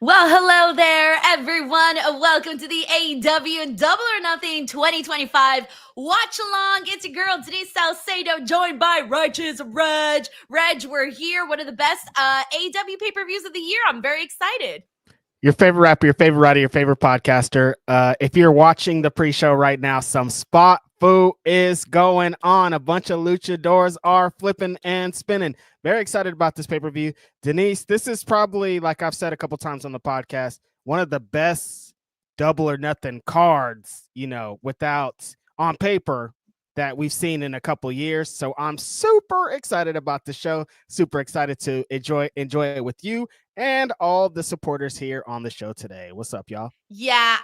Well, hello there, everyone. Welcome to the AEW Double or Nothing 2025 Watch Along. It's your girl, Denise Salcedo, joined by Righteous Reg. Reg, we're here. One of the best AEW pay-per-views of the year. I'm very excited. Your favorite rapper, your favorite writer, your favorite podcaster. If you're watching the pre-show right now, some spot foo is going on. A bunch of luchadors are flipping and spinning. Very excited about this pay-per-view. Denise, this is probably, like I've said a couple times on the podcast, one of the best double or nothing cards, without on paper that we've seen in a couple years. So I'm super excited about the show. Super excited to enjoy it with you and all the supporters here on the show today. What's up, y'all? Yeah,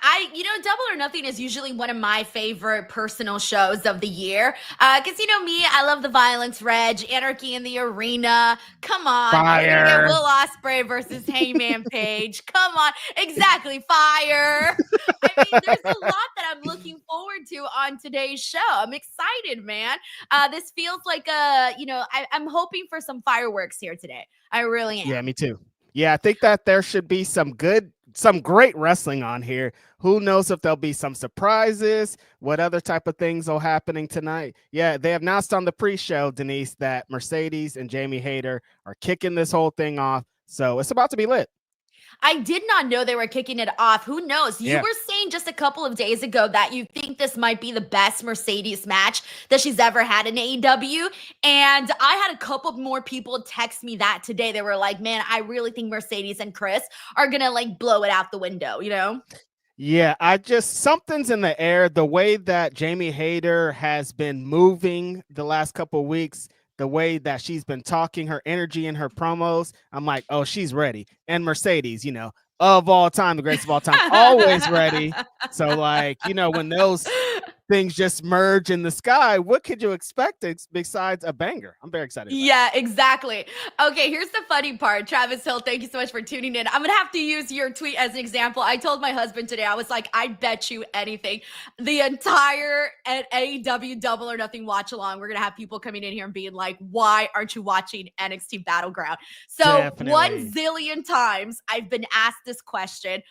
Double or Nothing is usually one of my favorite personal shows of the year. Because, me, I love the violence, Reg, Anarchy in the Arena. Come on. Fire. We're going to get Will Osprey versus Hangman Page. Come on. Exactly. Fire. I mean, there's a lot that I'm looking forward to on today's show. I'm excited, man. This feels like I'm hoping for some fireworks here today. I really am. Yeah, me too. Yeah, I think that there should be some great wrestling on here. Who knows if there'll be some surprises, what other type of things are happening tonight. Yeah, they announced on the pre-show, Denise, that Mercedes and Jamie Hayter are kicking this whole thing off. So it's about to be lit. I did not know they were kicking it off. Who knows? You were saying just a couple of days ago that you think this might be the best Mercedes match that she's ever had in AEW. And I had a couple more people text me that today. They were like, man, I really think Mercedes and Chris are going to blow it out the window, Yeah, something's in the air. The way that Jamie Hayter has been moving the last couple of weeks, the way that she's been talking, her energy in her promos, I'm like, oh, she's ready. And Mercedes, of all time, the greatest of all time, always ready. So when those things just merge in the sky, what could you expect besides a banger? I'm very excited. Yeah, exactly. Okay, here's the funny part. Travis Hill, thank you so much for tuning in. I'm going to have to use your tweet as an example. I told my husband today, I was like, I bet you anything. The entire AEW Double or Nothing watch along, we're going to have people coming in here and being like, why aren't you watching NXT Battleground? So Definitely. 1 zillion times I've been asked this question.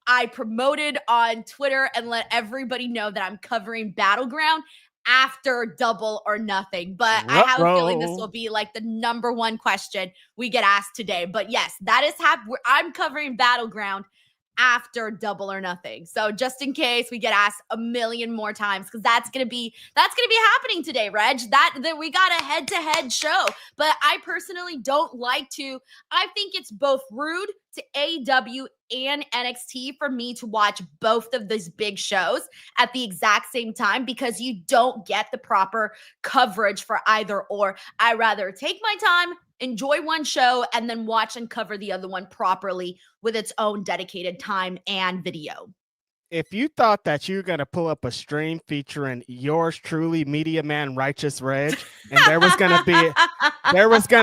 I promoted on Twitter and let everybody know that I'm covering Battleground after Double or Nothing. But I have a feeling this will be the number one question we get asked today. But yes, that is I'm covering Battleground after Double or Nothing. So just in case we get asked a million more times, because that's gonna be happening today, Reg. That we got a head-to-head show. But I personally don't like to. I think it's both rude to AEW and NXT for me to watch both of these big shows at the exact same time, because you don't get the proper coverage for either or. I rather take my time, enjoy one show, and then watch and cover the other one properly with its own dedicated time and video. If you thought that you were going to pull up a stream featuring yours truly, Media Man Righteous Reg, and there was going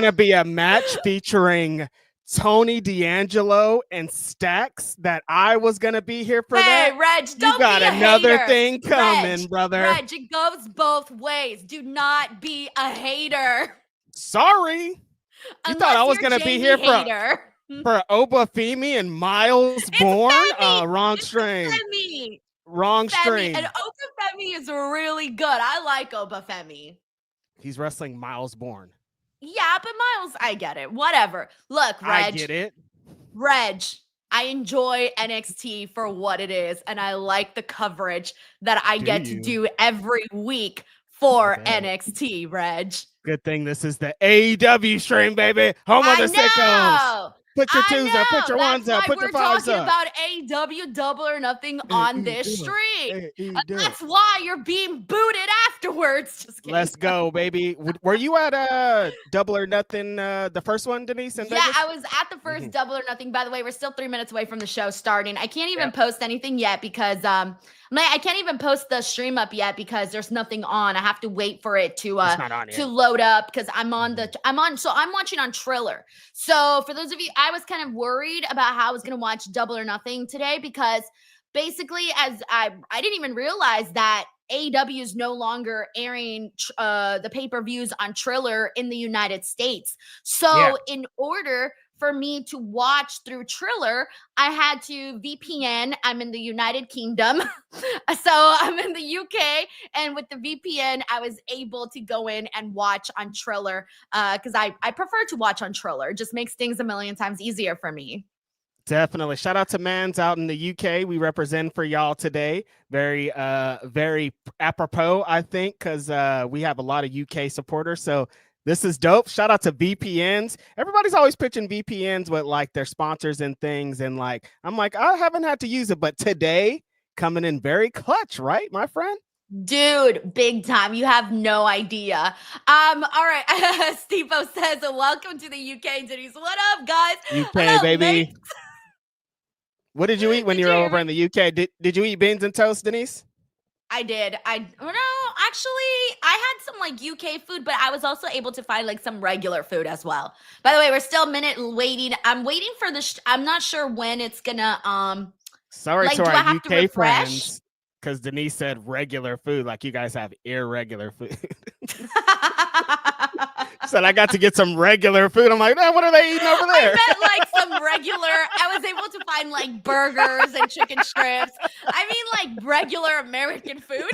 to be a match featuring Tony D'Angelo and Stacks, that I was going to be here for that. Hey, Reg, don't you got be a another hater. thing coming, brother. Reg, it goes both ways. Do not be a hater. Sorry. You thought I was going to be here for Obafemi and Miles Bourne? Wrong stream. Wrong stream. And Obafemi is really good. I like Obafemi. He's wrestling Miles Bourne. Yeah, but Miles, I get it. Whatever. Look, Reg. I get it. Reg, I enjoy NXT for what it is, and I like the coverage that I get to do every week for NXT, Reg. Good thing this is the AEW stream, baby. Home of the sickos. Put your twos up, put your ones up, put your fives up. We're talking about AEW Double or Nothing on this stream. That's why you're being booted afterwards. Just kidding. Let's go, baby. Were you at Double or Nothing, the first one, Denise? Yeah, I was at the first Double or Nothing. By the way, we're still 3 minutes away from the show starting. I can't even post anything yet because I can't even post the stream up yet because there's nothing on. I have to wait for it to load up because I'm watching on Triller. So for those of you, I was kind of worried about how I was going to watch Double or Nothing today because basically as I didn't even realize that AEW is no longer airing the pay-per-views on Triller in the United States. So in order for me to watch through Triller, I had to VPN. I'm in the United Kingdom. So I'm in the UK. And with the VPN, I was able to go in and watch on Triller because I prefer to watch on Triller. It just makes things a million times easier for me. Definitely. Shout out to Mans out in the UK. We represent for y'all today. Very apropos, I think, because we have a lot of UK supporters. So this is dope. Shout out to VPNs. Everybody's always pitching VPNs with like their sponsors and things. And like, I'm like, I haven't had to use it, but today coming in very clutch, right, my friend? Dude, big time. You have no idea. All right. Steve-O says, welcome to the UK, Denise. What up, guys? UK, hello, baby. Mate. What did you eat when you were over in the UK? Did you eat beans and toast, Denise? I did. No, actually, I had some like UK food, but I was also able to find like some regular food as well. By the way, we're still a minute waiting. I'm waiting for the. I'm not sure when it's gonna. Sorry like, to our UK friends, because Denise said regular food, like you guys have irregular food. Said I got to get some regular food. I'm like, what are they eating over there? I meant like some regular. I was able to find like burgers and chicken strips. I mean like regular American food.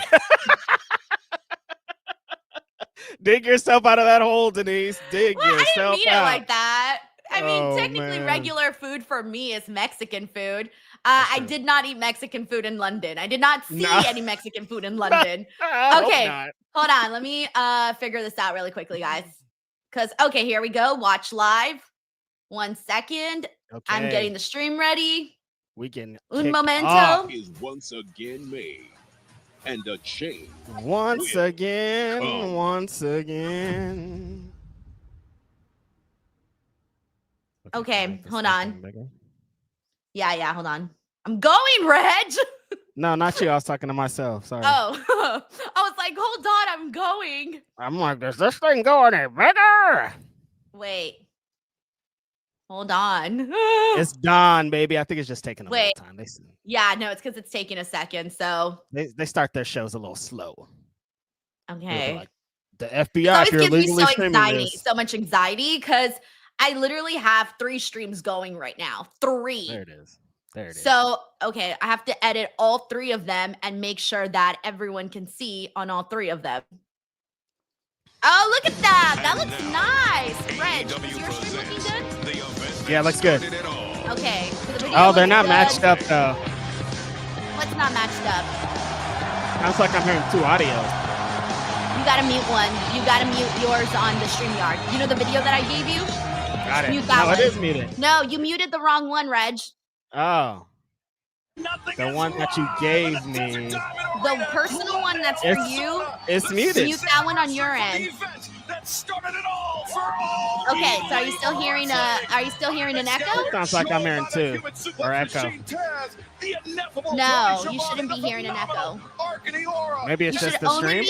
Dig yourself out of that hole, Denise. Dig yourself I didn't mean out. It like that. I mean, technically, regular food for me is Mexican food. I did not eat Mexican food in London. I did not see any Mexican food in London. Okay, hold on. Let me figure this out really quickly, guys. Because, okay, here we go. Watch live. 1 second. Okay. I'm getting the stream ready. We can. Un momento. Is once again made. And a change. Once again. Okay, hold on. Yeah, hold on. I'm going, Reg. No, not you. I was talking to myself. Sorry. Oh, I was like, hold on, I'm going. I'm like, does this thing go any bigger? Wait. Hold on. It's done, baby. I think it's just taking a little time. Yeah, no, it's because it's taking a second. So they start their shows a little slow. Okay. Like, the FBI, if you're legally streaming this. So much anxiety because I literally have 3 streams going right now. 3. There it is. So, okay, I have to edit all 3 of them and make sure that everyone can see on all 3 of them. Oh, look at that. That looks nice. Reg, is your stream looking good? Yeah, it looks good. Okay. So oh, they're not matched up, though. What's not matched up? Sounds like I'm hearing 2 audios. You got to mute one. You got to mute yours on the StreamYard. You know the video that I gave you? Got it. Mute that one. It is muted. No, you muted the wrong one, Reg. Oh. The one that you gave me. The personal one that's for you. It's muted. Mute that one on your end. Okay, so are you still hearing an echo? Sounds like I'm hearing 2 or echo. No, you shouldn't be hearing an echo. Maybe it's just the stream?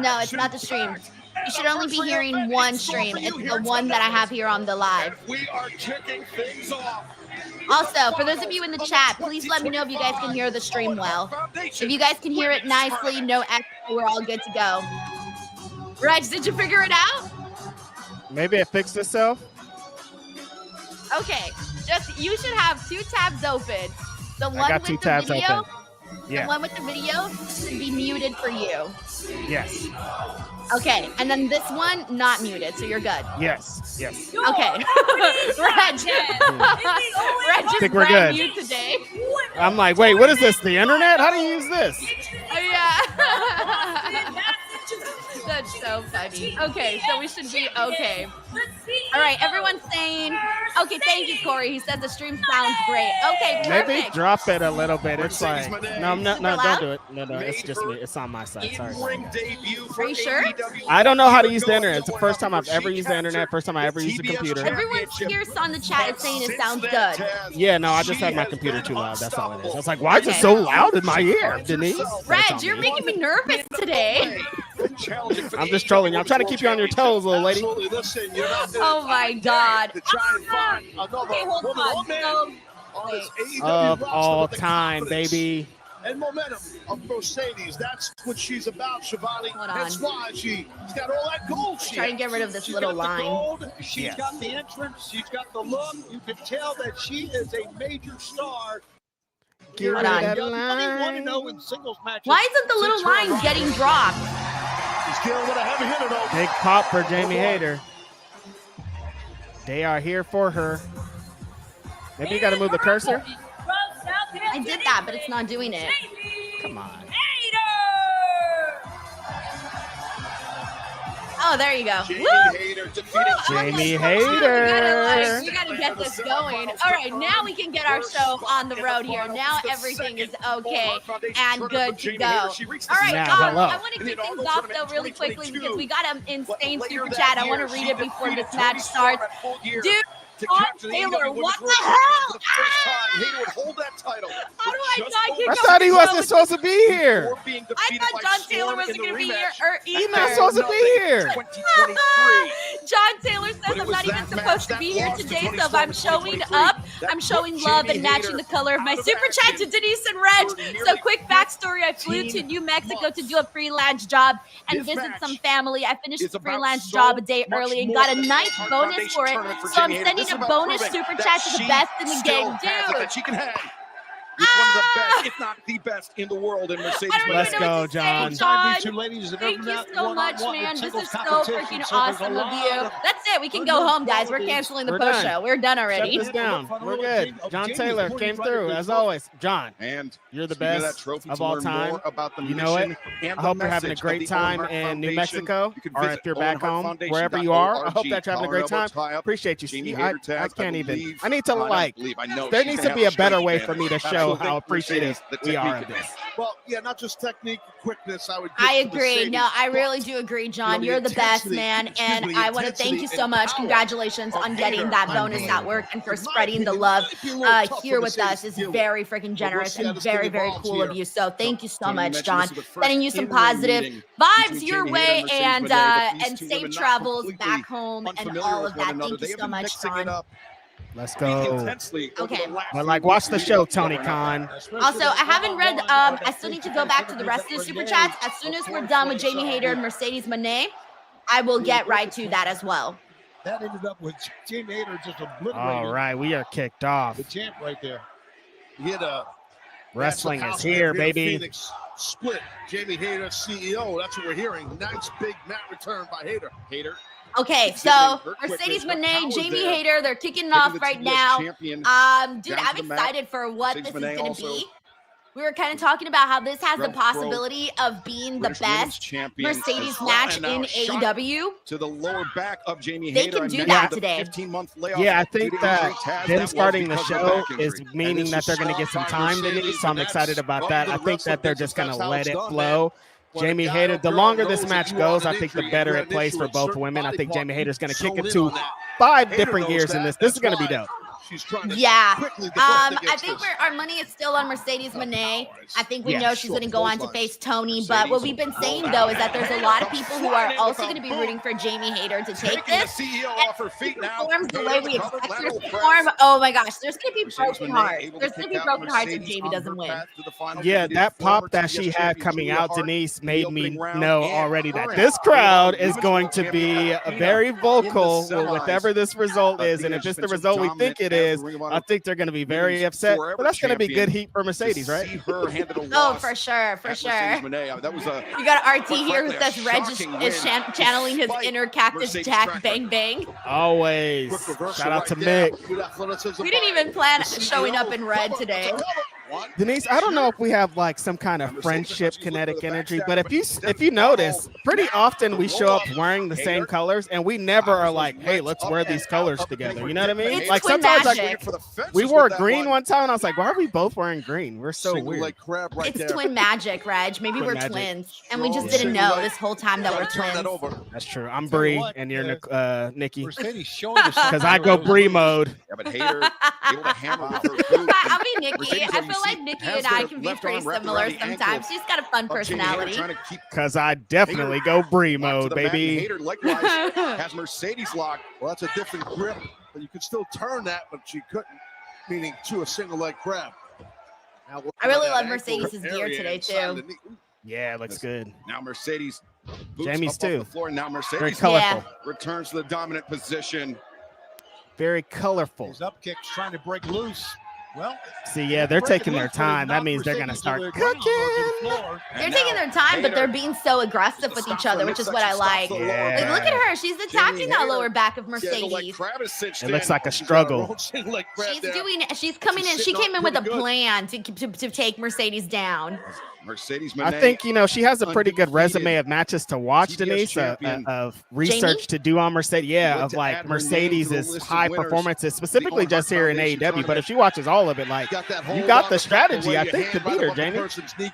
No, it's not the stream. You should only be hearing 1 stream. It's the one that I have here on the live. We are kicking things off. Also, for those of you in the chat, please let me know if you guys can hear the stream well. If you guys can hear it nicely, no echo, we're all good to go. Reg, did you figure it out? Maybe it fixed itself. Okay, you should have 2 tabs open. The one with the video, the one with the video should be muted for you. Yes. Okay, and then this one not muted, so you're good. Yes. Okay. Reg is brand new today. I'm like, wait, what is this? The internet? How do you use this? Yeah. That's so funny. Okay, so we should be okay. All right, everyone's saying, okay, thank you, Corey. He said the stream sounds great. Okay, perfect. Maybe drop it a little bit. It's like, no, don't do it. No, it's just me. It's on my side. Sorry. Are you sure? I don't know how to use the internet. It's the first time I've ever used the internet. First time I ever used the computer. Everyone here on the chat is saying it sounds good. Yeah, no, I just had my computer too loud. That's all it is. I was like, why is it so loud in my ear, Denise? Reg, you're making me nervous today. I'm just trolling. I'm trying to keep you on your toes, little lady. Oh my God. Okay, hold on. Of all time, baby. and momentum of Mercedes. That's what she's about, Shivani. That's why she's got all that gold. Trying to get rid of this little line. Gold. She's got the entrance. She's got the look. You can tell that she is a major star. Get rid of that line. Why isn't the little line getting dropped? She's dealing with a heavy hitter, though. Big pop for Jamie Hayter. They are here for her. Maybe you got to move the cursor. I did that, but it's not doing it. Come on. Oh, there you go. Jamie Woo! Hayter defeated Jamie We Hayter. gotta get this going. All right, now we can get our show on the road here. Now everything is okay and good to go. All right, Now, hello. I want to kick things off though really quickly because we got an insane super chat. I want to read it before this match starts. Dude, John Taylor, what the hell? Hayter would hold that title. How do I not get I thought he wasn't supposed to be here. I thought John Taylor wasn't going to be here He's not supposed to be here. John Taylor says I'm not even supposed to be here today, so if I'm showing up, I'm showing love and matching the color of my super chat to Denise and Reg. So quick backstory, I flew to New Mexico to do a freelance job and visit some family. I finished the freelance job a day early and got a nice bonus for it. So I'm sending a bonus super chat to the best in the game. Dude, She can hang with one of the best, if not the best, in the world in Mercedes. Let's go, John. Thank you so much, man. This is so freaking awesome of you. That's it. We can go home, guys. We're canceling the post show. We're done already. Shut this down. We're good. John Taylor came through, as always. John, And you're the best of all time. You know it. I hope you're having a great time in New Mexico, or if you're back home, wherever you are. I hope that you're having a great time. Appreciate you. See, I can't even. I need to like. There needs to be a better way for me to show how appreciative we are of this. Well, yeah, not just technique, quickness. I agree. No, I really do agree, John. You're the best, man. And I want to thank you so much. Congratulations on getting that bonus at work and for spreading the love here with us. Is very freaking generous and very, very cool of you. So thank you so much, John. Sending you some positive vibes your way and safe travels back home and all of that. Thank you so much, John. Let's go. Okay. But like, watch the show, Tony Khan. Also, I haven't read. I still need to go back to the rest of the super chats. As soon as we're done with Jamie Hayter and Mercedes Moné, I will get right to that as well. That ended up with Jamie Hayter just obliterating. All right, we are kicked off. The champ right there. He had a Wrestling is here, baby. Phoenix split. Jamie Hayter, CEO. That's what we're hearing. Nice big mat return by Hayter. Okay, so Mercedes Moné, Jamie Hayter, they're kicking it off right now. Dude, I'm excited for what this is going to be. We were kind of talking about how this has the possibility of being the best Mercedes match in AEW. To the lower back of Jamie They Hayter. can do that today. Yeah, I think that them starting the show is meaning that they're going to get some time to need, so I'm excited about that. I think that they're just going to let it flow. Jamie Hayter, the longer this match goes, I think the better it plays for both women. I think Jamie Hayter's going to kick it to 5 different gears in this. This is going to be dope. Yeah. I think our money is still on Mercedes Moné. I think we know she's going to go on to face Tony. But what we've been saying, though, is that there's a lot of people who are also going to be rooting for Jamie Hayter to take this. And performs the way we expect her to perform. Oh, my gosh. There's going to be broken hearts. There's going to be broken hearts if Jamie doesn't win. Yeah, that pop that she had coming out, Denise, made me know already that this crowd is going to be very vocal with whatever this result is. And if it's the result we think it is, I think they're going to be very upset, but that's going to be good heat for Mercedes, right? Oh, for sure, for sure. You got RT here who says Reg is channeling his inner Cactus Jack bang bang. Always. Shout out to Mick. We didn't even plan showing up in red today. Denise, I don't know if we have like some kind of friendship kinetic energy, but if you notice, pretty often we show up wearing the same colors, and we never are like, hey, let's wear these colors together. You know what I mean? It's like twin sometimes magic. like we wore green one time, and I was like, why are we both wearing green? We're so weird. It's twin magic, Reg. Maybe we're twins, and we just didn't know this whole time that we're twins. That's true. I'm Bree, and you're Nikki. Because I go Bree mode. Yeah, but Hayter able to hammer with her boot. I'll be Nikki. I feel like Nikki and I can be pretty similar sometimes. She's got a fun personality. Because I definitely go Bree mode, baby. Hayter likewise has Mercedes locked. Well, that's a different grip, but you could still turn that, but she couldn't, meaning to a single leg grab. I really love Mercedes' gear today, too. Yeah, it looks good. Now Mercedes. Jamie's too. The floor. Now Mercedes Very colorful. returns to the dominant position. Very colorful. His up kicks trying to break loose. Well, see, yeah, they're taking their time. That means they're going to start cooking. They're taking their time, but they're being so aggressive with each other, which is what I like. Yeah. Like, look at her. She's attacking that lower back of Mercedes. It looks like a struggle. She's coming in. She came in with a plan to take Mercedes down. I think, she has a pretty good resume of matches to watch, Denise, of research to do on Mercedes. Yeah, of like Mercedes' high performances, specifically just here in AEW. But if she watches all of it, like, you got the strategy, I think, to beat her, Jamie.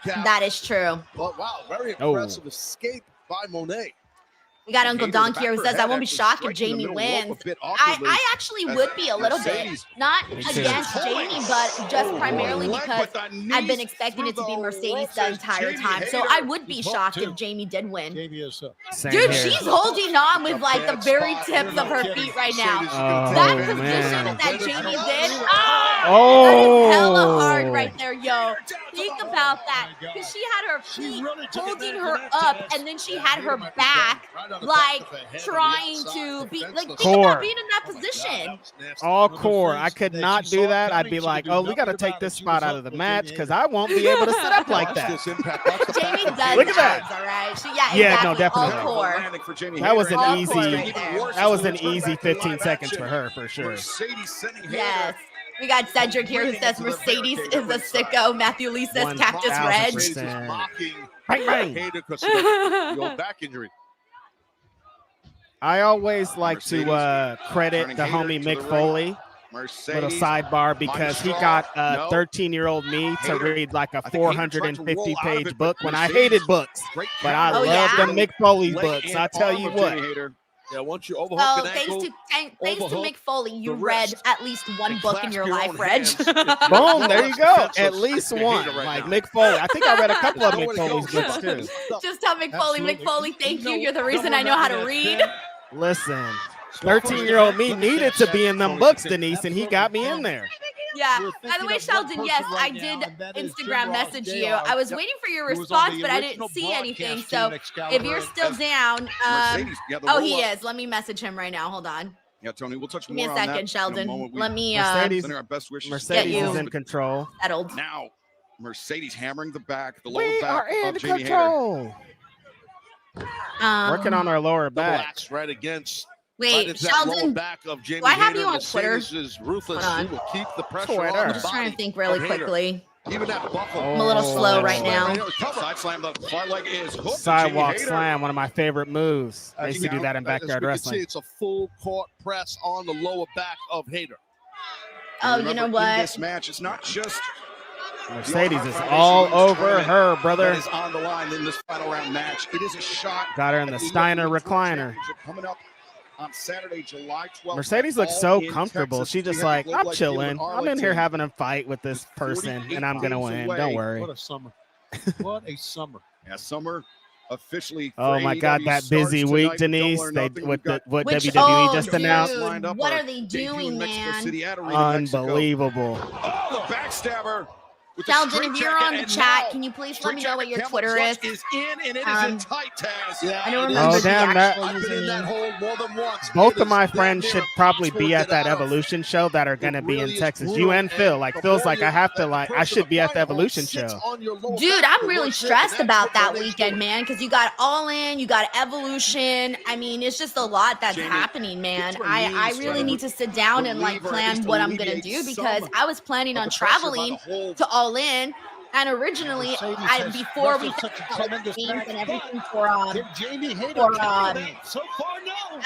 That is true. Wow, very impressive escape by Monet. We got Uncle Donk here who says, I won't be shocked if Jamie wins. I actually would be a little bit. Not against Jamie, but just primarily because I've been expecting it to be Mercedes the entire time. So I would be shocked if Jamie did win. Dude, she's holding on with like the very tips of her feet right now. That position that Jamie did, that is hella hard right there, yo. Think about that. Because she had her feet holding her up, and then she had her back like trying to be like think about being in that position. All core. I could not do that. I'd be like, oh, we got to take this spot out of the match because I won't be able to sit up like that. Jamie does. Look at that. All right. Yeah, no, definitely. All core. That was an easy. That was an easy 15 seconds for her for sure. Yes. We got Cedric here who says Mercedes is a sicko. Matthew Lee says Cactus Reg. Back injury. I always like to credit the homie Mick Foley, little sidebar, because he got 13-year-old me to read like a 450-page book when I hated books. But I love the Mick Foley books. I tell you what. Yeah, once you overhook an ankle, thanks to Mick Foley, you read at least one book in your life, Reg. Boom, there you go. At least one. Like Mick Foley. I think I read a couple of Mick Foley's books too. Just tell Mick Foley, thank you. You're the reason I know how to read. Listen, 13-year-old me needed to be in them books, Denise, and he got me in there. Yeah. By the way, Sheldon, yes, I did Instagram message you. I was waiting for your response, but I didn't see anything. So if you're still down, oh, he is. Let me message him right now. Hold on. Yeah, Tony, we'll touch more on that. Give me a second, Sheldon. Let me Mercedes is in control. Settled. Now, Mercedes hammering the back, the lower we back are in of Jamie control. Hader. Working on our lower back. Right against. Wait, Sheldon, back of Jamie do I have Hader. you on Twitter? Ruthless. He will keep the pressure on I'm just trying to think really quickly. Even that buckle. I'm a little slow right now. Side slam, the far leg is hooked. Sidewalk slam, one of my favorite moves. I used to do that in backyard wrestling. It's a full court press on the lower back of Hader. Oh, you know what? In this match, it's not just Mercedes is all over her, brother. That is on the line in this final round match. It is a shot. Got her in the Steiner recliner. Coming up on Saturday, July 12th. Mercedes looks so comfortable. She's just like, I'm chilling. I'm in here having a fight with this person, and I'm going to win. Don't worry. What a summer. What a summer. Yeah, summer officially. Oh, my God, that busy week, Denise. What WWE just announced. What are they doing, man? Unbelievable. Oh, the backstabber. Sheldon, if you're on the chat, can you please let me know what your Twitter is? I don't remember the actual username. Both of my friends should probably be at that Evolution show that are going to be in Texas. You and Phil. Like, Phil's like, I should be at the Evolution show. Dude, I'm really stressed about that weekend, man, because you got All In, you got Evolution. I mean, it's just a lot that's happening, man. I really need to sit down and, like, plan what I'm going to do because I was planning on traveling to All In, and originally, before we started games and everything for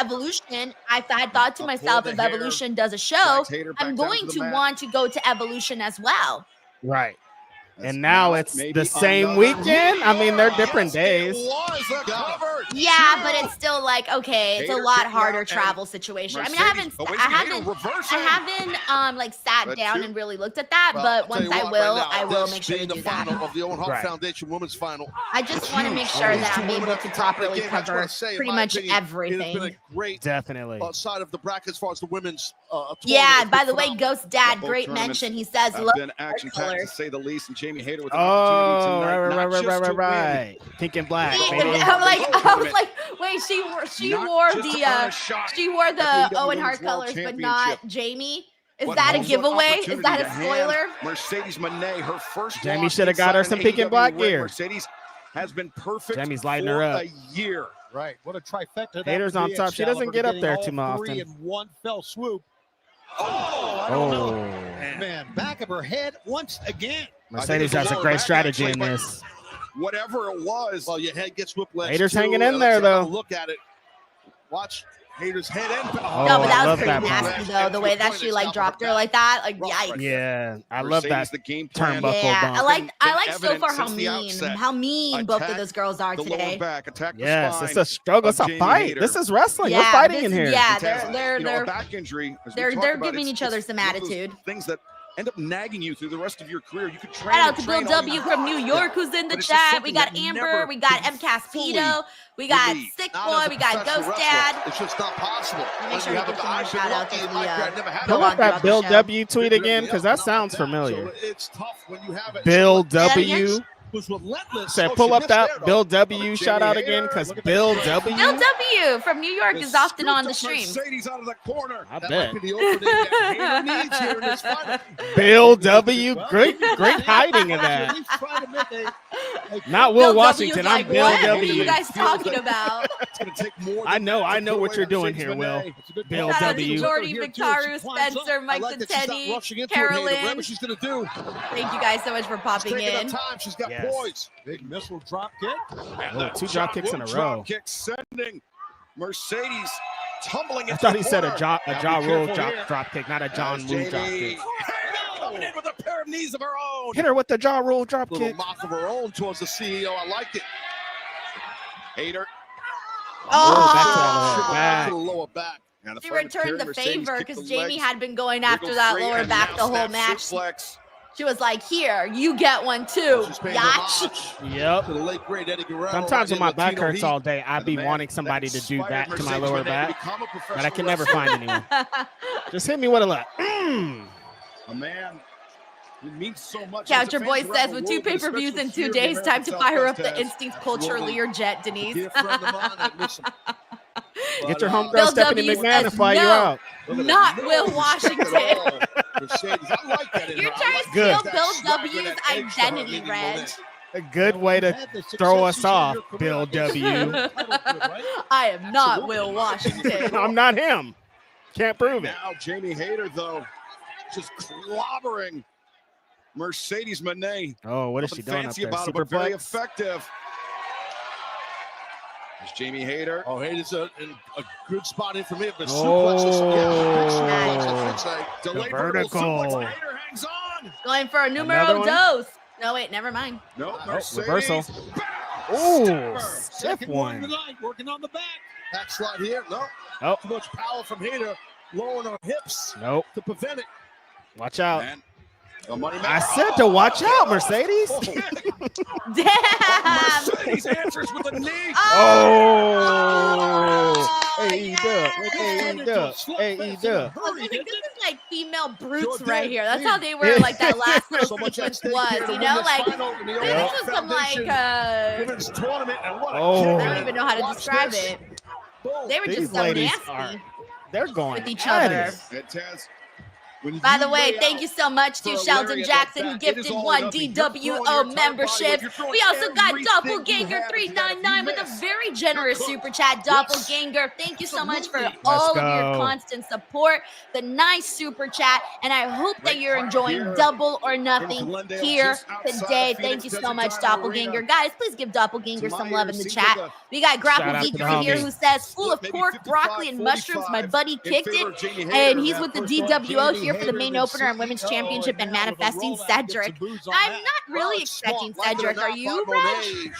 Evolution, I had thought to myself, if Evolution does a show, I'm going to want to go to Evolution as well. Right. And now it's the same weekend. I mean, they're different days. Yeah, but it's still like, okay, it's a lot harder travel situation. I mean, I haven't like sat down and really looked at that, but once I will make sure to do that. Of the Owen Hart Foundation Women's Final. I just want to make sure that I'm able to properly cover pretty much everything. It's been a great side of the bracket as far as the women's. Yeah, by the way, Ghost Dad, great mention. He says, "Love action-packed to say the least." And Jamie Hayter with right. Pink and black. I was like, wait, she wore the Owen Hart colors, but not Jamie. Is that a giveaway? Is that a spoiler? Mercedes Moné, her first. Jamie should have got her some pink and black gear. Mercedes has been perfect. Jamie's lighting her up. A year. Right. What a trifecta. Hayter's on top. She doesn't get up there too often. 3 in one fell swoop. I don't know. Man, back of her head once again. Mercedes has a great strategy in this. Whatever it was. Well, your head gets whiplash. Hayter's hanging in there, though. Look at it. Watch Hayter's head end. No, but that was pretty nasty, though. The way that she like dropped her like that, like yikes. Yeah, I love that turnbuckle bump. I like so far how mean both of those girls are today. Yes, it's a struggle. It's a fight. This is wrestling. We're fighting in here. Yeah, they're back injury. They're giving each other some attitude. Things that end up nagging you through the rest of your career. You could train. Shout out to Bill W from New York who's in the chat. We got Amber, we got M. Caspito, we got Sick Boy, we got Ghost Dad. It's just not possible. Make sure we give some more shout outs to the Pull up that Bill W tweet again, because that sounds familiar. It's tough when you have it. Bill W. Relentless. Said pull up that Bill W shout out again, because Bill W. Bill W from New York is often on the stream. Out of the corner. I bet. Bill W. Great hiding of that. Not Will Washington. I'm Bill What W. are you guys talking about? I know what you're doing here, Will. Bill W. Jordy, Victaru, Spencer, Mike the Teddy, Carolyn. Thank you guys so much for popping in. She's got poise. Big missile drop kick. Oh, 2 drop kicks in a row. Drop kick sending Mercedes tumbling. I thought he said a jaw rule drop kick, not a John Woo drop kick. Coming in with a pair of knees of her own. Hit her with the jaw rule drop kick. Little mock of her own towards the CEO. I like it. Hayter. Back to the lower back. She returned the favor because Jamie had been going after that lower back the whole match. She was like, here, you get one too, yatch. Yep. To the late great Eddie Guerrero. Sometimes when my back hurts all day, I'd be wanting somebody to do that to my lower back, but I can never find anyone. Just hit me with a look. A man. It means so much. Coucher Boy says, with 2 pay-per-views in 2 days, time to fire up the Instincts Culture Learjet, Denise. Get your homegirl Stephanie McMahon to fly you out. Not Will Washington. You're trying to Good. steal Bill W's identity, Reg. A good way to throw us off, Bill W. I am not Will Washington. I'm not him. Can't prove it. Now Jamie Hayter, though, just clobbering Mercedes Moné. Oh, what is she doing up there? About it, but very effective. There's Jamie Hayter. Oh, Hayter's a good spot in for me. The vertical. Hayter hangs on. Going for a numero dos. No, wait, never mind. No, reversal. Oh, stiff one. Working on the back. Back slide here. No. Oh. Too much power from Hayter. Lowering her hips. Nope. To prevent it. Watch out. Man. I said to watch out, Mercedes. Damn. Mercedes answers with a knee. AEW. This is like female brutes right here. That's how they were like that last little sequence was, you know? Like, this was some like, women's tournament. And what I don't even know how to describe it. They were just so nasty. They're going with each other. By the way, thank you so much to Sheldon Jackson, who gifted 1 DWO membership. We also got Doppelganger 399 with a very generous super chat. Doppelganger, thank you so much for all of your constant support, the nice super chat, and I hope that you're enjoying Double or Nothing here today. Thank you so much, Doppelganger. Guys, please give Doppelganger some love in the chat. We got Grapple Geek right here who says, full of pork, broccoli, and mushrooms. My buddy kicked it, and he's with the DWO here. here for the main opener and women's championship and manifesting Cedric. I'm not really expecting Cedric. Are you, Reg?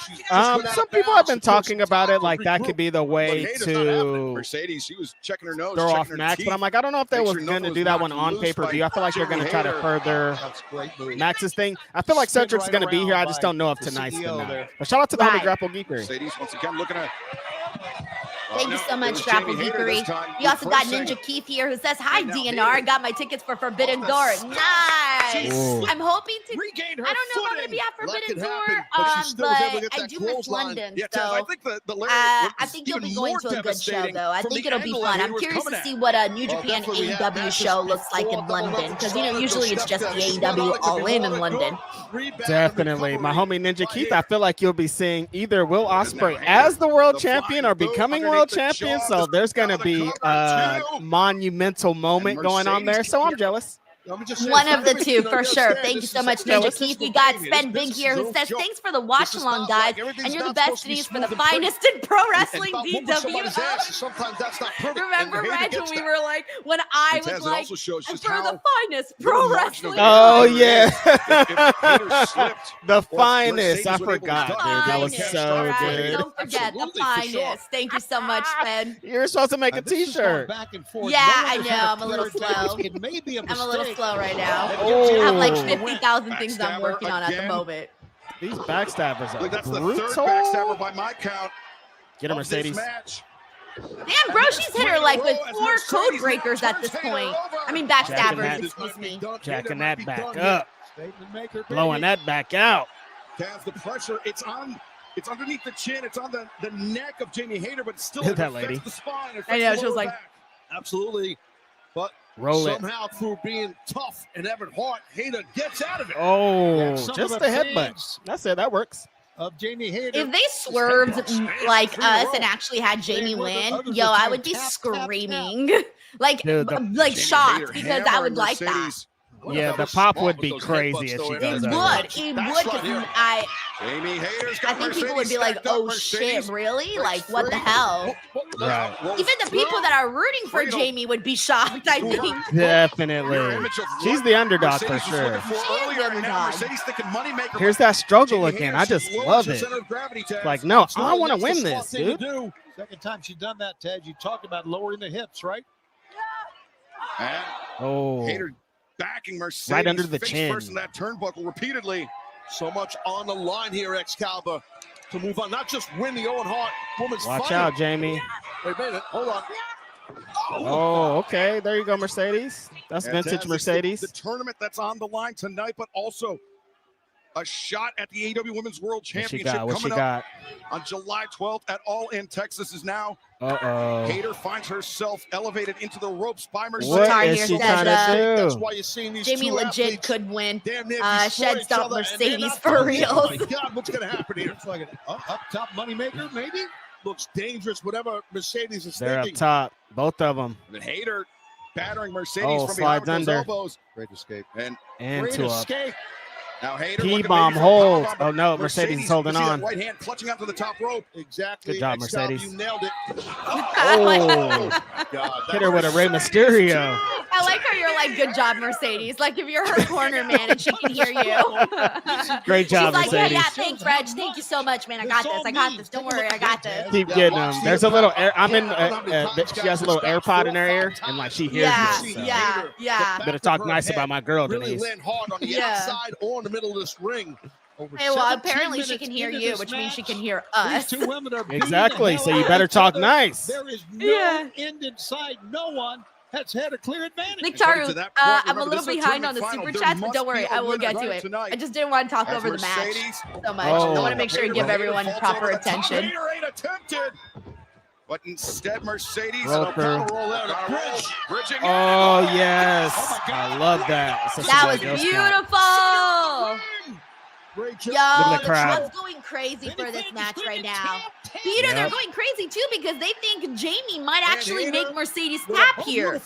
Some people have been talking about it, like that could be the way to Mercedes, she was checking her nose, throw off Max, but I'm like, I don't know if they was going to do that one on pay-per-view. I feel like they're going to try to further Max's thing. I feel like Cedric's going to be here. I just don't know if tonight's the night. But shout out to the Homie Grapple Geekery. Mercedes once again looking at. Thank you so much, Grapple Geekery. We also got Ninja Keith here who says, hi, DNR. I got my tickets for Forbidden Door. Nice. Ooh. I'm hoping to. I don't know if I'm going to be at Forbidden Door, but I do miss London. Yeah, so I think you'll be going to a good show, though. I think it'll be fun. I'm curious to see what a New Japan AEW show looks like in London, because, you know, usually it's just the AEW All-In in London. Definitely. My homie Ninja Keith, I feel like you'll be seeing either Will Osprey as the world champion or becoming world champion, so there's going to be a monumental moment going on there, so I'm jealous. One of the two, for sure. Thank you so much, Ninja Keith. We got Sven Big here who says, thanks for the watch along, guys. And you're the best, Denise, for the finest in pro wrestling DW. Remember, Reg, when we were like, when I was like, for the finest pro wrestling. Oh, yeah. The finest. I forgot, dude. That was so good. Don't forget the finest. Thank you so much, Sven. You're supposed to make a t-shirt. Yeah, I know. I'm a little slow. I'm a little slow right now. Oh. I have like 50,000 things I'm working on at the moment. These backstabbers are that's the brutal. third backstabber by my count. Get a Mercedes. Damn, bro, she's hit her like with 4 code breakers at this point. I mean, backstabbers, excuse me. Jacking that back up. Blowing that back out. Has the pressure. It's underneath the chin. It's on the neck of Jamie Hayter, but it's still that lady. The spine. I know, she was like, absolutely. But roll it. Somehow through being tough and Evan Hart, Hayter gets out of it. Oh, just a headbutt. That's it. That works. Of Jamie Hayter. If they swerved like us and actually had Jamie win, yo, I would be screaming. Like shocked, because I would like that. Yeah, the pop would be crazy if she goes over. It would, because I think people would be like, oh shit, really? Like, what the hell? Right. Even the people that are rooting for Jamie would be shocked, I think. Definitely. She's the underdog for sure. She is the underdog. Here's that struggle again. I just love it. Like, no, I want to win this, dude. Second time she's done that, Ted. You talked about lowering the hips, right? Oh. Hayter backing Mercedes right under the chin. First in that turnbuckle repeatedly. So much on the line here, Excalibur, to move on. Not just win the Owen Hart Women's Watch Fighting. out, Jamie. Wait a minute. Hold on. Oh, okay. There you go, Mercedes. That's vintage Mercedes. The tournament that's on the line tonight, but also a shot at the AEW Women's World Championship coming up on July 12th at All In Texas is now. Hayter finds herself elevated into the ropes by Mercedes. What is she trying to do? That's why you're seeing these Jamie two legit athletes could win. Shed stop Mercedes for real. Oh my God, what's going to happen here? It's like an up top moneymaker, maybe? Looks dangerous, whatever Mercedes is They're thinking. up top, both of them. And Hayter battering Mercedes from behind slides under. elbows. Great escape. And And two up. now Hayter P-bomb holds. Oh no, Mercedes is holding on. Right hand clutching onto the top rope. Exactly. Good job, Mercedes. You nailed it. Oh, hit her with a Rey Mysterio. I like how you're like, good job, Mercedes. Like, if you're her corner man and she can hear you. Great job, She's like, Mercedes. yeah, thanks, Reg. Thank you so much, man. I got this. Don't worry. I got this. Keep getting them. There's a little air. I'm in. She has a little AirPod in her ear, and like she hears me. So. Yeah. Better talk nice about my girl, Really Denise. land hard on the outside or in the middle of this ring. Hey, well, apparently she can hear you, which means she can hear us. Exactly. So you better talk nice. There is no end in sight. No one has had a clear advantage. Niktaru, I'm a little behind on the super chats, but don't worry, I will get to it. I just didn't want to talk over the match so much. I want to make sure to give everyone proper attention. But instead, Mercedes Roper. bridging. Oh yes, I love that. That was beautiful. Yo, the crowd's going crazy for this match right now. Peter, they're going crazy too because they think Jamie might actually make Mercedes tap here.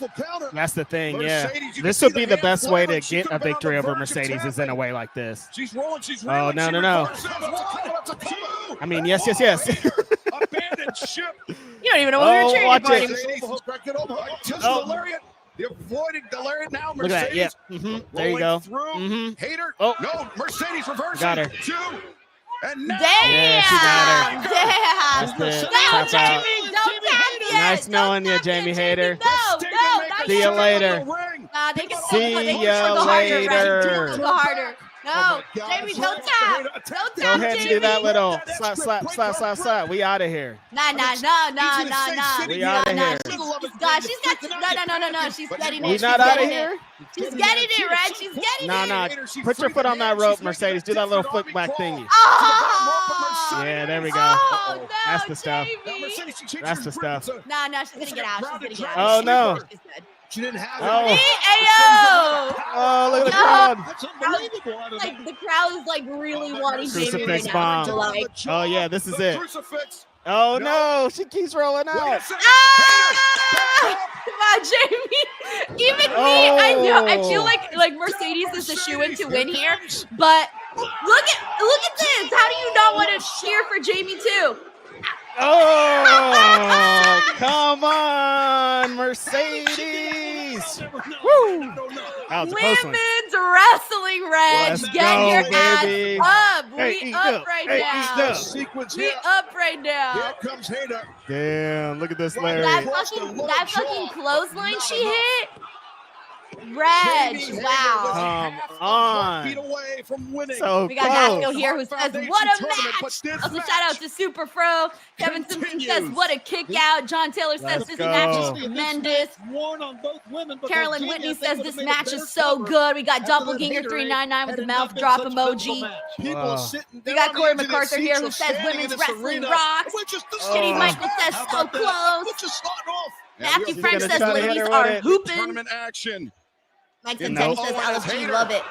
That's the thing, yeah. This would be the best way to get a victory over Mercedes is in a way like this. Oh, no. I mean, yes. Abandoned ship. You don't even know what we're cheering watch about. it. The avoiding the lariat now. Look at that. Yeah. There you go. Hater. Oh. No. Mercedes reversing. Got her. 2. And now. Yeah, she got her. Damn. That's it. No, Tap out. Jamie, don't tap yet. Nice knowing you, Jamie Hater. No, See you later. Nah, they can See ya later. Go harder. No, Jamie, don't tap. Don't tap, Go ahead and Jamie. do that little slap. We out of here. Nah. We out of here. She's got. No. She's getting it. We not out of here? She's getting it, Red. She's getting it. Nah. Put your foot on that rope, Mercedes. Do that little foot back thingy. Oh! Yeah, there we go. Oh, no, That's the stuff. Jamie. That's the stuff. No, she's gonna get out. She's gonna get out. Oh, no. She's good. She didn't have Oh. it. Ayo! Oh, look at the No. crowd. That's unbelievable. Out of Like the crowd is like really wanting Jamie right Crucifix now. bomb. To like, Oh, yeah, this is it. Crucifix. Oh, no. She keeps rolling out. ah! Come on, Jamie. Even me, I know. I feel like Mercedes is a shoo-in to win here, but look at this. How do you not want to cheer for Jamie too? Oh, come on, Mercedes. Woo. That was a close one. Women's wrestling, Reg. Let's Get go, your baby. ass up. Hey, We up right now. Sequence We here. up right now. Here comes Hater. Damn, look at this, That Larry. fucking clothesline she hit. Reg, wow. Come on. Feet away from winning. So We got Vasco close. here who says, what a match. Also, shout out to Super Fro. Kevin Simpson says, what a kick out. John Taylor says, Let's this go. match is tremendous. Carolyn Whitney says, this match is so good. We got Doppelganger 399 with the mouth drop emoji. Wow. We got Corey MacArthur here who says, women's wrestling rocks. Kitty Michael says, so close. Matthew Frank gonna says, try to hit ladies her with are it. hooping. Tournament action. Mike Nope. Centenni says, LFG, love it.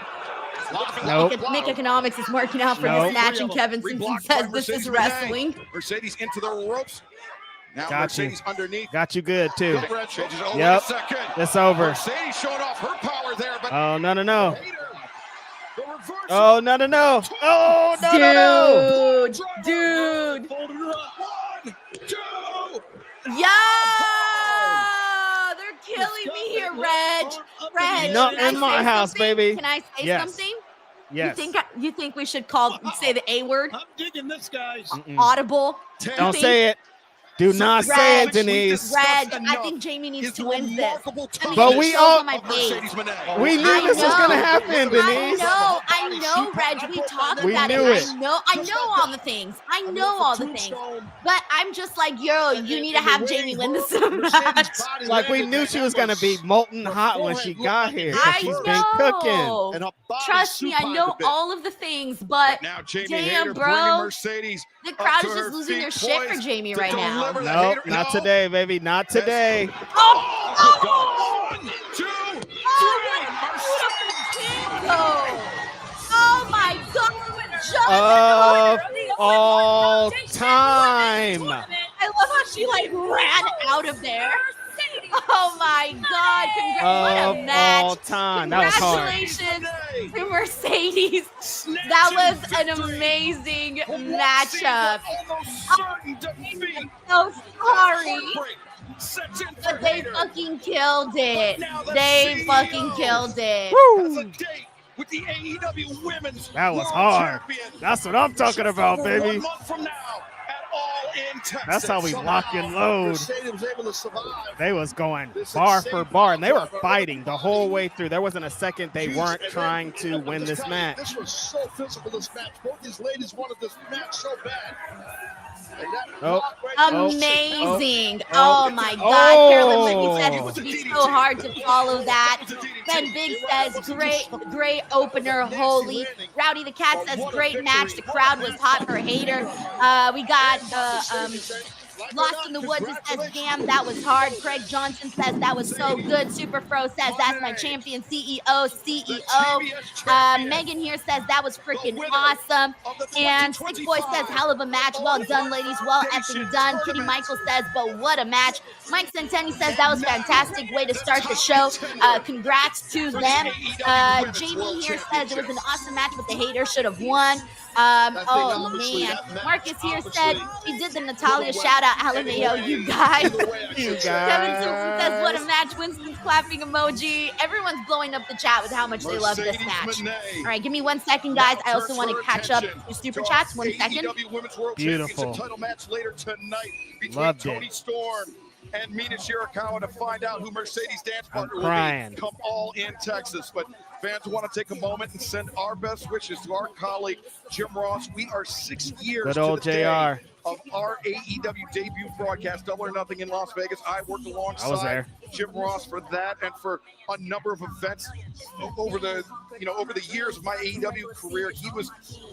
Nope. Nick Economics is marking out for Nope. this match, and Kevin Simpson says, this is wrestling. Mercedes into the ropes. Now Got you. Mercedes underneath. Got you good, too. Oh, Yep. second. It's over. Mercedes showing off her power there, but Oh, no. Hater, the reverse. Oh, no. Oh, no. Dude. 1, 2. Yeah! They're killing me here, Reg. Not can I in my say house, something? baby. Can I say Yes. something? Yes. You think we should say the A word? I'm digging this, guys. Audible? Don't say it. Do not say it, Denise. Reg, I think Jamie needs to win this. But we all- We knew I this was going to know. happen, Denise. I know, Reg. We talked We about knew it. it. I know all the things. But I'm just like, yo, you need to have Jamie win this match. Like, we knew she was going to be molten hot when she got here. 'Cause I she's been cooking. know. Trust me, I know all of the things, but Now Jamie damn, Hater bro. bringing Mercedes the crowd to is her just losing their feet, shit for poised Jamie to right now. deliver the Nope, Hater. not No. today, baby. Not today. Oh, 1, 2, 3. oh my God. Of all time. I love how she like ran out of there. Oh my God. What Of a match. all time. That was hard. Congratulations to Mercedes. That was an amazing matchup. I'm so sorry, but they fucking killed it. They fucking killed it. Woo. With the AEW Women's That was World hard. Champion. That's what I'm talking about, For baby. 1 month from now at All In Texas. That's how we lock and load. Mercedes was able to survive. They was going bar for bar, and they were fighting the whole way through. There wasn't a second they weren't trying to win this match. This was so physical, this match. Both these ladies wanted this match so bad. And that Oh. block right there- Amazing. Oh. Oh my God. Oh. Carolyn Whitney said it would be so hard to follow that. Ben Big says, great opener, holy. Rowdy the Cat says, great match. The crowd was hot for Hater. We got Lost in the Woods says, damn, that was hard. Craig Johnson says, that was so good. Super Fro says, that's my champion. CEO. Megan here says, that was freaking awesome. And Sick Boy says, hell of a match. Well done, ladies. Well effing done. Kitty Michael says, but what a match. Mike Centenni says, that was fantastic. Way to start the show. Congrats to them. Jamie here says, it was an awesome match, but the Hater should have won. Oh man, Marcus here said he did the Natalia shout out. LMAO, you guys. You Kevin guys. Simpson says, "What a match!" Winston's clapping emoji. Everyone's blowing up the chat with how much they love this match. All right, give me 1 second, guys. I also want to catch up to super chats. 1 second. Beautiful. Title match later tonight between Loved Toni it. Storm and Mina Shirakawa to find out who Mercedes' dance partner will crying. be come All In Texas. But fans want to take a moment and send our best wishes to our colleague Jim Ross. We are 6 years Good to old the day JR. of our AEW debut broadcast, Double or Nothing in Las Vegas. I worked alongside I was there. Jim Ross for that and for a number of events over the years of my AEW career. He was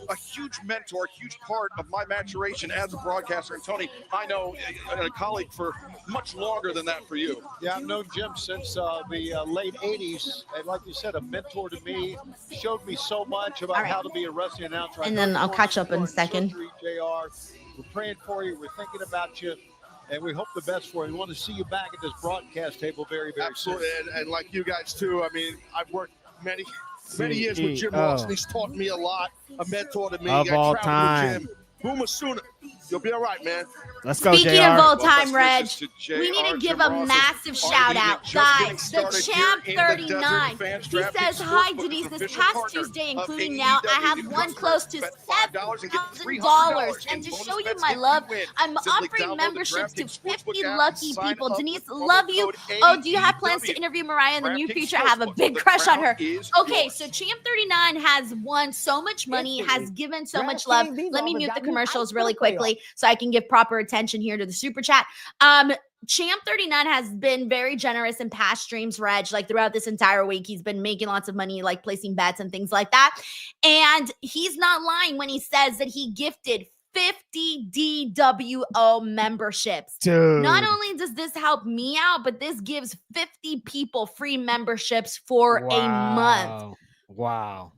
a huge mentor, huge part of my maturation as a broadcaster. And Tony, I know a colleague for much longer than that for you. Yeah, I've known Jim since the late 80s. And like you said, a mentor to me, showed me so much about how to be a wrestling announcer. And then I'll catch up in a second. JR, we're praying for you. We're thinking about you. And we hope the best for you. We want to see you back at this broadcast table very, very Absolutely. soon. And like you guys too, I mean, I've worked many years with Jim Ross, and he's taught me a lot, a mentor to me. Of all time. With Jim. Boomer Sooner. You'll be all right, man. Let's go, Speaking JR. of all time, Well, Reg, best wishes to we need JR, to give Jim a Ross, massive and shout our out. evening just getting Guys, the started Champ here in the desert. 39. Fans He Draft says, is hi, Sportsbook's Denise. This official past partner Tuesday, of including AEW. now, I have won Customers close to bet $5 and get $7,000. $300 And to in bonus show you bets my if love, win. I'm Simply offering download the memberships to DraftKings Sportsbook 50 app lucky and sign people. up Denise, with promo love you. code Oh, do you have plans to AEW. interview Mariah in the near DraftKings future? I have a Sportsbook. big The crush on crown her. is Okay, yours. so Champ 39 has won so much money, has given so much love. Let me mute the commercials really quickly so I can give proper attention here to the super chat. Champ 39 has been very generous in past streams, Reg. Like throughout this entire week, he's been making lots of money, like placing bets and things like that. And he's not lying when he says that he gifted 50 DWO memberships. Dude. Not only does this help me out, but this gives 50 people free memberships for a month. Wow.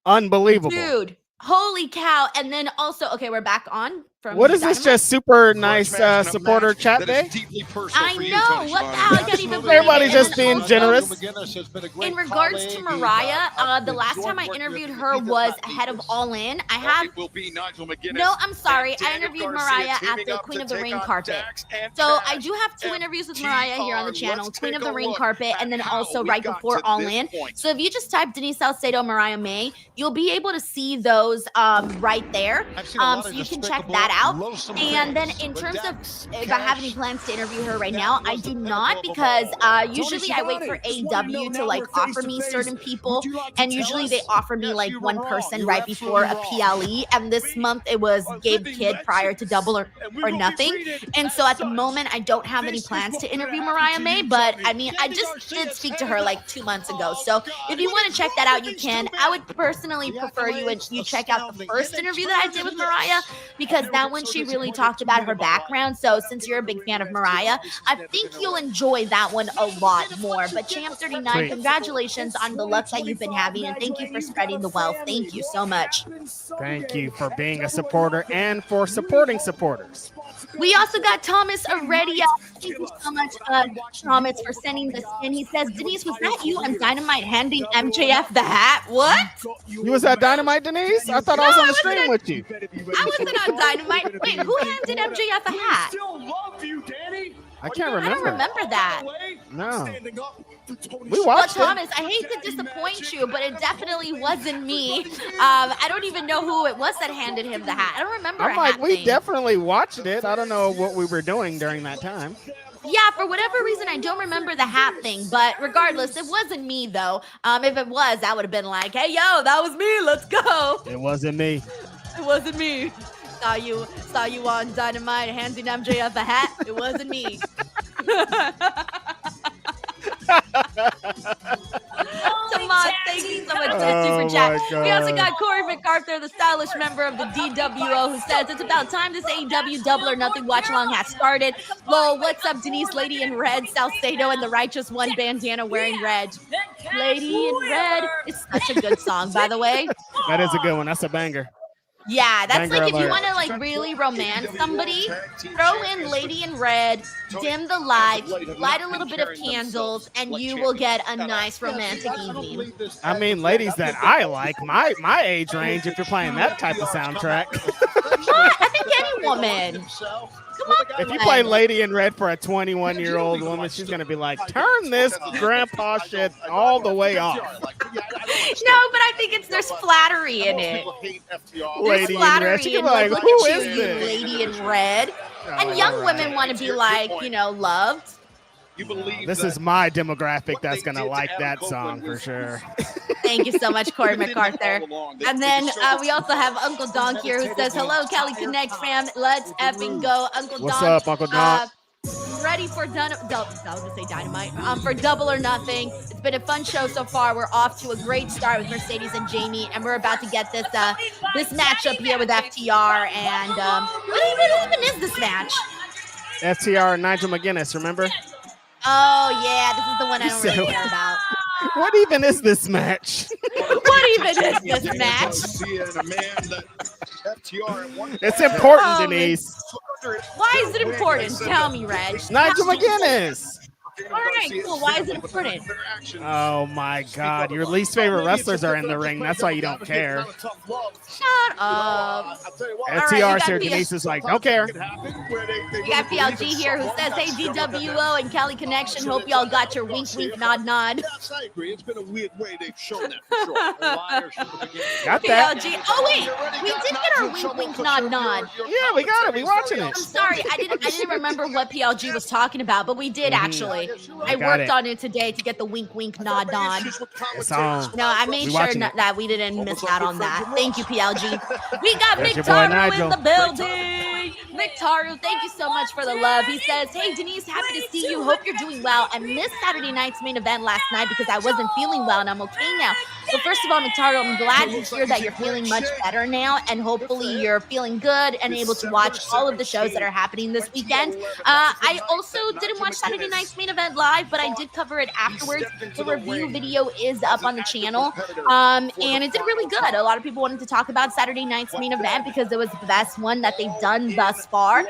Unbelievable. Dude, holy cow. And then also, okay, we're back on. What is this? Just super nice supporter chat day? I know. What the hell? I can't even believe Everybody's it. just And then being also, generous. in regards to Mariah, the last time I interviewed her was ahead of All In. I have no, I'm sorry. I interviewed Mariah at the Queen of the Ring carpet. So I do have 2 interviews with Mariah here on the channel, Queen of the Ring carpet, and then also right before All In. So if you just type Denise Salcedo, Mariah May, you'll be able to see those right there. So you can check that out. And then in terms of if I have any plans to interview her right now, I do not, because usually I wait for AEW to like offer me certain people, and usually they offer me like one person right before a PLE, and this month it was Gabe Kidd prior to Double or Nothing. And so at the moment I don't have any plans to interview Mariah May, but I mean I just did speak to her like 2 months ago. So if you want to check that out, you can. I would personally prefer you check out the first interview that I did with Mariah, because that one she really talked about her background. So since you're a big fan of Mariah, I think you'll enjoy that one a lot more. But Champ 39, congratulations on the luck that you've been having, and thank you for spreading the wealth. Thank you so much. Thank you for being a supporter and for supporting supporters. We also got Thomas Aredia. Thank you so much, Thomas, for sending this in. He says, Denise, was that you on Dynamite handing MJF the hat? What? You was at Dynamite, Denise? I thought I was on the stream with you. I wasn't on Dynamite. Wait, who handed MJF a hat? I can't remember. I don't remember that. No. We watched it. Thomas, I hate to disappoint you, but it definitely wasn't me. I don't even know who it was that handed him the hat. I don't remember. I'm like, we definitely watched it. I don't know what we were doing during that time. Yeah, for whatever reason, I don't remember the hat thing. But regardless, it wasn't me, though. If it was, I would have been like, hey, yo, that was me. Let's go. It wasn't me. It wasn't me. Saw you on Dynamite handing MJF a hat. It wasn't me. Tomas, thank you so much for the super chat. We also got Corey McArthur, the stylish member of the DWO, who says it's about time this AEW Double or Nothing watch along has started. Lol, what's up, Denise, Lady in Red, Salcedo, and the Righteous One bandana wearing red. Lady in Red. It's such a good song, by the way. That is a good one. That's a banger. Yeah, that's Banger like if you alert. want to like really romance somebody, throw in Lady in Red, dim the lights, light a little bit of candles, and you will get a nice romantic evening. I mean, ladies that I like, my age range, if you're playing that type of soundtrack. I think any woman. Come on. If you play Lady in Red for a 21-year-old woman, she's going to be like, turn this grandpa shit all the way off. No, but I think there's flattery in it. There's Lady in Red. flattery She in can be like, look who at is you, this? Lady in Red. And young women want to be like, loved. This is my demographic that's going to like that song for sure. Thank you so much, Corey MacArthur. And then we also have Uncle Donk here who says, hello, Cali Connect fam. Let's effing go. Uncle What's Donk. up, Uncle Donk? Ready for Dynamite. For Double or Nothing. It's been a fun show so far. We're off to a great start with Mercedes and Jamie, and we're about to get this matchup here with FTR. And what even is this match? FTR and Nigel McGuinness, remember? Oh, yeah, this is the one I don't really care about. What even is this match? What even is this match? It's important, Denise. Why is it important? Tell me, Reg. Nigel McGuinness. All right, cool. Why is it important? Oh my God, your least favorite wrestlers are in the ring. That's why you don't care. Shut up. FTR's here. Denise is like, don't care. We got PLG here who says, hey, DWO and Cali Connection. Hope y'all got your wink, wink, nod, nod. Yes, I agree. It's been a weird way they've shown that for sure. Got that. PLG. Oh, wait. We did get our wink, wink, nod, nod. Yeah, we got it. We watching it. I'm sorry. I didn't remember what PLG was talking about, but we did actually. I got worked it. on it today to get the wink, wink, nod, nod. It's on. No, I made We sure watching it. that we didn't miss out on that. Thank you, PLG. We got There's your boy, Mictaru Nigel. in the building. Mictaru, thank you so much for the love. He says, hey, Denise, happy to see you. Hope you're doing well. I missed Saturday night's main event last night because I wasn't feeling well, and I'm okay now. So first of all, Mictaru, I'm glad to hear that you're feeling much better now, and hopefully you're feeling good and able to watch all of the shows that are happening this weekend. I also didn't watch Saturday night's main event live, but I did cover it afterwards. The review video is up on the channel, and it did really good. A lot of people wanted to talk about Saturday night's main event because it was the best one that they've done thus far.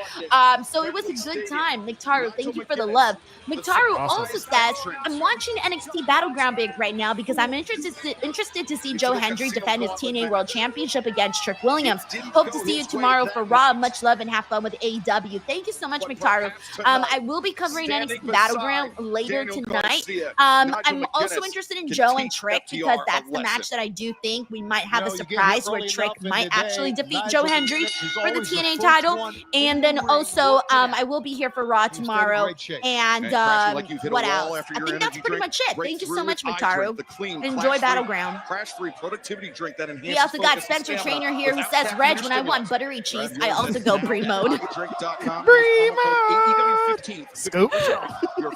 So it was a good time. Mictaru, thank you for the love. Mictaru also says, I'm watching NXT Battleground Big right now because I'm interested to see Joe Hendry defend his TNA World Championship against Trick Williams. Hope to see you tomorrow for Raw. Much love and have fun with AEW. Thank you so much, Mictaru. I will be covering NXT Battleground later tonight. I'm also interested in Joe and Trick because that's the match that I do think we might have a surprise where Trick might actually defeat Joe Hendry for the TNA title. And then also, I will be here for Raw tomorrow. And what else? I think that's pretty much it. Thank you so much, Mictaru. Enjoy Battleground. We also got Spencer Trainer here who says, Reg, when I want buttery cheese, I also go Brie mode. Brie mode. Scoop.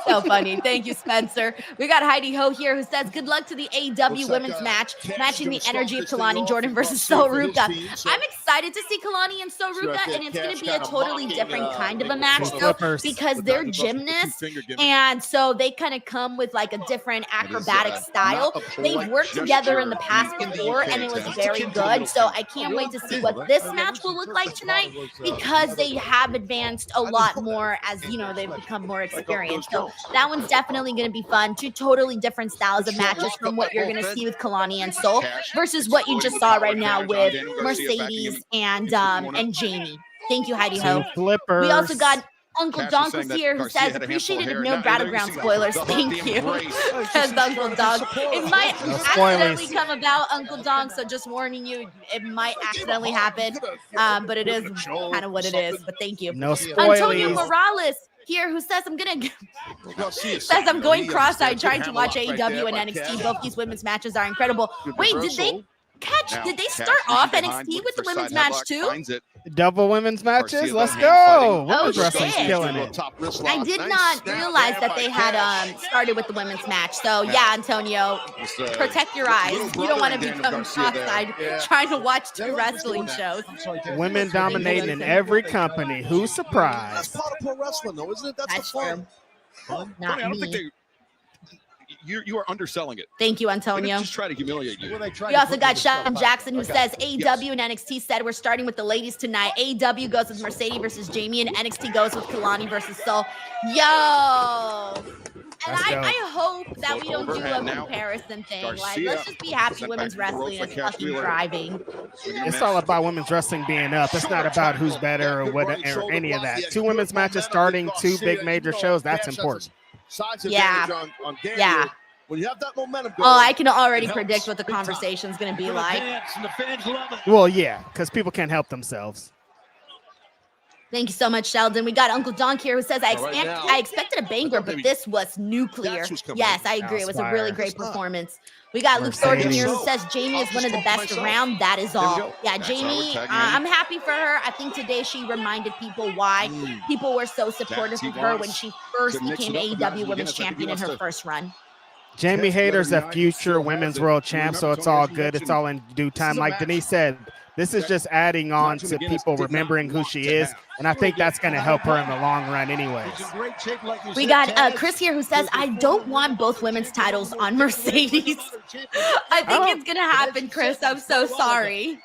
So funny. Thank you, Spencer. We got Heidi Ho here who says, good luck to the AEW women's match, matching the energy of Kalani Jordan versus Sol Ruka. I'm excited to see Kalani and Sol Ruka, and it's going to be a totally different kind of a match, though, because they're gymnasts, and so they kind of come with like a different acrobatic style. They've worked together in the past before, and it was very good, so I can't wait to see what this match will look like tonight, because they have advanced a lot more as, you know, they've become more experienced. So that one's definitely going to be fun. Two totally different styles of matches from what you're going to see with Kalani and Sol versus what you just saw right now with Mercedes and Jamie. Thank you, Heidi Ho. Flippers. We also got Uncle Donk here who says, appreciated if no Battleground spoilers. Thank you. Says Uncle Donk. It might accidentally come about, Uncle Donk, so just warning you, it might accidentally happen. But it is kind of what it is. But thank you. No spoilers. Antonio Morales here who says, I'm going cross-eyed trying to watch AEW and NXT. Both these women's matches are incredible. Wait, did they start off NXT with the women's match too? Double women's matches. Let's go. Women's wrestling's shit. killing it. I did not realize that they had started with the women's match. So yeah, Antonio, protect your eyes. You don't want to become cross-eyed trying to watch two wrestling shows. Women dominating in every company. Who's surprised? That's part of pro wrestling, though, isn't it? That's the fun. Not I don't me. think you are underselling it. Thank you, They Antonio. didn't just try to humiliate you. We also got Sean Jackson, who says AEW and NXT said we're starting with the ladies tonight. AEW goes with Mercedes versus Jamie, and NXT goes with Kalani versus Sol. Yo! And I hope that we don't do a comparison thing. Like, let's just be happy women's wrestling is fucking thriving. It's all about women's wrestling being up. It's not about who's better or what or any of that. 2 women's matches starting 2 big major shows. That's important. Yeah. Yeah. When you have that momentum Oh, I can already predict what the conversation is going to be like. Well, yeah, because people can't help themselves. Thank you so much, Sheldon. We got Uncle Donk here who says, I expected a banger, but this was nuclear. Yes, I agree. It was a really great performance. We got Luke Thornton here who says Jamie is one of the best around. That is all. Yeah, Jamie, I'm happy for her. I think today she reminded people why people were so supportive of her when she first became AEW Women's Champion in her first run. Jamie Hayter's a future women's world champ, so it's all good. It's all in due time. Like Denise said, this is just adding on to people remembering who she is, and I think that's going to help her in the long run anyways. We got Chris here who says, I don't want both women's titles on Mercedes. I think it's going to happen, Chris. I'm so sorry.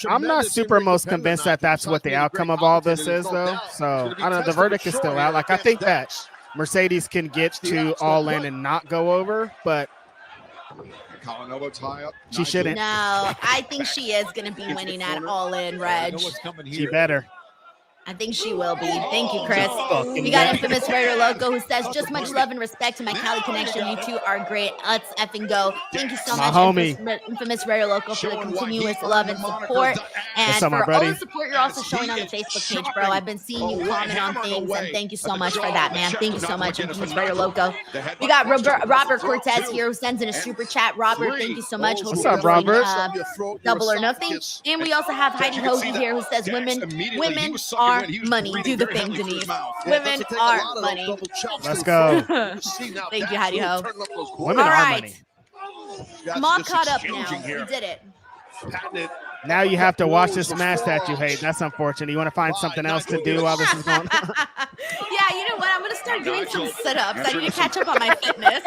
I'm not super most convinced that that's what the outcome of all this is, though. So, I don't know. The verdict is still out. Like, I think that Mercedes can get to All In and not go over, but she shouldn't. No, I think she is going to be winning at All In, Reg. She better. I think she will be. Thank you, Chris. We got Infamous Raider Loco who says, just much love and respect to my Cali connection. You two are great. Let's effing go. Thank you so much, Infamous Raider Loco, for the continuous love and support. And for all the support you're also showing on the Facebook page, bro. I've been seeing you comment on things, and thank you so much for that, man. Thank you so much, Infamous Raider Loco. We got Robert Cortez here who sends in a super chat. Robert, thank you so much. What's up, Robert? Double or Nothing. And we also have Heidi Hoagie here who says, women are money. Do the thing, Denise. Women are money. Let's go. Thank you, Heidi Ho. Women are money. I'm all caught up now. We did it. Now you have to watch this match that you hate. That's unfortunate. You want to find something else to do while this is going on? Yeah, you know what? I'm going to start doing some sit-ups. I need to catch up on my fitness.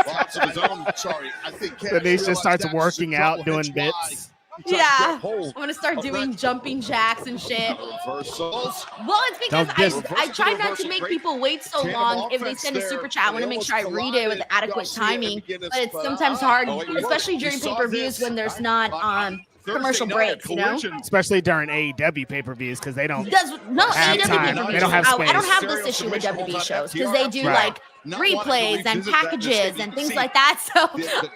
Denise just starts working out, doing bits. Yeah, I'm gonna start doing jumping jacks and shit. Well, it's because I try not to make people wait so long if they send a super chat. I want to make sure I read it with adequate timing, but it's sometimes hard, especially during pay-per-views when there's not commercial breaks, you know? Especially during AEW pay-per-views because they don't have AEW time. They don't have space. I don't have this issue with WWE shows because they do like replays and packages and things like that, so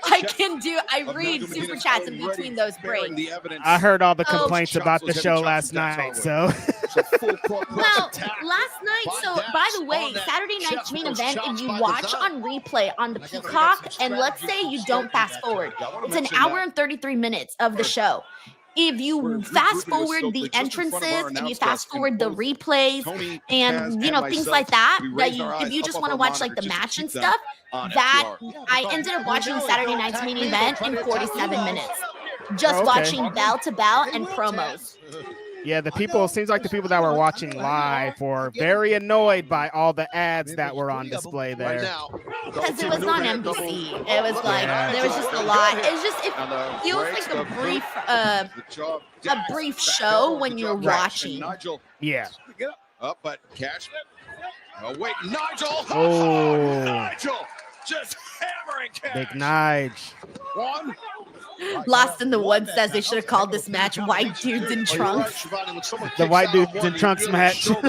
I read super chats in between those breaks. I heard all the complaints about the show last night, so well, last night, so by the way, Saturday night's main event, if you watch on replay on the Peacock, and let's say you don't fast forward, it's an hour and 33 minutes of the show. If you fast forward the entrances and you fast forward the replays and things like that, if you just want to watch like the match and stuff, that I ended up watching Saturday night's main event in 47 minutes, just watching bell to bell and promos. Yeah, it seems like the people that were watching live were very annoyed by all the ads that were on display there. Because it was on NBC. It was like, there was just a lot. It feels like a brief show when you're watching. Yeah. Up, but Cash. Oh, wait, Nigel. Oh. Nigel just hammering Cash. Big Nigel. One. Lost in the Woods says they should have called this match White Dudes in Trunks. The White Dudes in Trunks match. Okay,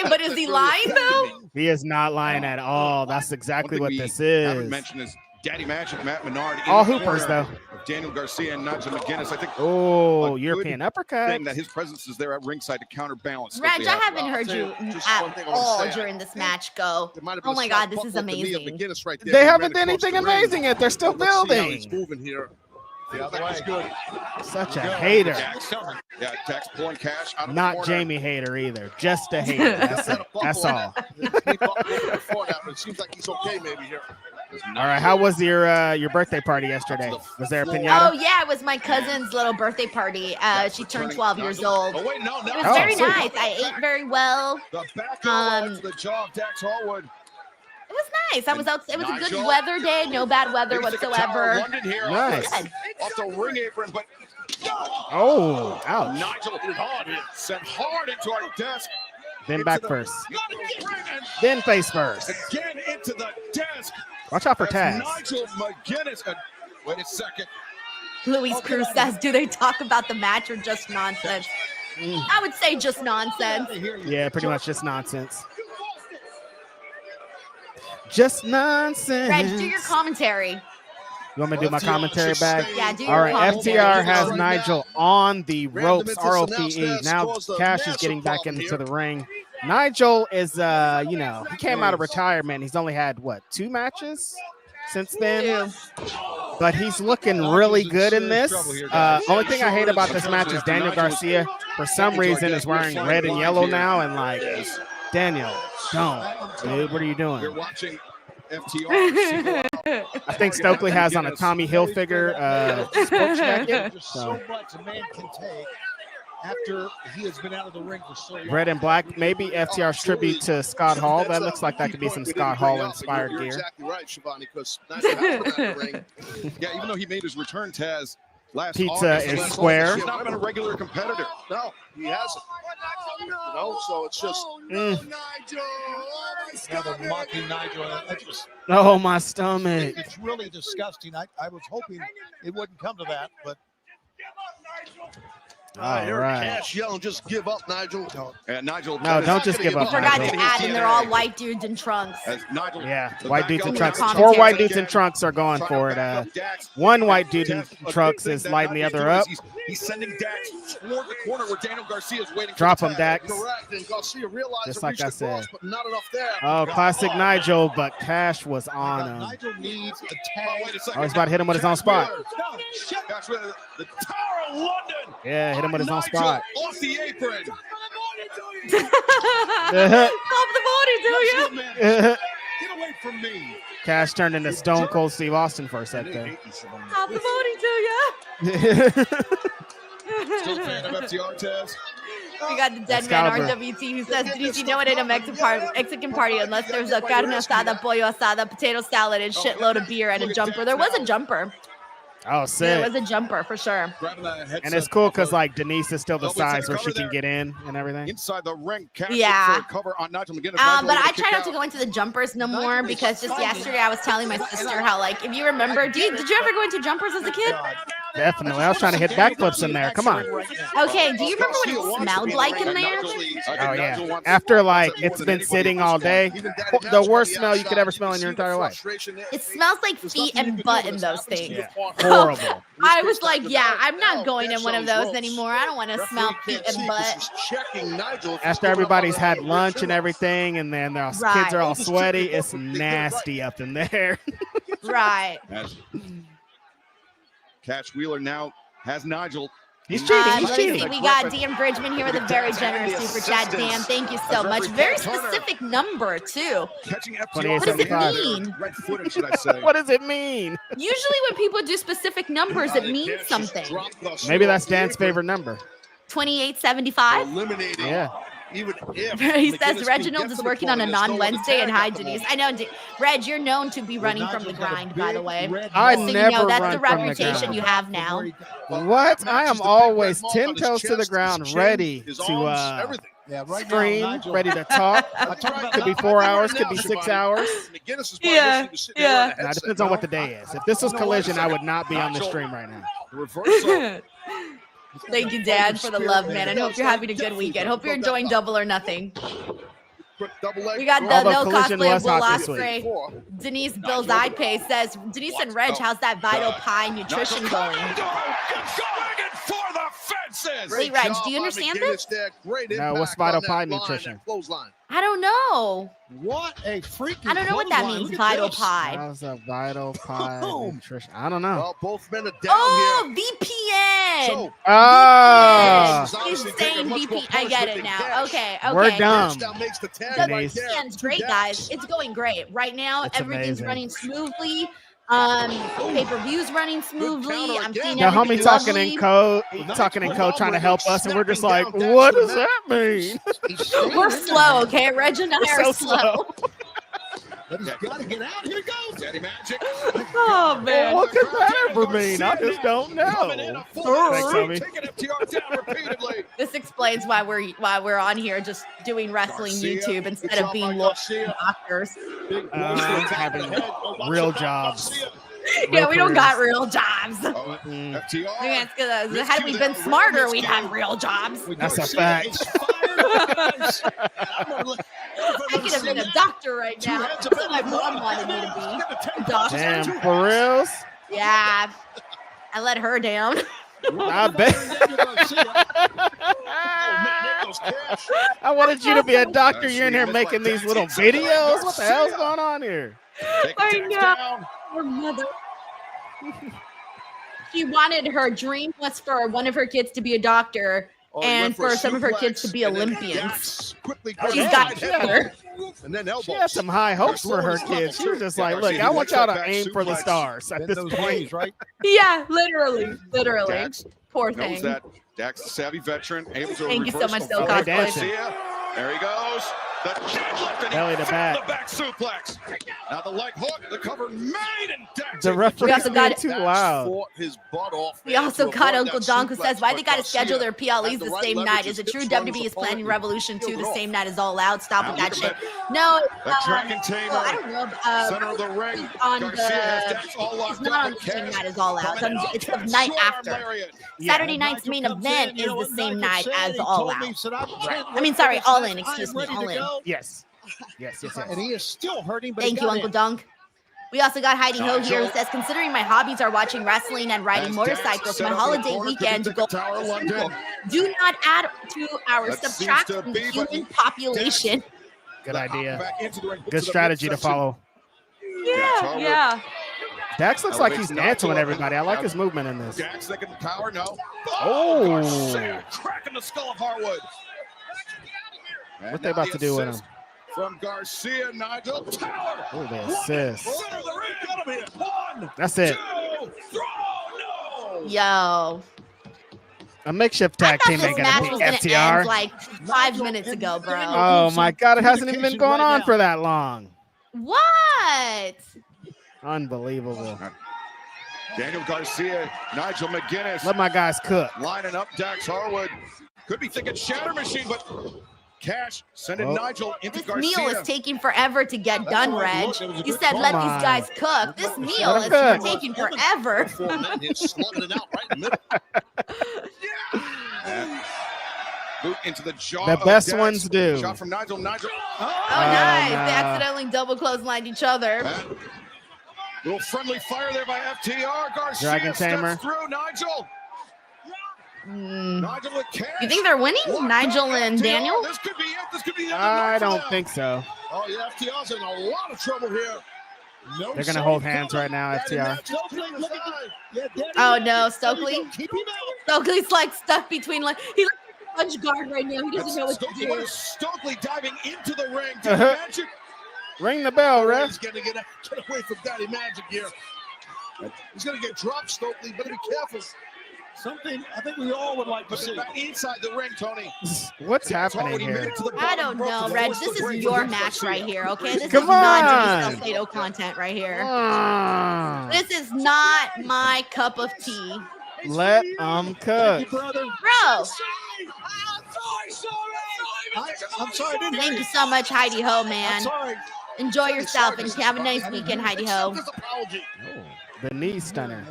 but is he lying though? He is not lying at all. That's exactly what this is. Mentioned is Daddy Match of Matt Menard. All hoopers though. Daniel Garcia and Nigel McGuinness. I think. Oh, European uppercut. That his presence is there at ringside to counterbalance. Reg, I haven't heard you at all during this match go, oh my God, this is amazing. They haven't done anything amazing yet. They're still building. Such a hater. Yeah, Dax pulling Cash out of Not Jamie Hater either. Just a hater. That's it. That's all. It seems like he's okay maybe here. All right, how was your birthday party yesterday? Was there a pinata? Oh yeah, it was my cousin's little birthday party. She turned 12 years old. It was very nice. I ate very well. It was nice. It was a good weather day. No bad weather whatsoever. Nice. Off the ring apron, but Oh, ouch. Nigel sent hard into our desk. Then back first. Then face first. Again into the desk. Watch out for Taz. Nigel McGuinness. Wait a second. Luis Cruz says, do they talk about the match or just nonsense? I would say just nonsense. Yeah, pretty much just nonsense. Just nonsense. Reg, do your commentary. You want me to do my commentary bag? Yeah, do your All right, commentary. FTR has Nigel on the ropes, ROPE. Now Cash is getting back into the ring. Nigel is, he came out of retirement. He's only had, 2 matches since then? But he's looking really good in this. Only thing I hate about this match is Daniel Garcia, for some reason, is wearing red and yellow now. And, Daniel, don't. Dude, what are you doing? You're watching FTR. I think Stokely has on a Tommy Hilfiger sports jacket. There's so much a man can take after he has been out of the ring for so long. Red and black, maybe FTR's tribute to Scott Hall. That looks like that could be some Scott Hall inspired You're gear. exactly right, Shivani, because Nigel has been out of the ring. Yeah, even though he made his return, Taz, last Pizza August, is last square. August, he's not been a regular competitor. No, he hasn't. So it's just Now they're mocking Nigel. Oh, my stomach. It's really disgusting. I was hoping it wouldn't come to that, but All right. Cash yelling, just give up, Nigel. And Nigel. No, don't just give up. Forgot Nigel. to add, and they're all white dudes in trunks. As Nigel, Yeah, the white back dudes in up trunks. commentary. 4 white dudes in trunks are going trying for to it. back up Dax. One white dude in Taz, a big trunks thing is that lighting the Nigel other doing up. is He's sending Dax toward the corner where Daniel Garcia is waiting. Drop for him, the tag. Dax. Correct. And Garcia realized Just to like reach I the cross, said. but not enough there. Oh, classic Nigel, but Cash was on him. Nigel needs a Oh, tag. wait a second. Oh, he's about to hit him with his own spot. Cash with the Tower of London. Yeah, hit him with his own Nigel spot. off the apron. Pop the body, do you? Get away from me. Cash turned into Stone Cold Steve Austin for a sec there. Pop the body, do you? Still a fan of FTR, Taz? We got the dead man Excalibur. RWT who says, Denise, you know it ain't a Mexican party unless there's a carne asada, pollo asada, potato salad, and shitload of beer and a jumper. There was a jumper. Oh, There sick. was a jumper for sure. Grabbing that headset And it's cool because, off Denise is still the Nobody's size where she cover can there. get in and everything. inside the ring. Cash Yeah. for a cover on Nigel McGuinness. But Nigel I able try kick not to out. go into the jumpers no more because just yesterday I was telling my sister how, if you remember, did you ever go into jumpers as a kid? Definitely. I was trying to hit backflips in there. Come on. Okay, do you remember what it smelled like in there? Oh, yeah. After, it's been sitting all day, the worst smell you could ever smell in your entire life. It smells like feet and butt in those things. Yeah. Horrible. I was like, yeah, I'm not going in one of those anymore. I don't want to smell feet and butt. After everybody's had lunch and everything, and then their Right. kids are all sweaty, it's nasty up in there. Right. Cash Wheeler now has Nigel. He's cheating. He's Let's see. cheating. We got Dan Bridgman here with a very generous super chat. Dan, thank you so much. Very specific number, too. Catching FTR. What does it 28.75. mean? Red footed, should I say. What does it mean? Usually when people do specific numbers, it means something. Maybe that's Dan's favorite number. 2875. Eliminating. Yeah. Even if He McGuinness says can Reginald get is to the working on a point, there's no non-Wednesday, and tag hi, at the Denise. moment. I know, Reg, you're known to be running from the grind, by the way. I So never you know that's run the from the reputation ground. you have now. What? I am always 10 His toes to the chest, ground, his chin, ready his to arms, everything. Yeah, right scream, now, Nigel, ready to talk. Could be 4 hours, could be 6 hours. McGuinness is Yeah, yeah. Now, it depends on what the day is. If this was Collision, I would not be on the stream right now. Reversal. Thank you, Dad, for the love, man. And hope you're having a good weekend. Hope you're enjoying Double or Nothing. We got the Although no Collision cosplay of was Will hot this Osprey. Denise Bill's iPay says, Denise and Reg, how's that Vital Pie nutrition going? Swinging for the fences. Wait, Reg, do you understand this? No, what's Vital Pie nutrition? I don't know. what a freaking I don't know what that clothesline. means, Look at Vital this. Pie. How's a Vital Pie Boom. nutrition? I don't know. Well, both men are down Oh, here. VPN. So, Oh, He's saying VPN. I get it now. Okay, okay. we're dumb. touchdown makes the tag The right Denise. there. VPN's great, guys. It's going great. Right now, It's everything's amazing. running smoothly. Pay-per-views running smoothly. I'm seeing The everything homie talking lovely. in code, trying to help us, and we're just like, what does that mean? We're slow, okay? Reg and I are so slow. But he's got to get out. Here he goes. Daddy Magic. Oh, man. What could that ever mean? I just don't know. Thanks, Sammy. Taking FTR down repeatedly. This explains why we're on here just doing wrestling Garcia, YouTube instead of being doctors. Having real jobs. Yeah, we don't got real jobs. FTR. Had we been smarter, we'd have real jobs. That's a fact. I could have been a doctor right now. That's what my mom wanted me to be. A doctor. Damn, for reals? Yeah. I let her down. I bet. I wanted you to be a doctor. You're in here making these little videos. What the hell's going on here? I know. Her mother. She wanted, her dream was for one of her kids to be a doctor and for some of her kids to be Olympians. She's got cancer. And then She had some high hopes for her kids. She was just like, look, I want y'all to aim for the stars at this point. Right? Yeah, literally. Dax Poor knows thing. that. Dax, the savvy veteran, able to Thank you so much, Phil Cosplay. Garcia. There he goes. The deadlift and Belly to back. the back suplex. Now the leg hook, the cover made, and Dax. The referee's also got being too loud. We also got Uncle Don who says, why they got to schedule their PLEs the same night? Is it true WWE is planning Revolution 2 the same night as All Out? Stop with that shit. No, The Dragon Tamer. well, I don't know. Center of the ring. On Garcia has Dax all it's locked not on up. the same night as All Out. It's the night after. Saturday night's main event is the same night as All Out. I mean, sorry, All In. Excuse me, All In. Yes. Yes. And he is still hurting. But Thank you, Uncle Dunk. We also got Heidi Ho here who says, considering my hobbies are watching wrestling and riding motorcycles, my holiday weekend to go do not add to our subtract from the human population. Good idea. Good strategy to follow. Yeah. Dax looks like he's mantling everybody. I like his movement in this. Dax thinking power, no. Oh. Garcia cracking the skull of Harwood. What they about to do with him? From Garcia, Nigel, Tower. Oh, the assist. Center of the ring, got him here. One, That's it. two, throw, no. Yo. A makeshift tag team ain't This gonna match beat was gonna FTR. end like 5 minutes ago, bro. Oh my God! It hasn't even been going on for that long. What? Unbelievable. Daniel Garcia, Nigel McGuinness. Let my guys cook. Lining up Dax Harwood. Could be thinking Shatter Machine, but Cash sending Nigel into This Garcia. meal is taking forever to get done, Reg. You said let these guys cook. This meal is cook. taking forever. Boot into the jaw. The of best Dax. ones do. Shot from Nigel. Oh, nice. They accidentally double clotheslined each other. Little friendly fire there by FTR. Garcia Dragon Tamer. steps through Nigel. Nigel with Cash. You think they're winning? Nigel and FTR. Daniel? This could be it. This could be the end I of the night for don't them. think so. Oh, yeah, FTR's in a lot of trouble here. No They're gonna hold hands right now, FTR. Oh no, Stokely. Stokely's like stuck between he's like a punch guard right now. He doesn't know what to do. Stokely diving into the ring. Magic. Ring the bell, ref. He's going to get away from Daddy Magic here. He's going to get dropped, Stokely. Better be careful. Something I think we all would like to see. Back inside the ring, Tony. What's happening here? I don't know, Reg. This is your match right here, okay? This Come is not on. Denise Salcedo content right here. Ah, This is not my cup of tea. let them cook. Brother. Bro, I'm sorry. I didn't thank you so much, Heidi Ho, man. I'm sorry. Enjoy yourself and have a nice weekend, Heidi Ho. The knee stunner.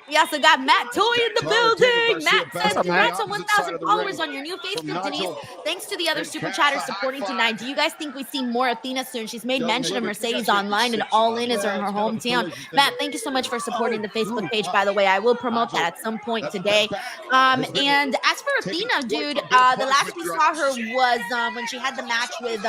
We also got Matt Toy in the building. Matt says, up, Matt? congrats on 1,000 followers on your new Facebook, Denise. Thanks to the other super chatters supporting tonight. Do you guys think we see more Athena soon? She's made mention of Mercedes online and All In is in her hometown. Matt, thank you so much for supporting the Facebook page, by the way. I will promote that at some point today. And as for Athena, dude, the last we saw her was when she had the match with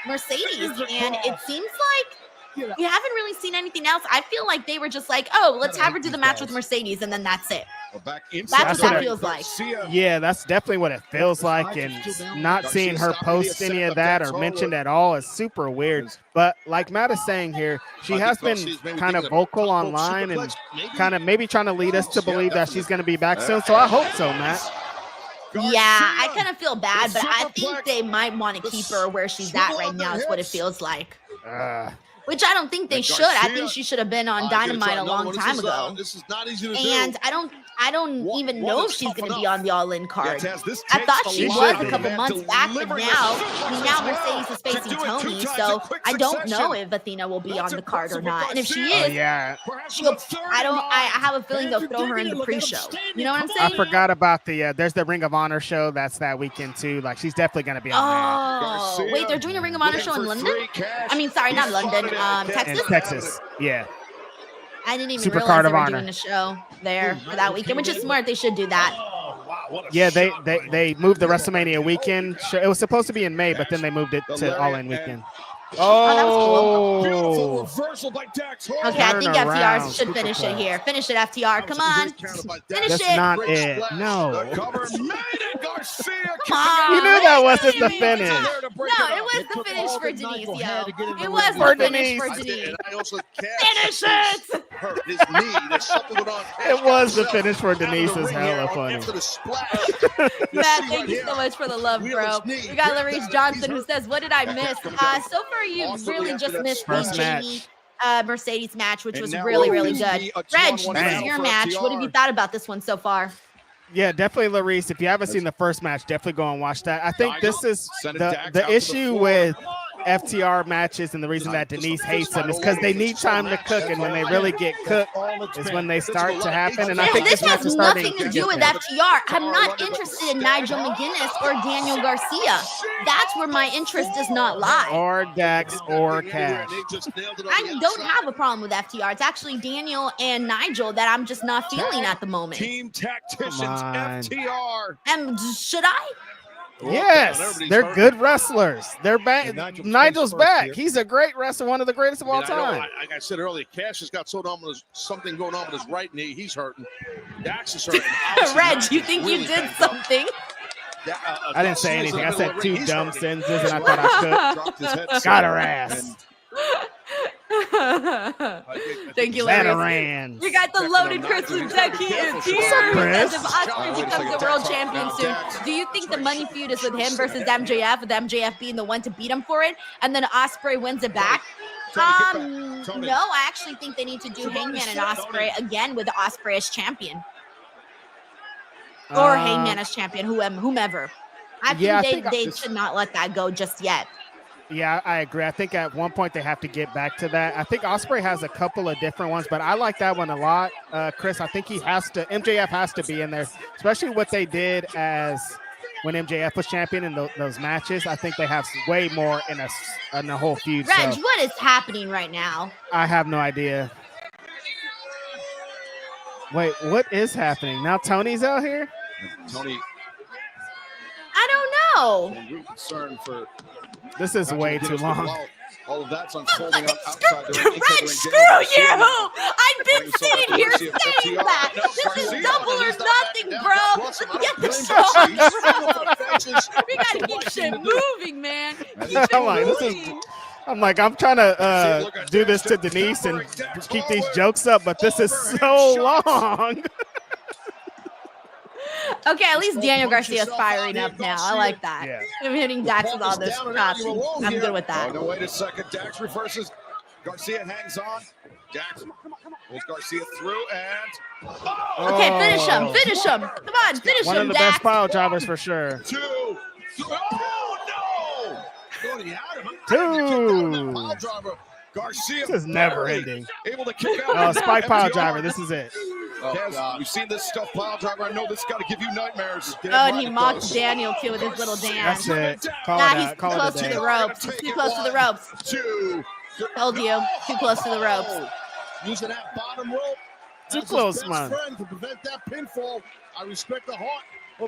Mercedes. And it seems like we haven't really seen anything else. I feel like they were just like, oh, let's have her do the match with Mercedes, and then that's it. That's what that feels like. Yeah, that's definitely what it feels like. And not seeing her post any of that or mentioned at all is super weird. But like Matt is saying here, she has been kind of vocal online and kind of maybe trying to lead us to believe that she's going to be back soon. So I hope so, Matt. Yeah, I kind of feel bad, but I think they might want to keep her where she's at right now is what it feels like. Which I don't think they should. I think she should have been on Dynamite a long time ago. This is not easy to do. And I don't even know if she's going to be on the All-In card. Yeah, Taz, I thought she was a couple months back, but now Mercedes is facing Tony, so I don't know if Athena will be on the card or not. And if she is, I have a feeling they'll throw her in the pre-show. You know what I'm saying? I forgot about there's the Ring of Honor show that's that weekend too. Like she's definitely going to be on there. Oh, wait, they're doing a Ring of Honor show in London? I mean, sorry, not London, Texas? In Texas, yeah. I didn't even Super realize Card they of were Honor. doing a show there for that weekend, which is smart. They should do that. Yeah, they moved the WrestleMania weekend show. It was supposed to be in May, but then they moved it to All-In weekend. Oh, that was cool. Reversal by Dax. Okay, I think FTR should finish it here. Finish it, FTR. Come on. Finish That's it. not it. No. Garcia. You knew that wasn't the finish. No, it was the finish for Denise, yo. It was the finish for Denise. Finish it. Hurt his knee. There's something going on. It was the finish for Denise. Is hella funny. Matt, thank you so much for the love, bro. We got Larice Johnson who says, "What did I miss?" So far, you really just missed the Jamie Mercedes match, which was really, really good. Reg, this is your match. What have you thought about this one so far? Yeah, definitely, Larice. If you haven't seen the first match, definitely go and watch that. I think this is the issue with FTR matches, and the reason that Denise hates them is because they need time to cook, and when they really get cooked is when they start to happen. And I think this has starting nothing to do with FTR. I'm not interested in Nigel McGuinness or Daniel Garcia. That's where my interest does not lie. Or Dax or Cash. I don't have a problem with FTR. It's actually Daniel and Nigel that I'm just not feeling at the moment. Team Tacticians, FTR. And should I? Yes, they're good wrestlers. They're back. Nigel's back. He's a great wrestler, one of the greatest of all time. Like I said earlier, Cash has got something going on with his right knee. He's hurting. Dax is hurting. Reg, you think you did something? I didn't say anything. I said two dumb sentences, and I thought I could. Got her ass. Thank you, Larry. We got the loaded Chris Lutek. He is here. He says if Osprey becomes a world champion soon, do you think the money feud is with him versus MJF, with MJF being the one to beat him for it, and then Osprey wins it back? No, I actually think they need to do Hangman and Osprey again with Osprey as champion. Or Hangman as champion, whomever. I think they should not let that go just yet. Yeah, I agree. I think at one point they have to get back to that. I think Osprey has a couple of different ones, but I like that one a lot. Chris, I think MJF has to be in there, especially what they did as when MJF was champion in those matches. I think they have way more in the whole feud. Reg, what is happening right now? I have no idea. Wait, what is happening? Now Tony's out here? Tony. I don't know. I'm concerned for this is way too long. All of that's unfolding outside the ring. Reg, screw you! I've been sitting here saying that. This is double or nothing, bro. Let's get the show on the road. We gotta keep shit moving, man. I'm trying to do this to Denise and keep these jokes up, but this is so long. Okay, at least Daniel Garcia is firing up now. I like that. Yeah. I'm hitting Dax with all this shots. I'm good with that. No, wait a second. Dax reverses. Garcia hangs on. Dax pulls Garcia through and... Okay, finish him. Finish him. Come on, finish him, Dax. One of the best pile drivers for sure. Two. Oh, no! Going out of Two. Garcia. This is never ending. Able to kick out. Spike pile driver. This is it. We've seen this stuff, pile driver. I know this got to give you nightmares. And he mocked Daniel too with his little dance. That's it. He's too close to the ropes. He's too close to the ropes. Told you, too close to the ropes. Using that bottom rope. Too close, man. To prevent that pinfall. I respect the heart.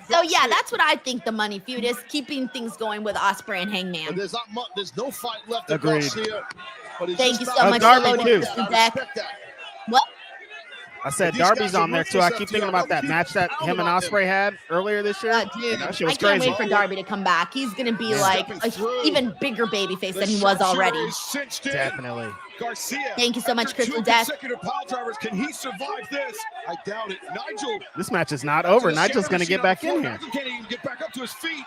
So yeah, that's what I think the money feud is, keeping things going with Osprey and Hangman. There's no fight left. Agreed. Garcia, thank you so much for loading the deck. What? I said Darby's on there too. I keep thinking about that match that him and Osprey had earlier this year. Dude, I can't wait for Darby to come back. He's going to be like an even bigger babyface than he was already. Definitely. Garcia. Thank you so much, After Chris 2 Death. consecutive pile drivers, can he survive this? I doubt it. Nigel. This match is not over. Nigel's going to get back in here. Nigel can't even get back up to his feet.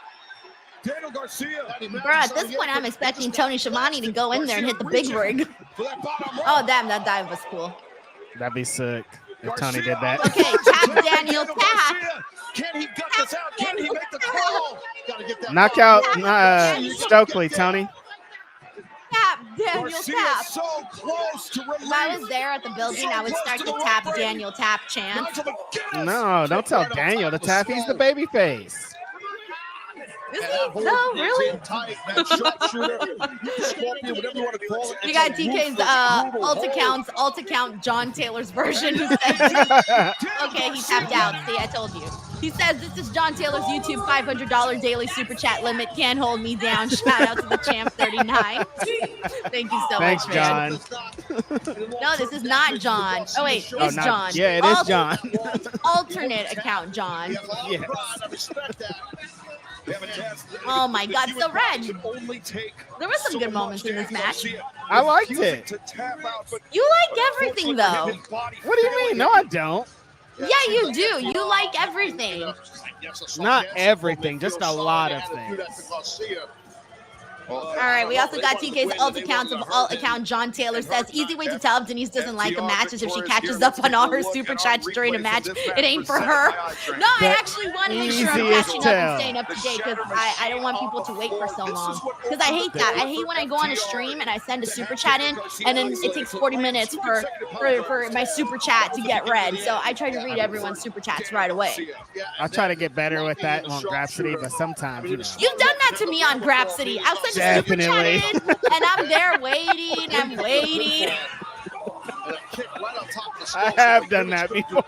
Daniel Garcia. Bro, at this point, I'm expecting Tony Schiavone to go in there and hit the big rig. Oh, damn, that dive was cool. That'd be sick if Tony did that. Okay, tap Daniel, tap. Can he gut this out? Can he make the call? Knock out Stokely, Tony. Tap Daniel, tap. So close to If I was there at the building, I would start to tap Daniel, tap chant. No, don't tell Daniel to tap. He's the baby face. Is he? No, really? You got DK's alt account John Taylor's version. Who says, okay, he tapped out. See, I told you. He says, this is John Taylor's YouTube $500 daily super chat limit. Can't hold me down. Shout out to the champ 39. Thank you so Thanks, much, John. man. No, this is not John. Oh, wait, it's John. Yeah, it is John. Alternate account John. Yes. Oh my God, so Reg, there were some good moments in this match. I liked it. You like everything though. What do you mean? No, I don't. Yeah, you do. You like everything. Not everything, just a lot of things. All right, we also got TK's alt account John Taylor says, easy way to tell if Denise doesn't like a match is if she catches up on all her super chats during a match. It ain't for her. No, I actually want to make sure I'm catching up and staying up to date because I don't want people to wait for so long. Because I hate that. I hate when I go on a stream and I send a super chat in and then it takes 40 minutes for my super chat to get read. So I try to read everyone's super chats right away. I'll try to get better with that on Grapsity, but sometimes, you know. You've done that to me on Grapsity. I'll send Definitely. and I'm there waiting. I'm waiting. I have done that before.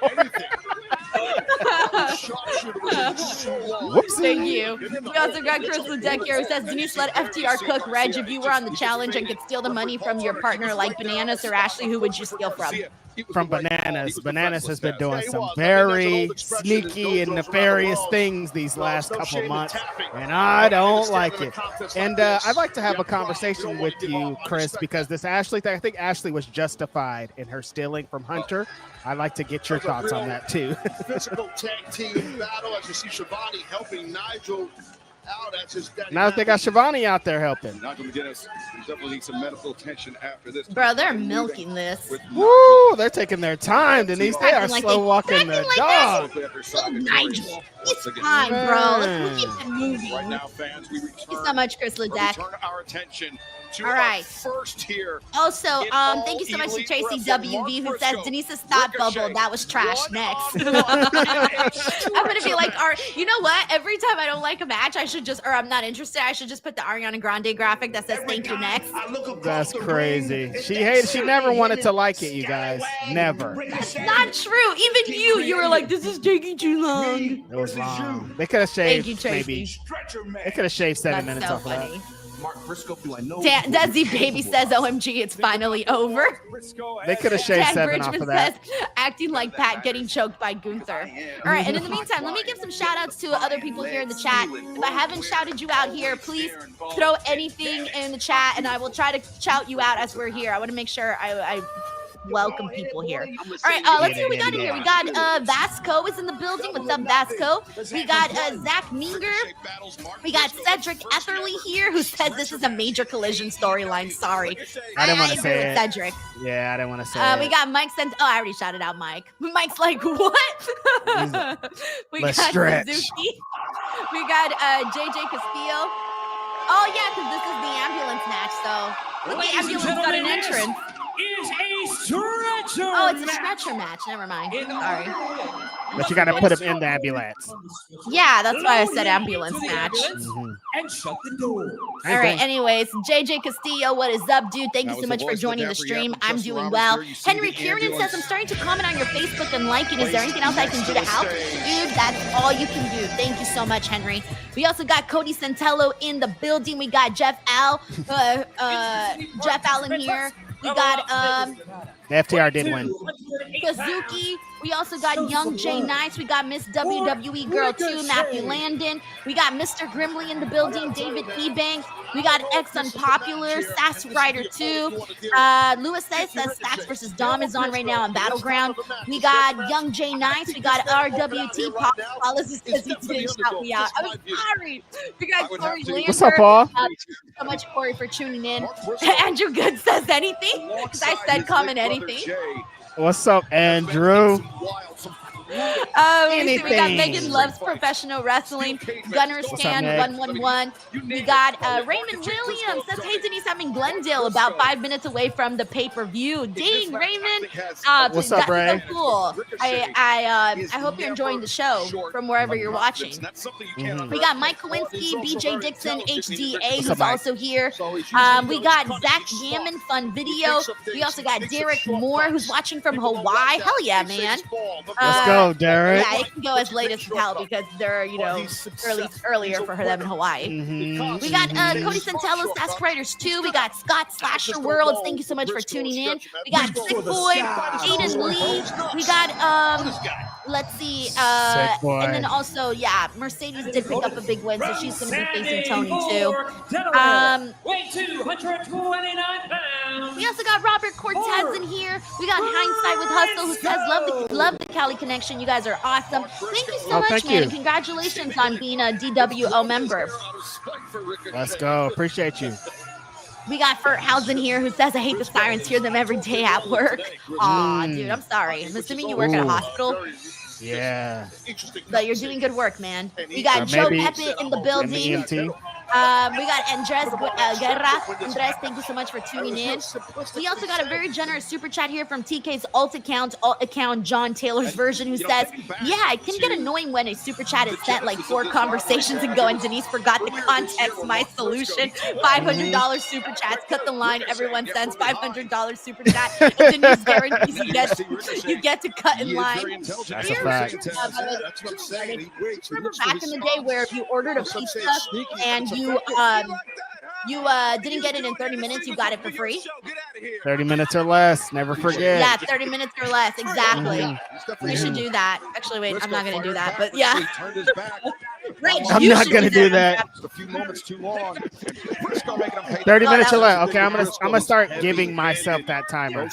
Whoopsie. Thank you. We also got Chris Ledeck here who says, Denise, let FTR cook. Reg, if you were on the challenge and could steal the money from your partner like Bananas or Ashley, who would you steal from? From Bananas. Bananas has been doing some very sneaky and nefarious things these last couple months, and I don't like it. And I'd like to have a conversation with you, Chris, because this Ashley thing, I think Ashley was justified in her stealing from Hunter. I'd like to get your thoughts on that, too. Physical tag team battle as you see Schiavone helping Nigel out as his daddy. Now they got Schiavone out there helping. Nigel McGuinness definitely needs some medical attention after this. Bro, they're milking this. Woo, they're taking their time, Denise. They are slow walking the dog. Oh, Nigel. It's time, bro. Let's keep it moving. Right now, fans, we Thank you so much, Chris Ledeck. turn our attention to All right. first here. Also, thank you so much to Tracy WV who says Denise's thought bubble, that was trash. Next. I'm gonna be like, you know what? Every time I don't like a match, I'm not interested, I should just put the Ariana Grande graphic that says thank you next. That's crazy. She never wanted to like it, you guys. Never. Not true. Even you were like, this is taking too long. It was long. They could have shaved Thank you, Tracy. maybe. They could have shaved 7 That's minutes so off funny. of that. Briscoe, do I know? Desi Baby says, OMG, it's finally over. They could have shaved Dan 7 off Bridgman of that. says, acting like Pat getting choked by Gunther. All right, and in the meantime, let me give some shout outs to other people here in the chat. If I haven't shouted you out here, please throw anything in the chat and I will try to shout you out as we're here. I want to make sure I welcome people here. All right, let's see what we got in here. We got Vasco is in the building. What's up, Vasco? We got Zach Minger. We got Cedric Etherly here, who said this is a major collision storyline. Sorry. I didn't want to say it. Cedric. Yeah, I didn't want to say it. We got Mike sent. Oh, I already shouted out Mike. Mike's like, what? We Let's got stretch. Suzuki. We got JJ Castillo. Oh yeah, because this is the ambulance match. So the ambulance got an entrance. Is a stretcher. Oh, it's a stretcher match. Never mind. Sorry. But you got to put him in the ambulance. Yeah, that's why I said ambulance match. And shut the door. All right. Anyways, JJ Castillo, what is up, dude? Thank you so much for joining the stream. I'm doing well. Henry Kieran says, I'm starting to comment on your Facebook and like it. Is there anything else I can do to help? Dude, that's all you can do. Thank you so much, Henry. We also got Cody Santello in the building. We got Jeff Allen here. We got The FTR did win. Kazuki. We also got Young Jay Nice. We got Miss WWE Girl 2, Matthew Landon. We got Mr. Grimley in the building, David Ebanks. We got X Unpopular, Sass Rider 2. Lewis says that Stacks versus Dom is on right now on Battleground. We got Young J Nice. We got RWT. Paul says he didn't shout me out. I'm sorry. We got Corey Lambert. What's up, Paul? Thank you so much, Corey, for tuning in. Andrew Good says anything because I said comment anything. What's up, Andrew? We got Megan Loves Professional Wrestling, Gunner Stan 111. We got Raymond Williams. Says, hey Denise, I'm in Glendale, about 5 minutes away from the pay-per-view. Ding, Raymond. What's up, Ray? So cool. I hope you're enjoying the show from wherever you're watching. We got Mike Kowinski, BJ Dixon, HDA, who's also here. We got Zach Gammon, Fun Video. We also got Derek Moore, who's watching from Hawaii. Hell yeah, man. Let's go, Derek. Yeah, it can go as late as hell because they're, earlier for them in Hawaii. We got Cody Santello, Task Riders 2. We got Scott Slasher Worlds. Thank you so much for tuning in. We got Sick Boy, Aiden Lee. We got, let's see, and then also, Mercedes did pick up a big win, so she's going to be facing Tony too. Weight 229 pounds. We also got Robert Cortez in here. We got Hindsight with Hustle, who says, love the Cali connection. You guys are awesome. Thank you so much, man. And congratulations on being a DWO member. Let's go. Appreciate you. We got Furthausen here who says, I hate the sirens, hear them every day at work. Aw, dude, I'm sorry. I'm assuming you work at a hospital. Yeah. But you're doing good work, man. We got Joe Pepe in the building. We got Andres Guerra. Andres, thank you so much for tuning in. We also got a very generous super chat here from TK's alt account, John Taylor's version, who says, yeah, it can get annoying when a super chat is sent like 4 conversations ago and Denise forgot the context. My solution, $500 super chats. Cut the line. Everyone sends $500 super chat. And Denise guarantees you get to cut in line. That's a fact. Remember back in the day where if you ordered a pizza and you didn't get it in 30 minutes, you got it for free. 30 minutes or less. Never forget. Yeah, 30 minutes or less. Exactly. We should do that. Actually, wait, I'm not going to do that, but yeah. I'm not going to do that. A few moments too long. 30 minutes or less. Okay, I'm gonna start giving myself that timer.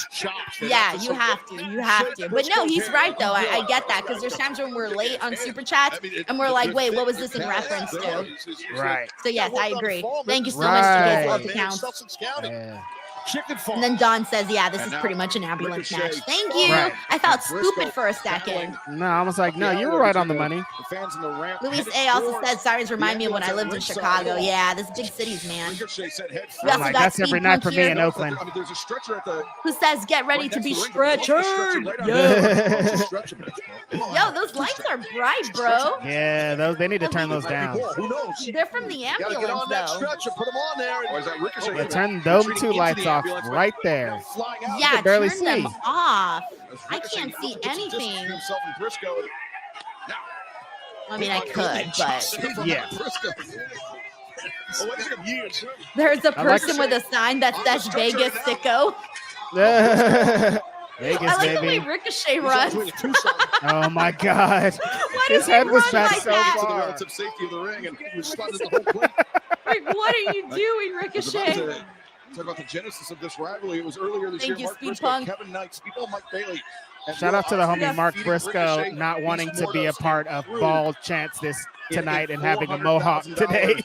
Yeah, you have to. You have to. But no, he's right though. I get that because there's times when we're late on super chats and we're like, wait, what was this in reference to? Right. So yes, I agree. Thank you so much to guys all accounts. Yeah. And then Don says, yeah, this is pretty much an ambulance match. Thank you. Right. I felt stupid for a second. No, I was like, no, you were right on the money. Luis A. also said, sirens remind me of when I lived in Chicago. Yeah, this big cities, man. We also got that's every night for me in Oakland. Who says, get ready to be stretchered. Yo, those lights are bright, bro. Yeah, they need to turn those down. They're from the ambulance, though. Yeah, turn those 2 lights off right there. Yeah, barely turn see. them off. I can't see anything. I mean, I could, but Yeah. there's a person with a sign that says Vegas sicko. Vegas, I like baby. the way Ricochet runs. Oh my God. Why His does head he was run back like so that? far. Relative safety of the ring, and he responded to the whole play. Like, what are you doing, Ricochet? Talk about the genesis of this rivalry. It was earlier this year. Thank you, Mark Speed Briscoe, Punk. Kevin Knight, Speedball Mike Bailey. Shout out to the homie Mark Briscoe not wanting to be a part of Bald Chance tonight and having a mohawk today.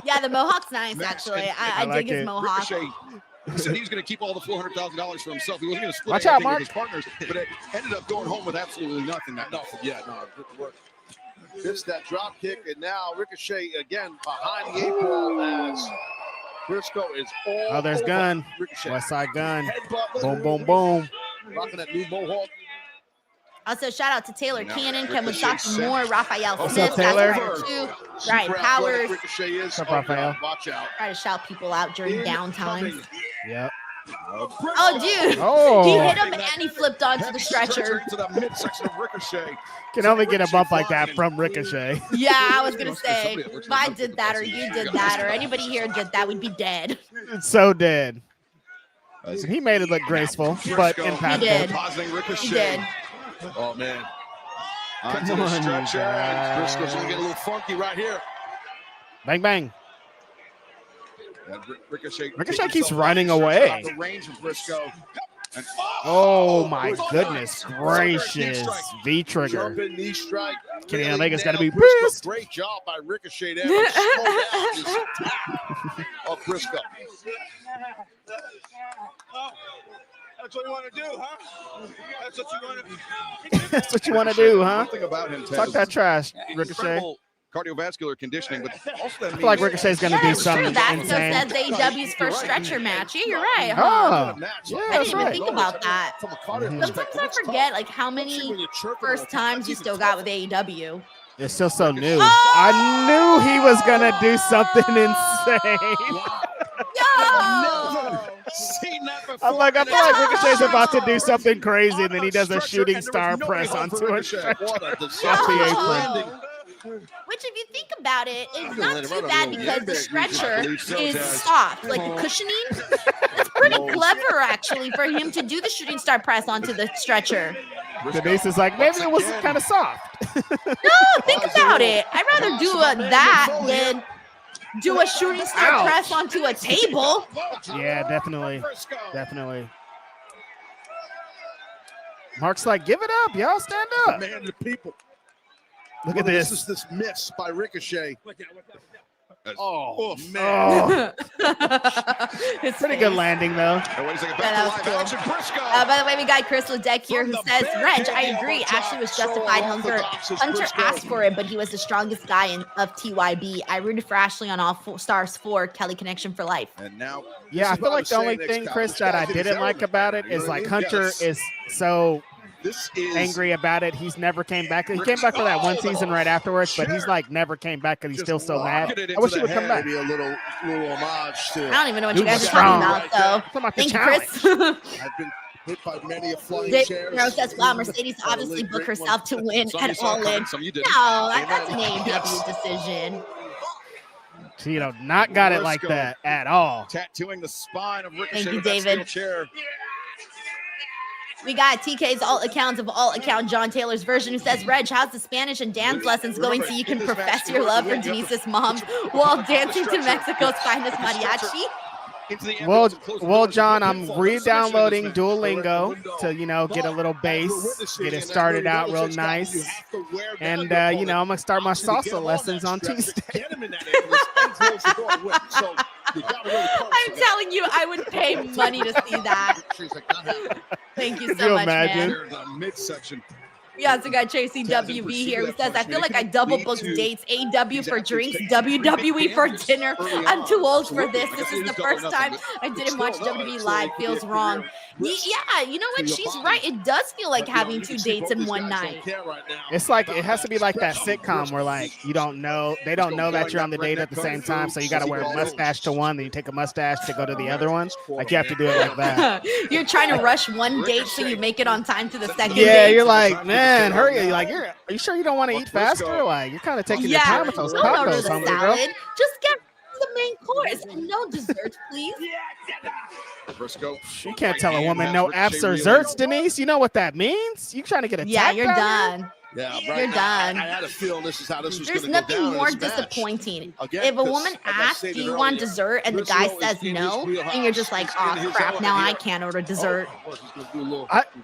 Yeah, the mohawk's nice, actually. I like dig his it. mohawk. He said he was going to keep all the $400,000 for himself. He wasn't going to split Watch out, anything Mark. with his partners, but it ended up going home with absolutely nothing. Good work. Missed that drop kick, and now Ricochet again behind the 8 ball as Briscoe is all Oh, there's over Gun. Ricochet. West Side Gun. Headbutt. Boom, boom, boom. Rocking that new mohawk. Also, shout out to Taylor Cannon, Ken Wasaki Moore, Raphael What's Smith, up, Taylor? Ryan Powers. Ricochet is. What's up, Raphael? Watch out. Try to shout people out during downtime. Yep. Oh, dude. Oh. He hit him and he flipped onto the stretcher. Into the midsection of Ricochet. Can only get a bump like that from Ricochet. Yeah, I was going to say, if I did that or you did that or anybody here did that, we'd be dead. It's so dead. He made it look graceful, but impactful. He did. Ricochet. He did. Oh, man. Onto Come the on, you stretcher. guys. Briscoe's going to get a little funky right here. Bang, bang. Ricochet keeps running away. The range of Briscoe. And, oh my goodness gracious! V-trigger. Jumping knee strike. Kenny Omega's got to be Briscoe. pissed. Great job by Ricochet there. To slow down this attack of Briscoe. that's what you want to do, huh? That's what you want to do. That's what you want to do, huh? One thing about him, Ted, Talk that trash, Ricochet. incredible cardiovascular conditioning, but also I feel like Ricochet's going to do That's true. something That's insane. says AEW's first stretcher match. Yeah, you're right. Huh? Oh, Yeah, yeah, I that's didn't even right. think about that. From a Carter Mhm. perspective, Sometimes I it's forget tough. like how Especially when many you're chirping first all the times you That's still even got tough. with AEW. It's still so new. Oh! I knew he was going to do something insane. Yo! seen that before. I'm like, I feel like Ricochet's about to do something crazy, and then he does a Stretcher, shooting and there star was nobody press home for onto a Ricochet. stretcher. What a Off the disastrous apron. landing. Which, if you think about it, it's gonna not let him too run a bad little because the yandere. stretcher I believe so, is Jazz. soft. Like the cushioning, it's pretty clever actually for him to do the shooting star press onto the stretcher. Denise is like, maybe it was kind of soft. No, think about it. I'd rather do that than do a shooting star Ouch. press onto a table. Yeah, definitely. Definitely. Mark's like, give it up, y'all. Stand up. Man, the people. Look at This this. is this miss by Ricochet. Oh, Oh, It's pretty good landing, though. And wait a second, Yeah, that back was to live cool. action, Briscoe. By the way, we got Chris Ledeck here who From the says, bear Reg, pit, I the agree. elbow Ashley was drop. justified. So Hunter orthodox is Briscoe. asked for it, but he was the strongest guy of TYB. I rooted for Ashley on all stars 4, Kelly Connection for life. And now, Yeah, I This is feel what like the I'm only saying, thing, next Chris, time. that I This guy's didn't like his about it element, you is know what I like mean? Hunter Yes. is so this is angry about it. He's never came back. He came back for that one season right afterwards, but he's like never came back because he's Just still so mad. rocketed I into wish he the would come head. back. Maybe a little homage to. I don't even know what Dude you guys was are talking strong. about, though. Talking about the Thank you, challenge. Chris. I've been hit by many a flying Dick chairs. Rose says, wow, Mercedes Had a obviously really booked great one. herself to win some you at saw All In. coming, some you didn't. No, that's an AEW decision. She not got it like Briscoe. that at all. tattooing the spine of Ricochet you, with that David. steel chair. We got TK's alt accounts of alt account John Taylor's version who says, Reg, how's the Spanish and dance lessons going so you can profess your love for Denise's mom while dancing to Mexico's finest mariachi? Into the Well, ambulance and close the doors. John, I'm Pinfall, re-downloading submission in this match. Duolingo to, get a little bass, get it started out real nice. And, I'm going to start my salsa lessons on Tuesday. I'm telling you, I would pay money to see that. Thank you Could so you much, imagine? man. Here in the midsection. We also got Tracy WB here who says, I feel like I double booked dates, AEW for drinks, WWE for dinner. I'm too old for this. This is the first time I didn't watch WWE live. Feels wrong. Yeah, you know what? She's right. It does feel like having 2 dates in one night. It's like, it has to be like that sitcom where they don't know that you're on the date at the same time. So you got to wear a mustache to one, then you take a mustache to go to the other one. Like you have to do it like that. You're trying to rush one date so you make it on time to the second Yeah, date. you're like, man, hurry. Like, are you sure you don't want to eat faster? Like, you're kind of taking your time with those don't order tacos, the hungry salad. girl. Just get the main course and no dessert, please. Briscoe. You can't tell a woman no apps or zerts, Denise. You know what that means? You trying to get a Yeah, tap you're out here? done. Yeah, You're done. I had a feeling this is how this was There's going to go nothing down in more this match. disappointing. Again, If a because, woman like I asks, stated do you want earlier, dessert? And the guy Briscoe says is in no, his wheelhouse. and you're just like, It's oh in his crap, now element I here. can't order dessert.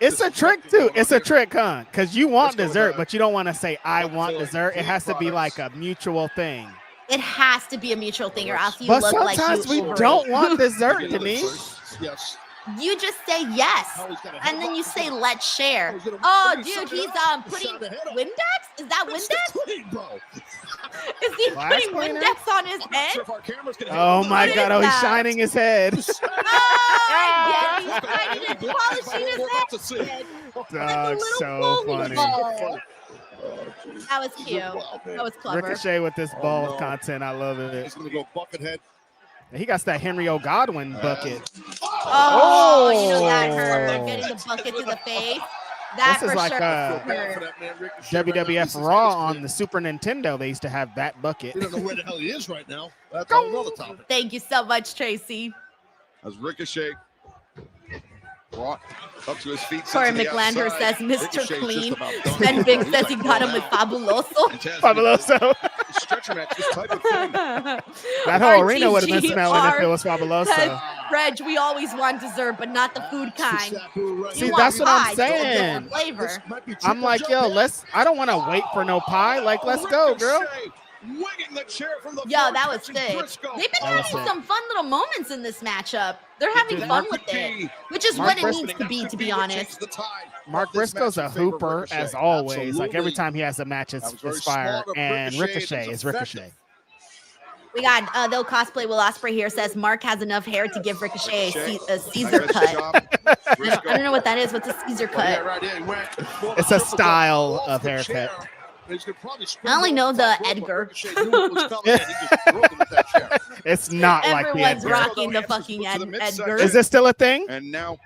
It's a trick too. It's a trick, huh? Because you want dessert, but you don't want to say I want dessert. It has to be like a mutual thing. It has to be a mutual thing, or else you But look like sometimes you we overate. don't want dessert, Denise. Yes. You just say yes, and then you say let's share. Oh, dude, he's putting Windex? Is that Windex? Is he Glass putting cleaner? Windex on his head? Oh my What God! is Oh, he's that? shining his head. Oh, I get it. He's shining it, polishing his head. Like a Dog, little so bowling funny. ball. That was cute. That was clever. Ricochet with this ball content. I love it. He's going to go bucket head. He got that Henry O'Godwin bucket. Oh, you know that hurt. Getting the bucket to the face. That This is for like sure Bad for hurt. that man, Ricochet, right now. This WWF is Raw his on thing. the Super Nintendo. They used to have that bucket. We don't know where the hell he is right now. That's another topic. Thank you so much, Tracy. As Ricochet Brought up to his feet. Corey McLander says Mr. Clean. Ben Big says he got him with Fabuloso. Fabuloso. Stretcher match, this type of thing. That whole arena would have been smelling if it was Fabuloso. Reg, we always want dessert, but not the food kind. See, that's what I'm saying. Flavor. I'm like, yo, I don't want to wait for no pie. Like, let's go, girl. Yo, that was sick. They've been having some fun little moments in this matchup. They're having fun with it, which is what it needs to be honest. Mark Briscoe's a hooper, as always. Like, every time he has a match, it's fire. And Ricochet is Ricochet. We got they'll cosplay Will Osprey here says Mark has enough hair to give Ricochet a Caesar cut. I don't know what that is. What's a Caesar cut? It's a style of haircut. I only know the Edgar. It's not like the Everyone's Edgar. rocking the fucking Edgar. Is this still a thing? And now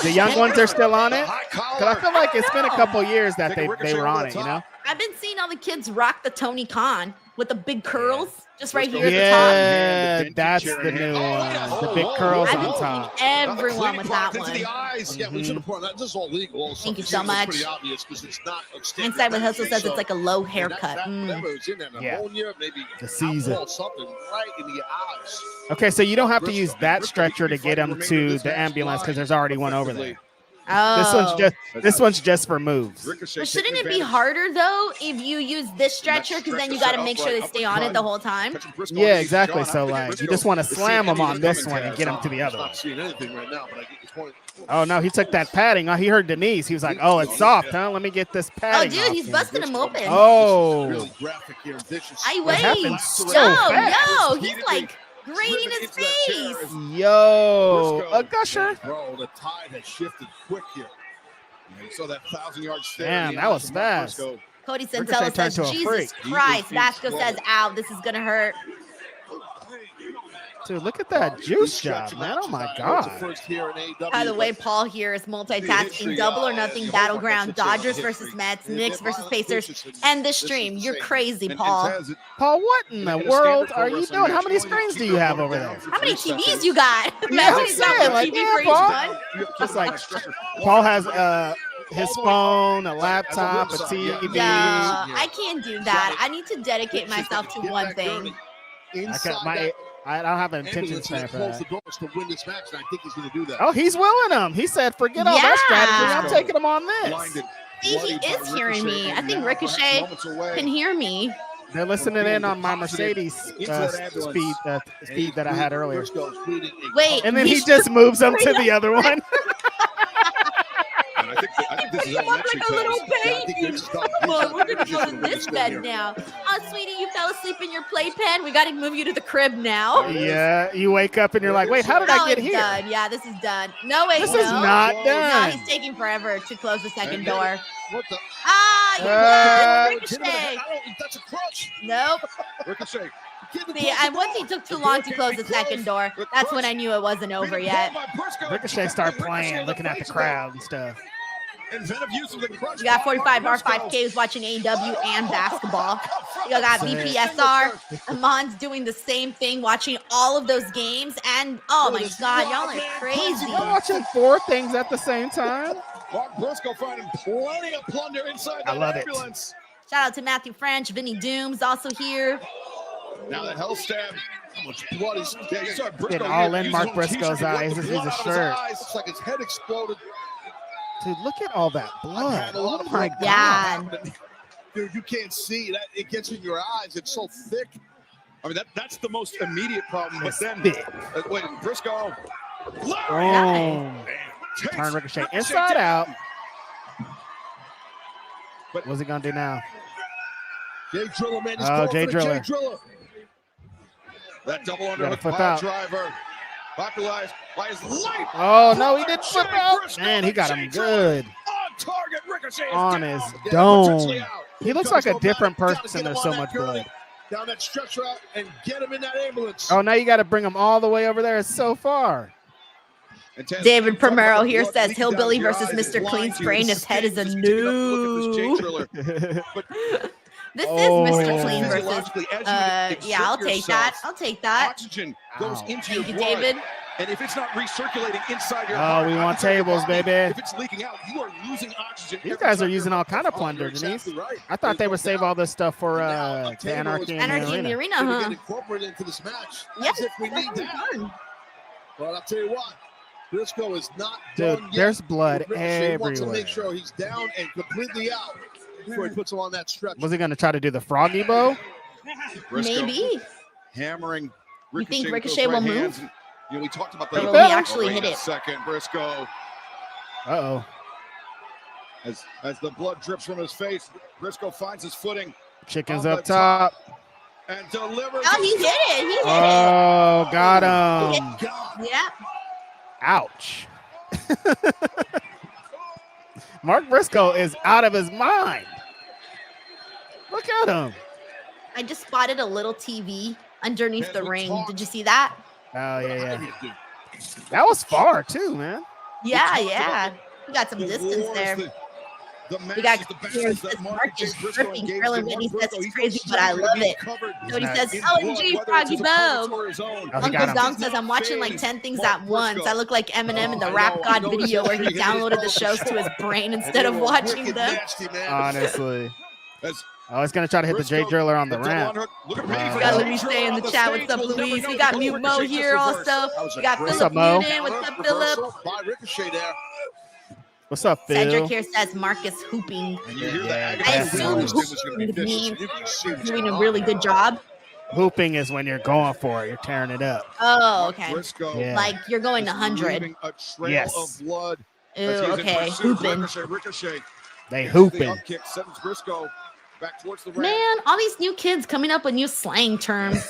The young ones are still on it? Because I feel like it's been a couple years that they were on it, you know? I've been seeing all the kids rock the Tony Khan with the big curls just right here Yeah, at the top. that's the new one. The big curls I've on been top. seeing everyone with that one. Yeah, we should have pointed out. This is all legal. Thank you so much. Pretty obvious because it's not Inside with Hustle says it's like a low haircut. Yeah. Maybe The Caesar. something right in the eyes. Okay, so you don't have to use that stretcher to get them to the ambulance because there's already one over there. Oh. This one's just for moves. But shouldn't it be harder though if you use this stretcher because then you got to make sure they stay on it the whole time? Yeah, exactly. So like you just want to slam them on this one and get them to the other one. Oh no, he took that padding. Oh, he heard Denise. He was like, "Oh, it's soft, huh? Let me get this Oh, padding." dude, off he's here." busting him open. Oh, I That wait. happened so Yo, fast. he's like grating his face. yo, a gusher. Bro, the tide has shifted quick here. So that 1,000-yard stare. Damn, that was fast. Cody Ricochet Centella turned says, to a Jesus freak. Christ. Vasco says, ow, this is going to hurt. Dude, look at that juice job, man. Oh my god. By the way, Paul here is multitasking Double or Nothing Battleground, Dodgers versus Mets, Knicks versus Pacers, and this stream. You're crazy, Paul. Paul, what in the world are you doing? How many screens do you have over there? How many TVs you got? Yeah, I'm Imagine you got saying, a like, TV yeah, for each Paul. one. It's like Paul has his phone, a laptop, a TV. Yo, I can't do that. I need to dedicate myself to one thing. I don't have an attention span for that. To win this match, and I think he's going to do that. Oh, he's willing them. He said, forget all that strategy. I'm taking him on this. See, he is hearing me. I think Ricochet can hear me. They're listening in on my Mercedes speed that I had earlier. Wait. And then he just moves them to the other one. I think this is You look like a little baby. Come on, we're gonna go to this Let's bed now. Oh, sweetie, you fell asleep in your playpen. We gotta move you to the crib now. Yeah, you wake up and you're like, wait, how did I get it's here? done. Yeah, this is done. No, wait, This no. is not No, done. he's taking forever to close the second door. What the? Ah, you Ricochet. That's a crutch. Nope. Ricochet. See, and once he took too long to close the second door, that's when I knew it wasn't over yet. Ricochet started playing, looking at the crowd and stuff. You got 45 R5Ks watching AEW and basketball. You got BPSR. Amon's doing the same thing, watching all of those games. And oh my God, y'all are crazy. You're watching 4 things at the same time. Mark Briscoe finding plenty of plunder inside the ambulance. Shout out to Matthew French, Vinny Dooms also here. Now that hell stab. How much blood is Getting all in Mark Briscoe's eyes. This is a shirt. Looks like his head exploded. Dude, look at all that blood. Oh my God. Yeah. Dude, you can't see that. It gets in your eyes. It's so thick. I mean, that's the most immediate problem. But then, thick. wait, Briscoe. Oh. Turn Ricochet inside out. What's he going to do now? Jay Driller, man. Oh, Jay Driller. That double Gotta underhook flip pile out. driver. Popularized by his life. Oh, no, he didn't flip out. Man, he got him good. On target, Ricochet is On down. his dome. He looks like a different person. There's so much blood. Down that stretcher out and get him in that ambulance. Oh, now you got to bring him all the way over there. It's so far. David Primero here says Hillbilly versus Mr. Clean spraying his head is a new. This is Mr. Clean versus. Physiologically, as you exert Yeah, I'll take that. yourself, I'll take that. Oxygen goes Ow. into Thank your you, blood. David. And if it's not recirculating inside your Oh, heart, we want outside your tables, body, baby. If it's leaking out, you are losing oxygen. These every guys are time using your all heart kind of pumps. plunder, You're Denise. exactly right. I thought they would save all this stuff for Now, a the table Anarchy in Anarchy in the the arena. arena, Gonna huh? get incorporated into this match. Yes, As if we need that's that. fun. But I'll tell you what, Briscoe is not Dude, done yet. there's blood Ricochet wants to everywhere. make sure he's down and completely out before he puts him on that stretch. Was he going to try to do the froggy bow? Briscoe Maybe. hammering. You think with those Ricochet will right move? hands. And, you know, we talked about Or that. will he actually Wait hit a it? second, Briscoe. Uh-oh. As the blood drips from his face, Briscoe finds his footing Chicken's On up the top. and delivers. Oh, he hit it. He hit Oh, got him. it. Yeah. Ouch. Mark Briscoe is out of his mind. Look at him. I just spotted a little TV underneath As the we ring. talk- Did you see that? Oh, yeah. That was far, too, man. Yeah, talked yeah. about We got some The distance wars, there. the We got matches, the here battles says that Mark Mark is J. Briscoe dripping. engaged Carolyn in. Whitney Mark says Briscoe, it's he's crazy, so but I sure love he's it. covered Cody Nice. says, in OMG, blood, whether it's Froggy his Bow. opponent's or his own. Oh, he Uncle got him. Dom says, I'm watching like 10 things Mark at once. Briscoe. I look like Eminem in the I Rap know, God I know video where he this is downloaded the his shows to his brain instead of They were watching wicked them. nasty, man. Honestly. As Oh, he's going to try to hit the Jay Briscoe, Driller on the double ramp. underhook. Look at Wow. Brady for We got the Louise Driller Day in on the the chat. stage. What's up, We'll never Louise? know We got what Mute Mo Ricochet here just reversed. also. That was a We got great What's Philip up, Mo? Newton. What's up, Philip? Reversal by Ricochet there. What's up, Phil? Cedric here says Marcus hooping. And you hear Yeah, that? I definitely. assume hooping means doing a really good job. Hooping is when you're going for it. You're tearing it up. Oh, okay. Briscoe Yeah. Like you're going to is 100. leaving a trail Yes. of blood. Ooh, as he's in okay. pursuit. Hooping. Ricochet. They The hooping. up kick sends Briscoe back towards the ramp. Man, all these new kids coming up with new slang terms.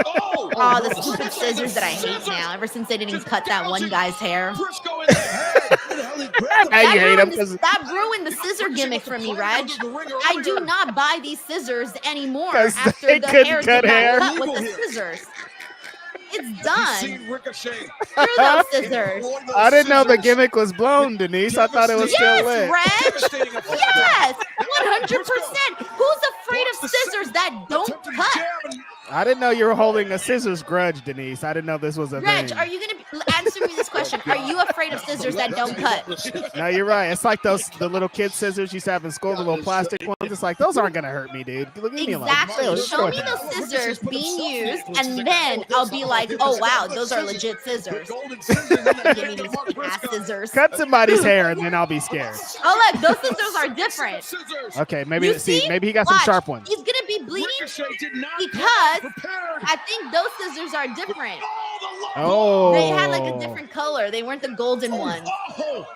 Oh, Oh, the stupid scissors that I hate now. Ever since they didn't cut that one guy's hair. Briscoe in the head. Now you hate him That because ruined the scissor gimmick for me, Reg. I do not buy these scissors anymore 'Cause after they the couldn't hair cut did not hair. cut with the scissors. It's You've done. seen Ricochet. Screw those scissors. employ those I didn't know the scissors. gimmick was blown, Denise. I thought it was still Yes, lit. Reg. Devastating effect. Yes, 100%. Who's afraid of scissors that don't Attempted cut? jab and I didn't know you were holding a scissors grudge, Denise. I didn't know this was a Reg, thing. are you gonna answer me this question? Are you afraid of scissors that don't cut? No, you're right. It's like the little kid scissors you used to have in school, the little plastic ones. It's like, those aren't going to hurt me, dude. Look at me alone. Exactly. Stay Show away me from those scissors being used, and then I'll be like, oh wow, those are legit scissors. golden scissors in the Give me these ass scissors. Cut somebody's hair and then I'll be scared. Oh look, those scissors are different. Scissors. Okay, maybe You see, see? maybe he got some Watch. sharp ones. He's gonna be bleeding Ricochet did not because prepared. I think those scissors are different. Oh, They had like a different color. They weren't the golden ones. Oh.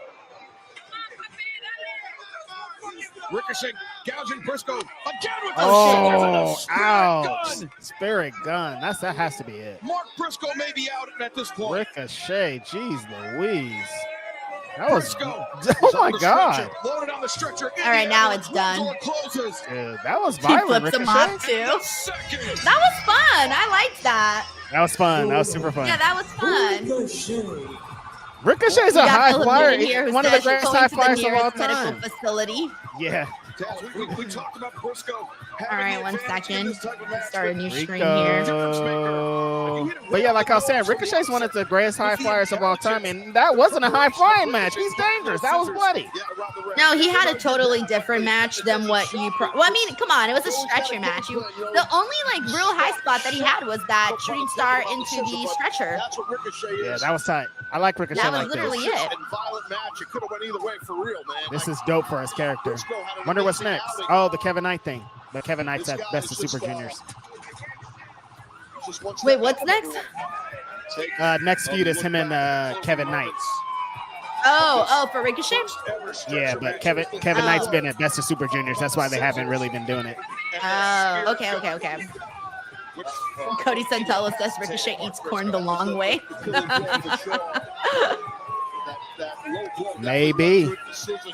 Ricochet gouging Briscoe again with the Oh, spirit ouch! gun. Spirit gun. That has to be it. Mark Briscoe may be out at this point. Ricochet. Jeez Louise. That was. Briscoe Oh my God, loaded on the stretcher. All right, now it's done. Door closes. dude, that was He violent. flips them Ricochet. off too. Second. That was fun. I liked that. That was fun. That was super fun. Yeah, that was fun. Ricochet's We a got high Philip flyer. Newton here who One of the says greatest going high to the flyers of all nearest medical time. facility. Yeah. Taz, we talked about Briscoe. All right, 1 second. Start a new screen Rico. here. But yeah, like I was saying, Ricochet's one of the greatest high flyers of all time, and that wasn't a high flying match. He's dangerous. That was bloody. No, he had a totally different match than what you. Well, I mean, come on, it was a stretcher match. The only like real high spot that he had was that shooting star into the stretcher. That's what Ricochet is. Yeah, that was tight. I like Ricochet That was like literally this. it. And violent match. It could have went either way for real, man. This is dope for his character. Briscoe had an Wonder what's amazing next. outing. Oh, the Kevin Knight thing. But Kevin Knight's at Best of Super Juniors. Just one Wait, step what's up. next? Next feud is him and Kevin Knight. Oh, for Ricochet? Yeah, but Kevin Knight's been at Best of Super Juniors. That's why they haven't really been doing it. Oh, okay. Cody Santello says Ricochet eats corn the long way. Maybe.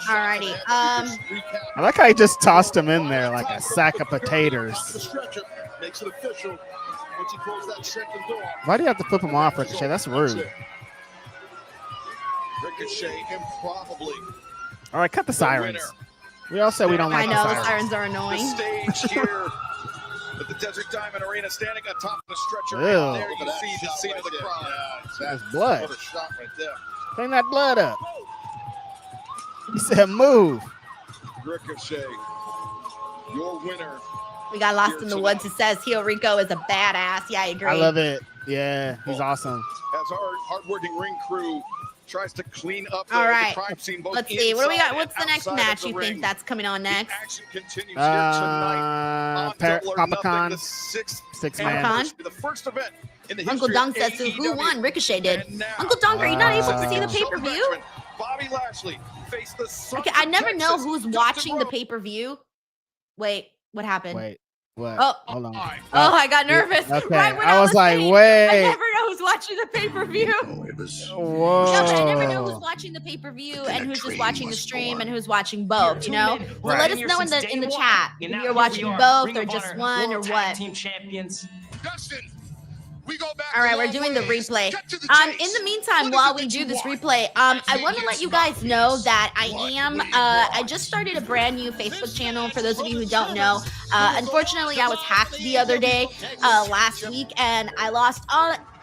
Alrighty. I like how he just tossed him in there like a sack of potatoes. Makes it official once he closes that second door. Why do you have to flip him off, Ricochet? That's rude. Ricochet improbably. All right, cut the sirens. We all said we don't I like know the the sirens. sirens are annoying. The stage here at the Desert Diamond Arena, standing on top of the stretcher. Ew. And there you see the scene of the crowd. There's blood. What a shot right there. Clean that blood up. He said move. Ricochet, your winner. We got Lost in the Woods. It says Heel Rico is a badass. Yeah, I agree. I love it. Yeah, he's awesome. As our hardworking ring crew tries to clean up the, All right. the crime scene. Both Let's see. What do we got? inside What's the and next outside match of the you ring. think that's coming on next? The action continues here tonight on Double or Papa Nothing, Khan, the sixth six Papa man. Khan? the first event in the Uncle history Dunk of says who AEW. won? Ricochet did. And now, Uncle Dunk, are you not able to see the Uh, pay-per-view? Bobby Lashley faced the Sons Okay, I of never know Texas, who's Dustin watching the Rhodes. pay-per-view. Wait, what happened? Wait, what? Oh. Hold on. Oh, I got nervous. Okay, Right when I was like, saying, wait. I never know who's watching the pay-per-view. Whoa. No, but I never know who's watching the pay-per-view and who's just watching the stream and who's watching both, you know? So Right. let us know in the chat if you're watching both or just one or what. Team champions. Dustin, we go back. All right, we're doing the replay. In the meantime, while we do this replay, I want to let you guys know that I just started a brand new Facebook channel. For those of you who don't know, unfortunately, I was hacked the other day, last week, and I lost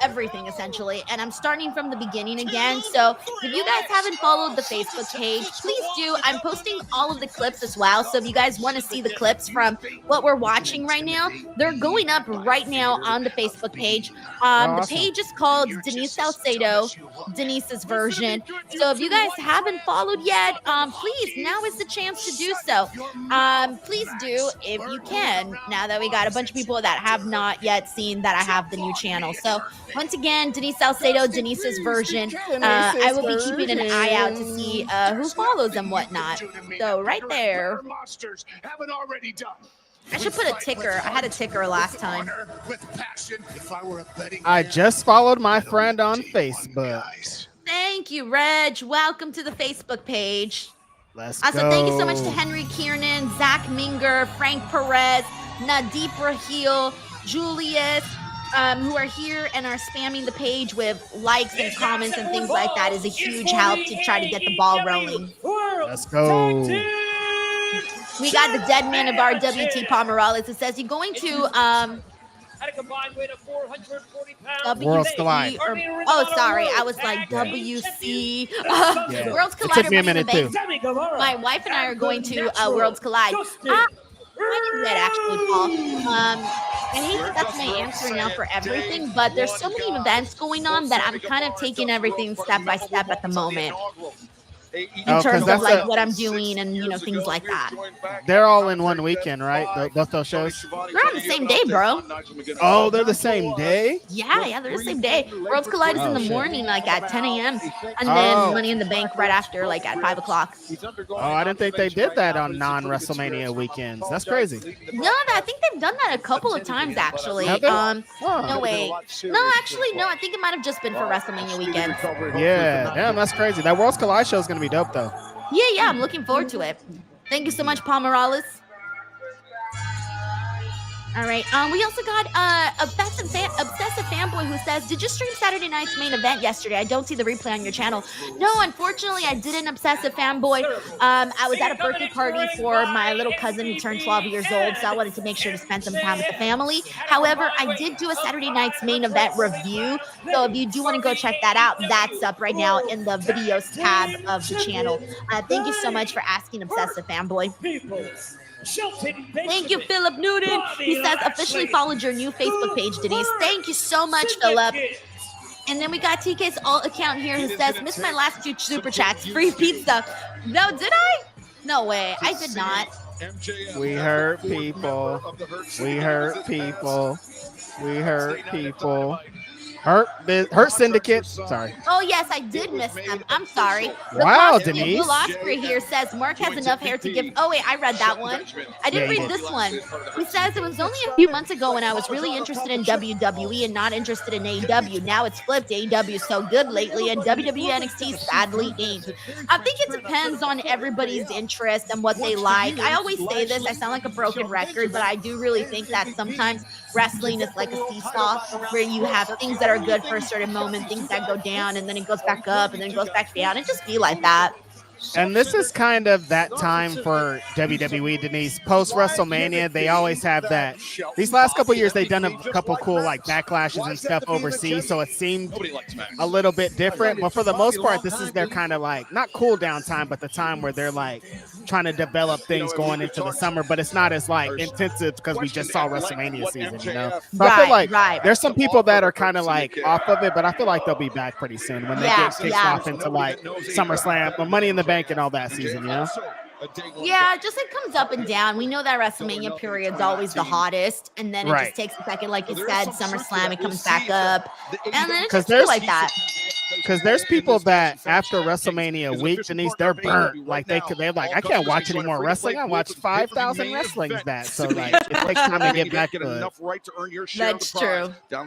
everything essentially, and I'm starting from the beginning again. So if you guys haven't followed the Facebook page, please do. I'm posting all of the clips as well, so if you guys want to see the clips from what we're watching right now, they're going up right now on the Facebook page. The page is called Denise Salcedo, Denise's version. So if you guys haven't followed yet, please, now is the chance to do so. Please do if you can, now that we got a bunch of people that have not yet seen that I have the new channel. So once again, Denise Salcedo, Denise's version. I will be keeping an eye out to see who follows and whatnot. So right there. I should put a ticker. I had a ticker last time. I just followed my friend on Facebook. Thank you, Reg. Welcome to the Facebook page. Let's Also, go. thank you so much to Henry Kiernan, Zach Minger, Frank Perez, Nadeep Raheel, Julius, who are here and are spamming the page with likes and comments and things like that is a huge help to try to get the ball rolling. Let's go. We got the dead man of our WT Pomerales. It says you're going to At a combined weight of 440 pounds. Worlds WC Collide. oh, sorry, I was like WC. Yeah. Worlds It Collide. took me a minute too. My wife and I are going to Worlds Collide. I did that actually, Paul. I hate that that's my answer now for everything, but there's so many events going on that I'm kind of taking everything step by step at the moment. In terms of like what I'm doing and things like that. They're all in one weekend, right? Both those shows? They're on the same day, bro. Oh, they're the same day? Yeah, they're the same day. Worlds Collide is in the morning, like at 10 a.m. And then Money in the Bank right after, like at 5 o'clock. Oh, I didn't think they did that on non-WrestleMania weekends. That's crazy. No, I think they've done that a couple of times, actually. Have they? No, wait. No, actually, no. I think it might have just been for WrestleMania weekend. Yeah, damn, that's crazy. That Worlds Collide show is going to be dope, though. Yeah, I'm looking forward to it. Thank you so much, Pomerales. All right. We also got obsessive fanboy who says, "Did you stream Saturday night's main event yesterday? I don't see the replay on your channel." No, unfortunately, I didn't. Obsessive fanboy. I was at a birthday party for my little cousin who turned 12 years old, so I wanted to make sure to spend some time with the family. However, I did do a Saturday night's main event review, so if you do want to go check that out, that's up right now in the videos tab of the channel. Thank you so much for asking, obsessive fanboy. Thank you, Philip Newton. He says, officially followed your new Facebook page, Denise. Thank you so much, Philip. And then we got TK's alt account here who says, missed my last 2 super chats. Free pizza. No, did I? No way. I did not. We hurt people. We hurt people. We hurt people. Hurt Syndicate. Sorry. Oh, yes, I did miss them. I'm sorry. Wow, The Denise. Will Osprey here says, Mark has enough hair to give. Oh, wait, I read that one. I didn't read this one. He says, it was only a few months ago when I was really interested in WWE and not interested in AEW. Now it's flipped. AEW is so good lately, and WWE NXT sadly ain't. I think it depends on everybody's interest and what they like. I always say this. I sound like a broken record, but I do really think that sometimes wrestling is like a seesaw where you have things that are good for a certain moment, things that go down, and then it goes back up, and then it goes back down. It just be like that. And this is kind of that time for WWE, Denise. Post WrestleMania, they always have that. These last couple years, they've done a couple cool like backlashes and stuff overseas, so it seemed a little bit different. But for the most part, this is their kind of like not cool down time, but the time where they're like trying to develop things going into the summer. But it's not as like intensive because we just saw WrestleMania season, you know. So I feel like there's some people that are kind of like off of it, but I feel like they'll be back pretty soon when they get kicked off into like SummerSlam or Money in the Bank and all that season, you know? Yeah, just it comes up and down. We know that WrestleMania period's always the hottest, and then it just takes a second, like you said, SummerSlam, it comes back up, and then it's just like that. Because there's people that after WrestleMania week, Denise, they're burnt. Like they're like, I can't watch any more wrestling. I watched 5,000 wrestlings that. So like it takes time to get back to it. That's true. All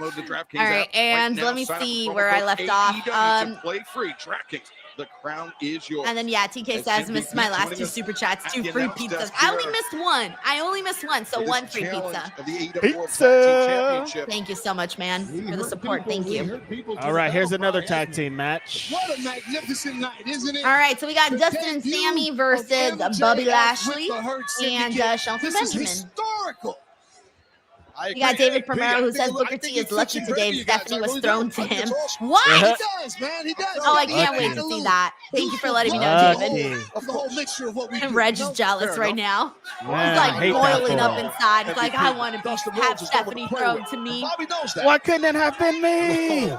right, and let me see where I left off. Play free DraftKings. The crown is yours. And then TK says, missed my last 2 super chats, 2 free pizzas. I only missed one. So 1 free pizza. Pizza. Thank you so much, man, for the support. Thank you. All right, here's another tag team match. What a magnificent night, isn't it? All right, so we got Dustin and Sammy versus Bobby Lashley and Shelton Benjamin. Historical. We got David Primero who says Booker T is lucky today Stephanie was thrown to him. What? He does, man. He does. Oh, I can't wait to see that. Thank you for letting me know, David. Of the whole mixture of what we do. And Reg is jealous right now. Man, He's like boiling up inside. He's like, I want to have Stephanie thrown to me. Why couldn't it have been me?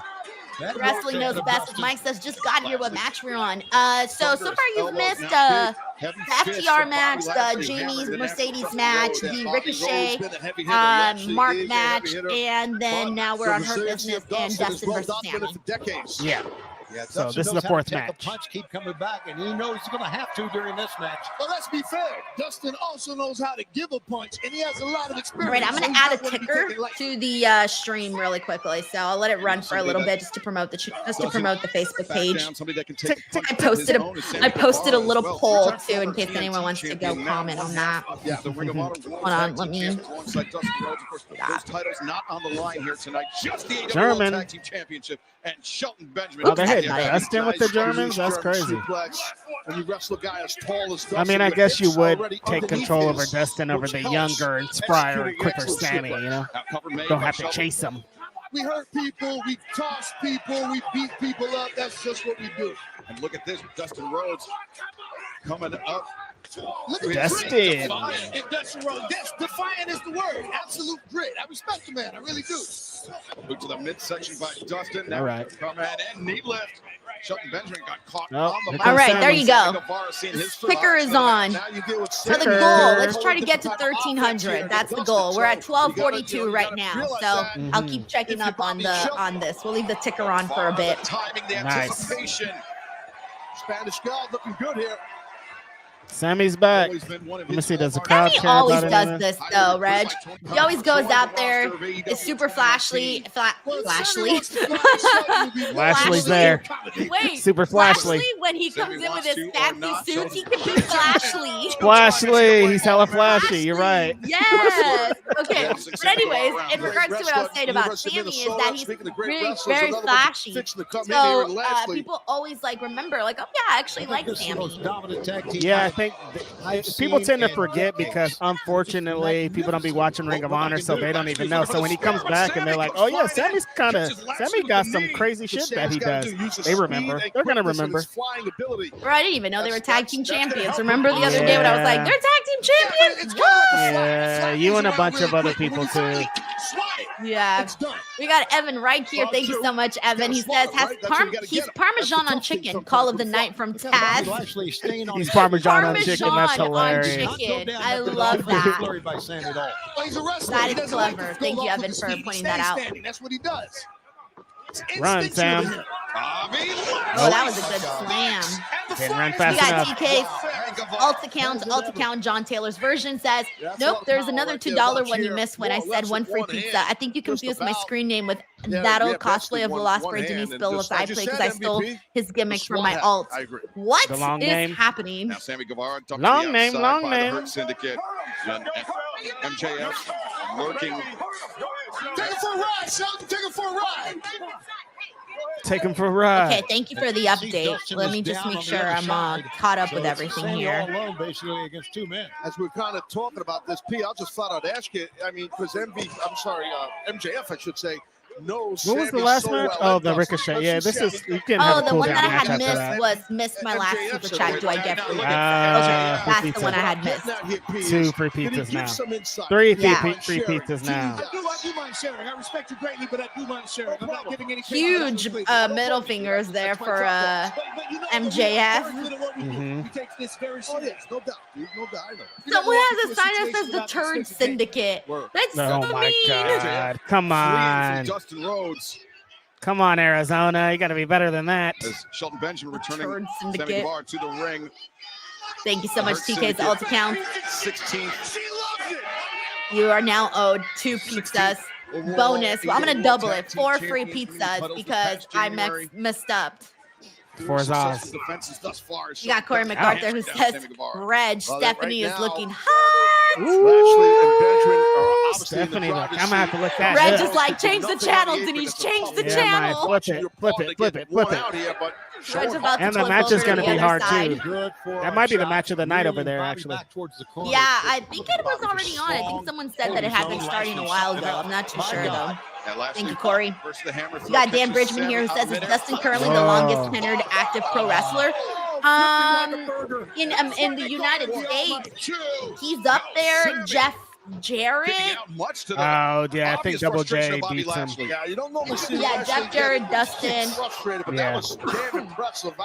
Wrestling knows best. Mike says, just got here what match we're on. So far you've missed the FTR match, the Jamie's Mercedes match, the Ricochet Mark match, and then now we're on Her Business and Dustin versus Sammy. Yeah. Yeah, so this is the 4th match. The punch keep coming back, and he knows he's going to have to during this match. Well, let's be fair. Dustin also knows how to give a punch, and he has a lot of experience. All right, I'm going to add a ticker to the stream really quickly, so I'll let it run for a little bit just to promote the Facebook page. I posted a little poll too in case anyone wants to go comment on that. Hold on, let me. Titles not on the line here tonight. Just the German Tag Team Championship and Shelton Benjamin. Oh, they hit Dustin with the Germans? That's crazy. When you wrestle a guy as tall as Dustin, I mean, I guess you would take control over Dustin over the younger and sprier and quicker Sammy, you know? Don't have to chase him. We hurt people, we toss people, we beat people up. That's just what we do. And look at this, Dustin Rhodes coming up. Dustin. Yes, defiant is the word. Absolute grit. I respect the man. I really do. Move to the midsection by Dustin. All right. Come in and knee lift. Shelton Benjamin got caught Oh, on the all right, there you go. Guevara seeing his Ticker is on. For the goal, let's try to get to 1,300. That's the goal. We're at 1242 right now, so I'll keep checking up on this. We'll leave the ticker on for a bit. Nice. Spanish God looking good here. Sammy's back. Let me see. Does the crowd Sammy care always about does it? this though, Reg. He always goes out there. It's super flashy. Lashley's there. Wait, Super Flashley. When he comes in with his fancy suits, he can be flashy. Flashley. He's hella flashy. You're right. Yes. Okay. But anyways, in regards to what I was saying about Sammy is that he's really very flashy. So people always like remember, like, oh yeah, I actually like Sammy. Yeah, I think people tend to forget because unfortunately people don't be watching Ring of Honor, so they don't even know. So when he comes back and they're like, oh yeah, Sammy got some crazy shit that he does. They remember. They're gonna remember. Bro, I didn't even know they were tag team champions. Remember the other day when I was like, they're tag team champions? Yeah, you and a bunch of other people too. Yeah. We got Evan right here. Thank you so much, Evan. He says, he's Parmesan on chicken. Call of the night from Taz. He's Parmesan on chicken. That's hilarious. I love that. That is clever. Thank you, Evan, for pointing that out. That's what he does. Run, Sam. Oh, that was a good slam. Didn't run We fast got enough. Alt account, John Taylor's version says, nope, there's another $2 when you miss when I said 1 free pizza. I think you confused my screen name with that old cosplay of the Osprey Denise Bill with I play because I stole his gimmick from my alt. What is happening? Now Sammy Guevara Long name. Syndicate. MJF lurking. Take it for a ride, Shelton. Take it for a ride. Take him for a ride. Okay, thank you for the update. Let me just make sure I'm caught up with everything here. All alone, basically, against 2 men. As we're kind of talking about this, P, I'll just flat out ask you. I mean, because MJF, I should say, knows. What was the last match? Oh, the Ricochet. Yeah, this is. You can Oh, have a the cool one down that I match had after that. missed my last super chat. Do I get free? Free That's the one I had missed. 2 free pizzas now. 3 free pizzas now. I do mind sharing. I respect you greatly, but I do mind sharing. I'm not giving any Huge middle fingers there for MJF. He takes this very serious. No doubt, dude. No doubt. I know. Someone has a sign that says the Turd Syndicate. That's so Oh my mean. God! Come on, Dustin Rhodes. come on, Arizona! You got to be better than that. As Shelton Benjamin returning Turd Sammy Syndicate. Guevara to the ring. Thank you so much, Hurt TK's Syndicate. alt account. 16th. You are now owed 2 pizzas. Bonus. Well, I'm going to double it. 4 free pizzas because I messed up. For Zaz. Defenses thus far. You got Corey MacArthur who says, Reg, Stephanie is looking hot. Stephanie, look, I'm gonna have to look that Reg up. is like, change the channel, Denise, change the Yeah, channel. man, flip it. Reg's about to And the flip match is over going to the be other hard side. too. That might be the match of the night over there, actually. Yeah, I think it was already on. I think someone said that it had been starting a while ago. I'm not too sure though. Thank you, Corey. You got Dan Bridgman here who says, is Dustin currently the longest tenured active pro wrestler? In the United States, he's up there. Jeff Jarrett. Oh yeah, I think Double J beats him. Yeah, you don't normally see Yeah, Jeff Jarrett, Dustin. frustrated, but that was damn impressive.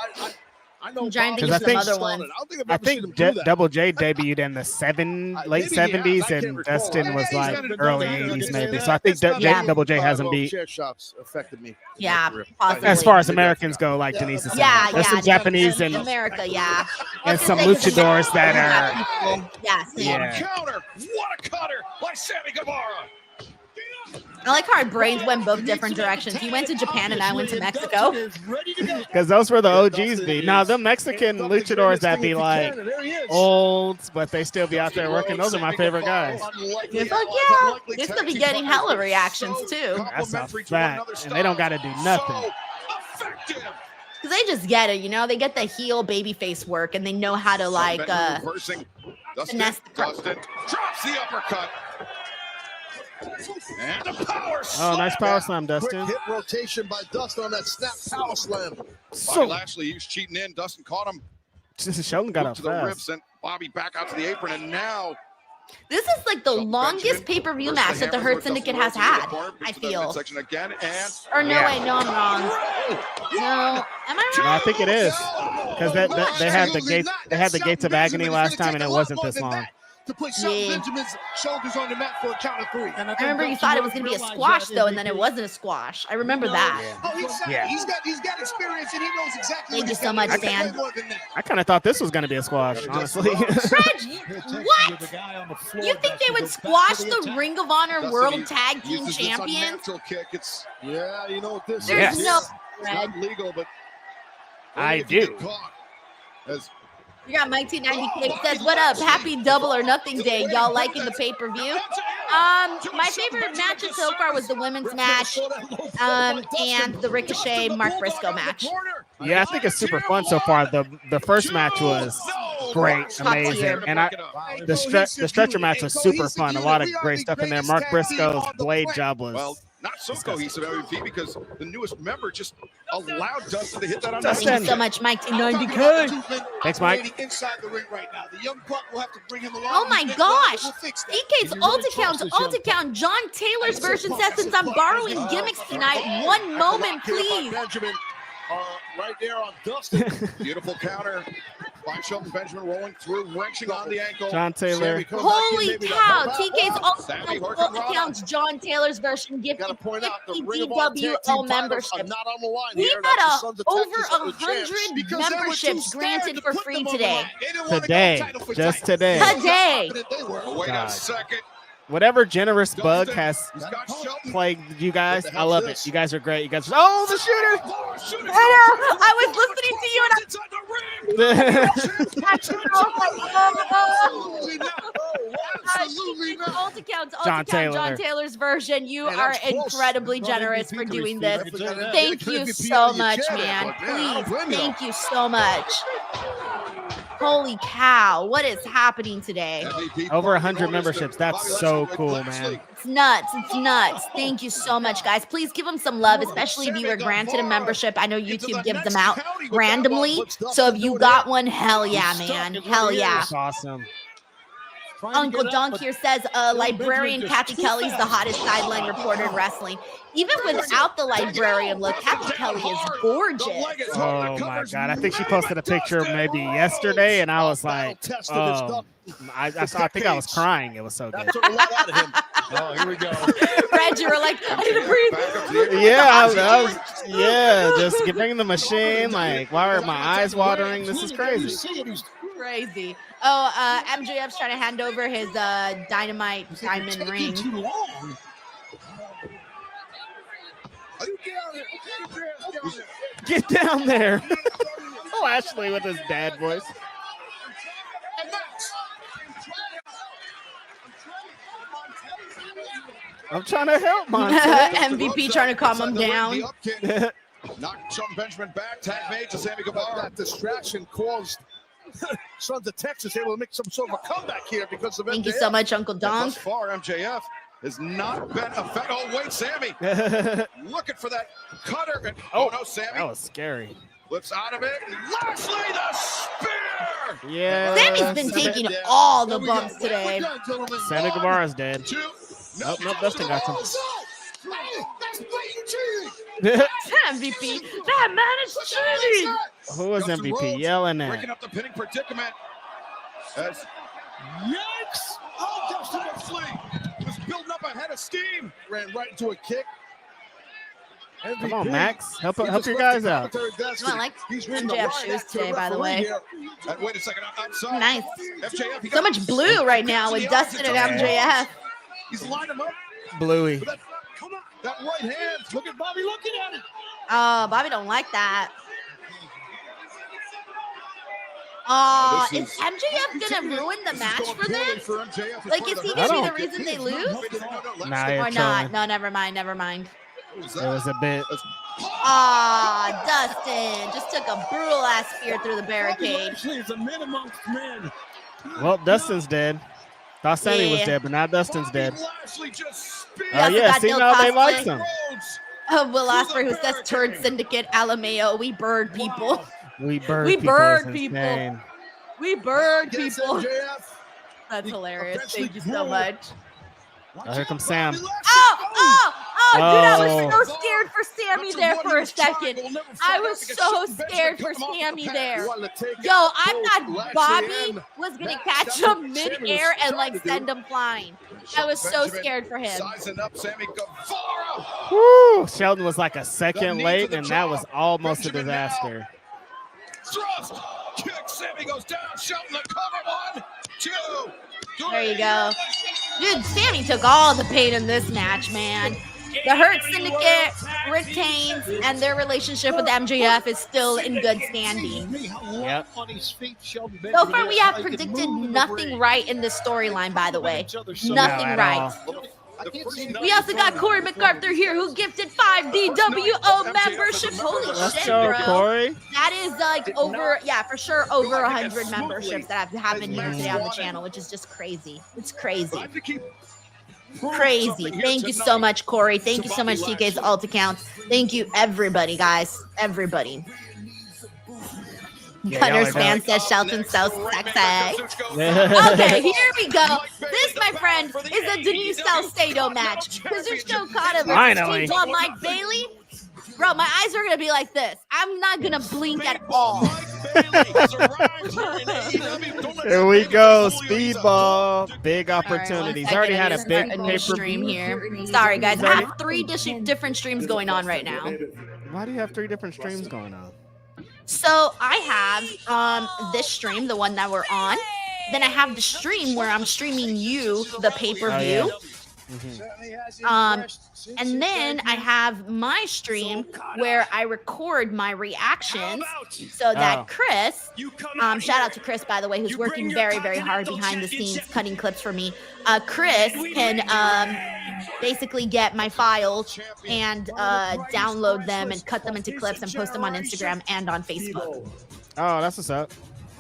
I know. I'm trying to Because think of some other ones. I think Double J debuted in the late 70s, and Dustin was like early 80s maybe. So I think Double J hasn't beat. Chair shots affected me. Yeah, possibly. As far as Americans go, like Denise is saying. Yeah, There's some Japanese in and America, yeah. some luchadors that are. Yeah. Counter. What a cutter by Sammy Guevara. I like how our brains went both different directions. He went to Japan and I went to Mexico. Because those were the OGs be. Now, the Mexican luchadors that be like old, but they still be out there working, those are my favorite guys. Fuck yeah. They still be getting hella reactions too. That's a fact. And they don't got to do nothing. Effective. Because they just get it, you know? They get the heel babyface work and they know how to like Reversing. Dustin finesse the crowd. drops the uppercut. And a power Oh, nice power slam, Dustin. Quick hip rotation by Dustin on that snap power slam. Bobby Lashley, he was cheating in. Dustin caught him. Sheldon got up to the ribs, fast. sent Bobby back out to the apron, and now This is like the longest pay-per-view match that the Hurt Syndicate has had, I feel. Again, and Or no, wait, no, I'm wrong. No, am I No, wrong? I think it is. Because they had the gates of agony last time, and it wasn't this long. To put Shelton Benjamin's shoulders on the mat for a count of 3. I remember you thought it was going to be a squash, though, and then it wasn't a squash. I remember that. Oh, he's got experience and he knows exactly. Thank you so much, Dan. I kind of thought this was going to be a squash, honestly. Reg, what? You think they would squash the Ring of Honor World Tag Team Champions? Yeah, you know what this There's is. no not legal, but I do. You got Mike T96 says, what up? Happy Double or Nothing Day. Y'all liking the pay-per-view? My favorite matches so far was the women's match and the Ricochet Mark Briscoe match. Yeah, I think it's super fun so far. The first match was great, amazing, and the stretcher match was super fun. A lot of great stuff in there. Mark Briscoe's blade job was not so cohesive MVP because the newest member just allowed Dustin to hit that on Thank you so much, Mike T90K. Thanks, Mike. Inside the ring right now. The young buck will have to bring him along. Oh my gosh. DK's alt account. John Taylor's version says, since I'm borrowing gimmicks tonight, one moment, please. Benjamin, right there on Dustin. Beautiful counter by Shelton Benjamin rolling through, wrenching on the ankle. John Taylor. Holy cow. TK's alt account, John Taylor's version, gifted 50 DWO membership. We got over 100 memberships granted for free today. Just today. Wait a second. Whatever generous bug has plagued you guys, I love it. You guys are great. You guys, the shooter! I know. I was listening to you and Absolutely not. accounts, John Taylor's version. You Man, that are was close. incredibly Not generous MVP for to doing his this. feet. I can tell you that. Thank Yeah, you MVP so on your much, channel, man. but, man, I don't Please, blame you, thank you so much. Holy cow, what is happening today? Over 100 memberships. That's so cool, man. It's nuts. It's nuts. Thank you so much, guys. Please give them some love, especially if you were granted a membership. I know YouTube gives them out randomly. So if you got one, hell yeah, man. Hell yeah. That's awesome. Uncle Dunk here says librarian Kathy Kelly's the hottest sideline reporter in wrestling. Even without the librarian look, Kathy Kelly is gorgeous. Oh my God. I think she posted a picture maybe yesterday, and I was like, oh, I think I was crying. It was so good. Took a lot out of him. Oh, here we go. Reg, you were like, I need to breathe. Yeah, just bringing the machine. Like, why are my eyes watering? This is crazy. Crazy. Oh, MJF's trying to hand over his dynamite diamond ring. Get down there. Oh, Ashley with his dad voice. I'm trying to help MVP trying to calm him down. Knocked Sean Benjamin back. Tag made to Sammy Guevara. That distraction caused Sons of Texas able to make some sort of a comeback here because of Thank you MJF. so much, Uncle Dunk. Thus far, MJF has not been effective. Oh, wait, Sammy. Looking for that cutter. And, oh, no, Sammy. That was scary. Flips out of it. Lashley, the spear. Yeah. Sammy's been taking all the bumps today. Sammy Guevara's dead. Two. Nope, Dustin got some. MVP. That man is cheating. Who was Dustin MVP Rhodes yelling at? breaking up the pinning predicament. As Yikes! oh, Dustin was fleeing. Was building up a head of steam. Ran right into a kick. Come on, Max. Help your guys out. I like MJF shoes today, by the way. Wait a second, outside. Nice. MJF, he So got much blue right now with Dustin and MJF. He's lined him up. Bluey. That right hand. Look at Bobby looking at it. Oh, Bobby don't like that. Oh, is MJF gonna ruin the match for them? Like, is he gonna be the reason they lose? Nah, you're Or not? No, never mind. Never mind. It was a bit. Ah, Dustin just took a brutal ass spear through the barricade. Well, Dustin's dead. Thought Sammy was dead, but now Dustin's dead. Oh also yeah, got see Bill now they Cosplay. like him. Will Osprey, who says Turd Syndicate, Alameo, we bird people. We bird We people. bird is people. insane. We bird people. That's hilarious. Thank you so much. Oh, here comes Sam. Dude, I was Oh. so scared for Sammy there for a second. I was so scared for Sammy there. Yo, I thought Bobby was going to catch him mid-air and, like, send him flying. I was so scared for him. Sizing up Sammy Guevara. Woo! Sheldon was like a second late, and that was almost a disaster. Thrust. Kick. Sammy goes down. Shelton the cover. 1, 2, 3. There you go. Dude, Sammy took all the pain in this match, man. The Hurt Syndicate retains, and their relationship with MJF is still in good standing. Yep. So far, we have predicted nothing right in this storyline, by the way. Nothing at right. We also got Corey MacArthur here, who gifted 5 DWO memberships. Holy Let's shit, go, bro. Corey. That is like over, yeah, for sure, over 100 memberships that have happened here today on the channel, which is just crazy. It's crazy. Crazy. Thank you so much, Corey. Thank you so much, TK's alt accounts. Thank you, everybody, guys. Yeah, Gunner's y'all are fan dope. says Shelton so sexy. Okay, here we go. This, my friend, is a Denise Salcedo match. Kazuchika Okada versus Finally. Team One Mike Bailey. Bro, my eyes are going to be like this. I'm not going to blink at all. Here we go. Speedball. Big opportunities. All right, Already had a one big second, I need to start a new stream pay-per-view. here. Sorry, guys. I have 3 different streams going on right now. Why do you have 3 different streams going on? So I have this stream, the one that we're on. Then I have the stream where I'm streaming you the pay-per-view. Oh, And then I have my stream where I record my reactions so that Chris, shout out to Chris, by the way, who's working very, very hard behind the scenes, cutting clips for me. Chris can basically get my files and download them and cut them into clips and post them on Instagram and on Facebook. Oh, that's what's up.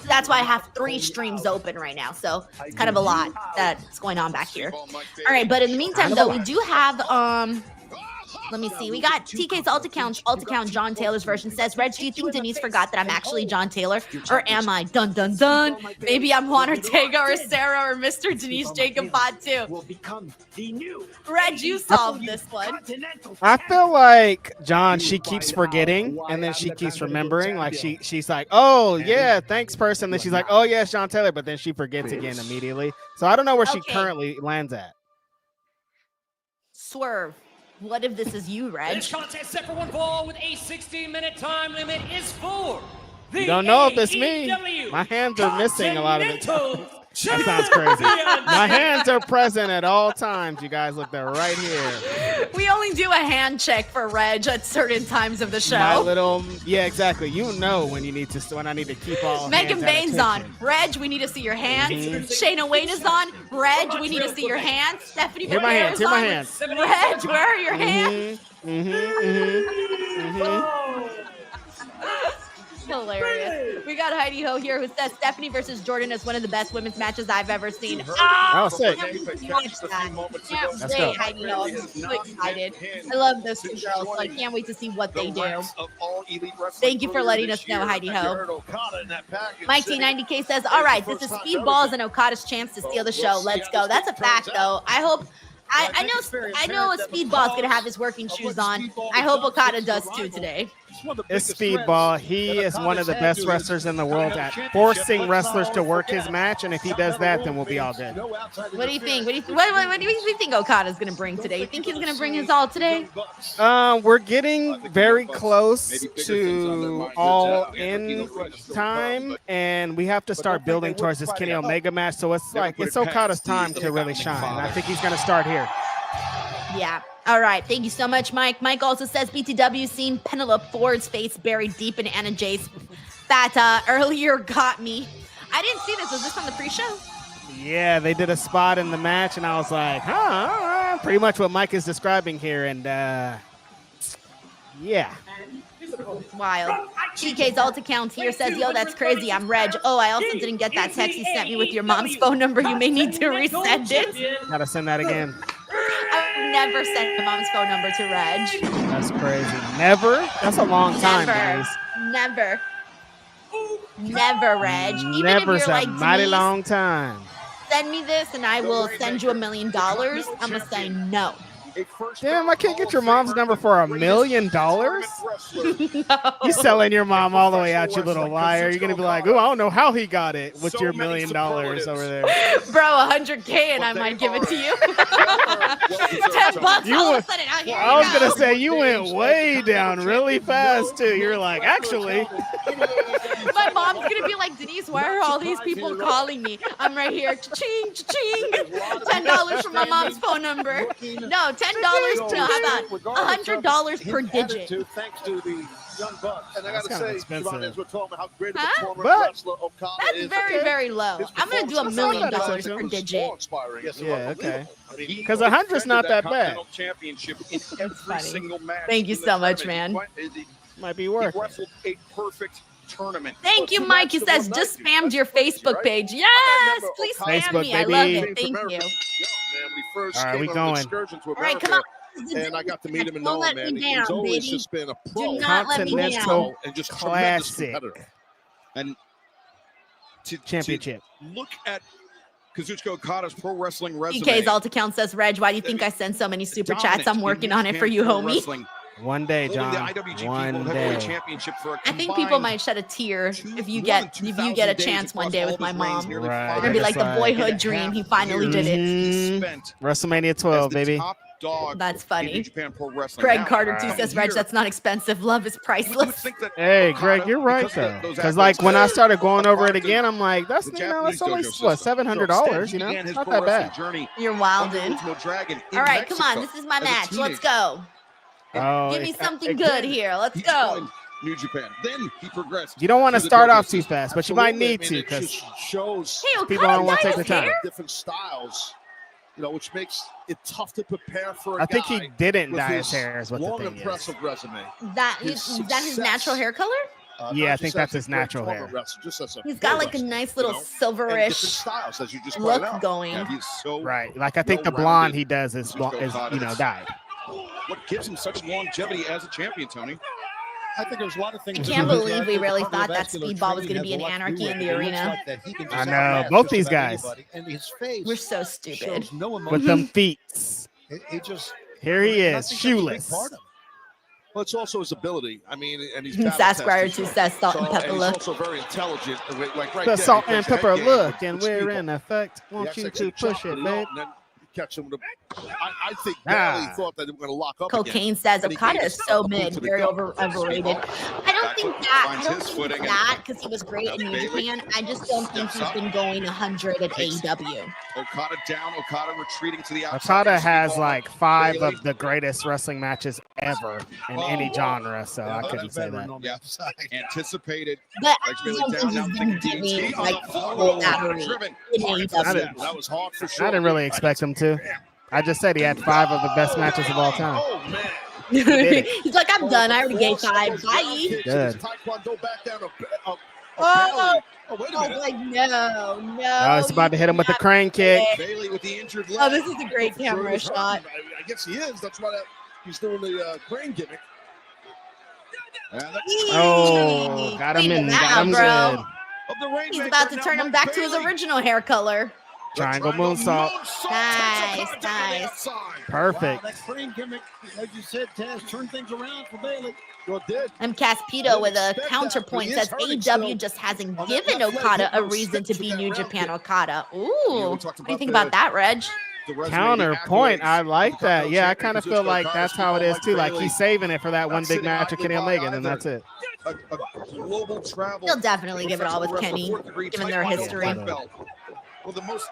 That's why I have 3 streams open right now. So it's kind of a lot that's going on back here. All right, but in the meantime, though, we do have let me see. We got TK's alt account, John Taylor's version says, Reg, do you think Denise forgot that I'm actually John Taylor? Or am I? Dun, dun, dun. Maybe I'm Juan Ortega or Sarah or Mr. Denise Jacob Pod too. Reg, you solved this one. I feel like John, she keeps forgetting and then she keeps remembering. Like she's like, oh yeah, thanks person. Then she's like, oh yeah, it's John Taylor, but then she forgets again immediately. So I don't know where she currently lands at. Swerve. What if this is you, Reg? This contest set for one fall with a 16-minute time limit is for the You don't know if it's me. AEW My hands are missing a lot of the time. Continental That sounds crazy. My hands are present at all times. You guys look, they're right here. We only do a hand check for Reg at certain times of the show. My little, yeah, exactly. You know when you need to, when I need to keep all. Megan hands at Bain's on. attention. Reg, we need to see your hands. Shayna Wayne is on. Reg, we need to see your hands. Stephanie Here my hands. Belair is Here my on. hands. Reg, where are your hands? Hilarious. We got Heidi Ho here who says Stephanie versus Jordan is one of the best women's matches I've ever seen. Oh, sick. Can't wait to watch that. Can't Let's wait, go. Heidi Ho. I'm so excited. I love those two girls. So I can't wait to see what they do. Thank you for letting us know, Heidi Ho. Mike T90K says, all right, this is Speedballs and Okada's chance to steal the show. Let's go. That's a fact, though. I hope. I know Speedball's gonna have his working shoes on. I hope Okada does too today. It's Speedball. He is one of the best wrestlers in the world at forcing wrestlers to work his match, and if he does that, then we'll be all good. What do you think? What do you think Okada's gonna bring today? You think he's gonna bring his all today? We're getting very close to all in time, and we have to start building towards this Kenny Omega match. So it's like it's Okada's time to really shine. And I think he's gonna start here. Yeah. All right. Thank you so much, Mike. Mike also says BTW seen Penelope Ford's face buried deep in Anna Jay's that earlier got me. I didn't see this. Was this on the pre-show? Yeah, they did a spot in the match, and I was like, huh, pretty much what Mike is describing here. And yeah. Wild. TK's alt account here says, yo, that's crazy. I'm Reg. Oh, I also didn't get that text you sent me with your mom's phone number. You may need to resend it. Gotta send that again. I've never sent my mom's phone number to Reg. That's crazy. Never? That's a long time, guys. Never. Never, Reg. Even Never's if you're a like, mighty Denise, long time. send me this and I will send you $1 million, I'm going to say no. Damn, I can't get your mom's number for $1 million? No. You selling your mom all the way out, you little liar. You're going to be like, oh, I don't know how he got it with your $1 million over there. Bro, $100K and I might give it to you. $10 all of a sudden. I was going to say, you went way down really fast, too. You're like, actually. My mom's going to be like, Denise, why are all these people calling me? I'm right here. Cha-ching, cha-ching. $10 for my mom's phone number. No, $10. No, how about $100 per digit? Thanks to the young bucks. And I got to say, expensive. as we're talking about how great of a Huh? former But- wrestler Okada That's is. very, very low. I'm going to do $1 million per digit. Inspiring. Yes, Yeah, okay. Because 100's not that bad. Championship in every single match. Thank you so much, man. Might be He worth it. wrestled a perfect tournament. Thank you, Mike. He says, just spammed your Facebook page. Yes, please spam Facebook, me. I love baby. it. Thank you. All right, we going. All right, come on. And I got to meet him and Don't know let him, man. me down, He's always baby. just been a Do pro. not let me down. Continental And just tremendous Classic competitor. And to Championship. look at Kazuchika Okada's pro wrestling resume. DK's alt account says, Reg, why do you think I send so many super chats? I'm working on it for you, homie. One day, Holding John. the IWGP One World Heavyweight day. Championship for a I think people combined might shed a tear if you get a chance one day with my mom. Right. They're gonna be like the That's boyhood dream. He finally did it. Mhm. spent WrestleMania as 12, the baby. top dog. That's in funny. New Japan Pro Wrestling. Greg Now, Carter too Right. says, Reg, that's not expensive. Love is you would priceless. think that Hey, Okada, Greg, you're right because of though. those Because athletes like when I that started going are over part it of again, I'm like, that's the that's Japanese only dojo what system. $700. You know, Began his not pro that wrestling bad. journey You're under wildin'. Ultimo Dragon in All right, come on. Mexico This is my as a match. Let's teenager. go. Oh, Give me something it- good here. Let's He go. joined New Japan. Then he progressed. You don't want to through the start dojo off too system. fast, but you might Absolutely. need I to mean, it because just shows Hey, people don't Okada want to dyed take the his hair? time. different styles, which makes it tough to prepare for a I think he guy didn't with dye his his hair is what the long, thing is. impressive resume. Is that his natural hair color? Yeah, Not I think just that's as a his great natural former hair. wrestler, just as a He's pro got like a wrestler, nice little and different silverish styles, as you just look pointed out. going. Yeah, he's so Right. Like I think the well-rounded. blonde he does is Okada. dyed. What gives him such longevity as a champion, Tony? I think there's a lot of things. I can't believe we really thought that Speedball was going to be an Anarchy in the arena. I know, both these guys. And his face We're so stupid. shows no With emotion. them feet. He just Here he and I is, think that's a big shoeless. part of him. Well, it's also his ability. I mean, and he's Sasquatch too says salt and pepper he's look. also very intelligent. Like right The there, salt he and plays pepper head game look, with and we're Speedball. in effect. He Want actually you takes a to push chop it, and babe. then catch him with I think Bailey thought that they were going to lock up again. Cocaine says And he Okada gave is us so a boot mid, to the very gut. overrated. I don't think finds his footing and that because he was great in New Bailey Japan. I just don't think steps he's up, been going 100 at takes- AEW. Okada down, Okada retreating to the outside. Okada has Speedball, like 5 Bailey. of the greatest wrestling matches ever in any genre, so I couldn't say that. Yeah, anticipated. But I Legs Bailey don't down, think now he's been thinking giving DT. like Oh, full battery driven. in Hard AEW. didn't- That was hard for sure. I didn't really expect him to. I just said he had 5 of the best matches of all time. Oh man! did it. He's like, I'm done. I already gave 5. Bye. Good. Taekwondo back down Oh, wait a oh, minute. like no. Oh, it's about to hit him with the crane kick. Bailey with the injured leg. Oh, this is a great camera He's hurt. shot. I guess he is. That's why he's doing the crane gimmick. Oh, got him in. Got him Bro. good. He's about to turn him back to his original hair color. Triangle moonsault. Nice. Perfect. That crane gimmick, as you said, Taz, turned things around for Bailey. Well, did. M. Caspito with a counterpoint He is says hurting AEW still. just hasn't On that given left leg, Okada a no reason to steps be with that New round Japan kick. Okada. we Ooh. talked What do you about think the- about that, Reg? The resume, the Counterpoint. accolades, I like the that. Continental Yeah, I Champion kind of position, feel like Okada, that's how it is Speedball, too. Like Bailey. he's saving it for that one Not big sitting match with idly Kenny by Omega, and then either. that's it. A global travel. He'll definitely give it all with professional Kenny, wrestler, fourth-degree given their Taekwondo history. black belt. Well, the most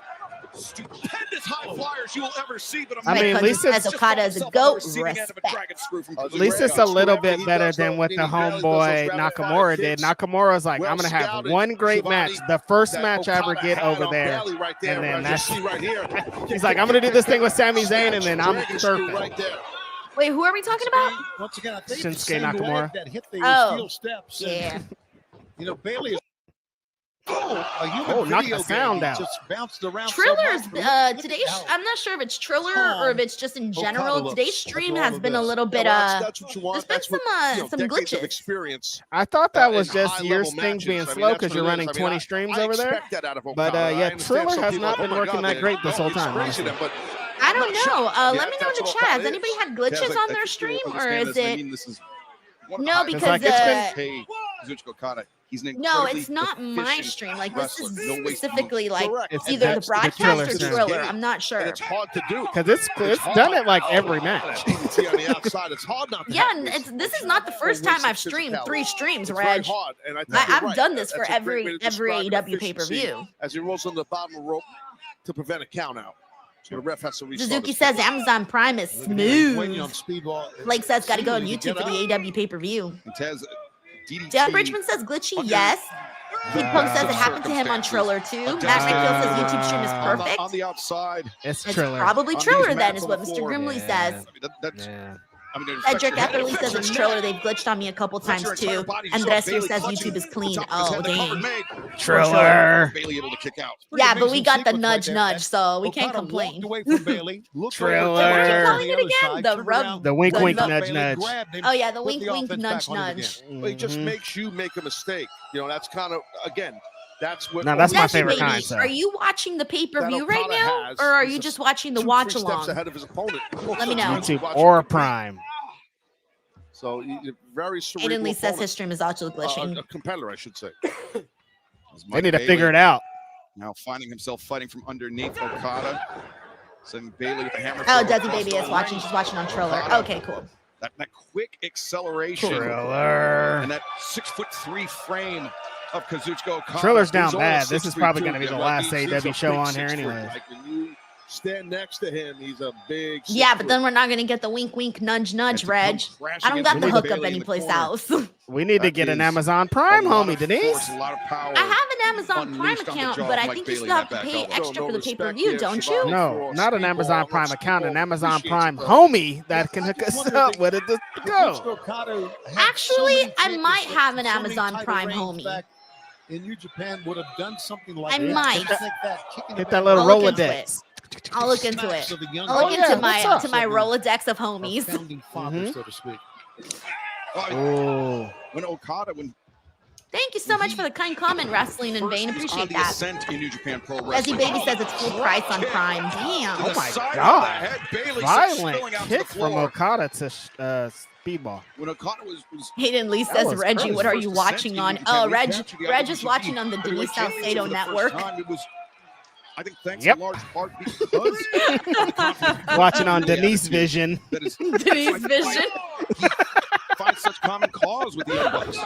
stupendous high flyers you will ever see, but I mean, at least as it's Okada is a goat, respect. at least it's a little bit better than what the homeboy Nakamura did. Nakamura's like, I'm gonna have one great match, the first match I ever get over there, and then that's. He's like, I'm gonna do this thing with Sami Zayn, and then I'm surfing. Wait, who are we talking about? Once again, I think Shinsuke it's the same Nakamura. leg that hit the Oh, steel steps. Yeah. You know, Bailey is a human Oh, knock the video sound game. out. Just bounced around. Triller's so much. today's. I'm not sure if it's Triller Calm. or if it's just in general. Okada Today's looks stream after all has of been a this. little bit That's what you want. there's been some decades of glitches. experience. I thought that was in just your high-level things matches. being I mean, slow that's because what you're it running is. I mean, 20 streams I over there. expect that out of But Okada. I yeah, understand Triller some has people not are, been "Oh my working God, that great this whole it's time, crazy honestly. then," but I don't know. Let me know in that's the what chat. Has Okada anybody is. had glitches on their stream, or is it? This is No, because like it's been- hey, Kazuchika Okada. He's an No, incredibly it's not my efficient stream. Like this wrestler. is No waste specifically like Correct. It's either the attached to the broadcast Triller or stream. Triller. I'm not And sure. it's hard to do. Because it's done it like every match. DDT on the outside. It's hard not to Yeah, have and this. this is not the first time I've streamed 3 streams, It's very Reg. hard, and I think you're I've right. done this for That's a great way every to describe AEW efficiency pay-per-view. as he rolls on the bottom of the rope to prevent a count out. So the ref has to restart. Suzuki his says Amazon Prime is Waiting on smooth. Speedball. Blake says got to go on Seemingly YouTube get for the up. AEW pay-per-view. And Taz, DDT. Dale Bridgman says glitchy. Yes. Pete Punk says it happened to him on Triller too. Matt McGill says YouTube stream is perfect. On the outside. It's It's Triller. probably On Triller these then, mats is on what the Mr. floor. Grimley Yeah. says. That's, Yeah. I mean, it Cedric affects your head, Epperly it says affects it's your Triller. neck, They've glitched on me a couple affects times your entire too. body. You And saw Dressier Bailey says clutching YouTube is the clean. top of his Oh, head, the cover dang. made. Triller. Bailey able to kick out. Yeah, but we Amazing got the sequence nudge right nudge, there. so we can't Okada complain. walked away from Bailey. Looked Triller. over, What are you turned calling to it the again? other side, The turned rub- around, The wink, the wink, nut- nudge, Bailey nudge. grabbed him, Oh yeah, the put wink the wink offense nudge back on it nudge. again. Well, he just Mhm. makes you make a mistake. You know, that's kind of again. That's what. Now, that's my Jesse favorite Baby, kind, so. are you watching the pay-per-view That right Okada now? has. Or are He's you a just watching the 2-3 watch steps along? ahead of his opponent. Let me know. YouTube Watching or the pre- Prime. So very cerebral. Aiden Lee says opponent. his stream is also glitching. A competitor, I should say. They need to figure it out. Now finding himself fighting from underneath Okada. Sending Bailey with the hammer. Oh, Desi Baby is watching. She's watching on Triller. Okay, cool. That quick acceleration. Triller. And that 6'3" frame of Kazuchika Okada. Triller's down He's only bad. This is 6'3" probably too. going to be the Yeah, last he's a AEW show big on here 6'3". anyway. Like when you stand next to him, he's a big. Yeah, but 6'3". then we're not going to get the wink, wink, nudge, nudge, Reg. I don't got the hookup anyplace else. We need to get an Amazon Prime, homie, Denise. A lot of power. I have an Amazon Prime unleashed on the account, jaw but of I Mike think you Bailey still have in to that pay back elbow. extra for the respect pay-per-view, here, don't Shirakawa. you? No, not an Speedball. Amazon Prime Speedball account, an Amazon appreciates Prime it, bro. homie that can hook us up with it to go. Actually, I might have an Amazon Prime homie. In New Japan would have done something like I that. might. Hit that little I'll look into Rolodex. I'll look into it. I'll Oh, look yeah, into what's my up? to my Rolodex of homies. Founding fathers, so to speak. Oh, When Okada, when Thank you so much for the kind comment, Wrestling in Vain. first he's on Appreciate the that. ascent in New Japan Pro Desi Wrestling. Baby says it's full price on Prime. To Damn. the Oh my side of God. the head, Bailey violent spilling out to kick the from floor. Okada to Speedball. When Okada was Hayden Lee That says, was Reggie, crazy. what are you First watching ascent in on? New Japan, Oh, we Reg captured the is IWGP watching on the Heavyweight Denise Championship Salcedo for the first network. time. It was, I think, thanks Yep. in large part because of the conflict Watching on the Denise attitude Vision. that is Denise Vision. find such common cause with the Young Bucks.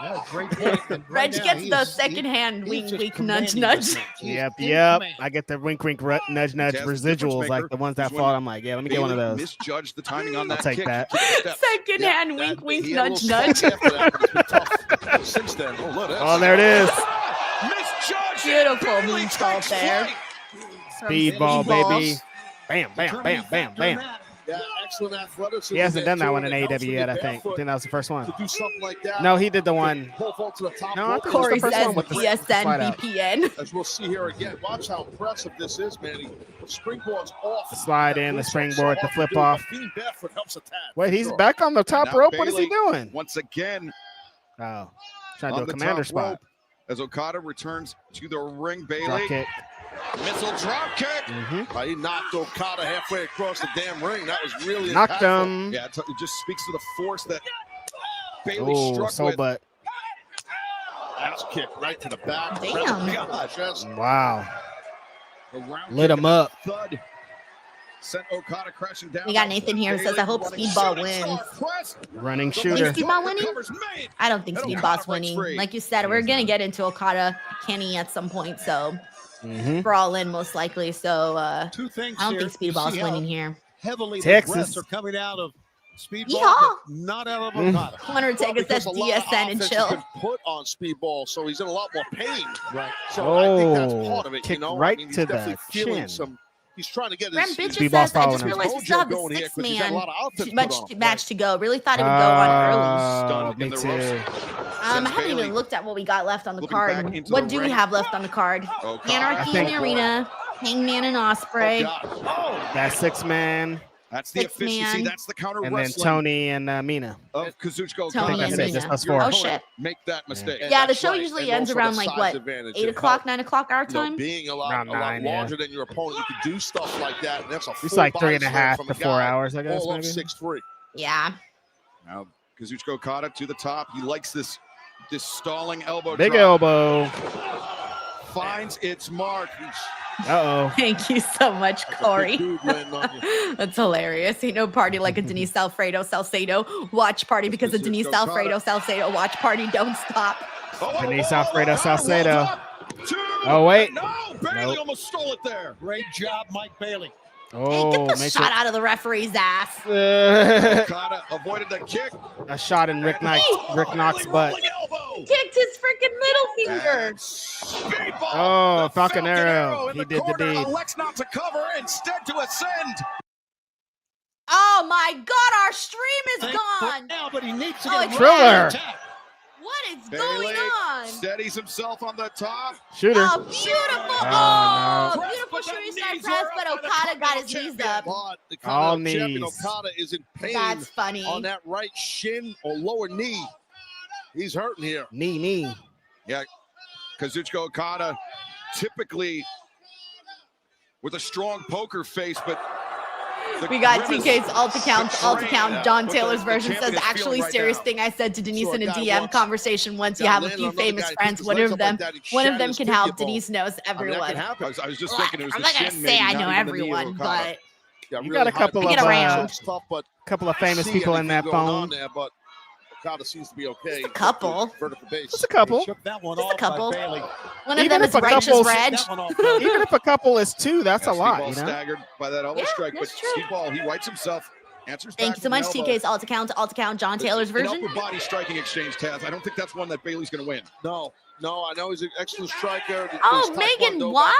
Yeah, great point. And right Reg now, gets the he's- second hand he's wink, just wink, nudge, commanding nudge. this match. He is Yep, in yep. command. I get the wink, wink, nudge, nudge Jazz, the residuals difference like maker the ones that is when fall. I'm like, yeah, let me get one of Bailey those. misjudged the timing on I'll that take kick. that. She took the steps. Second hand wink, wink, He had a nudge, little nudge. spike after that, but it's been tough since then. Oh, look, that's Oh, there it is. Misjudged. Beautiful Bailey moonsault takes there. flight. Speedball, Speedballs. baby. Bam, bam, bam, bam, bam. yeah, excellent athleticism. He hasn't there, done that too, one in and it helps AEW when yet, you're I think. I barefoot think that was the first one. to do something like that. No, he did the one. Pull vault to the top No, I rope. think Corey the first says one with the- DSN slide out. VPN. As we'll see here again, watch how impressive this is, man. He springboards off. The slide in, the springboard, the flip off. Being barefoot helps a tad. Wait, he's Sure. back on the top Now rope. What is he Bailey doing? Once again Oh, trying to on do the a commander top spot. rope as Okada returns to the ring. Drop Bailey kick. missile drop kick. He knocked Okada halfway across the damn ring. That was really Knocked impactful. him. Yeah, it just speaks to the force that Bailey Oh, struck soul with. butt. Ass kick right to the back. Damn. Gosh, that's Wow. The round Lit kick him up. Thud sent Okada crashing down. We got Nathan here who says, I hope Bailey Speedball running wins. shooting star press. Running The shooter. Think Speedball winning? covers made. I don't think And Speedball's Okada breaks winning. free. Like you said, we're going to get into Okada Kenny at some point. So Mm-hmm. we're all in most likely. So Two things I don't here. think You Speedball's see how winning here. Heavily, Texas. the breaths are coming out of Speedball, Yeehaw. but not out of Mm. Okada. Undertaker because says a lot of DSN and offense chill. has been put on Speedball, so he's in a lot more pain. Right. So I think that's Oh, part of it. kick You know, right I mean, he's to definitely the feeling chin. some. He's trying to get Ram his Bitches Speedball's says, I following just him. realized we still have the mojo going here, 6 'cause he's got a man lot of outfits match, put on. match to go. Really thought it would go on early. Stunned me in the too. ropes. I haven't Bailey even looked at what we got left on the looking back card. into What the do we ring. have left on the card? Okada. Anarchy I in think- the arena, Hangman and Osprey. Oh, God. That 6-man, That's the 6 efficiency. man. That's the counter and then wrestling Tony and Mina. of Kazuchika Tony Okada. and that's it, Mina. just us Your four. Oh, opponent shit. Make that mistake. And Yeah, the that's show right. usually And ends also around the like size what, advantage. 8 It o'clock, helps. 9 o'clock our You know, time? being a Around lot 9, yeah. larger than your opponent, you can do stuff like that, and that's a It's full like body 3.5 slam to from a 4 guy hours, I guess, all up maybe. 6'3". Yeah. Now Kazuchika Okada to the top. He likes this stalling elbow Big drop. elbow. Finds its mark. Uh-oh. Thank you so much, Corey. Dude landing on you. That's hilarious. Ain't no party like a Denise Salcedo watch party because a Denise Salcedo watch party don't stop. Denise Alfredo Salcedo. Two. Oh, wait. No, Bailey Nope. almost stole it there. Great job, Mike Bailey. Hey, Oh, get the makes shot out of the referee's ass. it. Okada avoided the kick. A shot in Rick Knox's Rolling butt. elbow. Kicked his freaking middle finger. And Speedball. Oh, The Falcon Arrow. in He the did the corner deed. Elects not to cover, instead to ascend. Oh my God, our stream is Thank gone. Now, but he needs to Oh, get it's Triller. right attack. What is Bailey going on? steadies himself on the top. Shooter. Oh, beautiful. Oh, Oh, no. beautiful Press, but shooting the star knees press, are but up by the Okada got his Continental knees champion. up. But the All Continental champion knees. Okada is in pain That's funny. on that right shin or lower knee. He's hurting here. Knee. Yeah, Kazuchika Okada typically with a strong poker face, but We got TK's alt account. John Taylor's version says, actually, serious thing I said to Denise in a DM conversation once. You have a few famous friends. One of them can help. Denise knows everyone. I was just thinking it was I'm not gonna say I know everyone, but you got a couple of famous people in that phone. Okada seems to be okay. Just a couple. Vertical base. Just a couple. Shook that one Just a off by couple. Bailey. One of them is Righteous Reg. Even if a couple is two, that's a lot. You know? Staggered by that elbow strike, but that's true. Speedball, he rights himself. Answers Thank back you so with much, an elbow. TK's alt account, John Taylor's An version. upper body striking exchange, Taz. I don't think that's one that Bailey's going to win. No, I know he's an excellent striker. Oh, Megan, what?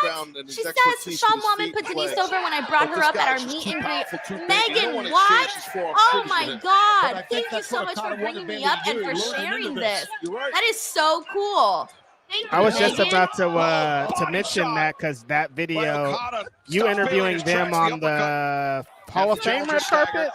She says Sean Woman put Denise over when I brought her up at our meet and greet. Megan, what? Oh my God. Thank you so much for bringing me up and for sharing this. That is so cool. Thank you, I was just Megan. about to mention that because that video, you interviewing them on the Hall of Fame red carpet.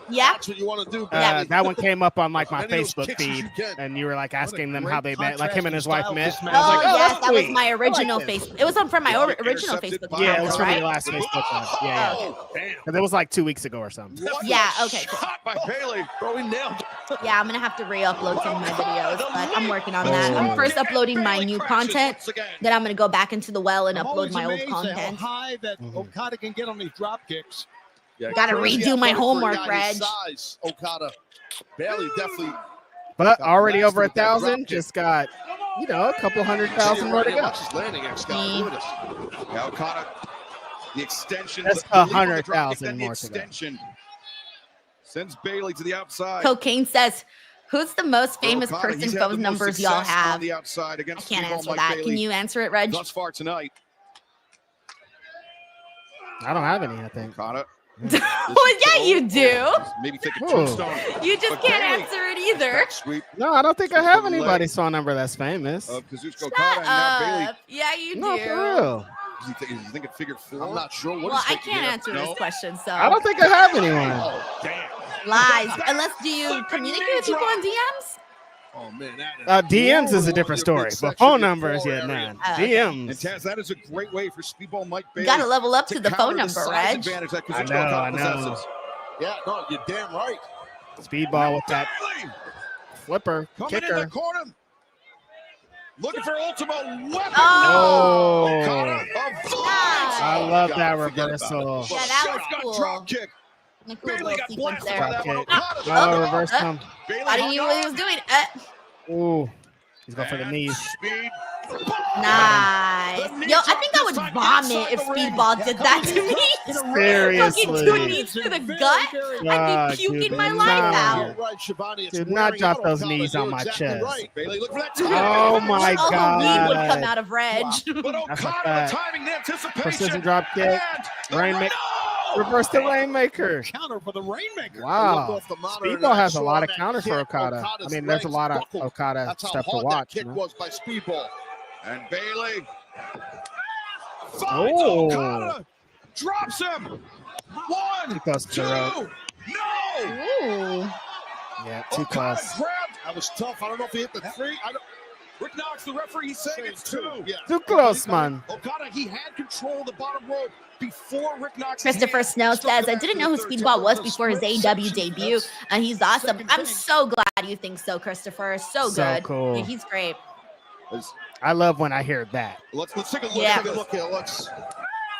Yeah. That's what you want to do. That one came up on like my Any of those Facebook kicks you feed, can. and you were like asking them great how they met, like him and his wife met. contrast And I was Oh, like, yes, that's that was sweet. my original I like this. Facebook. It was from my original Facebook account, Yeah, it was from right? your last Facebook one. Yeah. Because it was like 2 weeks ago or something. Yeah, okay. Cool. Shot by Bailey. Bro, he nailed it. Yeah, I'm gonna have to re-upload some of my videos, but I'm working on that. I'm first uploading my new content, then I'm gonna go back into the well and I'm upload always my old amazed at how content. high that Okada can get on these drop kicks. Yeah, Gotta crazy redo my athletic for a homework, guy his Reg. size, Okada. Bailey definitely. But already over With that drop 1,000, kick. just got, a couple 100,000 more to go. Watch his landing, X-Scott. Look at this. Now Okada, the extension. That's the leap on the 100,000 drop kick, then the more to go. extension sends Bailey to the outside. Cocaine says, "Who's the most famous Okada, person he's had the phone most numbers y'all success on have?" the outside I against can't Speedball answer Mike that. Bailey Can you answer it, Reg? thus far tonight. I don't have any, I think. Okada. Well, yeah, you do. Maybe take a Ooh. tombstone. You just But can't Bailey- answer it either. Sweep No, I don't think I have anybody's phone number that's famous. of Kazuchika Shut Okada, and now Bailey. up. Yeah, you No, do. for real. Is he thinking figure four? I'm not sure what Well, he's I thinking can't here. answer No. this question, so I don't think I have anyone. Oh, damn. lies. Unless do you communicate with people on DMs? Oh man, that is DMs is a Whoa, different your story, midsection, but phone your numbers, core yeah, area. man. Okay. And DMs. Taz, that is a great way for Speedball Mike Bailey. You gotta level up to the counter phone number, size Reg. advantage that I Kazuchika know, Okada I know. possesses. Yeah, no, you're damn right. Speedball with that Bailey flipper, coming in the kicker. corner. Looking for ultimate weapon. Oh. Okada Nice. I love that Forget about reversal. it. Yeah, that was Shotgun cool. drop kick. A cool Bailey little got sequence blasted by there. that one. Okay. Okada's Oh, reverse oh. come. Bailey I didn't even know what he was doing. Ooh, he's going for the And knees. Speed. Nice. Yo, I think I would vomit if Speedball did that to me. Fucking Seriously. 2 knees to the gut. I'd be puking my life out. Right, Shivani, it's Do not wearing drop out those Okada. knees on You're my exactly chest. right. Bailey, look for that. Oh my All the weed would come God. out of Reg. But That's a Okada, fact. the timing, the anticipation. Precision drop kick. And the Rainmaker. no! Reverse the Rainmaker. Counter for the Rainmaker. Look Wow. off the monitor and Speedball I has a saw lot of that counters for kick. Okada. I Okada's mean, there's a legs lot of buckled. Okada That's how stuff to hard watch. that kick you know? was by Speedball. And Bailey finds Oh. Okada, drops him. One, Too close to two, the rope. no! Ooh. Yeah, too Okada close. That was tough. I don't know if he hit the three. I don't, Rick Knox, the referee, he's saying it's two. Yeah. Too close, man. Okada, he had control of the bottom rope before Rick Knox. Christopher Snow says, I didn't know who Speedball was before his AEW debut, and he's awesome. I'm so glad you think so, Christopher. So So good. cool. Yeah, he's great. I love when I hear that. Let's take a look. Yeah. Take a look here. Let's.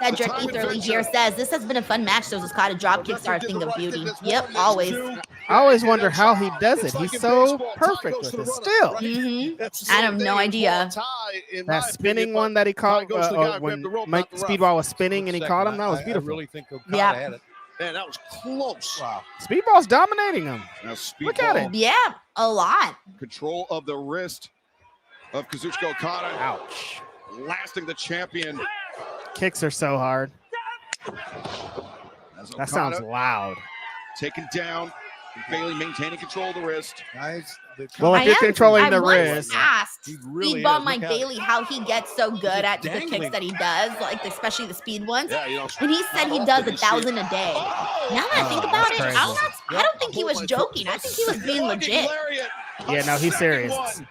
Cedric time Etherly adventure. here says, this has been a fun match. Those Okada drop kicks are a thing of beauty. Yep, always. I always wonder how he does it. He's so perfect with it still. Mm-hmm. I have no idea. That spinning one that he caught when Speedball was spinning and he caught him, that was I beautiful. really think Okada Yeah. had it. Man, that was close. Wow. Speedball's dominating him. Now Speedball, Look at it. Yeah, a lot. control of the wrist of Kazuchika Okada, Ouch. lasting the champion. Kicks are so hard. As That sounds Okada loud. taken down. Bailey maintaining control of the wrist. Guys, Well, if I you're am- controlling I the once wrist, asked He really Speedball is. Mike Look at it. Bailey how he gets so good at the dangling. kicks that he does, like especially the speed ones. Yeah, you know, And he said he does 1,000 a day. Now that I think Oh, about that's it, crazy. I don't think he was joking. I think he was being legit. Lariat. yeah, no, he's Second serious. one.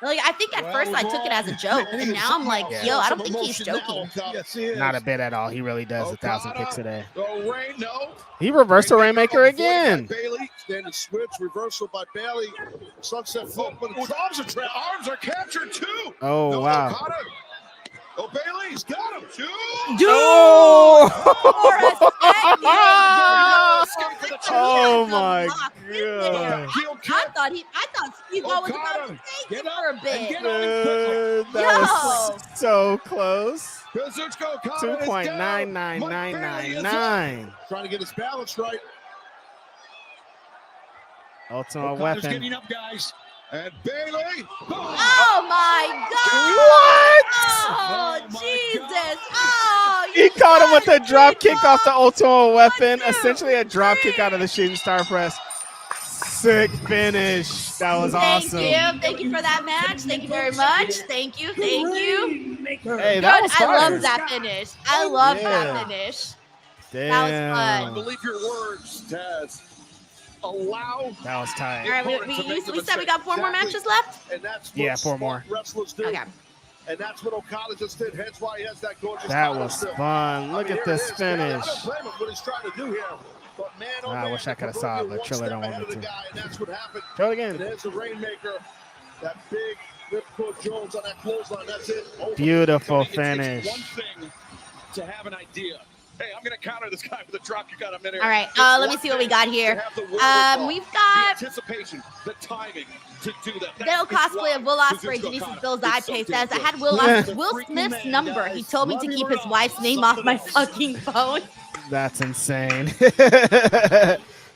Like, I think at first I took it as a joke, and now I'm like, yo, I don't think he's joking. Yes, he is. Not a bit at all. He really does 1,000 kicks a day. No. He reversed a Rainmaker again. Bailey, standing switch, reversal by Bailey. Sunset flip, but it's arms are trapped. Arms are captured too. Oh, No, wow. Okada. Oh, Bailey's got him too. Oh! Oh my God! Heel kick. I thought Steve was about to take it for a bit. Dude, that was so close. Kazuchika Okada is down. 2.99999. Trying to get his balance right. Ultimate Okada's weapon. getting up, guys. And Bailey. Oh my God! What? Oh, Oh, my Jesus! God. Oh, He you caught him with a gotta drop give kick off the Ultimate Weapon. One, two, Essentially a drop kick out of the three. Shooting Star Press. Sick finish. That was awesome. Thank you for that match. Thank you very much. Thank you. Hey, that Good. was I fire. love that finish. I love Yeah. that finish. Damn. That was fun. I believe your words, Taz. Allow. That was tight. All right, we said we got 4 more matches left. And that's what Yeah, 4 more. wrestlers do. Okay. And that's what Okada just did. Hence why he has that gorgeous That title was still. fun. Look I mean, at here it this is, man. finish. I don't blame him what he's trying to do here. But man, oh I man, wish I the could have saw it, proverbial but one Triller step don't want ahead me of the to. guy, and that's what happened. Show it And again. there's the Rainmaker. That big Ripcord Jones on that clothesline. That's it. Over. Beautiful It takes finish. one thing to have an idea. Hey, I'm going to counter this guy with a drop you got a minute. All right, It's let me one see what we thing got to here. have the wherewithal, We've the got anticipation, the timing to do that. Little cosplay of Will Osprey. Denise's Bill's iPay says, I had Will Smith's number. He told me to keep his wife's name off my fucking phone. That's insane.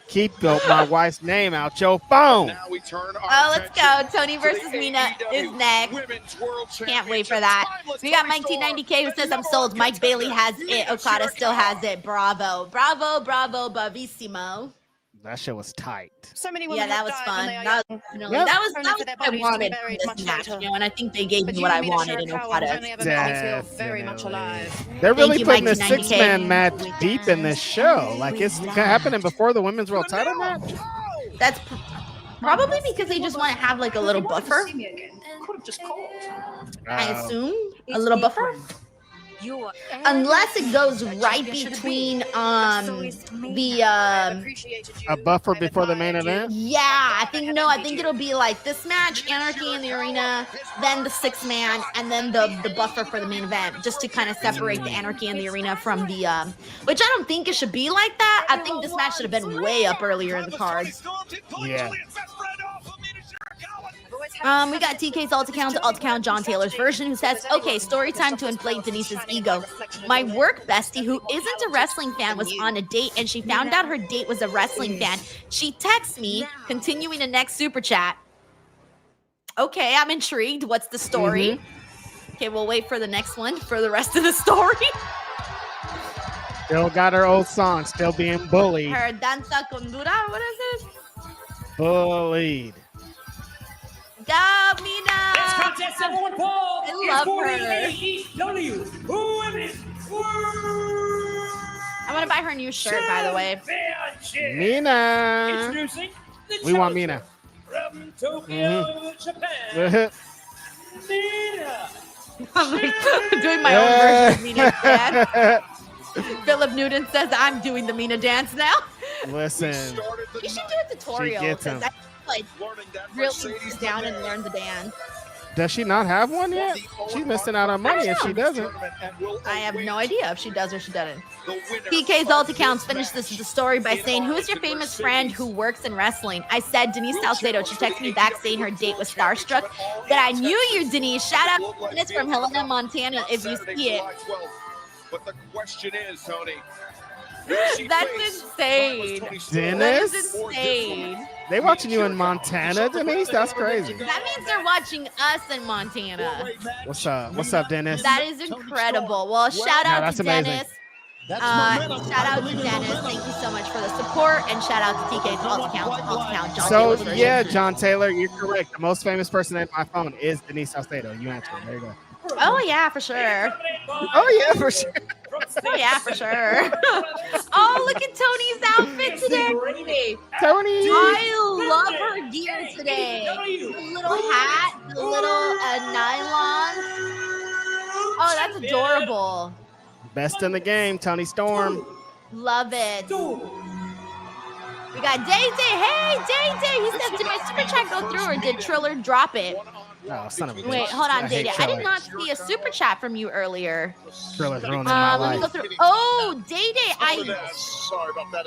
Keep my wife's name out your phone. Now we turn our Oh, let's go. attention Tony to versus the Mina AEW is next. Women's World Can't wait for Championship that. timeless We got title Mike star, T90K who the says, I'm number sold. one Mike Bailey has contender, it. Okada still Shirakawa. has it. Bravo. Bravo, bravo, bravissimo. That shit was tight. So many Yeah, women that have was died fun. when they are That young. was, Yep. that was Only for what their I bodies to be wanted from buried this much match, later. you know, and I think they gave But me you, what I Mina wanted in Shirakawa, have Okada. only ever made me feel very much Definitely. alive. They're really you, putting Mike this T90K. 6-man match deep in this show. Like it's happening before the Women's World Title match. That's probably because they just want to have like a little buffer. I assume a little buffer. Unless it goes right between the A buffer before the main event. yeah, I think it'll be like this match, Anarchy in the arena, then the 6-man, and then the buffer for the main event, just to kind of separate the Anarchy in the arena from the which I don't think it should be like that. I think this match should have been way up earlier in the card. Yeah. We got TK's alt account, John Taylor's version, who says, okay, story time to inflate Denise's ego. My work bestie, who isn't a wrestling fan, was on a date and she found out her date was a wrestling fan. She texts me, continuing the next super chat. Okay, I'm intrigued. What's the story? Okay, we'll wait for the next one for the rest of the story. Still got her old song, still being bullied. Her danza con dura, what is it? Bullied. Go, This Mina! contest at one fall I is love for the her. AEW Women's World I want to buy her new shirt, by the way. Championship. Mina. Introducing the We want challenger Mina. from Tokyo, Japan, Yeah. Mina. I'm doing my own version of Mina dance. Philip Newton says I'm doing the Mina dance now. Listen. You should do a tutorial. gets Because him. I like really sit down and learn the dance. Does she not have one yet? She's missing out on money if she doesn't. I have no idea if she does or she doesn't. PK's alt accounts finished this with the story by saying, who is your famous friend who works in wrestling? I said Denise Salcedo. She texted me back saying her date was starstruck. That I knew you, Denise. Shout out to Dennis from Helena, Montana, if you see it. But the question is, Tony. That's insane. That Dennis? is insane. They watching you in Montana, Denise? That's crazy. That means they're watching us in Montana. What's up? What's up, Dennis? That is incredible. Well, shout Yeah, out that's to amazing. Dennis. Shout out to Dennis. Thank you so much for the support. And shout out to TK's alt account, John So, Taylor's version. yeah, John Taylor, you're correct. The most famous person in my phone is Denise Salcedo. You answered. There you go. Oh, yeah, for sure. Oh, yeah, for sure. Oh, yeah, for sure. Oh, Oh, look at Tony's outfit today. Tony. I love her gear today. The little hat, the little nylon. Oh, that's adorable. Best in the game, Tony Storm. Love it. We got Day Day. Hey, Day Day. He says, did my super chat go through or did Triller drop it? Oh, son of a bitch. Wait, hold on, Day Day. I did Triller. not see a super chat from you earlier. Triller's ruining my Let me go life. through. Oh, Day Day. Sorry about that.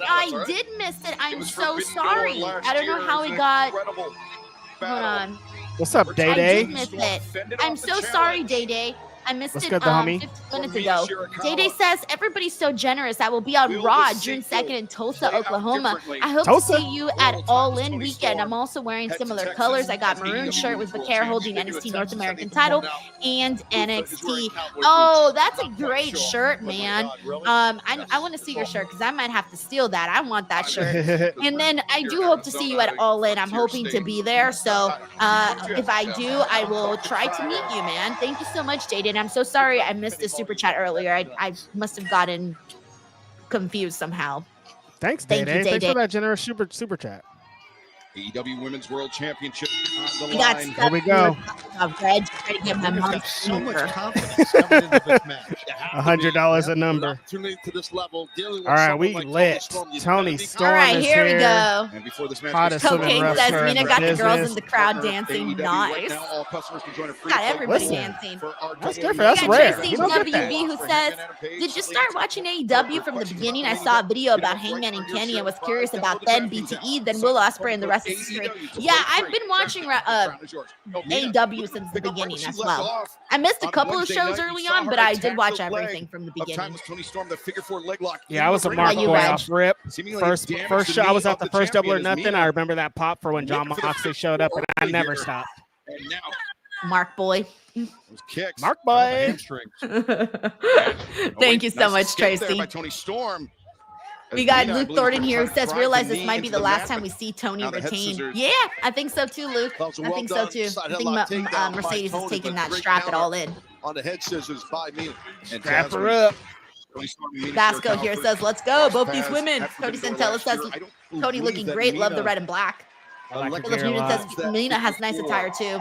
I did miss it. I'm so sorry. I don't know how it got. Hold on. What's up, Day I Day? did miss it. I'm so sorry, Day Day. I missed What's it good, homie? 15 minutes ago. Day Day says, everybody's so generous. I will be on Raw June 2nd in Tulsa, Oklahoma. I hope Tulsa? to see you at All In weekend. I'm also wearing similar colors. I got maroon shirt with Vaquer holding NXT North American title and NXT. Oh, that's a great shirt, man. I want to see your shirt because I might have to steal that. I want that shirt. And then I do hope to see you at All In. I'm hoping to be there. So if I do, I will try to meet you, man. Thank you so much, Jaden. I'm so sorry I missed this super chat earlier. I must have gotten confused somehow. Thanks, Thank Day you, Day. Thanks Day for that generous super chat. AEW Women's World Championship on the We got line. Here we go. Red trying to get my mom's So much number. confidence coming into this match. $100 a number. Opportunity to this level, dealing with All right, someone we like lit. Storm, you Tony gotta be Storm All right, is here we go. And before this match Hottest goes women Cocaine wrestler says in Mina the got the girls business. in the crowd partner, dancing. AEW right Nice. now, all customers can join a free Got play everybody Listen. dancing. for our That's WWE. good for us. We That's got rare. Tracy You don't get that. WB who says, did you start watching AEW from the beginning? I saw a video about Hangman and Kenny and was curious about then BTE, then Will Osprey and the rest of the street. Yeah, I've been watching AEW since the beginning as well. I missed a couple of shows early on, but I did watch everything from the beginning. Yeah, I was a Mark you, boy Reg? off rip. First show, I was at the first Double or Nothing. I remember that pop for when John Moxley showed up, and I never stopped. And now Mark Boy. those kicks. Mark boy. Hamstring. Thank you so Nice much, escape there Tracy. by Tony Storm. We got Mina, I Luke believe, Thornton here who trying to says, drive realize the this knee might be into the the last mat, time but we see Tony now the head retain. scissors. Yeah, I think so too, Luke. That was a I think so well-done too. side I think headlock takedown by Mercedes Tony, is taking but that great strap it counter all in. on the head scissors by Mina. And Strap Jazz her Reed. up. Tony Storm, Mina Vasco Shirakawa here first says, let's go. Both pass these women. at Tony Forbidden Door Santella last says, year. I don't Tony believe looking that great. Love the Mina red and black. I like her Philip gear a Newton lot. says, Mina has nice attire too.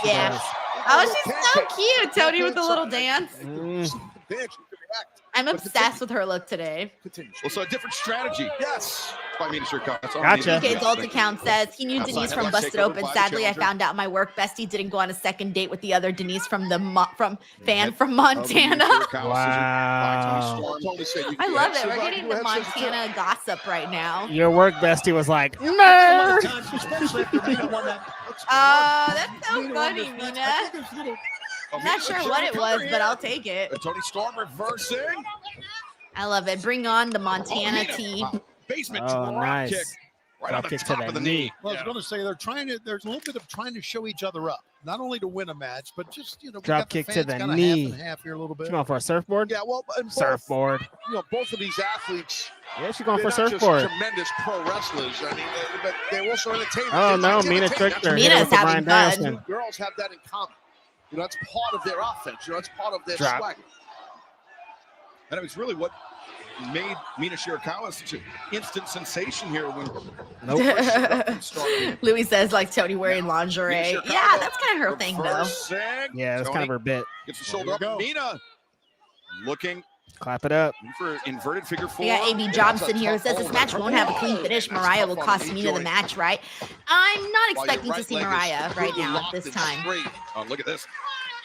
She Yeah. does. Oh, she's so cute. Tony with the little dance. Mm. I'm obsessed with her look today. Well, so a different strategy. Yes. By Mina Shirakawa. That's all I Gotcha. needed. PK Adult Account says he knew Denise from Busted Open. Sadly, I found out my work bestie didn't go on a second date with the other Denise from the fan from Montana. Wow. I love it. We're getting the Montana gossip right now. Your work bestie was like, A lot nerd. of times, especially after Mina won that. That's so funny, Mina. Not sure what it was, but I'll take it. Tony Storm reversing. I love it. Bring on the Montana tea. Basement Oh, drop nice. kick. Right on Drop the kick to top the of the knee. knee. Well, I was going to say there's a little bit of trying to show each other up, not only to win a match, but just we Drop got kick to fans the kinda knee. half and half here a little bit. She going for a surfboard? Yeah, well, and both, Surfboard. both of these athletes, Yeah, she's going they're for not just surfboard. tremendous pro wrestlers. I mean, but they're also entertainers. Oh, They no. like Mina entertainment. tricked her. That's Hit her Mina's with the having Bryan fun. Danielson. Girls have that in common. That's part of their offense. That's part of their Drop. swag. And it was really what made Mina Shirakawa such an instant sensation here when Nope. Louis says like Tony wearing lingerie. Mina Shirakawa Yeah, that's kind of her thing though. reversing. Yeah, that's kind of her bit. Gets the shoulder up. Mina looking Clap it up. for inverted figure four. We got AB Johnson here who says this match won't have a clean finish. Mariah will cost Mina the match, right? I'm not expecting to see Mariah right now at this time. Oh, look at this.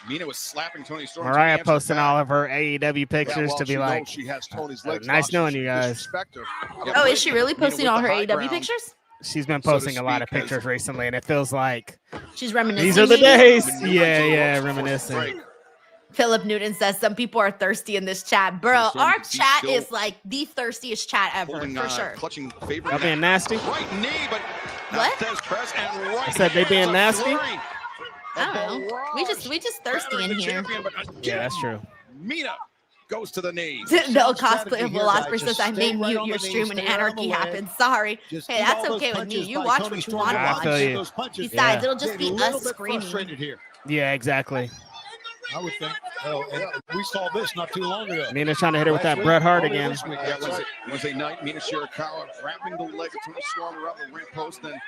Mina was slapping Tony Storm. Mariah posting all of her AEW pictures to be like, she has Tony's legs nice locked, knowing so you she guys. disrespect her. Oh, is she really Mina posting with all the her high AEW ground. pictures? she's been So to posting a lot of speak, pictures recently, and it feels like She's reminiscing. these are the maybe? days. Maybe. Yeah, Right. reminiscing. Philip Newton says some people are thirsty in this chat. Bro, Yes, our she's chat still is like the thirstiest chat ever, Holding, for sure. clutching favorite. Y'all being nasty? Right knee, but What? Says press and right I said they hand. being It's a nasty? flurry. I don't know. We just thirsty Battering in the here. champion, but Yeah, that's true. Mina goes to the knee. No cosplay strategy of here, Will guys. Osprey Just says I stay may right mute on your the stream knees, when stay out of Anarchy the way. happens. Sorry. Just Hey, eat that's all those okay with me. punches You by watch Tony what you Storm. want to I watch. feel you. Those punches Besides, Yeah. it'll just be getting a little us bit screaming. frustrated here. Yeah, exactly. I would think. Oh, and we saw this not too long ago. Mina's trying to hit her with that Bret Hart again. Yeah, Wednesday night, Mina Shirakawa wrapping the leg of Tony Storm around the ring post, then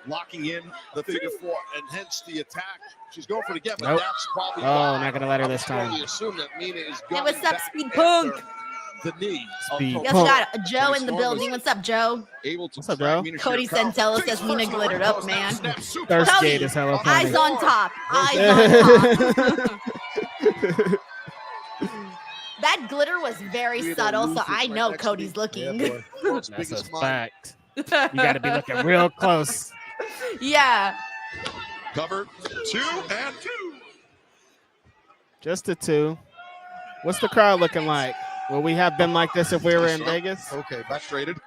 locking in the figure 4, and hence the attack. She's going for the get, but Nope. that's probably Oh, not gonna let her this time. I assume that Mina is Hey, going what's up, back Speed after Punk? the knee. Speed We also got Joe in the building. What's up, Joe? able to What's up, bro? Cody Santella says Mina glittered up, man. Thirst Cody, gate is hella Eyes funny. on top. Eyes on top. That glitter was very subtle, so I know Cody's looking. That's a fact. You got to be looking real close. Yeah. Cover 2 and 2. Just a 2. What's the crowd looking like? Will we have been like this if we were in Vegas? Okay, back straighted.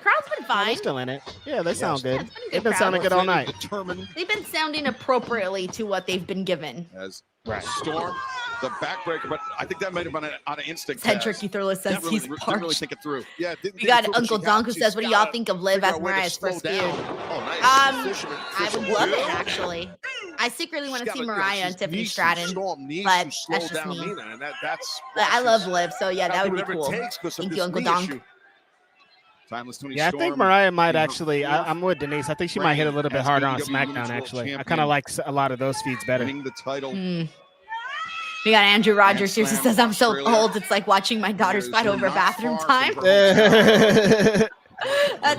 Crowd's been Oh, fine. they're still in it. Yeah, they sound good. It's been a good They've been crowd. sounding good all night. Determined They've been sounding appropriately to what they've been given. as Right. Storm, the backbreaker, but I think that might have been out of instinct. Head Tricky Thriller says Didn't he's really, didn't really parched. think it through. Yeah, We got Uncle Donk who says, what do y'all think of Liv as Mariah's first feud? Oh, nice. I Fisherman. would love it, actually. I secretly want to see Mariah and Tiffany Stratton, but that's just me. Mina, and that's but I love Liv, so yeah, that would be cool. Thank you, Uncle Donk. Timeless Tony Yeah, I Storm. think Mariah might actually. I'm with Denise. I think she might hit a little bit harder on SmackDown. Actually, I kind of like a lot of those feeds better. Winning the title. We got Andrew Rogers here who says, I'm so old, it's like watching my daughters fight over bathroom time. That's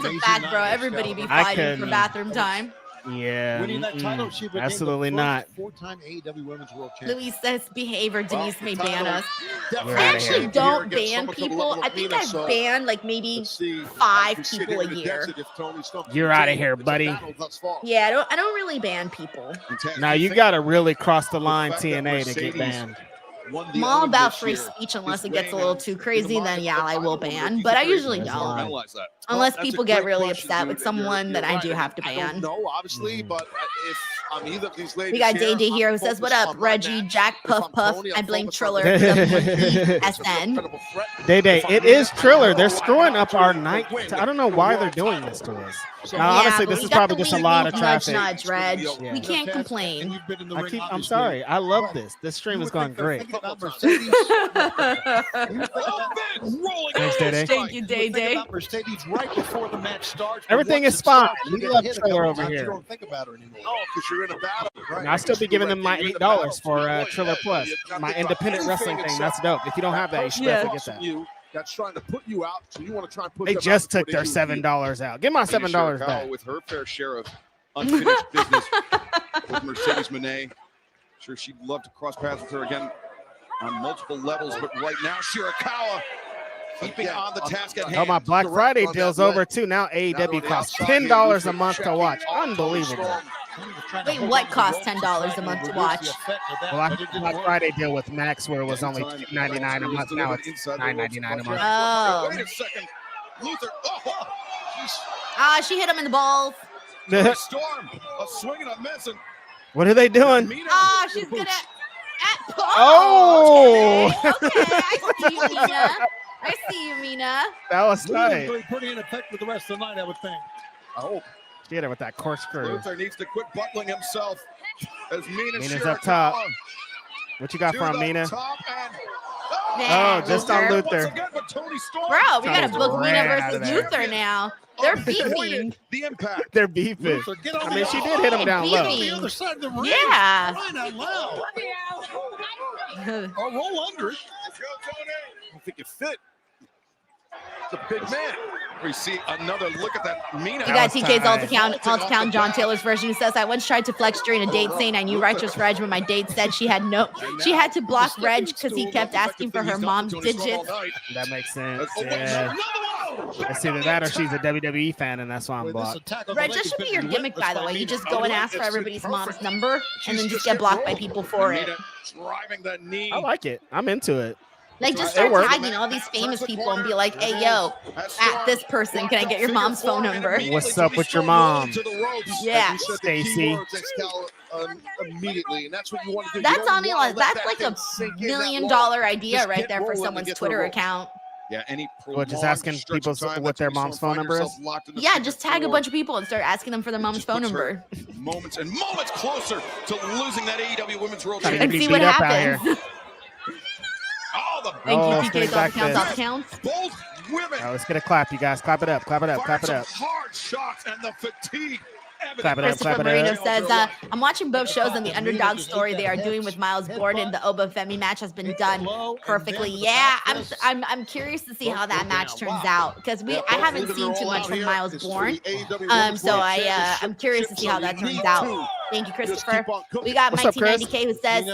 a fact, bro. Everybody be fighting for bathroom time. Yeah, Winning that title, she became absolutely the not. first 4-time AEW Women's World Champion. Luis says, behavior, Denise may ban us. You're I outta actually here. don't ban people. I think I've banned like maybe 5 people a year. You're out of here, buddy. Yeah, I don't really ban people. Now you got to really cross the line, TNA, to get banned. I'm all about free speech unless it gets a little too crazy, then yeah, I will ban. But I usually don't. Unless people get really upset with someone, then I do have to ban. No, obviously, but if I'm either of these ladies, We got Day Day here who says, what up, Reggie, Jack, Puff, Puff. I blame Triller for the SN. Day Day, it is Triller. They're screwing up our night. I don't know why they're doing this to us. Now, honestly, but this we is got probably the just a wink, lot wink, of nudge, traffic. nudge, Reg. Yeah. We can't complain. I'm sorry. I love this. This stream is going great. Thanks, Day Day. Thank you, Day Day. Mercedes right before the match starts. Everything is fine. We love Triller over here. You don't think about her anymore. Oh, because you're in a battle. And I'll still be giving them my $8 for Triller Plus, my independent wrestling thing. That's dope. If you don't have that, you should definitely get that. That's trying to put you out, so you want to try and put They them just out took their $7 out. Give my $7 back. With her fair share of unfinished business with Mercedes Moné. Sure, she'd love to cross paths with her again on multiple levels, but right now, Shirakawa keeping on the task at hand. Oh, my Black Friday deal's over too. Now AEW costs $10 a month to watch. Unbelievable. Wait, what costs $10 a month to watch? Black Friday deal with Max where it was only $2.99 a month. Now it's $9.99 a month. Oh. Wait a second. Luther. She hit him in the balls. Storm. A swing and a miss. And What are they doing? She's gonna. Oh! Okay. I see you, Mina. I see you, Mina. That was tight. Really pretty in effect for the rest of the night, I would think. I hope. She hit her with that corkscrew. Luther needs to quit buckling himself as Mina's up top. What you got for him, Mina? Oh, just on Luther. Bro, we got to book Mina versus Luther now. They're beefing. The impact. They're beefing. I mean, she did hit him down low. Yeah. Or roll under it. I don't think it fit. It's a big man. We see another look at that Mina. You got TK's alt account, John Taylor's version, who says, I once tried to flex during a date saying I knew Righteous Reg, but my date said she had to block Reg because he kept asking for her mom's digits. That makes sense. Yeah. It's either that or she's a WWE fan, and that's why I'm blocked. Reg, that should be your gimmick, by the way. You just go and ask for everybody's mom's number and then just get blocked by people for it. Driving the knee. I like it. I'm into it. Like, just start tagging all these famous people and be like, hey, yo, at this person, can I get your mom's phone number? What's up with your mom? Yeah. Stacy. Immediately, and that's what you want to do. That's like a $1 million idea right there for someone's Twitter account. Yeah, any just asking people what their mom's phone number is? Yeah, just tag a bunch of people and start asking them for their mom's phone number. Moments closer to losing that AEW Women's World And And Championship. see what happens. Oh, Thank you, spinning TK. All back the counts, fist. all the counts. Both women. All right, let's get a clap, you guys. Clap it up. Clap it up. Clap it up. Hard shots and the fatigue. Clap it up. Christopher Clap it Marino up. says, I'm watching both shows, and the underdog story they are doing with Miles Borden. The Oba Femi match has been done perfectly. Yeah, I'm curious to see how that match turns out, because I haven't seen too much from Miles Borden. So I'm curious to see how that turns out. Thank you, Christopher. We got What's up, Chris? 1990K who says,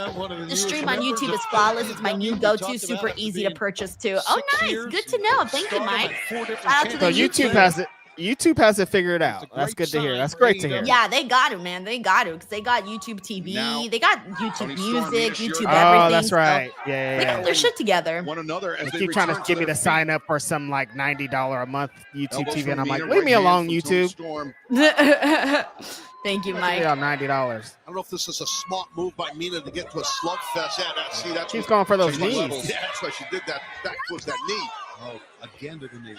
the stream on YouTube is flawless. It's my new go-to, super easy to purchase too. Oh, nice. Good to know. Thank you, Mike. Shout out to the YouTube has it. YouTube has it figured out. That's good to hear. That's great to hear. Yeah, they got it, man. They got it, because they got YouTube TV. Now, they got YouTube Music, YouTube everything. Oh, that's right. Yeah, They got their shit together. One another as They keep trying to get me to sign up for some like $90 a month YouTube TV, and I'm like, leave me alone, YouTube. Thank you, Give Mike. me all $90. I don't know if this is a smart move by Mina to get to a slugfest. Yeah, that's She's going for those knees. Yeah, that's why she did that. Back towards that knee. Oh, again to the knee.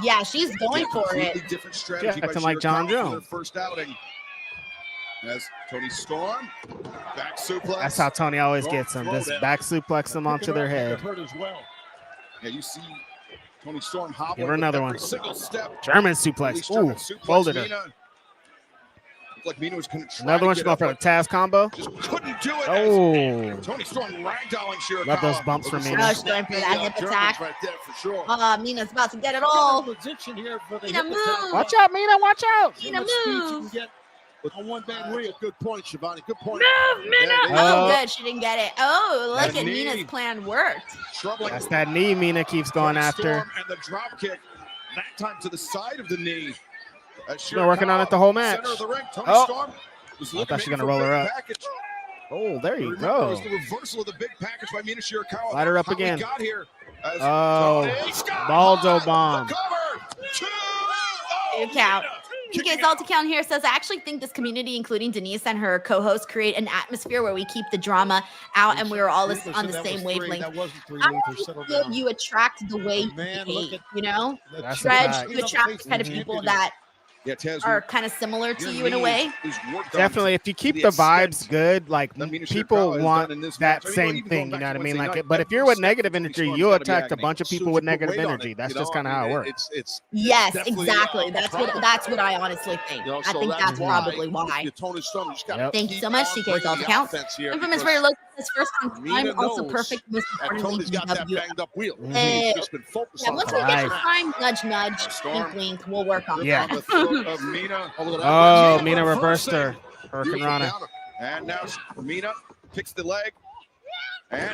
Yeah, she's going for it. Different strategy by acting like John Shirakawa for Jones. their first outing. As Tony Storm, back suplex. That's how Tony always gets them. Just back suplex them onto their head. Hurt as well. Yeah, you see Tony Storm hobble. Give her another one. Single step. German suplex. Ooh, folded her. Looked like Mina was going to try Another to one. get She's going up, for the but Taz combo. just couldn't do it. Oh, Tony Storm ragdolling Shirakawa. love those bumps from Oh, Mina. she's going for that hip attack. right there for sure. Mina's about to get it all. Position here for the Mina, hip attack. move. Watch out, Mina. Watch out. Mina, How much speed you move. can get on one bad That's wheel. a good point, Shivani. Good point. Move, Mina. Yeah, Oh, Oh. good. She didn't get it. Oh, look That at knee. Mina's plan worked. Troubling. That's that knee Mina keeps going Tony after. Storm and the drop kick. That time to the side of the knee. Been working on it the whole match. Center of the ring. Tony Oh. Storm was I looking thought she was maybe gonna for a roll her big up. package. Oh, there you Remember, it was go. the reversal of the big package by Mina Shirakawa. Light her up How we again. got here as Oh, Tony Scott Baldo on bomb. the cover. 2-0. You count. Kicking TK's Alt account here says, I actually think this community, including Denise and her co-host, create an atmosphere where we keep the drama out and we're all Luther on said the that same was three. wavelength. That wasn't three, I Luther. Settle feel down. you attract the way you Man, look behave, at you know? That's a Dredge, fact. you attract the kind of people that Yeah, Taz, are kind of similar to your you in a knee way. is worked on Definitely, if you keep the the extent vibes good, like that Mina people Shirakawa has want done in this that match. I mean, same even thing. going You back know what I to mean? Wednesday Like, night, but if every you're with step negative Tony energy, Storm's you'll gotta be attract a agony. bunch of As soon people as with you put negative weight on energy. it, That's you just know, kind of I how it mean, works. Yes, definitely, exactly. That's what I honestly think. You know, I so think that's why probably why. you're Tony Storm, you just gotta Yep. Thank you keep so much, on TK's bringing Alt the account. offense here Infamous because very low this first on Mina time, also knows perfect, most that importantly, Tony's got that DW. banged up wheel. Hey. He's just been focused Yeah, on once it. we get Nice. to time, nudge, nudge, Storm. wink, wink, we'll work on Yeah. that. on the throat of Mina. Oh, look at that. Oh, Mina Mina reversed reversing. her. Hurricane Beautiful Rana. counter. And now Mina picks the leg. And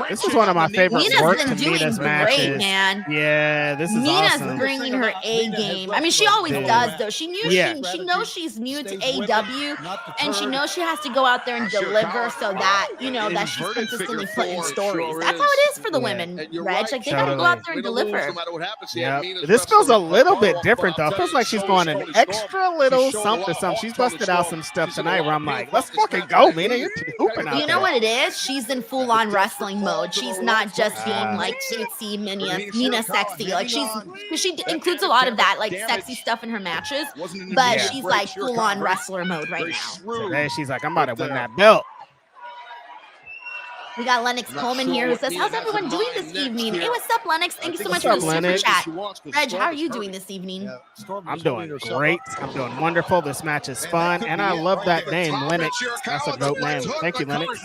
This is one of my favorite Mina's work been to doing Mina's great, matches. man. Yeah, this is Mina's awesome. bringing her A game. I mean, she always Yeah. does, though. She knew Yeah. she knows she's new to Stays with AEW, it, not and she deterred. knows she has to go out there and deliver so that that she's Inverted consistently figure putting four, stories. sure That's how it is for the Yeah. women, And you're Reg. right, Like they gotta go Totally. out there and Win or lose, deliver. no matter what happens here, Yep. Mina's This feels a wrestling little at bit all, different but though. I'll It feels tell like you, she's going Tony an Storm, extra little she showed a something, lot. something. She's Tony busted out Storm, some stuff she's tonight in a where I'm lot like, of let's focus fucking match. go, Mina. You're hooping out You know there. what it is? She's in full-on wrestling mode. She's not just being like cutesy, Mina sexy. Like she includes a lot of that like sexy stuff in her matches, but Yeah. she's like full-on wrestler mode right now. Today she's like, I'm about to win that belt. We got Lennox Not Coleman sure here who what says, Mina "How's has everyone in doing mind this next evening?" here. Hey, what's up, Lennox? Thank you so much What's for the up, super Lennox? chat. She wants, 'cause Reg, how are Storm you is doing hurt. this evening? Yeah, Storm I'm is doing holding herself great. up. I'm doing wonderful. This match is fun, and I love that name, Lennox. That's a dope name. Thank you, Lennox.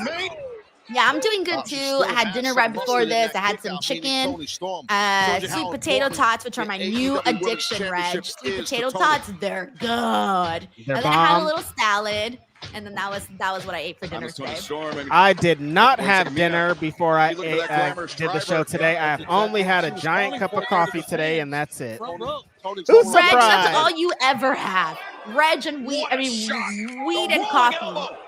Yeah, I'm doing good too. I had dinner right before this. I had some chicken, sweet potato tots, which are my new addiction, Reg. Sweet potato tots, they're good. They're And then I had a bomb. little salad, and then that was what I ate for dinner today. I did not have Mina. dinner before I You look at that glamorous did the driver. show today. I have only had a giant cup of coffee today, and that's it. Front row. Tony Who's Storm. Reg, surprised? that's all you ever have. Reg and weed. I mean, weed and coffee.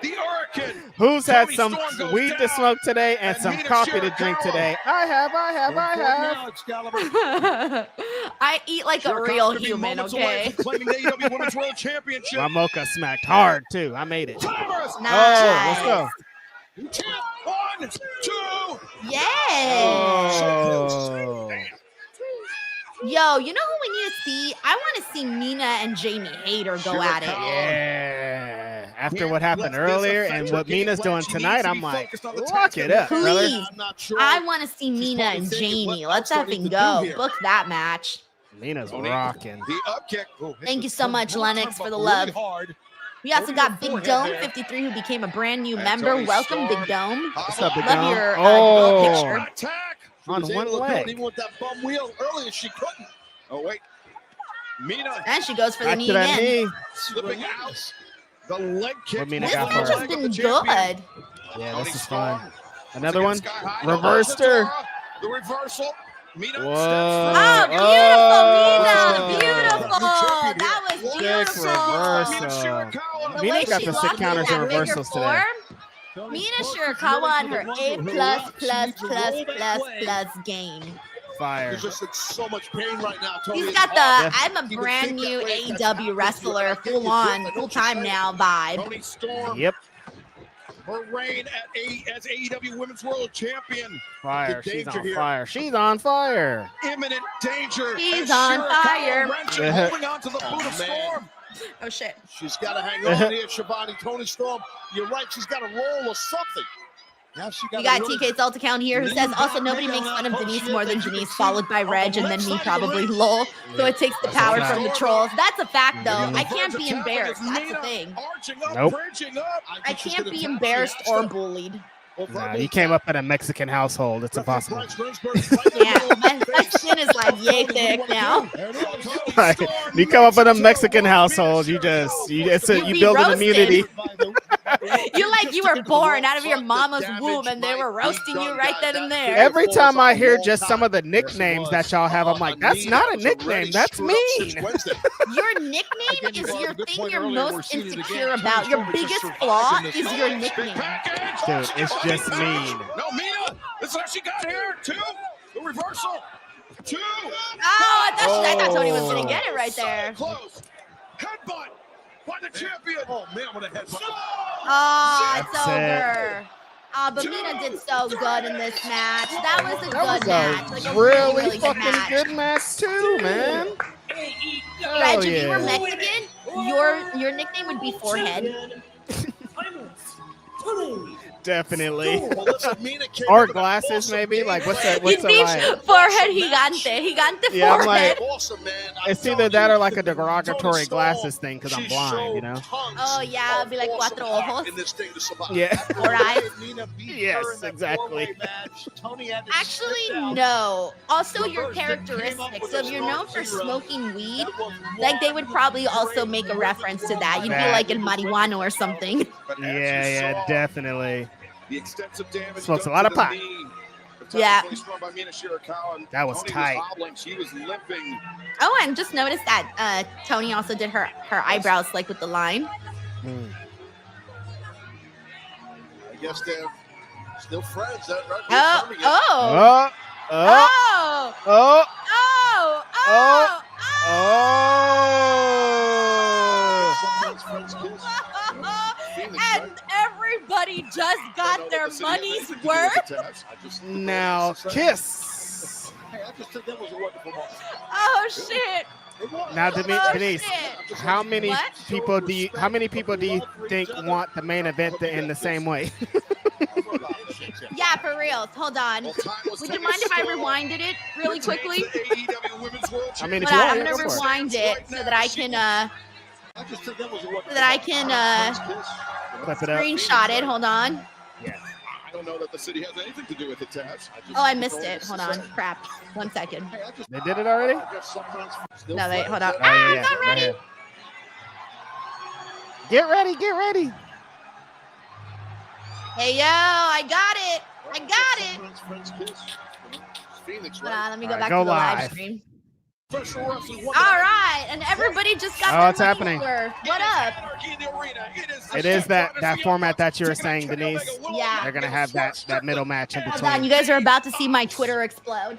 The Hurricane. Who's had Tony some Storm goes weed to down, smoke today and and some Mina coffee to drink Shirakawa. today? I have. Now, Excalibur. I eat like a real human, okay? Claiming the AEW Women's World Championship. My mocha smacked hard too. I made it. Nice. Oh, let's go. One, two. Yeah. Oh. Yo, you know who we need to see? I want to see Mina and Jamie Hayter go at it. Yeah. After what happened earlier and what Mina's doing tonight, I'm like, lock it up, brother. Please. I want to see Mina and Jamie. Let's effing go. Book that match. Mina's rocking. The up kick. Thank you so much, Lennox, for the love. We also got Big Dome 53, who became a brand new member. Welcome, Big Dome. What's up, Big Love Dome? your picture. Attack. On one leg. Even with that bum wheel earlier, she couldn't. Oh, wait. Mina. And she goes for the Back knee to that again. knee. Slipping out. The leg kick. What Mina This got match for has her? been good. Yeah, this is fun. Another one. Reversed her. The reversal. Mina Whoa. Oh, beautiful, Mina. Beautiful. That was beautiful. Reversal. The Mina way got she the locked sick in counters that and bigger reversals today. form. Mina Shirakawa on her A++++ game. Fire. He's just in so much pain right now. Tony. He's got the I'm a brand new AEW wrestler, full time now vibe. Tony Storm. Yep. Her reign as AEW Women's World Champion. Fire. The She's danger on here. fire. She's on fire. Imminent danger. She's as on Shirakawa fire. wrenching, holding on to the boot of man. Storm. Oh shit. She's got to hang on here, Shivani. Tony Storm, you're right. She's got to roll or something. Now she You got TK Salt account here who says also nobody makes fun of Denise more than Denise, followed by Reg and then me probably lol. So it takes the power from the trolls. That's a fact though. I can't be embarrassed. That's the thing. Nope. I can't be embarrassed or bullied. Nah, you came up in a Mexican household. It's impossible. Yeah, my skin is like yay thick now. Right. You come up in a Mexican household, you build an immunity. You like you were born out of your mama's womb and they were roasting you right then and there. Every time I hear just some of the nicknames that y'all have, I'm like, that's not a nickname. That's mean. Your nickname is your thing you're most insecure about. Your biggest flaw is your nickname. Dude, it's just mean. No, Mina. This is how she got here. Two. The reversal. Two. Oh, I thought Tony was gonna get it right there. Close. Headbutt by the champion. Oh man, what a headbutt. Oh, it's That's over. But Mina did so good in this match. That was a good match. Like a really really good fucking match. good match too, man. Reg, if you were Mexican, your nickname would be Forehead. Definitely. Or glasses, maybe. Like what's the You'd be line? Forehead gigante Yeah, I'm forehead. like, it's either that or like a derogatory glasses thing because I'm blind, you know? Oh yeah, it'd be like cuatro ojos. Yeah. Four eyes. Yes, exactly. Actually, no. Also, your characteristics. So if you're known for smoking weed, like they would probably also make a reference to that. You'd be like in marijuana or something. Yeah, definitely. The extensive damage Smokes a done lot to of the pot. knee. Yeah. By Mina Shirakawa, and That was Tony tight. hobbling. She was limping. Oh, and just noticed that Tony also did her eyebrows like with the line. Hmm. I guess they're still friends. That right? Oh, oh, Oh, oh, oh, oh, oh, and everybody just got their money's worth. now kiss. Hey, I just think that was a wonderful moment. Oh shit! Now, Oh, Denise, shit. how many What? people do you think want the main event to end the same way? Yeah, for real. Hold on. Would you mind if I rewinded it really quickly? I mean, if Hold you on, I'm want, gonna go for it. rewind it so that I can Clip it up. screenshot it. Hold on. I don't know that the city has anything to do with it, Taz. Oh, I missed it. Hold on. Crap. 1 second. They did it already? No, wait. Hold on. Oh, Ah, I'm yeah, not right ready. here. Get ready, get ready. Hey, yo, I got it. I got it. Hold on. Let me go All right, back go to the live live. stream. All right, and everybody just got Oh, their it's money's happening. worth. What up? It is that format that you were saying, Denise. Yeah. They're gonna have that middle match in Hold on, between. you guys are about to see my Twitter explode.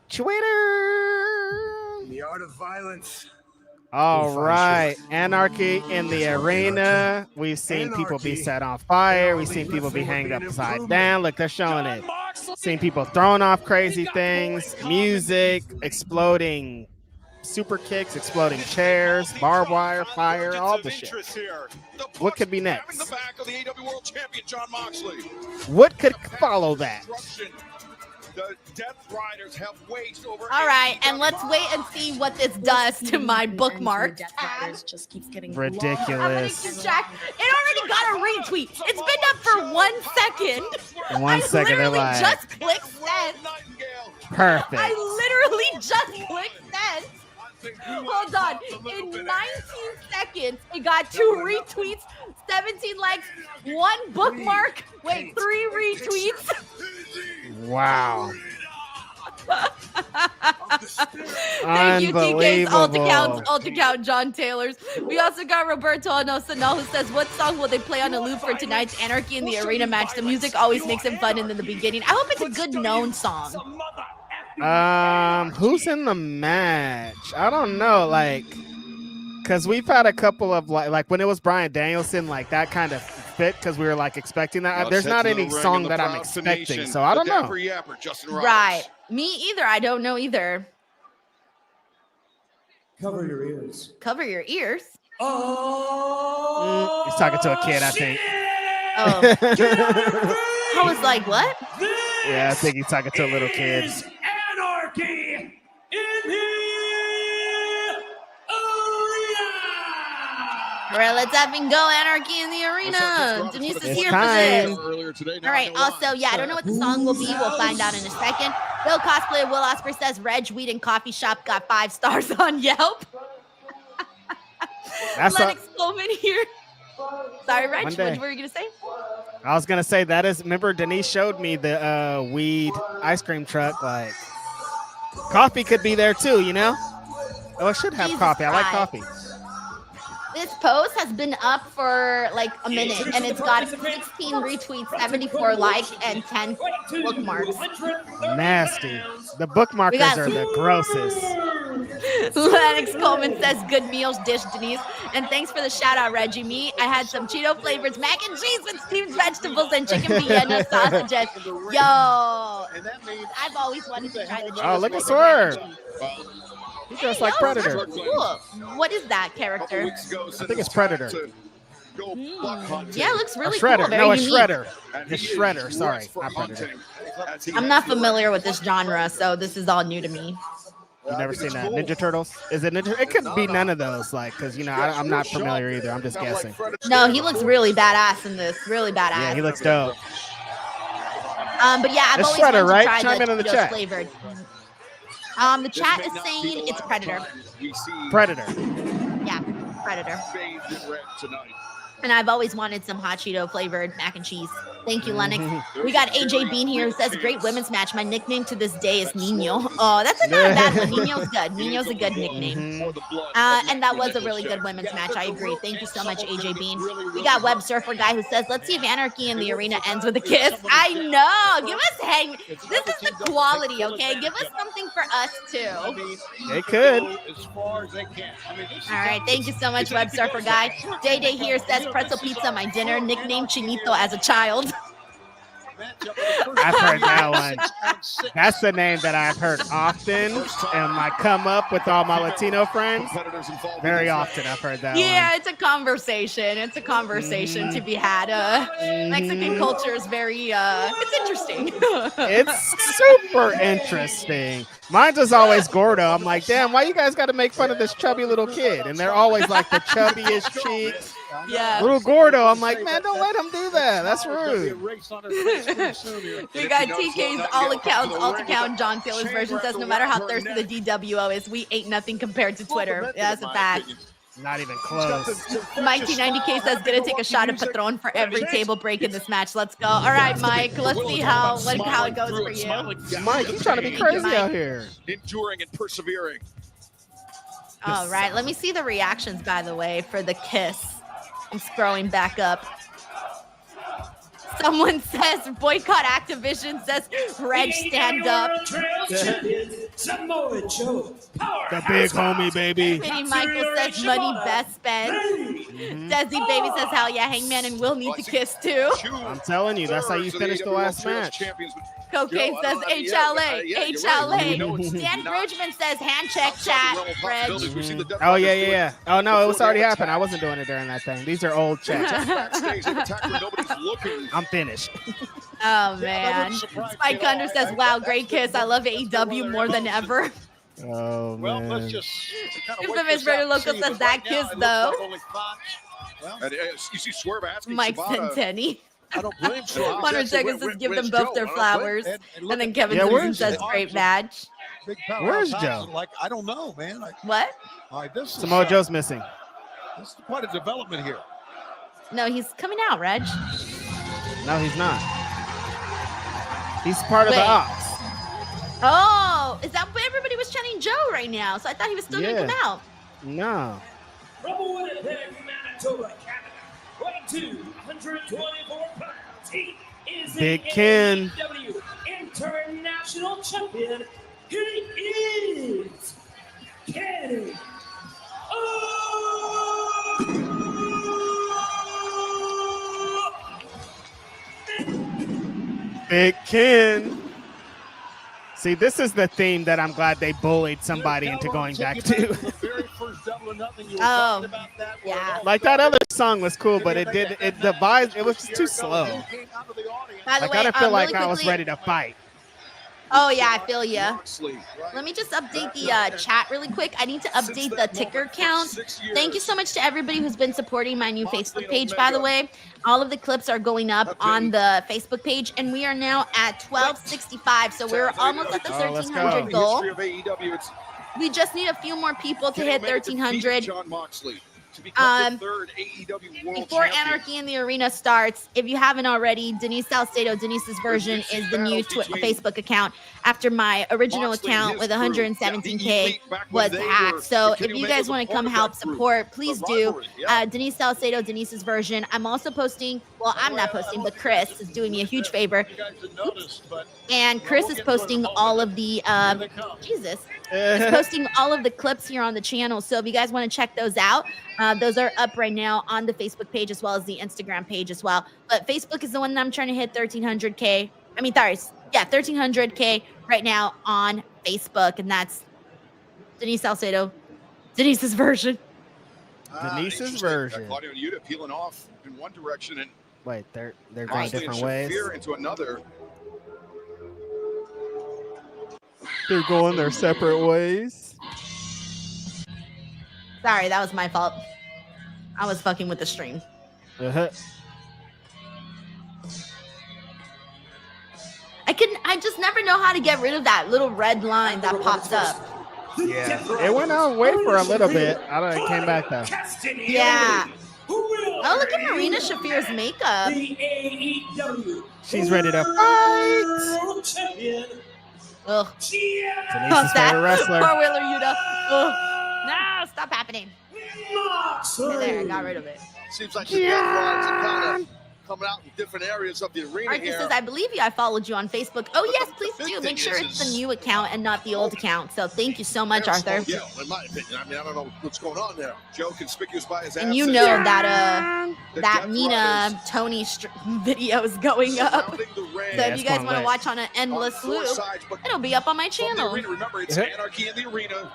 Twitter. The art of violence. All right, Anarchy in the arena. We've seen people be set on fire. We've seen people be hanged upside down. Look, they're showing it. Seeing people throwing off crazy things, music, exploding super kicks, exploding chairs, barbed wire, fire, all the shit. What could be next? The back of the AEW World Champion Jon Moxley. What could follow that? The Death Riders have waged over. All right, and let's wait and see what this does to my bookmark. Just keeps getting Ridiculous. I'm gonna check. It already got a retweet. It's been up for 1 second. In 1 second, they're literally like, just clicked send. perfect. I literally just clicked send. Hold on. In 19 seconds, it got 2 retweets, 17 likes, 1 bookmark. Wait, 3 retweets. Wow. Thank you, TK's alt account, John Taylor's. We also got Roberto Anosanal who says, what song will they play on a loop for tonight's Anarchy in the Arena match? The music always makes it fun in the beginning. I hope it's a good known song. Who's in the match? I don't know, like, because we've had a couple of like when it was Bryan Danielson, like that kind of fit because we were like expecting that. There's not any song that I'm expecting, so I don't know. Right, me either. I don't know either. Cover your ears. Cover your ears. He's talking to a kid, I think. Oh, I was like, what? Yeah, I think he's talking to a little kid. Anarchy in the arena. All right, let's have and go Anarchy in the Arena. Denise is It's here time. for this. All right, also, yeah, I don't know what the song will be. We'll find out in a second. Bill Cosplay Will Osprey says, Reg Weed and Coffee Shop got 5 stars on Yelp. Lennox Coleman here. Sorry, Reg, what were you going to say? I was going to say that is, remember Denise showed me the weed ice cream truck, like coffee could be there too, you know? Oh, it should have coffee. I like coffee. This post has been up for like a minute and it's got 16 retweets, 74 likes, and 10 bookmarks. Nasty. The bookmarkers are the grossest. Lennox Coleman says, good meals dish, Denise. And thanks for the shout out, Reggie. Me, I had some Cheeto flavors, mac and cheese with steamed vegetables and chicken Vienna sausages. Yo, I've always wanted to try the Cheetos. Oh, look at Swerve. He dressed like Predator. Cool. What is that character? I think it's Predator. Yeah, it looks really Shredder. cool. Very No, it's unique. Shredder. It's Shredder. Sorry, not Predator. I'm not familiar with this genre, so this is all new to me. You've never seen that? Ninja Turtles? Is it Ninja? It could be none of those, like, because, you know, I'm not familiar either. I'm just guessing. No, he looks really badass in this. Really badass. Yeah, he looks dope. But yeah, I've It's always Shredder, wanted right? to try Chime in the the Cheetos chat. flavored. The chat is saying it's Predator. Predator. Yeah, Predator. And I've always wanted some hot Cheeto flavored mac and cheese. Thank you, Lennox. We got AJ Bean here who says, great women's match. My nickname to this day is Nino. Oh, that's not a bad one. Nino's good. Nino's a good nickname. And that was a really good women's match. I agree. Thank you so much, AJ Bean. We got Web Surfer Guy who says, let's see if Anarchy in the Arena ends with a kiss. I know. Give us This is the quality, okay? Give us something for us, too. They could. All right. Thank you so much, Web Surfer Guy. Day Day here says, pretzel pizza, my dinner. Nickname Chinito as a child. I've heard that one. That's the name that I've heard often and my come up with all my Latino friends. Very often I've heard that Yeah, one. it's a conversation. It's a conversation to be had. Mexican culture is very, it's interesting. It's super interesting. Mine was always Gordo. I'm like, damn, why you guys got to make fun of this chubby little kid? And they're always like the chubbiest cheeks. Yeah. Little Gordo. I'm like, man, don't let him do that. That's rude. We got TK's all account, John Taylor's version says, no matter how thirsty the DWO is, we ain't nothing compared to Twitter. Yeah, that's a fact. Not even close. Mikey 90K says, gonna take a shot of Patron for every table break in this match. Let's go. All right, Mike. Let's see how it goes for you. Mike, you trying to be crazy out here. Enduring and persevering. All right. Let me see the reactions, by the way, for the kiss. I'm scrolling back up. Someone says, boycott Activision, says, Reg, stand up. Samoa Joe. The big homie, baby. Pretty Michael says money best spent. Desi Baby says, hell yeah, Hangman and Will need to kiss too. I'm telling you, that's how you finish the last match. Cocaine says HLA, HLA. Dan Bridgman says hand check chat. Reg. Oh, yeah. Oh, no, it was already happened. I wasn't doing it during that thing. These are old chats. I'm finished. Oh, man. Spike Under says, wow, great kiss. I love AEW more than ever. Oh, man. Well, let's just Infamous Brother Loco says that kiss, though. You see Swerve asking Mike Shibata. Centenni. I don't blame you. Hunter Jenkins says give them both their flowers. And then Kevin Susan says great match. Where's Joe? Like, I don't know, man. What? All right, this is, Samoa Joe's missing. This is quite a development here. No, he's coming out, Reg. No, he's not. He's part of the Wait. Ops. Oh, is that what everybody was chanting Joe right now? So I thought he was still going to come out. No. From Winnipeg, Manitoba, Canada, weighing 224 pounds. He is Big the Ken. AEW International Champion. He is Kenny. Big Ken. See, this is the theme that I'm glad they bullied somebody into going back to. The very first Double or Nothing, you were Oh, talking about that, yeah. Like that other song was cool, but it the vibes, it was just too slow. By the Like way, I didn't feel like really I was quickly- ready to fight. Oh, yeah, I feel ya. Let me just update the chat really quick. I need to update the ticker count. Thank you so much to everybody who's been supporting my new Facebook page, by the way. All of the clips are going up on the Facebook page, and we are now at 1265, so we're almost at the Oh, let's 1,300 go. goal. It's We just need a few more people to hit 1,300. John Moxley to become the third AEW World Before Champion. Anarchy in the Arena starts, if you haven't already, Denise Salcedo, Denise's version, is the new Facebook account after my original account with 117K was hacked. So if you guys want to come help support, please do. Denise Salcedo, Denise's version. I'm also posting, well, I'm not posting, but Chris is doing me a huge favor. And Chris is posting all of the, Jesus, is posting all of the clips here on the channel. So if you guys want to check those out, those are up right now on the Facebook page as well as the Instagram page as well. But Facebook is the one that I'm trying to hit 1,300K. I mean, sorry, yeah, 1,300K right now on Facebook. And that's Denise Salcedo, Denise's version. Denise's version. Claudio and Yuta peeling off in one direction and Wait, they're going Moxley different and ways. Shafir into another. They're going their separate ways. Sorry, that was my fault. I was fucking with the stream. Uh-huh. I just never know how to get rid of that little red line that pops up. Yeah, it went away for a little bit. I don't know, it came back though. Yeah. Oh, look at Marina Shafir's makeup. She's ready to fight. Ugh. Denise's favorite wrestler. Four wheeler Yuta. Ugh. No, stop happening. Okay, there, I got rid of it. Seems like the death rods are kind of coming out in different areas of the arena Arthur here. says, I believe you. I followed you on Facebook. Oh, yes, please big do. thing Make sure is- it's the new account and not the old account. So thank you so much, Arthur. Yeah, in my opinion. I mean, I don't know what's going on there. Joe conspicuous by his And you absence. know that The that Death Mina Riders Tony video is going up. surrounding the ring So Yeah, if it's you guys going want to lit. watch on an on endless four loop, sides, but it'll be up on my from the channel. arena. Remember, it's Uh-huh. Anarchy in the arena.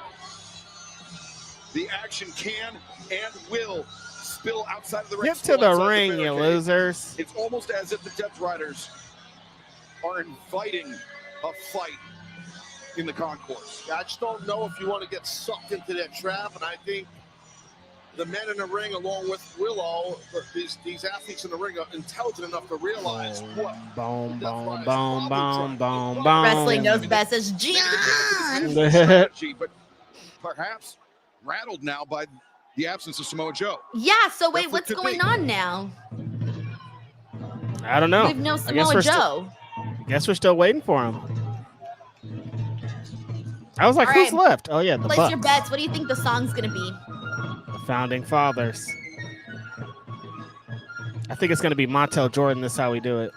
The action can and will spill outside of the ring. Get to spill the outside ring, you barricade. losers. It's almost as if the Death Riders are inviting a fight in the concourse. I just don't know if you want to get sucked into that trap, and I think the men in the ring, along with Willow, these athletes in the ring are intelligent enough to realize what Boom, the Death boom, Riders' boom, problems boom, are. boom, Wrestling boom. knows best as John. Strategy, but perhaps rattled now by the absence of Samoa Joe. Yeah, so wait, Definitely what's could going be. on now? I don't know. We have no I guess Samoa we're Joe. Guess we're still waiting for him. I was like, All who's right. left? Oh yeah, the Place Bucks, your bets. What do you think the song's going to be? the founding fathers. I think it's gonna be Montel Jordan. That's how we do it.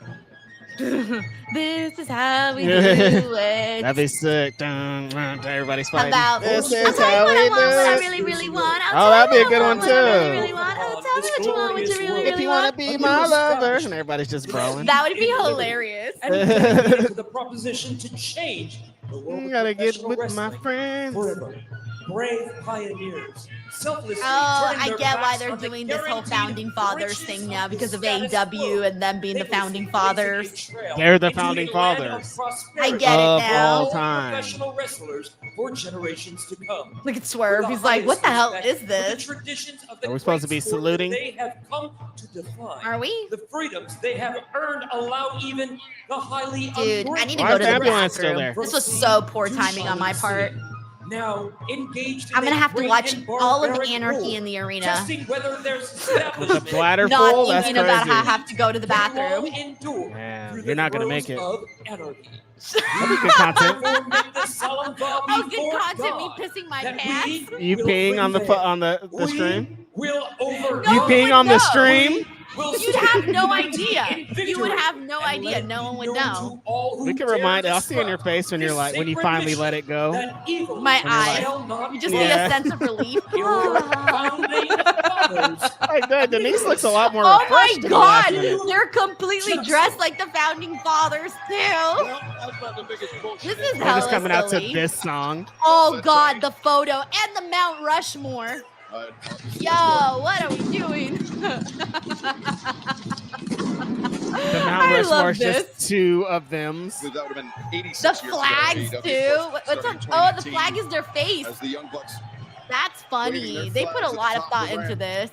This is how we do it. That'd be sick. Dun, dun, dun, everybody's How fighting. about This I'll is tell you how what we I want, what I do it. really, really want. Oh, that'd be a good one What I really, too. really want. Oh, tell me what you want, what you really, If really you want want. to be my lover, and everybody's just growing. That would be hilarious. And dedicated to the proposition to change the world You of gotta get professional with my wrestling friends. forever. Brave pioneers, selflessly Oh, turning I their get why backs they're on the doing this whole guaranteed founding fathers riches thing of now the because of status AEW quo. and them being the They founding will fathers. seek a trail They're the into founding a land of fathers. prosperity I get it Of now. all for time. professional wrestlers for generations to come. Look at Swerve. With the He's like, what the hell highest is respect for the this? traditions of the Are we supposed to great be sport saluting? They have come to define. Are we? The freedoms they have earned allow even the highly Dude, I need to Why go is to the the ambulance still bathroom. there? This was so poor timing on my part. Now engaged in I'm gonna a have to great watch and all of barbaric Anarchy war, in the arena. testing whether there's With the establishment bladder Not full? That's thinking about how I crazy. have to go to the bathroom. will endure Man, through you're the not gonna throes make it. of anarchy. That'd be good content. Therefore, make the solemn vow Oh, good before content, me God pissing my that pants. we You will peeing on the prevail. on the stream? We will over. No You one peeing would on the know. stream? You'd have no idea. You would have no idea. No one would know. We can remind. I'll see in your face when you're like when you finally let it go. My you're eyes. like- You just Yeah. need a sense of relief. Like that, Denise looks a lot more Oh my refreshed in the last God, minute. they're completely dressed like the founding fathers too. Well, that's about the biggest bullshit. This is They're just hella coming out to silly. this song. Oh God, the photo and the Mount Rushmore. Yo, what are we doing? The Mount I Rushmore love is just this. two of them. That would have been 86 The years ago, flags AEW too. first What's started on? in Oh, the 2018 flag is their face. As the Young Bucks, That's waving funny. their They put a flags at lot the of top thought of the into ramp. this.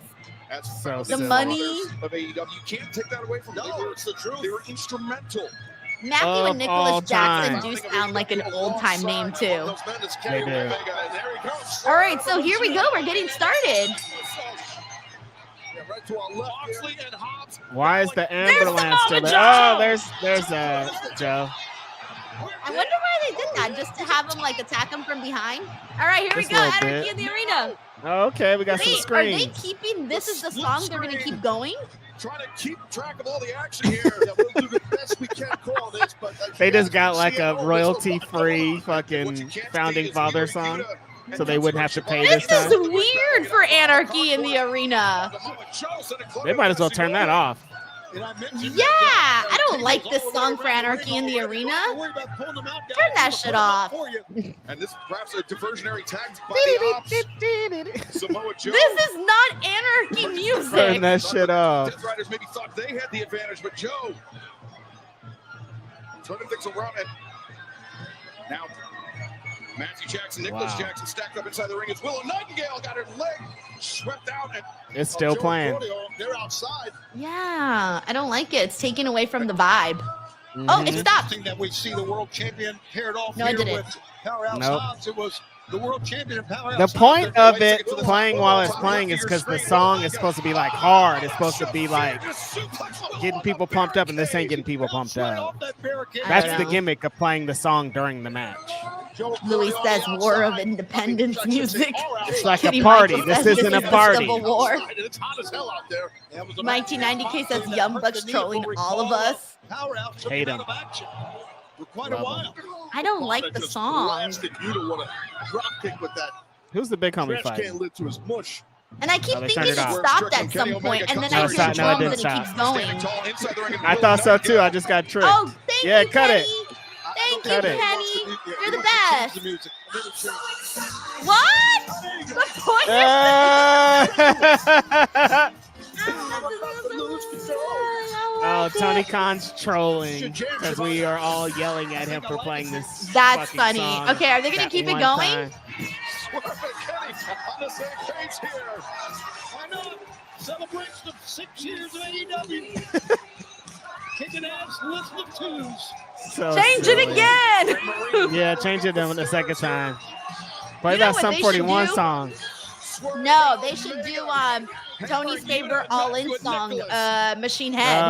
as So founding silly. The money. fathers of AEW. You can't take that away from them. No, it's the truth. They were instrumental. Matthew Of and all Nicholas Jackson time. do sound like an old time name too. They do. All right, so here we go. We're getting started. Right to our left here. and Hobbs. Why is the ambulance still there? Joe! Oh, there's Joe. I wonder why they did that, just to have him like attack him from behind. All right, here we Just go. a little Anarchy bit. in the arena. Oh, okay, we got some Wait, are they screens. keeping this is the song they're gonna keep going? Trying to keep track of all the action here. Yeah, we'll do the best we can call this, but They just got like a royalty-free fucking founding father song, so they wouldn't have to pay this This is time. weird for Anarchy in the arena. They might as well turn that off. Yeah, I don't like this song for Anarchy in the arena. Turn that shit off. And this perhaps a diversionary tag by the Ops. Samoa Joe. This is not Anarchy Turn music. that shit off. Death Riders maybe thought they had the advantage, but Joe turning things around. And now Matthew Jackson, Nicholas Wow. Jackson stacked up inside the ring as Willow Nightingale got her leg swept out. And It's still playing. They're outside. Yeah, I don't like it. It's taken away from the vibe. Oh, it Mhm. stopped. Thing that we see the world champion paired off No, I here didn't. with Powerhouse Nope. Hobbs. It was the world champion and Powerhouse The Hobbs. point They're of going it to the playing top. while it's playing is because the song is supposed to be like hard. It's supposed to be like getting people pumped up, and this ain't getting people pumped Right up. off that barricade. I That's don't the know. gimmick of playing the song during the match. Joe Louis Corey on says the War of outside. Independence I mean, music. It's like a Kitty party. Michael This says isn't a is the party. Civil War. It's hot as hell out there. That was a 1990 K says that Young hurt Bucks the knee trolling for all of recall. us. Powerhouse took Hate him 'em. out of action for quite a Love while. I don't like the Just song. blasted you to want to drop kick with that Who's the big homie trash fighting? can lid to his mush. And I keep Oh, they thinking turned it it off. stopped at some point, and then No, I it's hear not. No, it drums didn't and it stop. keeps going. tall inside the ring. I thought so too. I just got tricked. Oh, thank Yeah, you, cut it. Kenny. Thank you, Cut it. Kenny. You're the best. What? The point Oh, Tony Khan's trolling because we are all yelling at him for playing this. That's fucking funny. song Okay, are they gonna that keep it one going? time. On the same page here. Why not? Celebration of 6 years of AEW. Kicking ass, list of twos. So Change silly. it again. Yeah, change it then the second time. Play You know that what Sum they should 41 do? song. No, they should do Tony's favorite all-in song, Machine Head.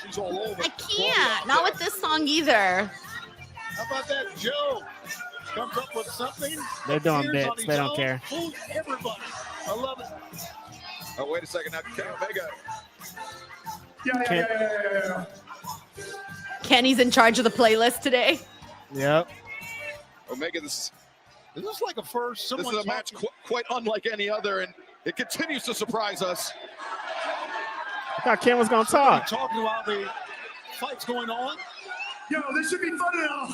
She's all over. I can't. Not with this song either. How about that, Joe? comes up with something. They're doing appears bits. on his They don't own, care. fools everybody. I love it. Oh, wait a second. Now, Kenny Omega. Yeah. Kenny's in charge of the playlist today. Yep. Omega, this Is this like a first? is a match quite unlike any other, and it continues to surprise us. I thought Ken was going to talk. Talking about the fights going on. Yo, this should be fun and all,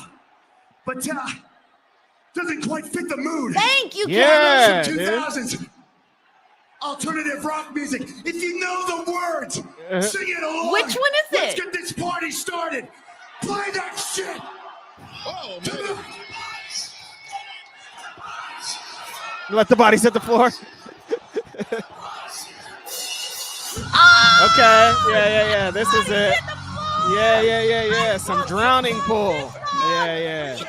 but doesn't quite fit the mood. Thank you, Yeah. Some dude. 2000s alternative rock music. If you know the words, sing it along. Which one is Let's it? get this party started. Play that shit. Oh, man. Let the bodies hit the floor. Oh, Okay. Yeah. This is it. Yeah. Some drowning pool. Yeah. yes.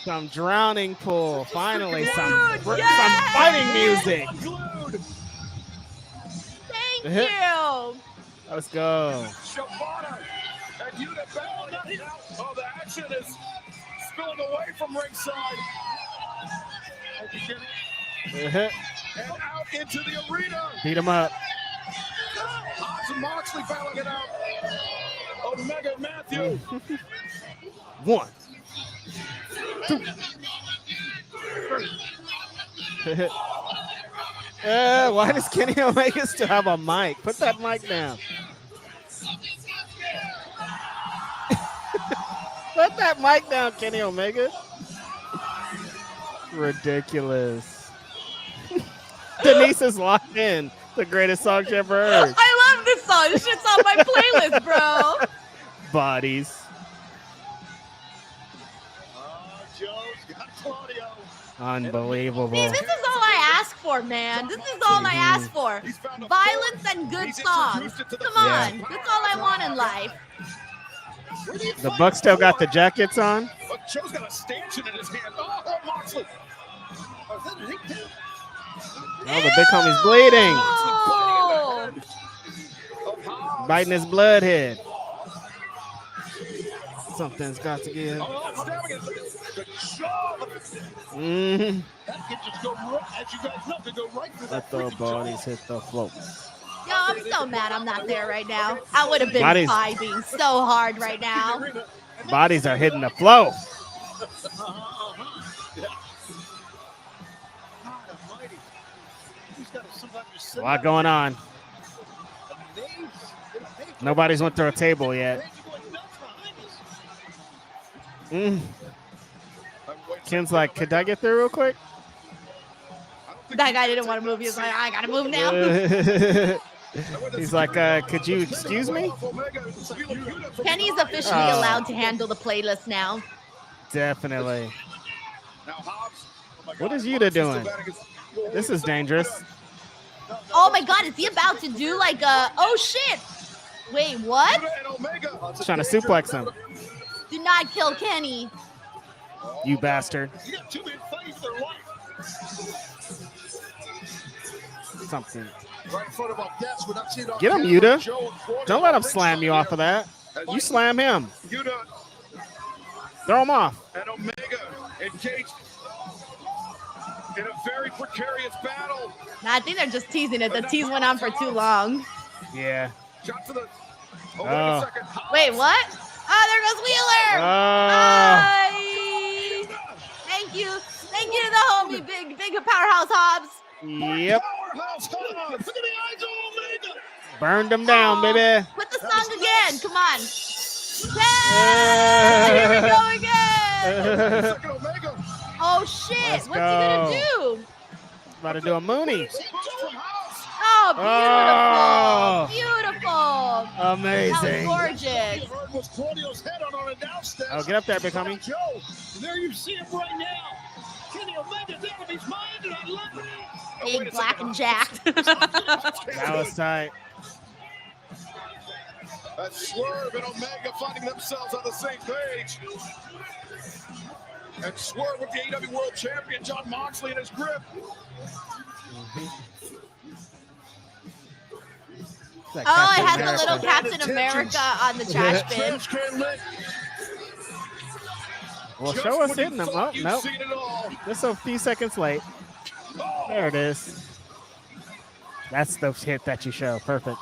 Some drowning pool. Finally, some Dude, yes. fighting music. Thank you. Let's go. Shibata and Yuta battling now. Oh, the action is spilling away from ringside and out into the arena. Beat him up. Hobbs and Moxley battling it out. Omega and Matthew. 1, 2, 3. Why does Kenny Omega still have a mic? Put that mic down. Put that mic down, Kenny Omega. Ridiculous. Denise is locked in. The greatest song she ever heard. I love this song. This shit's on my playlist, bro. Bodies. Joe's got Claudio. Unbelievable. See, this is all I ask for, man. This is all I ask for. He's found a Violence and good He's songs. introduced it to the Come on. That's all I want in life. The Bucks still got the jackets on. But Joe's got a stanchion in his hand. Oh, Moxley. Oh, the big homie's bleeding. Oh. Biting his blood head. Something's got to give. Mm-hmm. That can just go right, as you guys know, to go right through Let that the freaking bodies hit the floor. Yo, I'm so mad I'm not there right now. I would have been Bodies. vibing so hard right now. Bodies are hitting the floor. A lot going on. Nobody's went through a table yet. Ken's like, could I get through real quick? That guy didn't want to move. He was like, I gotta move now. He's like, could you excuse me? Kenny's officially allowed to handle the playlist now. Definitely. What is Yuta doing? This is dangerous. Oh my god, is he about to do like a oh shit? Wait, what? He's trying to suplex him. Do not kill Kenny. You bastard. Something. Right in front of our guests. We're not seeing our Get him, guests, Yuta. Joe and Claudio Don't let him on slam you ringside off of that. You slam him. Yuta Throw him off. and Omega engaged in a very precarious battle. Nah, I think they're just teasing it. The tease went on for too long. Yeah. Shot to the. Oh, wait Oh. a second. Wait, what? Oh, there goes Wheeler. Oh. Bye. Thank you. Thank you to the homie, big powerhouse Hobbs. Yep. Powerhouse Hobbs. Look at the eyes of Omega. Burned him down, baby. Put the song again. Come on. Yeah, here we go again. Second Omega. Oh shit! Let's What's he gonna go. do? About to do a Mooney. From House. Oh, beautiful! Oh. That was Amazing. gorgeous. heard was Claudio's head on an downstairs. Oh, get up there, big homie. Joe, There you see him right now. Kenny Omega's out of his mind, and I love it. Big, black, and jacked. That was tight. That's Swerve and Omega finding themselves on the same page. And Swerve with the AEW World Champion, John Moxley, in his grip. That Oh, it Captain has America. a little Captain America on the trash bin. trash can lit. Well, Just show us when you hitting them. thought Oh, you'd nope. seen it all. Just a few seconds late. There it is. That's the hit that you show. Perfect.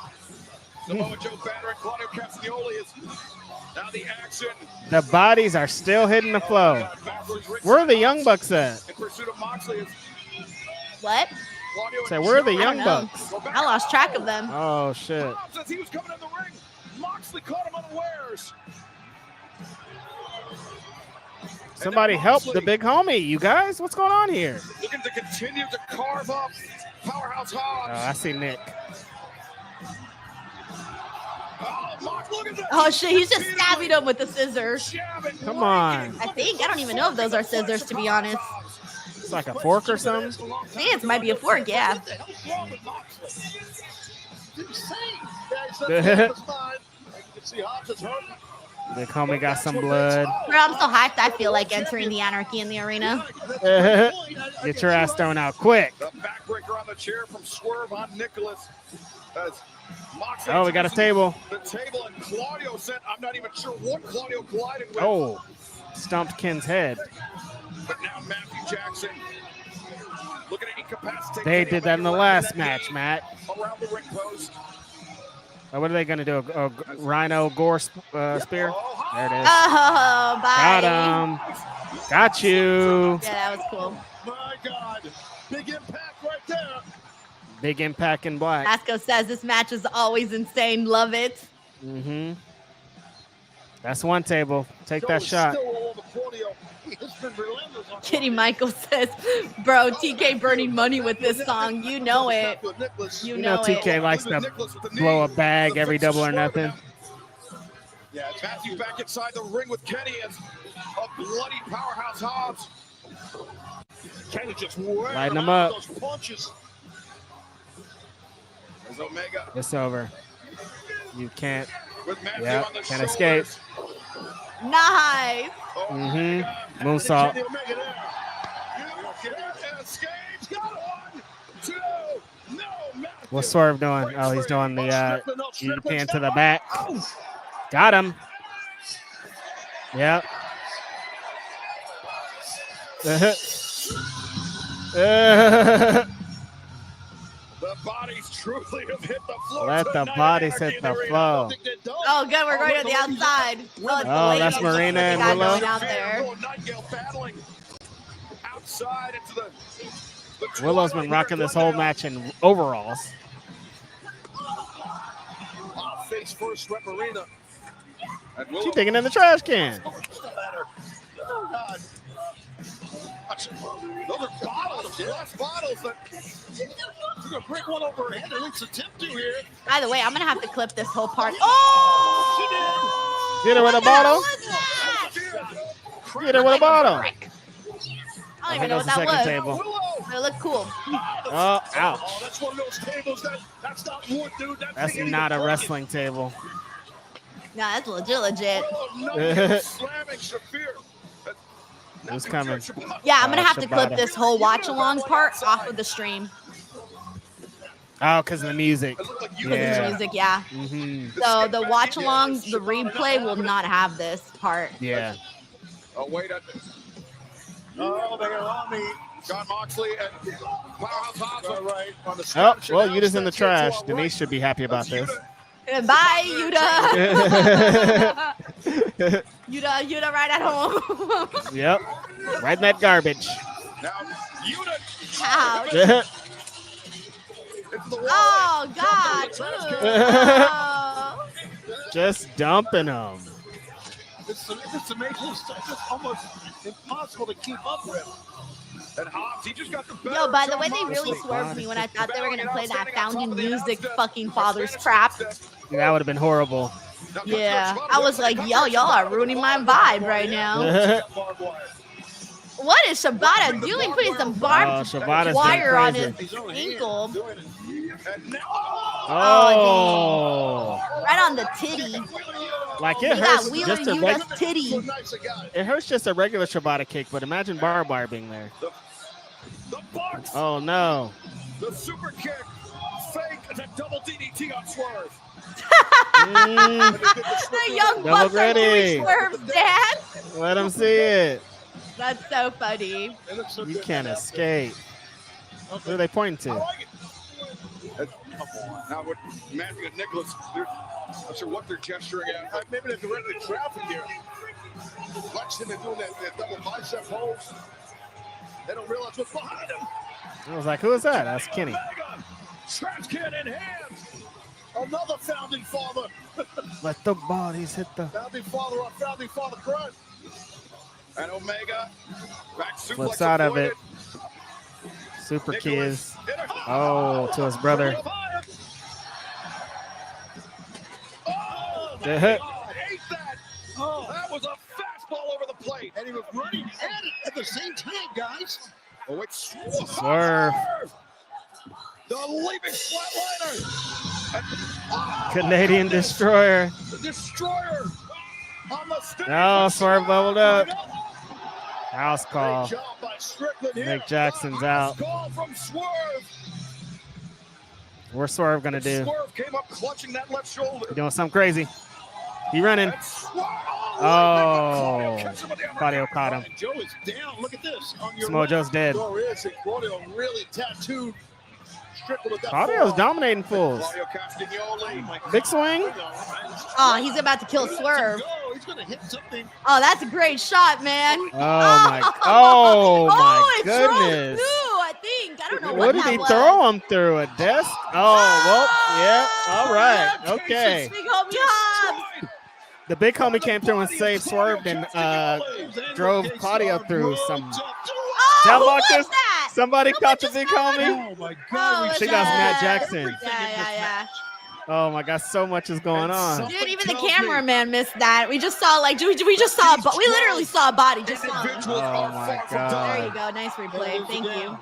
Samoa Joe Banner and Claudio Castagnoli is now the action. The bodies are still hitting the flow. Where are the Young Bucks at? In pursuit of Moxley is What? Claudio Say, where are the I Young don't know. Bucks? I lost track of them. Oh, shit. Hobbs, as he was coming in the ring, Moxley caught him unawares. Somebody help the big homie, you guys. What's going on here? Looking to continue to carve up Powerhouse Hobbs. Oh, I see Nick. Oh, Mox, look at that. Oh shit, he's just stabbing him with the scissors. Jabbing Come right on. in I think. I don't even know if those are scissors, to be honest. It's like a fork or something. I think it might be a fork, yeah. What the hell's wrong with Moxley? It's insane. Yeah, he's The up his mind. You can see Hobbs is hurt. Big homie got some blood. Bro, I'm so hyped. I feel like entering the Anarchy in the arena. Get your ass thrown out quick. The backbreaker on the chair from Swerve on Nicholas. As Moxley Oh, we got a table. the table, and Claudio sent, I'm not even sure what Claudio collided with. Oh, stumped Ken's head. But now Matthew Jackson looking at incapacitate. They did that in the last match, Matt. Around the ring post. What are they going to do? A Rhino Gore spear? There it is. Oh, bye. Got him. Got you. Yeah, that was cool. My God. Big impact right there. Big impact in black. Asco says this match is always insane. Love it. Mm-hmm. That's one table. Take Joe that is shot. still all over Claudio. He has been relentless on Kitty Claudio. Michael says, bro, TK burning money with this song. You know it. You You know know TK it. likes to blow a bag every double or nothing. Yeah, Matthew back inside the ring with Kenny as a bloody Powerhouse Hobbs. Kenny just wearing Lighten him out up. those punches. As Omega It's over. You can't. with Matthew Yeah, on the can't shoulders. escape. Nice. Oh, Mm-hmm. Moonsault. Kenny Omega there. Escapes. Got one, two. No, Matthew. What's Swerve doing? Oh, he's doing the G-pin to the back. Got him. Yep. The bodies truly have hit the floor. Let the tonight. bodies Anarchy hit in the arena. flow. Oh, good. We're going to the outside. Oh, Oh, that's Marina and Willow. Out there. Nigel battling outside into the Willow's been rocking this whole match in overalls. Face first, rep arena. And She Willow digging in the trash can. Oh, God. those are bottles, glass bottles that You're going to break one over her head. At least attempt to here. By the way, I'm going to have to clip this whole part. Oh! Hit her with a bottle. Hit her with a bottle. I don't I even know what the that second was. table. But it looked cool. Oh, ouch. Oh, that's one of those tables. That's not wood, dude. That's not a wrestling table. No, that's legit. slamming Shafir. Who's coming? Yeah, I'm going to have to clip Shibata. this whole watch-along part off of the stream. Oh, because of the music. It looked like you Because of the Yeah. music, yeah. Mm-hmm. So the watch-along, the replay will not have this part. Yeah. Oh, wait. Oh, they are on me. John Moxley and Powerhouse Hobbs. All right. On the Oh, steps. well, Yuta's in the trash. Denise should be happy about this. Bye, Yuta. Yuta right at home. Yep. Right in that garbage. Now, Yuta Ouch. into the wall. Oh, God. Oh. Just dumping them. It's amazing. It's almost impossible to keep up with. And Hobbs, he just got the better Yo, by the of way, John they really Moxley. swerved me when I thought they were going to play that Standing on top founding of the music announce fucking desk. father's Spanish crap. desk. That would have been horrible. Now, Yeah, Shibata I was like, yo, y'all are ruining my vibe right now. Barbed wire. What is Shibata doing? Putting some Oh, barbed Shibata's wire on been his crazy. He's over here ankle, doing it. And now, Oh. right on the titty. Like You it got hurts Wheeler just a reg- Yuta's titty. So nice a guy. it hurts just a regular Shibata kick, but imagine barbed wire being there. the box, Oh no. the super kick, fake. at that double DDT on Swerve. The young Double bucks are ready. doing Swerve's dance. Let him see it. That's so funny. They look so You good can't in that escape. What are they pointing I to? like it. Now with Matthew and Nicholas, they're not sure what they're gesturing at. Maybe they're directly traffic here. Watching them doing that double bicep holds. They don't realize what's behind them. I was like, who is that? That's Kenny. Trash can in hand. Another founding father. Let the bodies hit the. Founding father on founding father grunt. And Omega back suplex Flips out of it. avoided. Super Nicholas Kids. hit her. Oh, to his brother. Oh, The hit. I hate that. Oh, that was a fastball over the plate. And he was running at the same time, guys. Oh, it's Swerve. The leaping flatliner. Canadian Destroyer. The Destroyer on the stage. No, Swerve leveled up. House Great call. job by Strickland here. Nick Jackson's out. Call from Swerve. What's Swerve gonna do? Swerve came up clutching that left shoulder. He doing something crazy. He running. And Swerve, Oh, catch him with the Claudio caught him. And Joe is down. Look at this. On your Smojo's dead. Joe is, and Claudio really tattooed Strickland with that Claudio's forearm. dominating fools. Claudio Castagnoli. Big swing. Oh, he's about to kill Swerve. Go. He's going to hit something. Oh, that's a great shot, man. Oh my. Oh my it drove goodness. through, I think. I don't know What did that he was. throw him through? A desk? Oh, well, yeah. All right. Okay. Big homie Hobbs. The big homie came through and saved Swerve and drove Claudio through some. Oh, Tell who Marcus, was that? somebody Who caught the just big got homie. Oh, my Oh, God. it's She got Matt Jackson. Yeah. Oh my God, so much is going on. Dude, even the cameraman missed that. We just saw we just saw we literally saw a body just saw him. Oh my There you God. go. Nice replay. Thank you.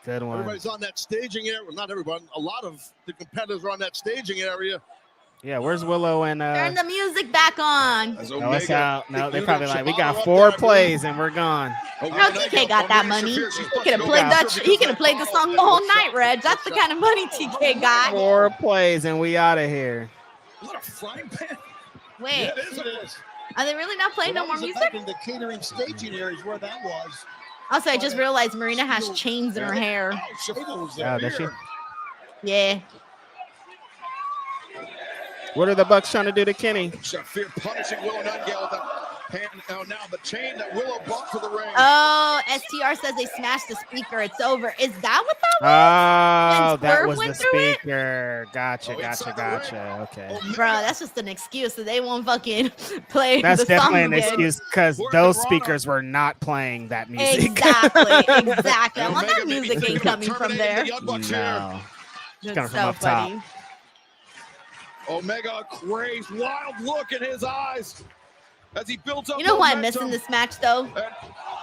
Good one. Everybody's on that staging area. Well, not everyone. A lot of the competitors are on that staging area. Yeah, where's Willow and Turn the music back on. As no, it's Omega- out. No, they probably like, we Shibata got up 4 there, plays and we're gone. No, TK got that money. He could have played that. He could have played the song the whole night, Reg. That's the kind of money TK got. 4 plays and we out of here. Is that a frying pan? Wait, It is. are they really not playing no more music? In the catering staging areas where that was. Also, I just realized Marina has chains in her hair. Oh, Shibata was Yeah, there. does she? Yeah. What are the Bucks trying to do to Kenny? Shafir punishing Willow Nightingale with the hand. Oh, now the chain that Willow brought to the ring. Oh, STR says they smashed the speaker. It's over. Is that what that Oh, And that Swerve was the went through it? speaker. Gotcha. Oh, inside the ring. Okay. was? Bro, that's just an excuse that they won't fucking play That's the song definitely an again. excuse because those speakers were not playing that music. Exactly. Well, Omega that music ain't coming from terminating there. the Young Bucks here. No. That's coming from so up top. funny. Omega, crazed, wild look in his eyes as he builds up. You know who I'm momentum. missing this match, though? And,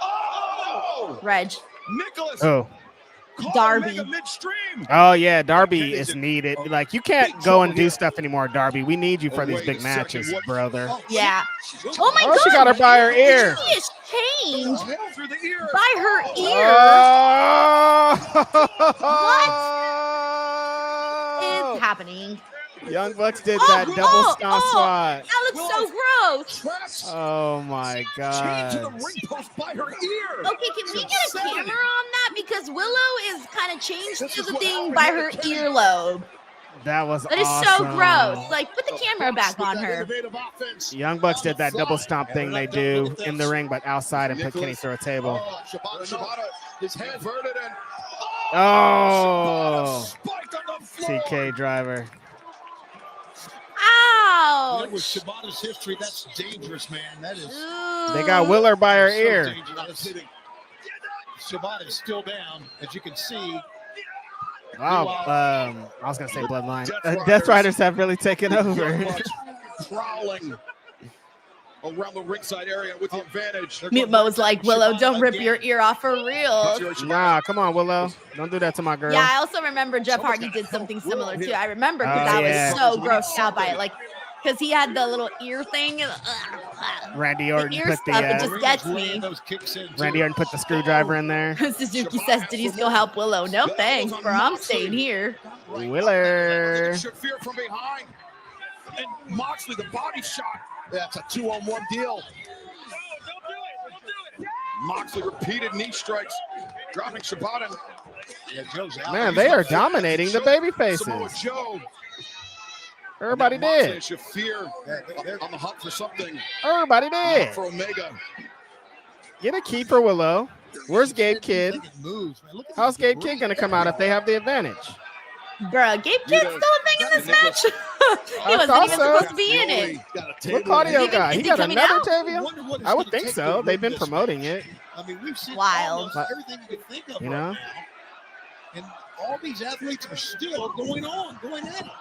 oh! Reg. Nicholas. Oh. caught Darby. Omega midstream. Oh yeah, Darby is needed. Like you can't go and do stuff anymore, Darby. We need you for these big matches, brother. Yeah. Oh my Oh, god. she got her by her ear. She is changed Hell through the ear. by her ear. Oh! Is happening. Young Bucks did Oh, that double oh, stomp oh. swat. That looks so gross. Traps. Oh my Chained to the God. ring post by her ear. Okay, can we get a camera on that? Because Willow is kind of changed to the thing by her earlobe. That was That is awesome. so gross. Like, put the camera back on her. Innovative offense. Young Bucks did that double stomp thing they do in the ring, but outside and put Kenny through a table. Oh, Shibata. Shibata, his head verted and Oh, spiked on the floor. TK driver. Ouch. With Shibata's history, that's dangerous, man. That is They got Willer by her so ear. dangerous. Shibata is still down, as you can see. Wow. I was gonna say Bloodline. Death Riders have really taken over. Prowling around the ringside area with the advantage. Mute Mo's like, Willow, don't rip your ear off for real. Nah, come on, Willow. Don't do that to my girl. Yeah, I also remember Jeff Hardy did something similar too. I remember because Oh, I yeah. was so grossed out by it. Like, because he had the little ear thing. Randy The Orton ear put stuff, it the just gets me. Those kicks in, Randy Orton put the screwdriver in there. Suzuki says, Denise, go help Willow. No thanks, bro. I'm staying here. right. Willer. Shafir from behind. And Moxley, the body shot. That's a 2-on-1 deal. Moxley repeated knee strikes, dropping Shibata. Yeah, Joe's out. Man, they are dominating the baby Samoa faces. Joe. Everybody Moxley did. and Shafir on the hunt for something. Everybody did. For Omega. Get a key for Willow. Where's Gabe Kidd? Moves, man. Look at How's this Gabe Kidd going to come out if they have the advantage? Bruh, Gabe Kidd's still a thing in this match. He wasn't thought even so. supposed to be in it. What Claudio got? Is He he got coming another out? Tavia? I would think so. They've been promoting it. I mean, we've seen Wild. almost everything you could think of You right know? now. And all these athletes are still going at it.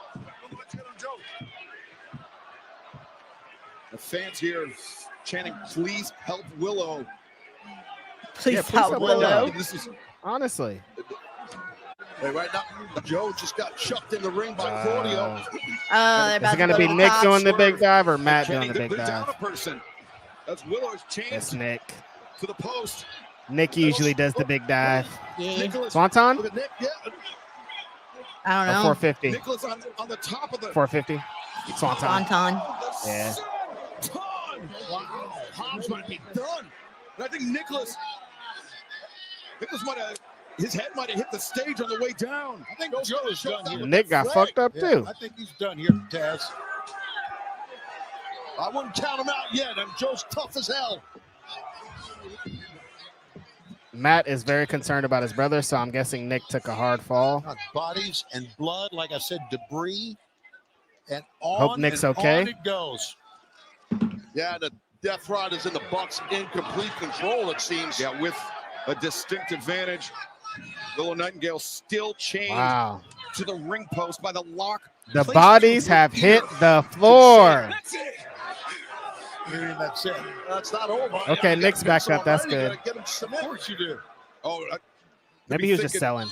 The fans here chanting, please help Willow. Please Yeah, please help help Willow. Willow. This is Honestly. Hey, right now, Joe just got chucked in the ring by Claudio. They're Is about it going to go be the Nick top. doing the big dive or Matt Kenny doing the big down dive? a person. That's Willow's It's chance Nick. to the post. Nick usually does the big dive. Yeah, Nicholas, Swanton? Look at Nick. Yeah. I don't know. 450. Nicholas on the top of the 450. Swanton. Swanton. Yeah. Wow, Hobbs might be done. And I think Nicholas might have, his head might have hit the stage on the way down. I think Joe is done here. Nick got fucked up Yeah, too. I think he's done here, Taz. I wouldn't count him out yet. And Joe's tough as hell. Matt is very concerned about his brother, so I'm guessing Nick took a hard fall. Bodies and blood, like I said, debris, and on Hope Nick's and okay. on it goes. Yeah, the Death Rod is in the Bucks' in complete control, it seems. Yeah, with a distinct advantage. Willow Nightingale still chained to the ring post by the lock. The placed bodies through have her hit ear. the floor. That's it. That's not over. Okay, Nick's back up. That's good. Of course you do. Oh, Maybe he was just selling.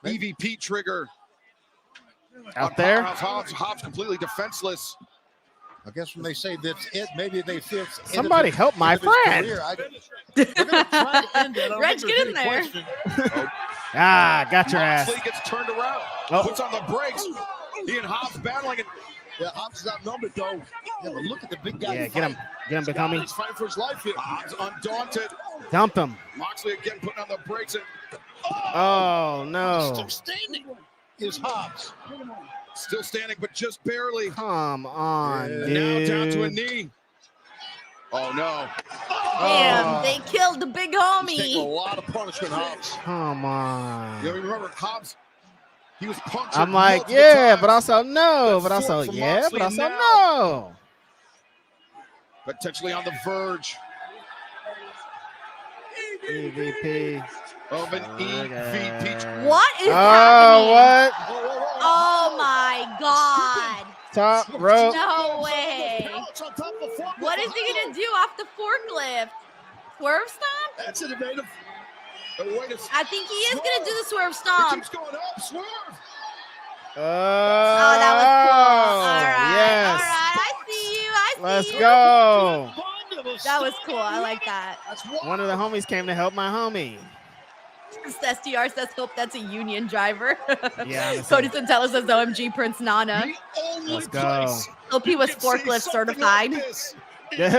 EVP trigger Out on there? Powerhouse Hobbs completely defenseless. I guess when they say that's it, maybe they feel it's Somebody help my friend. Reg, get in there. Ah, got your ass. Moxley gets turned around, Oh. puts on the brakes. He and Hobbs battling it. Yeah, Hobbs is outnumbered though. Yeah, but look at the big guy. Yeah, get him, big homie. He's fighting for his life here. Hobbs undaunted. Dump him. Moxley again putting on the brakes. And Oh no! Still standing is Hobbs. still standing, but just barely. Come on, Now down to a dude. knee. Oh no. Damn, they killed the big He's taking a homie. lot of punishment, Hobbs. Come on. You remember Hobbs? He was punctured. I'm like, multiple yeah, times. but also no, but The also fork from yeah, Moxley but also now. no. Potentially on the verge EVP. of an EVP. What is Oh, happening? what? Oh my god. Top rope. No way. What is he gonna do off the forklift? Swerve stomp? That's innovative. Wait a I think he is gonna do the swerve It stomp. keeps going up. Swerve. Oh, Oh, that was cool. All right. yes. All right. I see you. I see Let's you. go. That was cool. I like that. One of the homies came to help my homie. STR says, hope that's a union driver. Yeah, honestly. Cody Santella says, OMG Prince Nana. The only Let's go. place Hope he was you can say forklift something certified. like this is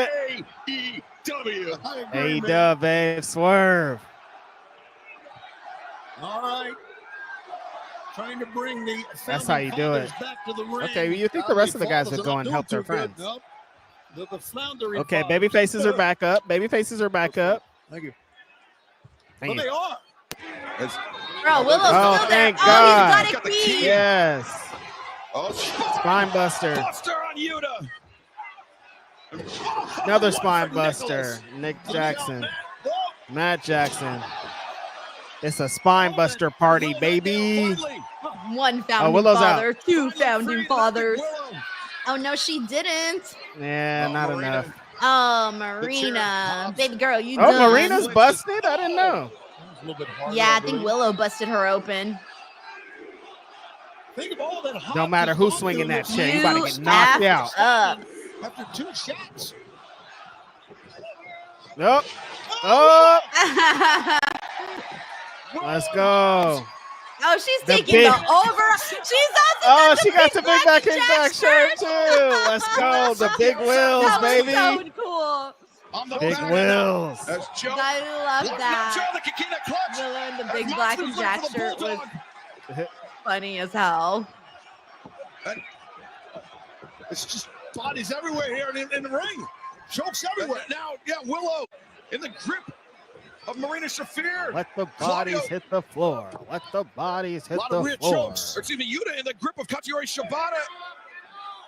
AEW. A-Dub, babe, swerve. All right. Trying to bring the That's how you do it. back to the ring. Okay, you think the rest of the guys would go and help their friends. Nope. The floundering Okay, fathers. baby faces are back up. Baby faces are back up. Thank you. Thank Well, you. they are. Bro, Willow's Oh, still there. thank Oh, God. he's got a key. Yes. Oh, Spine buster. Buster on Yuta. Another spine buster. Nick Jackson. Matt Jackson. It's a spine buster party, baby. One founding Willow's father, two founding fathers. Oh, no, she didn't. Yeah, not enough. Oh, Marina. Baby girl, you Oh, done. Marina's busted? I didn't know. A little bit harder, Yeah, I believe. think Willow busted her open. Think of all that Hobbs Don't matter has who's gone swinging through that this shit. You about to You get knocked effed out. up. after 2 shots. Nope. Oh, let's go. Oh, she's The taking big- the over. She's also Oh, got she got the big back and Jack jack shirt too. Let's go. The big wheels, That was baby. so cool. On the Big back wheels. as Joe. I love Now that. Joe, the Kikina clutch. Willow in the As big Mox black was and looking jack for the shirt was Bulldog. funny as hell. It's just bodies everywhere here in the ring. Chokes everywhere. Now, yeah, Willow in the grip of Marina Shafir. Let the bodies Claudio. hit the floor. Let the bodies hit Lot the of rear floor. chokes. Or excuse me, Yuta in the grip of Katsuyori Shibata.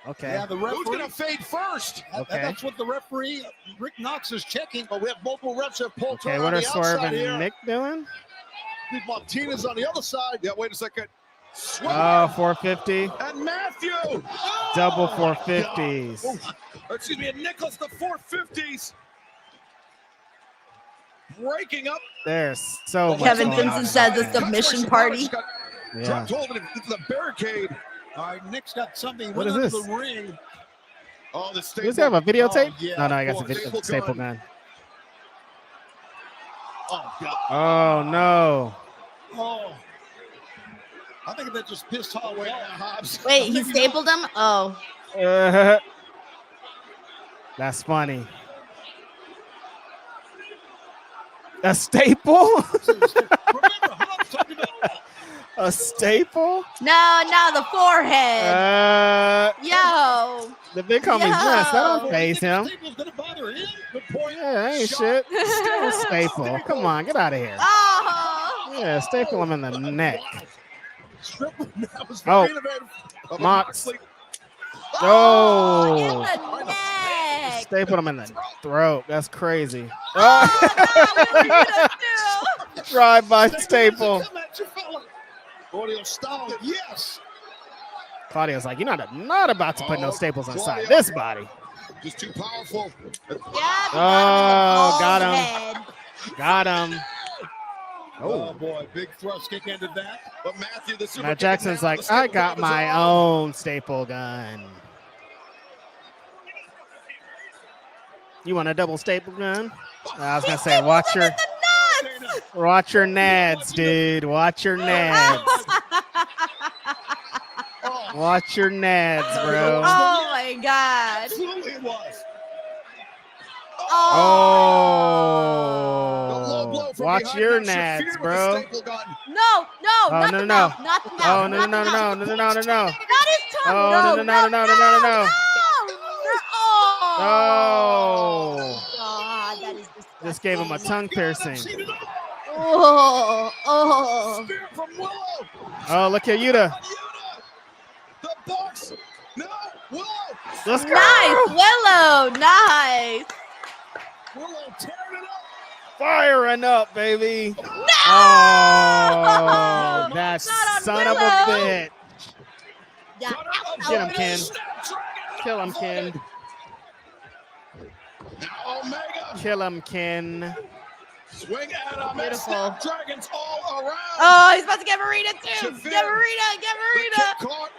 Okay. Yeah, the Who's referee. going to fade first? Okay. That's what the referee, Rick Knox, is checking. But we have multiple reps that pull Okay, turn what on are the Swerve outside here. and Nick doing? Martinez on the other side. Yeah, wait a second. Oh, 450. And Matthew. Double Oh, 450s. God. Or excuse me, and Nicholas, the 450s. Breaking up. There's so much Kevin going Vincent on says here. a submission party. Yeah. Dropped hold into the barricade. All right, Nick's got something. What Went is under this? the ring. Oh, the staple. Does he have a videotape? Oh, yeah, No, I got of the course. video, staple gun. Oh, God. Oh, no. Oh. I think that just pissed Holloway off. Hobbs. Wait, he stapled him? Oh. That's funny. A staple? Remember, Hobbs talked about A staple? No, the forehead. Yo. The big homie's nuts. That don't Yo. phase him. Staples gonna bother him. Good point. Yeah, ain't shit. Still a staple. Come on, get out of here. Oh. Yeah, staple him in the neck. That was Oh. very innovative. Of Mox. Moxley. Oh. In the neck. Stapled him in the throat. That's crazy. Oh, Drive-by staple. Come at you, fella. Claudio style, yes. Claudio's like, you're not about to put no staples inside Claudio. this body. Just too powerful. Yeah, Oh, got him. head. Got him. Oh, boy, big thrust kick ended that. But Matthew, the super Now kick Jackson's is now like, the staple I got gun is my on. own staple gun. You want a double staple gun? I was gonna say, watch your nads, dude. Watch your nads. Watch your nads, bro. Oh my God. Absolutely it was. The low Oh, blow from watch behind your now, Shafir nads, with the bro. staple gun. No, Oh, not no, the no. mouth, not the mouth. Oh, no, not no, the no, mouth. no, no, no, no, no. Not his tongue. Oh, no, no, no, no, no, no, no. Oh. Oh, God, that is disgusting. just gave him a tongue piercing. Oh. Spear from Willow. Oh, look at Yuta. Yuta. The box. No, Willow. Let's go. Nice, Willow. Nice. Willow tearing it up. Firing up, baby. No. Oh, that Not on son of a Willow. bitch. Yeah. Get him, Ken. Snapdragon Kill him, knocked Ken. it. Now Omega. Kill him, Ken. Swing at him. and Beautiful. Snapdragons all around. Oh, he's about to get Marina too. Shafir. Get Marina. The kick caught.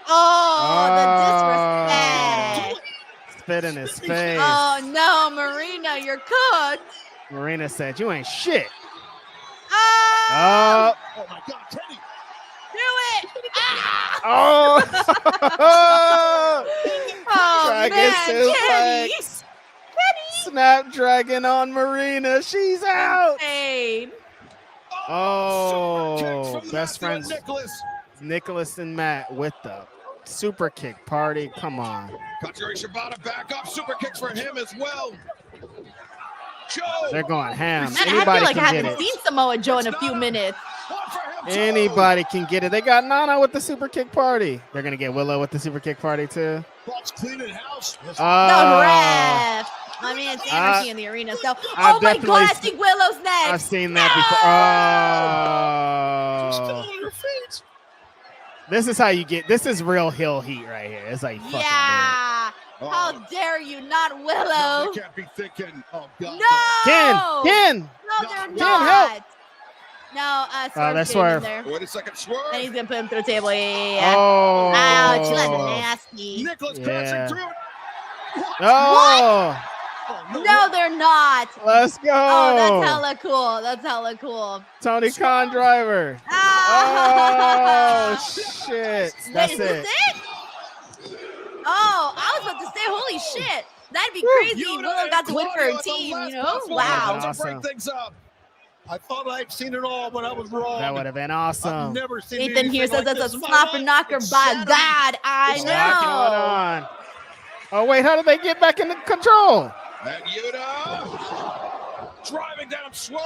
Oh, the disrespect. Spit in his face. Oh no, Marina, you're cooked. Marina said, you ain't shit. Oh, Oh. Oh my God, Teddy. do it. Ah. Oh. Oh Dragon man, suplex. Kenny. Snapdragon on Marina. She's out. Insane. Oh, Super kicks from best Matthew and friends. Nicholas. Nicholas and Matt with the super kick party. Come on. Katsuyori Shibata back up. Super kicks for him as well. Joe. They're going ham. Man, I Anybody feel like I can get haven't it. seen Samoa Joe in a few minutes. One for him, Joe. Anybody can get it. They got Nana with the super kick party. They're going to get Willow with the super kick party too. Bucks cleaning house. The Oh, ref. I mean, it's Anarchy in the arena. So, I've oh my definitely God, I think Willow's next. I've seen that before. Oh. On your feet. This is how you get. This is real hill heat right here. It's like fucking Yeah. How dare you, not No, Willow? they can't be thinking. Oh, God. No. Ken. No, they're Ken, not. help. No, that's Swerve's Swerve. in there. Wait a second. And Swerve. he's gonna put him through the table. Yeah. Oh. Ouch, that's nasty. Nicholas Yeah. crashing through it. Oh. No, they're not. Let's go. Oh, that's hella cool. That's hella cool. Tony Khan driver. Ah. Oh, shit. Wait, That's is it. this it? Oh, I was about to say, holy shit. That'd be crazy. Willow got to win for her team, you know? Wow. Awesome. I thought I'd seen it all, but I was wrong. That would have been awesome. I've never seen Nathan here says like that's a this in my slapper life. knocker It's by shattering. God. I It's What's going know. on? Oh, wait. How did they get back into control? And Yuta driving down Swerve.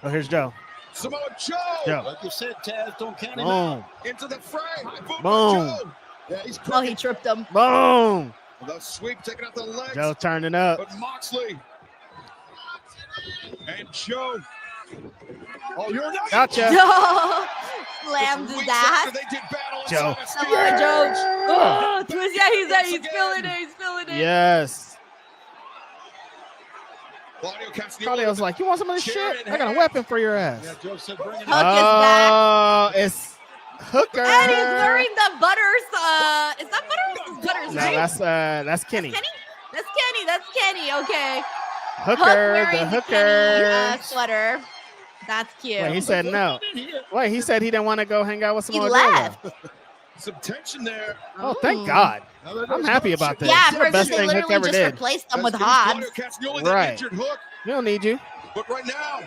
Oh, here's Joe. Samoa Joe. Joe. Like you said, Taz, don't count him Boom. Into the fray. Boom. Boom. Joe. Yeah, he's Oh, he tripped him. Boom. the sweep taking out the legs. Joe turning up. But Moxley and Joe. Oh, you're not. Gotcha. No. Slammed Just his weeks ass. after they did battle Joe. inside of Steve Samoa Joe. Cage. Oh, twist. Yeah, he's Once feeling it. again. He's feeling it. Yes. Claudio Castagnoli. Claudio's like, you want some of this Chair shit? in I got a hand. weapon for your ass. Yeah, Joe said bring it Hook up. is back. Oh, it's Hooker. And he's wearing the Butters. Is that Butters? It's Butters, No, right? that's Kenny. Kenny? That's Kenny. That's Kenny. Okay. Hooker, Hook wearing the the Kenny, Hooker. sweater. That's cute. Wait, he said no. Wait, he said he didn't want to go hang out with He Samoa Joe. left. Some tension there. Oh, thank God. I'm happy about this. Yeah, This is the versus best they thing Hook literally ever just did. replaced them with That's Hobbs. Claudio Castagnoli, Right. that injured Hook. We don't need you. But right now,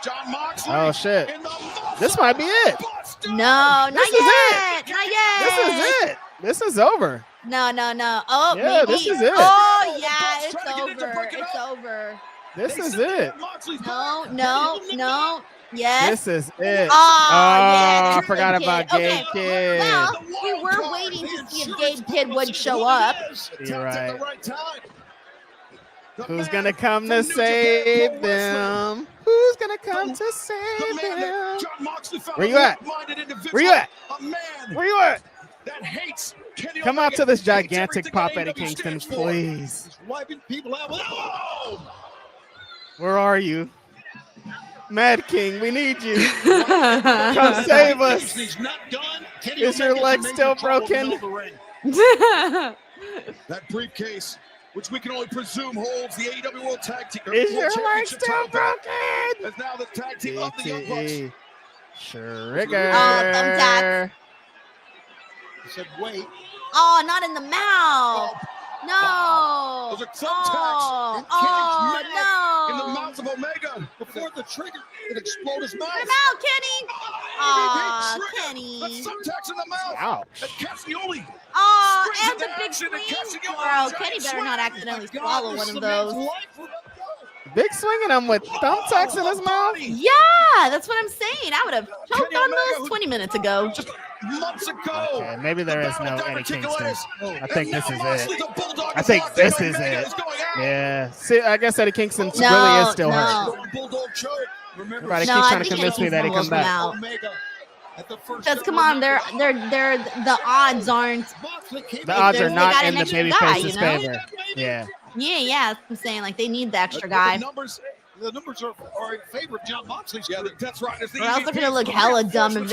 John Moxley. Oh, shit. in the muscle This might be it. buster. No, not This is yet. Not yet. This is it. This is over. No. Oh, Yeah, maybe. this is it. Oh, yeah, Bucks it's trying to get in to over. break it It's up. over. This They is said it. Moxley's No. Yes. This is it. Oh, yeah, I the forgot Kid. about Okay, Gabe Kid. well, we were waiting to see if Gabe Kid would show up. You're right. The Who's man gonna come from to New Japan save Pro Wrestling. them? Who's gonna come to The save man that them? John Moxley found Where a you at? like-minded individual, Where you at? A man Where you at? that hates Kenny Come out Omega, to this hates gigantic everything pop, that Eddie AEW Kingston, stands for. please. He's wiping people out. Oh! Where are you? Mad King, we need you. Come save us. He's not done. Kenny Is your Omega's leg a major still trouble in the broken? middle of the ring. That briefcase, which we can only presume holds the AEW World Tag Team Is World your leg Championship still title, broken? as now the tag team of the Young Bucks. DTE. Trigger. Oh, thumbtack. He said, wait. Oh, not in the mouth. No. Those are thumbtacks. Oh, In Kenny's mouth, in the no. mouth of Omega. Before the trigger, it exploded his mouth. Put him out, Kenny. Aw, The Kenny. thumbtacks in the mouth. Ouch. And Castagnoli. Oh, Springs and the into big action and swing. catching him Bro, on a Kenny giant better not swing. accidentally God, swallow this one is of the man's those. life without go. Big swinging him with thumbtacks in his mouth. Yeah, that's what I'm saying. I would have choked Kenny on Omega, those who- 20 minutes ago. Just months ago. Okay, maybe there is no Eddie Kingston. I think this is it. it. I think this is it. Yeah. See, I guess Eddie Kingston really is still hurt. Bulldog choke. Remember, Everybody No, keeps I trying to think convince me Eddie that he Kingston comes will come back. out. Omega at the first Because come on, they're the odds aren't. Moxley came The in odds They are there. not got in an the extra guy, babyface's you know? favor. Yeah. Yeah. I'm saying like they need the extra guy. The numbers are in favor of John Moxley's Yeah, group. that's right. Or else they're gonna look hella dumb if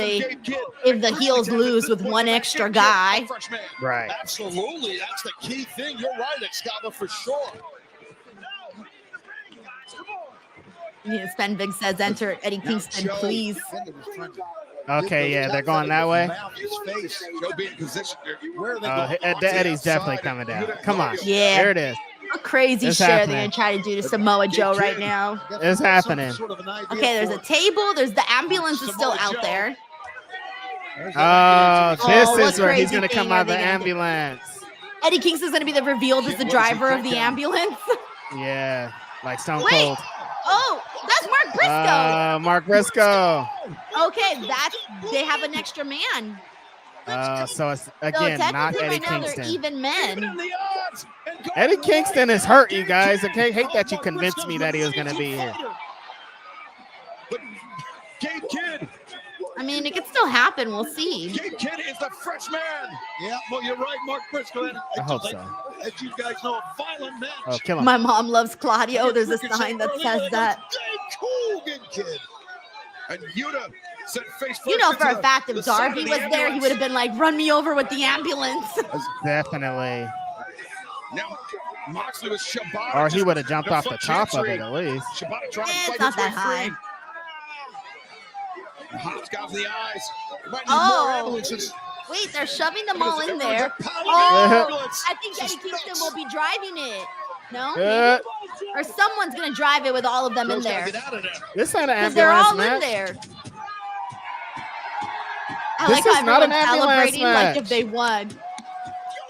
the heels lose with one extra guy. Right. Absolutely. That's the key thing. You're right, Excalibur, for sure. Yeah, Sven Big says enter Eddie Kingston, please. Okay, yeah, they're going that way. Joe being positioned there. Where are they going? Eddie's definitely coming down. Come on. Yeah. There it is. What crazy It's shit they're happening. gonna try to do to Samoa Joe right now. It's happening. Okay, there's a table. There's the ambulance is still out there. Oh, this what is where he's crazy gonna thing come are out of the they gonna do? ambulance. Eddie Kingston's gonna be the revealed as the driver of the ambulance. Yeah, like Stone Wait. Cold. Oh, that's Mark Briscoe. Mark Briscoe. Okay, they have an extra man. So it's So again not technically Eddie right now they're Kingston. even men. Eddie Kingston is hurt, you guys. Okay, hate that you convinced me that he was gonna be here. But Gabe Kidd. I mean, it could still happen. We'll see. Gabe Kidd is the fresh man. Yeah, well, you're right, Mark Briscoe. I hope so. As you guys know, a violent match. Oh, kill him. My mom loves Claudio. There's a sign that says that. And Yuta sent face You first know for into a fact if the side of Darby the was there, he ambulance. would have been like, run me over with the ambulance. Definitely. Now, Moxley with Shibata. Or he would have jumped off the top of it at least. Shibata trying to fight It's not his way that high. free. Hops got the eyes. Might need Oh. more ambulances. Wait, they're shoving them all in there. Power Oh, ambulance. I think Eddie Kingston will be driving it. No? Uh, Or someone's going to drive it with all of them in Rhodes gotta there. get out of there. this ain't an Because they're ambulance all match. in there. I This like is how not an everyone's ambulance celebrating like match. if they won.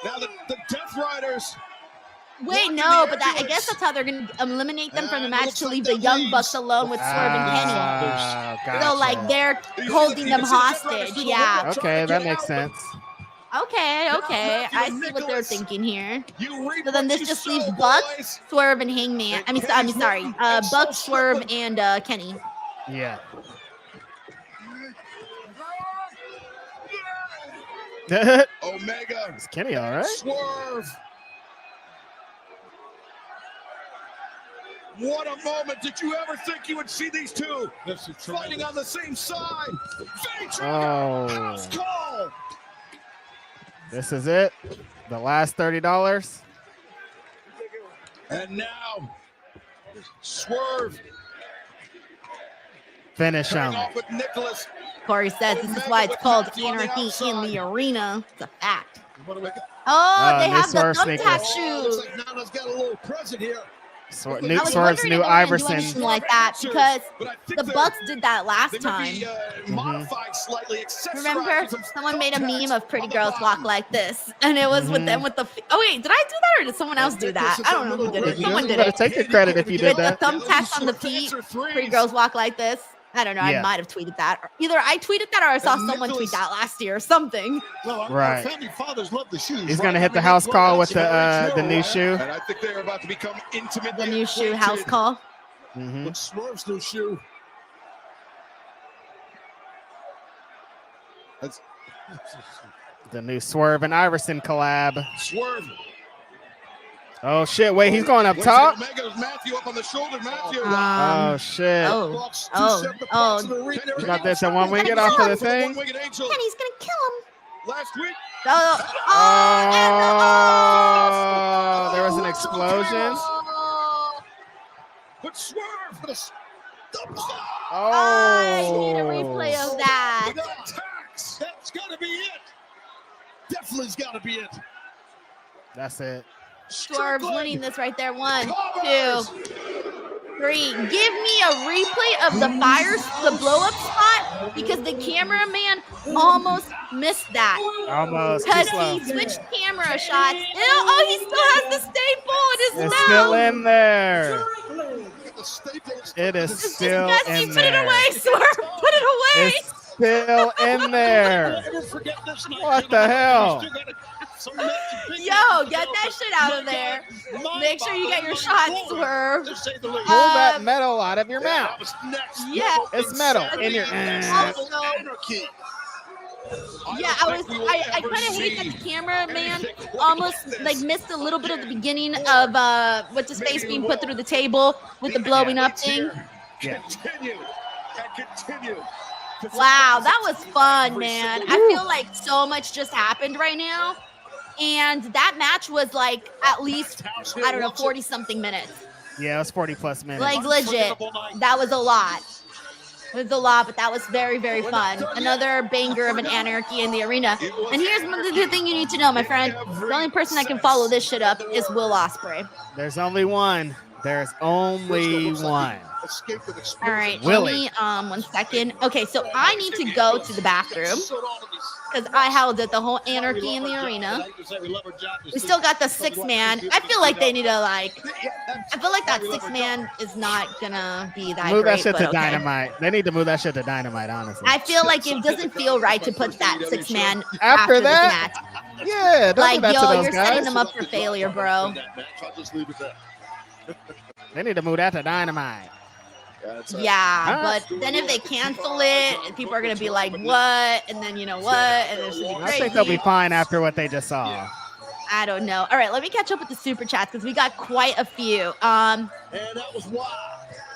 Now the Death Riders. Wait, no, but I guess that's how they're going to eliminate them from the match to leave the Young Bucks alone with Swerve and Kenny. Ah, So, like, gotcha. they're holding them hostage. Yeah. Okay, that makes sense. Okay. I see what they're thinking here. You reap So then what this you just sow, leaves boys. Bucks, Swerve, and Hangman. I mean, sorry. Bucks, Swerve, and Kenny. Yeah. Omega. Is Kenny all right? Swerve. What a moment. Did you ever think you would see these two This is fighting tremendous. on the same side? Oh. House call. This is it. The last $30. And now, Swerve Finish him. coming off with Nicholas. Corey says this is why it's called Anarchy in the Arena. It's a fact. You wanna make it? Oh, they new have the Swerve thumbtack sneakers. Oh, looks shoes. like Nana's got a little present here. New I was Swerve's wondering new if they were gonna do Iverson. anything like that because But I think the they're- Bucks did that they last may time. be, modified slightly, accessorized Remember, with some someone made a thumbtacks meme of pretty on the girls walk bottom. like this, and it was with them with the. Oh wait, did I do that or did someone else do that? I don't know who did it. You Someone did better it. take your credit if you did With the that. thumbtacks on the feet, pretty girls walk like this. I don't know. Yeah. I might have tweeted that. Or either I tweeted that or I saw And someone tweet Nicholas- that last year or something. Well, our Right. founding fathers love the shoes. He's right? gonna hit the I mean, house that's call what- with that's the new shoe. And I think they're about to become intimately The new shoe house acquainted. call. Mhm. With Swerve's new shoe. That's The new Swerve and Iverson collab. Swerve. Oh shit! Wait, he's going up Where's top. Omega? Matthew up on the shoulder. Matthew. Oh shit! Oh, Bucks, two oh, separate oh. parts of the ring. You got this in one wing. Get off of the thing. One-winged angel. Kenny's gonna kill him. Last week. Oh, Oh, there was an explosion. But Swerve. But a I need a replay Oh, of that. attacks. That's got to be it. Definitely's got to be it. that's it. Swerve's winning this right there. 1, 2, Covers. 3. Give me a replay of the the blow up spot because the cameraman almost missed that. Almost too Because slow. he switched camera shots. Oh, he still has the staple in his It's mouth. still in there. The staples. It is It's still disgusting. in Put it there. away, Swerve. Put it away. It's still in there. Never forget this night. What the hell? You still gotta- some matches big Yo, matches get go, that but shit out of my there. God, my Make sure you God, get your I'm shots, looking forward, Swerve. to say the least. Pull that Um, metal out of your Yeah, mouth. that was next Yeah. level It's metal in your. insanity. Also, Anarchy. yeah, I kind of hate that the cameraman almost like missed a little bit of the beginning of what's his face being put through the table with the blowing up thing. Yeah. Continue and continue. Wow, that was fun, man. I feel like so much just happened right now. And that match was like at least, I don't know, 40 something minutes. Yeah, it was 40 plus minutes. Like legit. That was a lot. It was a lot, but that was very, very fun. Another banger of an Anarchy in the Arena. And here's the thing you need to know, my friend. The only person that can follow this shit up is Will Osprey. There's only one. There's only one. Escape with explosion. All right, Willie. let me 1 second. Okay, so I need to go to the bathroom because I held it the whole Anarchy in the Arena. We still got the 6-man. I feel like they need to I feel like that 6-man is not gonna be that Move great. that shit but to okay. Dynamite. They need to move that shit to Dynamite, honestly. I feel like it doesn't feel right to put that 6-man After after that? this match. Yeah, don't Like, do that yo, to those you're setting guys. them up for failure, bro. I'll just leave it there. They need to move that to Dynamite. Yeah, but then if they cancel it, people are gonna be like, "What?" And then you know what? And it's gonna be I think they'll be crazy. fine after what they just saw. I don't know. All right, let me catch up with the super chats because we got quite a few. And that was wild.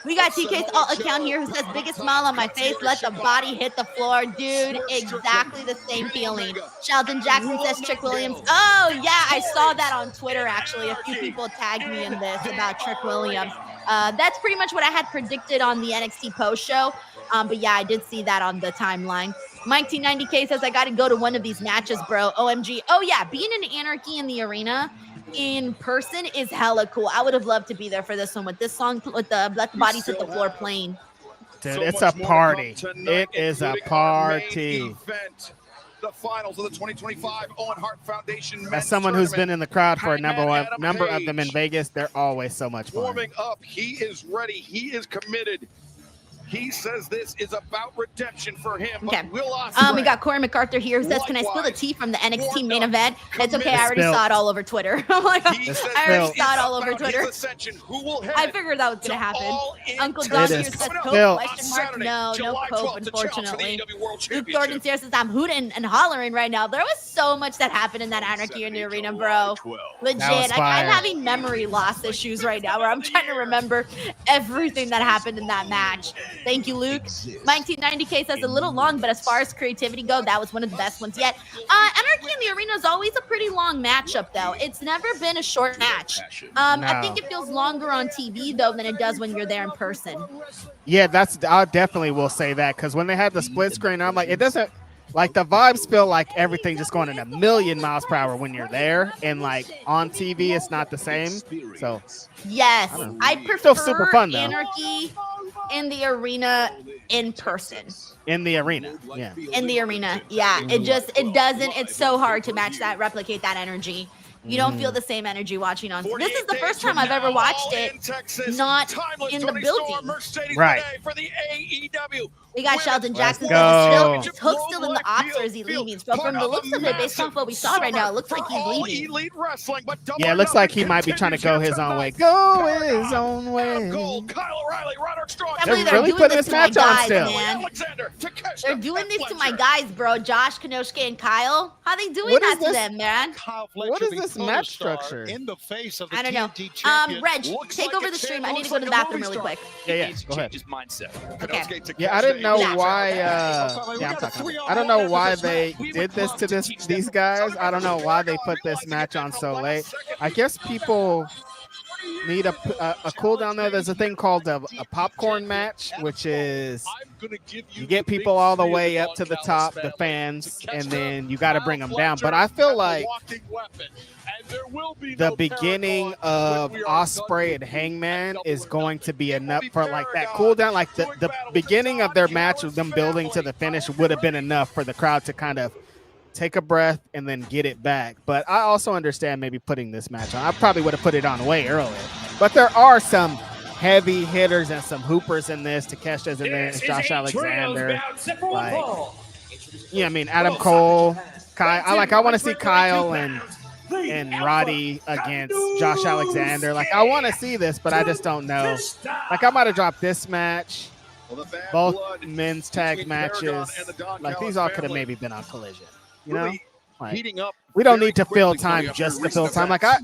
We got TK's alt account here who says, biggest smile on my face, let the body hit the floor. Dude, exactly the same feeling. Sheldon Jackson says Trick Williams. Oh, yeah, I saw that on Twitter, actually. A few people tagged me in this about Trick Williams. That's pretty much what I had predicted on the NXT post show. But yeah, I did see that on the timeline. Mike T90K says, I got to go to one of these matches, bro. OMG. Oh, yeah, being in Anarchy in the arena in person is hella cool. I would have loved to be there for this one with this song, with the Let the Bodies Hit the Floor playing. Dude, it's a party. It is a party. The finals of the 2025 Owen Hart Foundation. As someone who's been in the crowd for a number of them in Vegas, they're always so much fun. Warming up, he is ready. He is committed. He says this is about redemption for him. Okay. We got Corey MacArthur here who says, can I spill the tea from the NXT main event? It's okay. I already saw it all over Twitter. Oh my God. I already saw it all over Twitter. I figured that was going to happen. Uncle Don here says, Cope, question mark? No Cope, unfortunately. Luke Jordan here says, I'm hooting and hollering right now. There was so much that happened in that Anarchy in the arena, bro. Legit. I'm having memory loss issues right now where I'm trying to remember everything that happened in that match. Thank you, Luke. 1990K says a little long, but as far as creativity go, that was one of the best ones yet. Anarchy in the arena is always a pretty long matchup, though. It's never been a short match. I think it feels longer on TV, though, than it does when you're there in person. Yeah, I definitely will say that, because when they had the split screen, I'm like, it doesn't, like, the vibes feel like everything just going at a million miles per hour when you're there, and like on TV, it's not the same. So yes, I prefer super fun, though. Anarchy in the arena in person. In the arena, yeah. In the arena, yeah. It's so hard to replicate that energy. You don't feel the same energy watching on. This is the first time I've ever watched it not in the building. Right. We got Sheldon Jackson. Is Hook still in the ops, or is he leaving? So from the looks of it, based on what we saw right now, it looks like he's leaving. Yeah, it looks like he might be trying to go his own way. Go his own way. They're really putting this match on still. They're doing this to my guys, bro. Josh, Kanosuke, and Kyle. How they doing that to them, man? What is this match structure? I don't know. Reg, take over the stream. I need to go to the bathroom really quick. Yeah, go ahead. Okay. Yeah, I didn't know why. I'm talking. I don't know why they did this to these guys. I don't know why they put this match on so late. I guess people need a cooldown there. There's a thing called a popcorn match, which is you get people all the way up to the top, the fans, and then you got to bring them down. But I feel like the beginning of Osprey and Hangman is going to be enough for like that cooldown. Like the beginning of their match with them building to the finish would have been enough for the crowd to kind of take a breath and then get it back. But I also understand maybe putting this match on. I probably would have put it on way earlier. But there are some heavy hitters and some hoopers in this. Takesha's in there, Josh Alexander. Like, yeah, I mean, Adam Cole, Kyle. I want to see Kyle and Roddy against Josh Alexander. Like, I want to see this, but I just don't know. Like, I might have dropped this match. Both men's tag matches. Like, these all could have maybe been on Collision. You know? Like, we don't need to fill time just to fill time. Like, I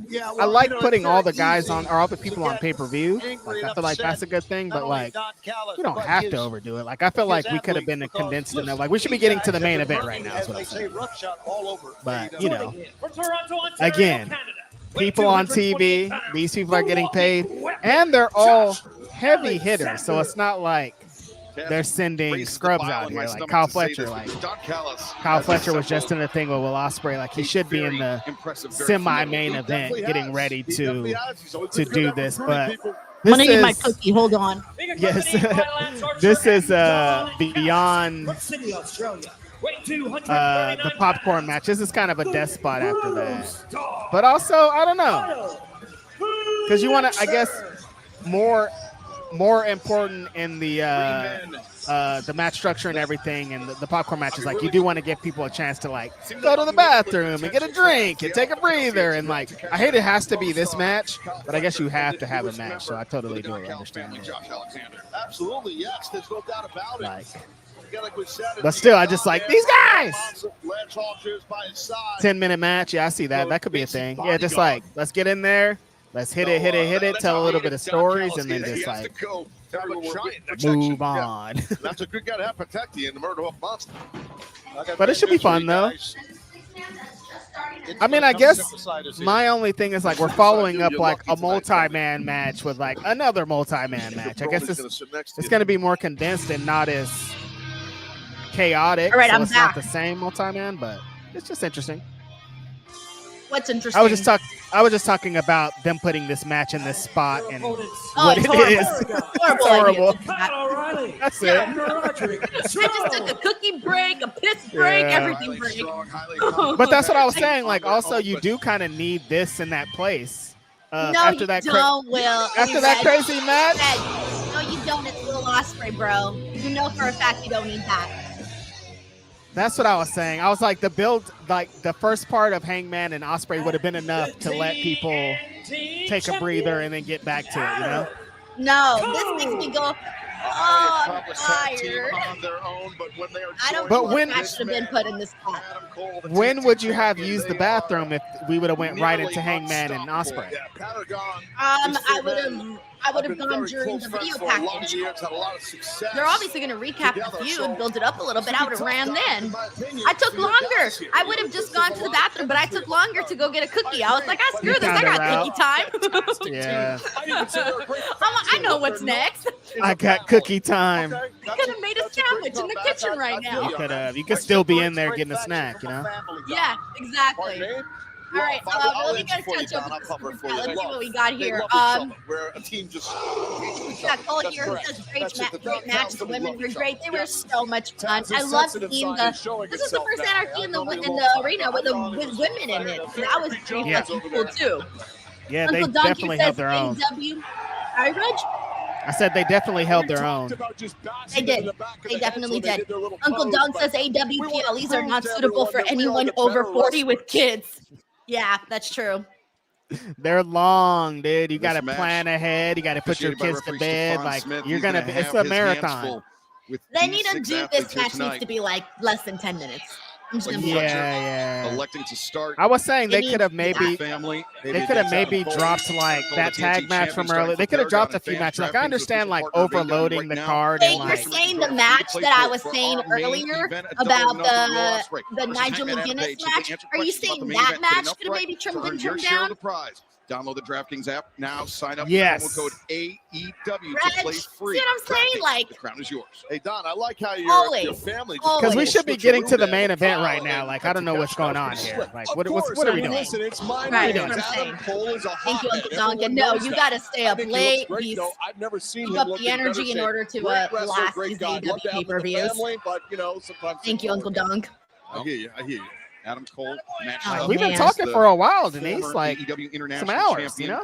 like putting all the guys on, or all the people on pay-per-view. Like, I feel like that's a good thing, but like, we don't have to overdo it. Like, I feel like we could have been condensed enough. Like, we should be getting to the main event right now, is what I'm saying. But, you know, again, people on TV, these people are getting paid, and they're all heavy hitters, so it's not like they're sending scrubs out here. Like Kyle Fletcher, Kyle Fletcher was just in the thing with Will Osprey. Like, he should be in the semi-main event, getting ready to do this. But I'm gonna eat my cookie. Hold on. Yes, this is beyond the popcorn match. This is kind of a death spot after that. But also, I don't know, because you want to, I guess, more important in the match structure and everything, and the popcorn match is like, you do want to give people a chance to like go to the bathroom and get a drink and take a breather. And like, I hate it has to be this match, but I guess you have to have a match. So I totally do understand that. Absolutely, yes. There's no doubt about it. Like, but still, I just like these guys. 10-minute match. Yeah, I see that. That could be a thing. Yeah, just like, let's get in there. Let's hit it, tell a little bit of stories, and then just like Have a giant Move on. Yeah. That's a good guy to have protect you in the Murder Hawk Monster. But it should be fun, though. I mean, I guess my only thing is, like, we're following up, like, a multi-man match with, like, another multi-man match. I guess it's going to be more condensed and not as chaotic. All right, so I'm it's back. not the same multi-man, but it's just interesting. What's interesting? I was just talking about them putting this match in this spot and what it's it horrible. is. Horrible. Horrible. That's it. I just took a cookie break, a piss break, everything break. But that's what I was saying. Like, also, you do kind of need this in that place. No, after you that don't, Will. After that crazy match? No, you don't. It's Will Osprey, bro. You know for a fact you don't need that. That's what I was saying. I was like, the build, like the first part of Hangman and Osprey would have been enough to let people take a breather and then get back to it, you know? No, this makes me go, oh, I'm tired. But when I should have been put in this spot. When would you have used the bathroom if we would have went right into Hangman and Osprey? I would have gone during the video package. They're obviously going to recap the feud, build it up a little bit. I would have ran then. I took longer. I would have just gone to the bathroom, but I took longer to go get a cookie. I was like, screw this. I got cookie time. Yeah. I know what's next. I got cookie time. I could have made a sandwich in the kitchen right now. You could have. You could still be in there getting a snack, you know? Yeah, exactly. All right, let me get a catch up with this. Let's see what we got here. Where a team just got Cole here who says great match. The women were great. They were so much fun. I love seeing this is the first Anarchy in the arena with women in it. So that was pretty fucking cool too. Yeah, they definitely held their own. Sorry, Reg? I said they definitely held their own. They did. They definitely did. Uncle Don says AEW PLEs are not suitable for anyone over 40 with kids. Yeah, that's true. They're long, dude. You got to plan ahead. You got to put your kids to bed. Like, you're going to be, it's a marathon. They need to do this match needs to be like less than 10 minutes. Yeah. Electing to start. I was saying they could have maybe dropped like that tag match from earlier. They could have dropped a few matches. Like, I understand like overloading the card. Wait, you're saying the match that I was saying earlier about the Nigel McGuinness match? Are you saying that match could have maybe been trimmed down? Download the DraftKings app now. Sign up. Yes. Promo code AEW to play free. See what I'm saying? Like, the crown is yours. Hey Don, I like how your family. Because we should be getting to the main event right now. Like, I don't know what's going on here. Like, what are we doing? Listen, it's my right, doing? Adam Cole is a Thank you, Uncle Duncan. No, you got to stay up late. I've never seen keep up the energy in order to last these AEW pay-per-views. Thank you, Uncle Dunk. I hear you. Adam Cole match. We've been talking for a while, Denise. Like some hours, you know.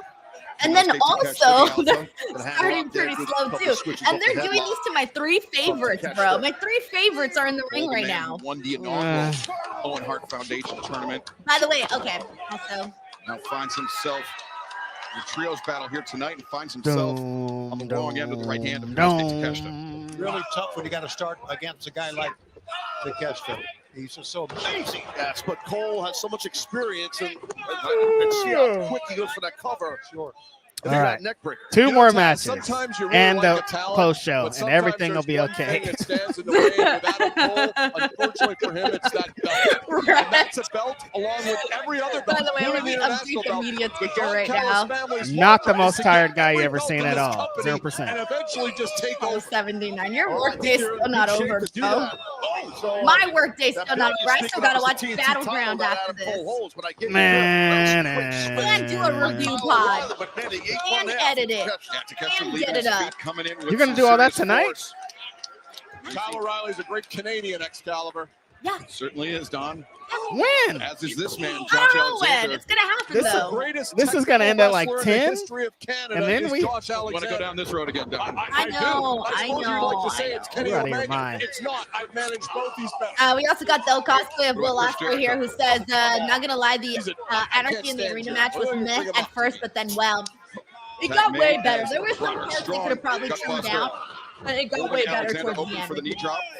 And then also, they're starting pretty slow too. And they're doing these to my three favorites, bro. My three favorites are in the ring right now. Won the inaugural Owen Hart Foundation tournament. By the way, okay. Also, now finds himself in the trios battle here tonight and finds himself on the wrong end of the right hand of Takeshita. Really tough when you got to start against a guy like Takeshita. He's just so amazing. Yes, but Cole has so much experience and see how quick he goes for that cover. Sure. All right. Neck breaker. Two more matches sometimes you really and like the post show, and everything will be okay. Stands in the way with Adam Cole. Unfortunately for him, it's that belt. Right. And that's a belt along with every other belt. By the way, we update the media ticker right now. Not the most tired guy you ever seen at all. 0%. And eventually just take over. 79. Your workday's still not over, bro. My workday's still not over. I still gotta watch Battleground after this. Man. And do a review pod. And edit it. And get it up. You're gonna do all that tonight? Kyle O'Reilly's a great Canadian Excalibur. Yeah. Certainly is, Don. When? As is this man, I Josh don't know when. Alexander. It's gonna happen though. This is gonna end at like 10, and then we want to go down this road again, Don. I know. You're out of your mind. It's not. I've managed both these belts. We also got the cosplay of Will Osprey here, who says, "Not gonna lie, the Anarchy in the arena match was meh at first, but then it got way better. There were some parts they could have probably trimmed down, but it got way better towards the end.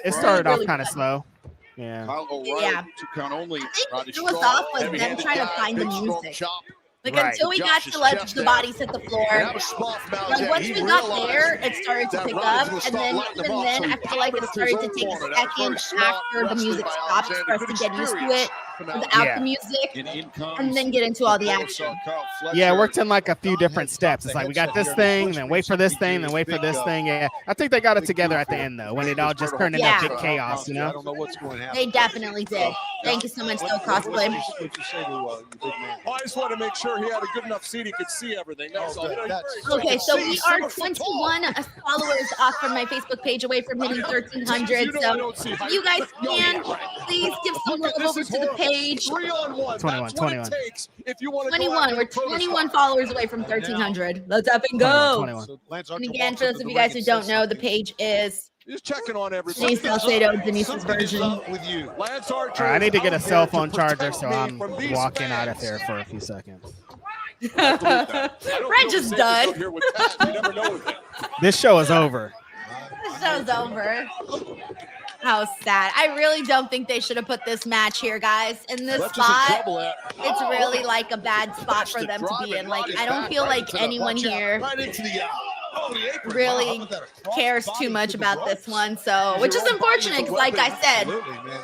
It started off kind of slow. Yeah. Kyle O'Reilly, 2 count only. I think what threw us off was them trying to find the music. Like Right. until we got to let the bodies hit the floor. Like once we got there, it started to pick up, and then even then, I feel like it started to take a second after the music stopped for us to get used to it without the music, and then get into all the action. Yeah, it worked in like a few different steps. It's like we got this thing, then wait for this thing, then wait for this thing. Yeah, I think they got it together at the end though, when it all just turned into big chaos. You know, I don't know what's going to happen. They definitely did. Thank you so much, though, Cosplay. I just want to make sure he had a good enough seat he could see everything. That's all. Okay, so we are 21 followers off from my Facebook page away from hitting 1,300. So if you guys can, please give some love over to the page. 21. We're 21 followers away from 1,300. Let's up and go. 21. And again, for those of you guys who don't know, the page is Just checking on everybody. Denise Salcedo, Denise's version. With you. Lance Archer. All right, I need to get a cell phone charger, so I'm walking out of there for a few seconds. Reg is done. This show is over. The show's over. How sad. I really don't think they should have put this match here, guys. In this spot, it's really like a bad spot for them to be in. Like, I don't feel like anyone here really cares too much about this one. So, which is unfortunate because, like I said,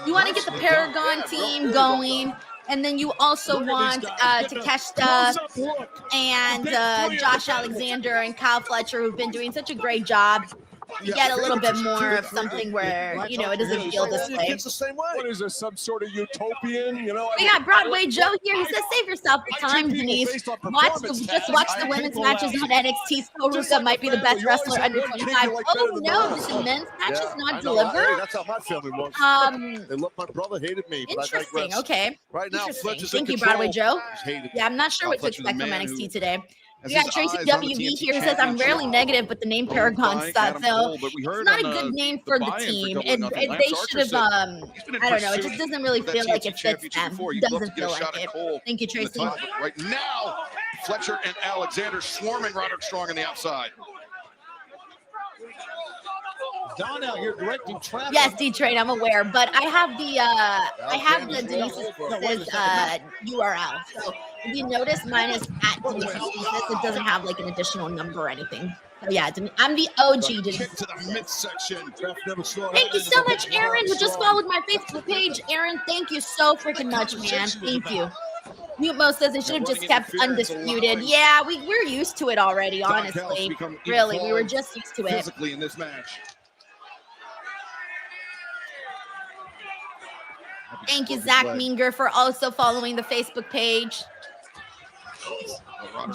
you want to get the Paragon team going. And then you also want Takeshita and Josh Alexander and Kyle Fletcher, who've been doing such a great job. You get a little bit more of something where, you know, it doesn't feel this way. What is this, some sort of utopian? You know, we got Broadway Joe here. He says, save yourself the time, Denise. Just watch the women's matches on NXT. Ruka might be the best wrestler under 25. Oh, no, the men's match is not delivered. That's how my family was. They loved my brother, hated me. Interesting. Okay. Right now, Thank you, Broadway Joe. Yeah, I'm not sure what to expect from NXT today. We got Tracy WV here who says, I'm rarely negative, but the name Paragon sucks. So it's not a good name for the team. They should have, I don't know. It just doesn't really feel like it fits them. It doesn't feel like it. Thank you, Tracy. Right now, Fletcher and Alexander swarming Roderick Strong on the outside. Don out here directing traffic. Yes, D-Train, I'm aware, but I have the Denise's URL. So if you notice, mine is at Denise's Thesis. It doesn't have like an additional number or anything. So yeah, I'm the OG Denise. Thank you so much, Aaron, who just followed my Facebook page. Aaron, thank you so freaking much, man. Thank you. Mutemo says they should have just kept undisputed. Yeah, we're used to it already, honestly. Really, we were just used to it. Physically in this match. Thank you, Zach Meanger, for also following the Facebook page.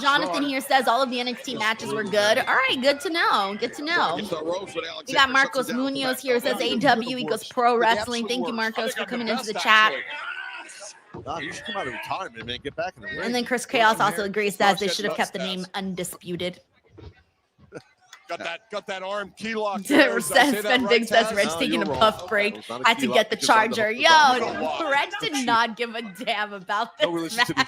Jonathan here says all of the NXT matches were good. All right, good to know. Good to know. We got Marcos Munoz here who says AEW equals pro wrestling. Thank you, Marcos, for coming into the chat. You should come out of retirement, man. Get back in the ring. And then Chris Chaos also agrees, says they should have kept the name Undisputed. Got that arm key lock. Sven Big says Reg taking a puff break. Had to get the charger. Yo, Reg did not give a damn about this match. I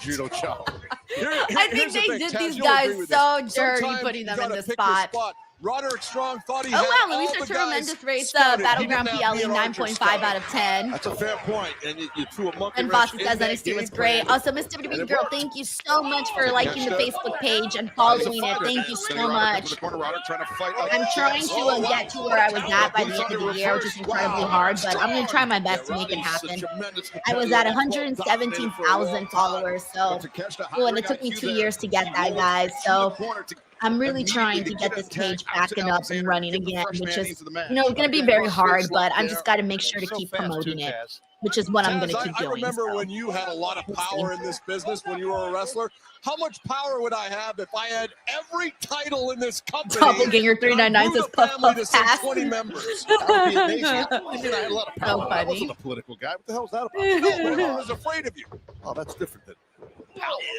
think they did these guys so dirty putting them in this spot. Roderick Strong thought he had wow, Luis Arturo Mendes rates Battleground PLE 9.5 out of 10. That's a fair point. And you threw a monkey. And Foster says NXT was great. Also, Miss WWE Girl, thank you so much for liking the Facebook page and following it. Thank you so much. I'm trying to get to where I was at by the end of the year, which is incredibly hard, but I'm going to try my best to make it happen. I was at 117,000 followers, so and it took me 2 years to get that, guys. So I'm really trying to get this page back and up and running again, which is, going to be very hard, but I'm just got to make sure to keep promoting it, which is what I'm going to keep doing. I remember when you had a lot of power in this business when you were a wrestler. How much power would I have if I had every title in this company? Doppelganger 399 says puff puff pass. 20 members. That would be amazing. I had a lot of power. So funny. I wasn't a political guy. What the hell is that about? I was afraid of you. Oh, that's different than.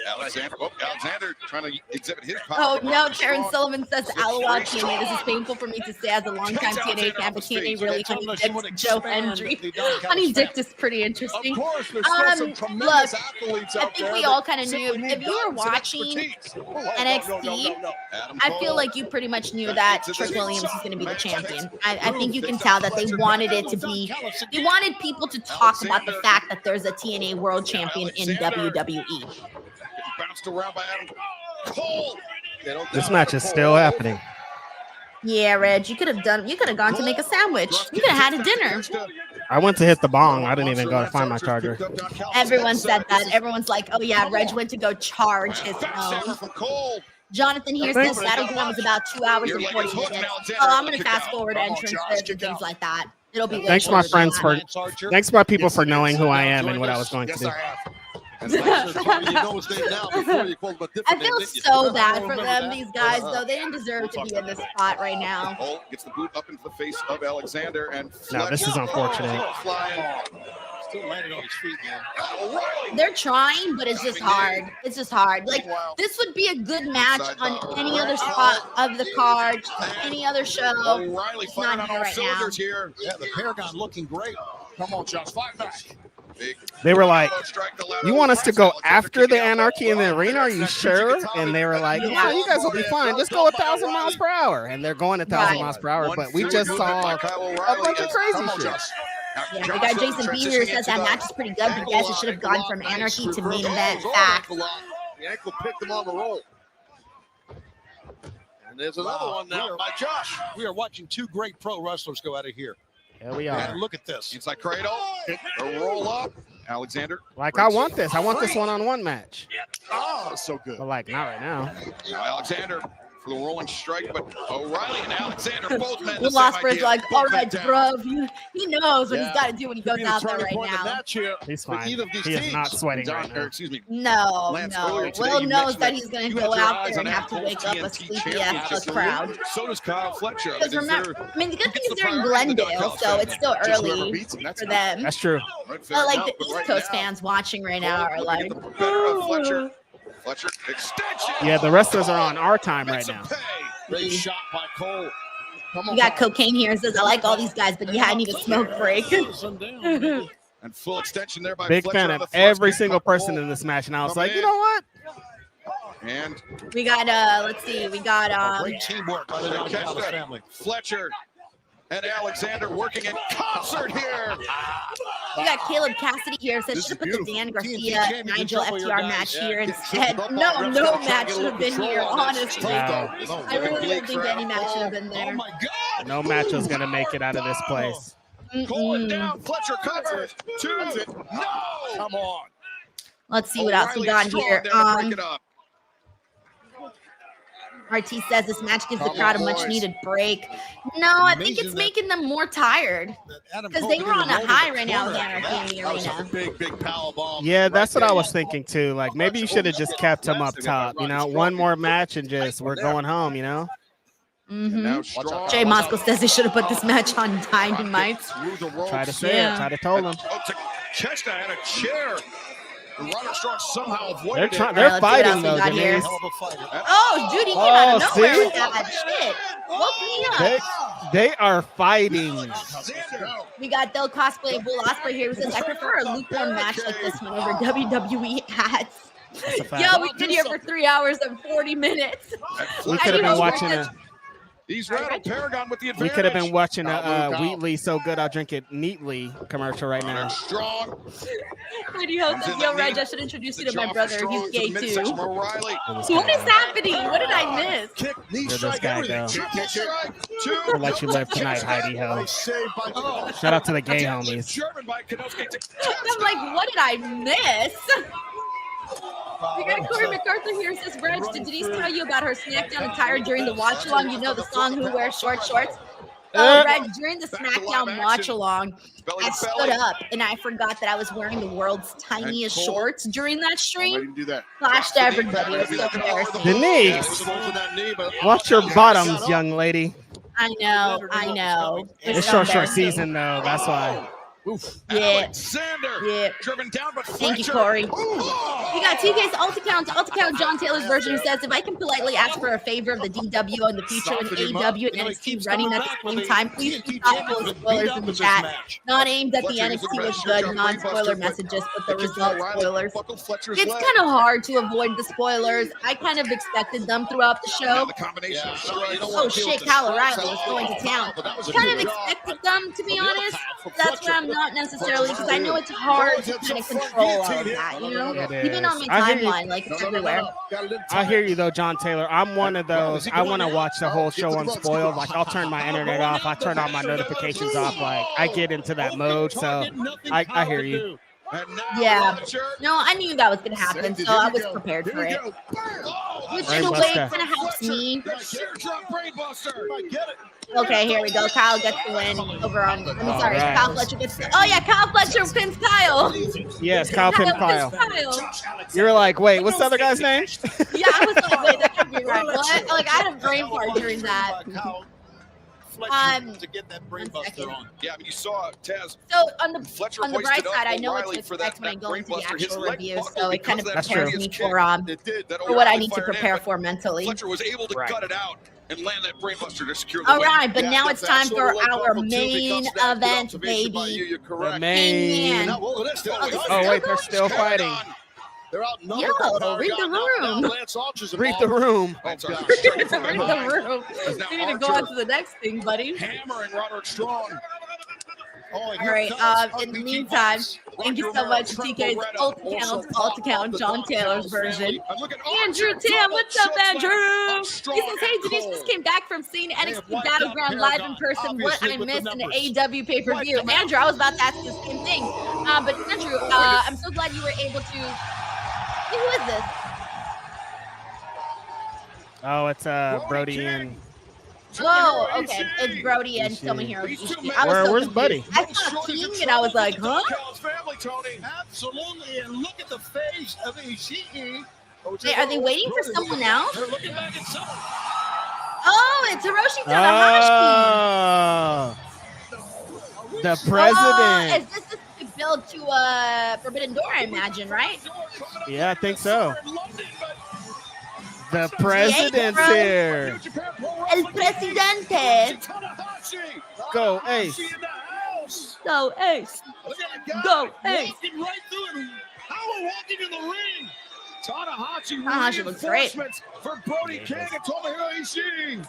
Alexander trying to exhibit his power. Oh, no, Karen Sullivan says, Aloha TNA. This is painful for me to say as a longtime TNA fan, but TNA really Honey Dick Joe Hendry. Honey Dick is pretty interesting. Look, I think we all kind of knew. If you were watching NXT, I feel like you pretty much knew that Trick Williams was going to be the champion. I think you can tell that they wanted it to be, they wanted people to talk about the fact that there's a TNA world champion in WWE. bounced around by Adam Cole. This match is still happening. Yeah, Reg, you could have gone to make a sandwich. You could have had a dinner. I went to hit the bong. I didn't even go to find my charger. Everyone said that. Everyone's like, oh yeah, Reg went to go charge his phone. Jonathan here says Battleground was about 2 hours and 40 minutes. Oh, I'm going to fast forward entrances and things like that. It'll be Thanks, my friends, thanks, my people, for knowing who I am and what I was going to do. I feel so bad for them, these guys, though. They didn't deserve to be in this spot right now. Cole gets the boot up into the face of Alexander, and No, this is unfortunate. Still landing on his feet, man. They're trying, but it's just hard. It's just hard. Like, this would be a good match on any other spot of the card, any other show. O'Reilly It's not here right now. here. Yeah, the Paragon looking great. Come on, Josh, fight back. They were like, you want us to go after the Anarchy in the arena? Are you sure? And they were like, yeah, you guys will be fine. Just go 1,000 miles per hour. And they're going 1,000 miles per hour. But we just saw a bunch of crazy shit. Yeah, the guy Jason B here says that match is pretty good, but yes, it should have gone from Anarchy to main event. Fact. The ankle picked him on the roll. And there's another one now by Josh. We are watching two great pro wrestlers go out of here. Here we are. And look at this. Inside cradle, a roll up. Alexander. Like, I want this. I want this one-on-one match. Oh, so good. But, like, not right now. Now Alexander for the rolling strike, but O'Reilly and Alexander both men. Will Osprey's like, all right, bro. He knows what he's got to do when he goes out there right now. He's fine. He is not sweating right now. Excuse me. No. Will knows that he's going to go out there and have to wake up a sleepy-ass crowd. So does Kyle Fletcher. Because remember, I mean, the good thing is they're in Glendale, so it's still early for them. That's true. But, like, the East Coast fans watching right now are like, Fletcher extension. Yeah, the wrestlers are on our time right now. Great shot by Cole. You got Cocaine here and says, I like all these guys, but yeah, I need a smoke break. And full extension there by Big Fletcher fan on of the every thrust single kick by person Cole. in this match, and I was like, you know what? And We got, let's see, we got, Great teamwork by the Dallas family. Fletcher and Alexander working in concert here. we got Caleb Cassidy here says, should have put the Dan Garcia, Nigel FTR match here instead. No match should have been here, honestly. I really don't think any match should have been there. Oh my God. No match was going to make it out of this place. Going down, Fletcher covers. Two. No. Come on. Let's see what else we got here. RT says this match gives the crowd a much needed break. No, I think it's making them more tired because they were on a high right now with Anarchy in the arena. Big power bomb. Yeah, that's what I was thinking too. Like, maybe you should have just kept him up top. You know, one more match and just we're going home. You know. Jay Moscow says they should have put this match on Dynamite. Try to say it. Try to tell them. Chester had a chair. Roderick Strong somehow avoided it. They're fighting though, here. Denise. Oh, dude, he came out of nowhere with that shit. Woke me up. They are fighting. We got Del Cosplay Bull Osprey here who says, I prefer a lukewarm match like this one over WWE hats. Yo, we've been here for 3 hours and 40 minutes. We could have been watching He's rattled Paragon with the advantage. We could have been watching a Wheatley So Good I'll Drink It Neatly commercial right now. Strong. Heidi Ho says, yo, Reg, I should introduce you to my brother. He's gay too. What is happening? What did I miss? Where'd this guy go? Two. We'll let you live tonight, Heidi Ho. Shout out to the gay homies. I'm like, what did I miss? We got Corey MacArthur here says, Reg, did Denise tell you about her SmackDown attire during the watch along? You know the song Who Wears Short Shorts? Reg, during the SmackDown watch along, I stood up and I forgot that I was wearing the world's tiniest shorts during that stream. Flashed to everybody. It was so embarrassing. Denise, watch your bottoms, young lady. I know. It's short season though. That's why. Oof. Yeah. Alexander driven down, but thank you, Corey. We got TK's Alt-Account John Taylor's version who says, if I can politely ask for a favor of the DW in the future and AEW and NXT running at the same time, please be thoughtful of spoilers in the chat. Not aimed at the NXT was good, non-spoiler messages, but the result spoilers. It's kind of hard to avoid the spoilers. I kind of expected them throughout the show. Oh shit, Kyle O'Reilly was going to town. Kind of expected them, to be honest. That's where I'm not necessarily, because I know it's hard to kind of control all of that, you know? It Even on is. my timeline, like, it's everywhere. I hear you though, John Taylor. I'm one of those. I want to watch the whole show unspoiled. Like, I'll turn my internet off. I turn all my notifications off. Like, I get into that mode. So I hear you. Yeah. No, I knew that was going to happen, so I was prepared for it. Which in a way kind of helps me. Okay, here we go. Kyle gets the win over on. I'm sorry, right. Kyle Fletcher gets. Oh yeah, Kyle Fletcher pins Kyle. Yes, Kyle pinned Kyle. You were like, wait, what's the other guy's name? Yeah, I was like, wait, that can't be right. What? Like, I had a brain fart during that. To get that brainbuster on. Yeah, I mean, you saw Taz. So on the Fletcher bright hoisted up side, I know what to O'Reilly for expect when I that go into the brainbuster. His actual leg review, buckled so it kind of because of that prepares me previous for kick that what I O'Reilly need to fired in, prepare but for mentally. Fletcher was able to gut it out and land that brainbuster to secure the All win. right, but Yeah, now that's it's time for absolutely our powerful, too, main because that good event, observation by you, baby. you're correct. The main. Hangman. Now, well, this Oh wait, they're still fighting. They're outnumbered. Yo, read the room. Lance Archer's Read the involved. room. Oh, God. Read the room. You need to go on to the next thing, buddy. Hammering Roderick Strong. Oh, All right. In the meantime, thank you so much, TK's alt account, John Taylor's version. Andrew Tam, what's up, Andrew? He says, hey, Denise just came back from seeing NXT Battleground live in person. What I missed in the AEW pay-per-view. Andrew, I was about to ask the same thing. But Andrew, I'm so glad you were able to. Hey, who is this? Oh, it's Brody and. Oh, okay. It's Brody and someone here. Where's Buddy? I saw King and I was like, huh? Absolutely, and look at the face of Ishii. Hey, are they waiting for someone else? They're looking back at someone. Oh, it's Hiroshi Tanahashi. Oh, the president. Is this the build to Forbidden Door, I imagine, right? Yeah, I think so. The president's here. El Presidente. Go Ace. Go Ace. Go Ace. Walking right through him. Power walking in the ring. Tanahashi looks great. For Brody King and Tomohiro Ishii.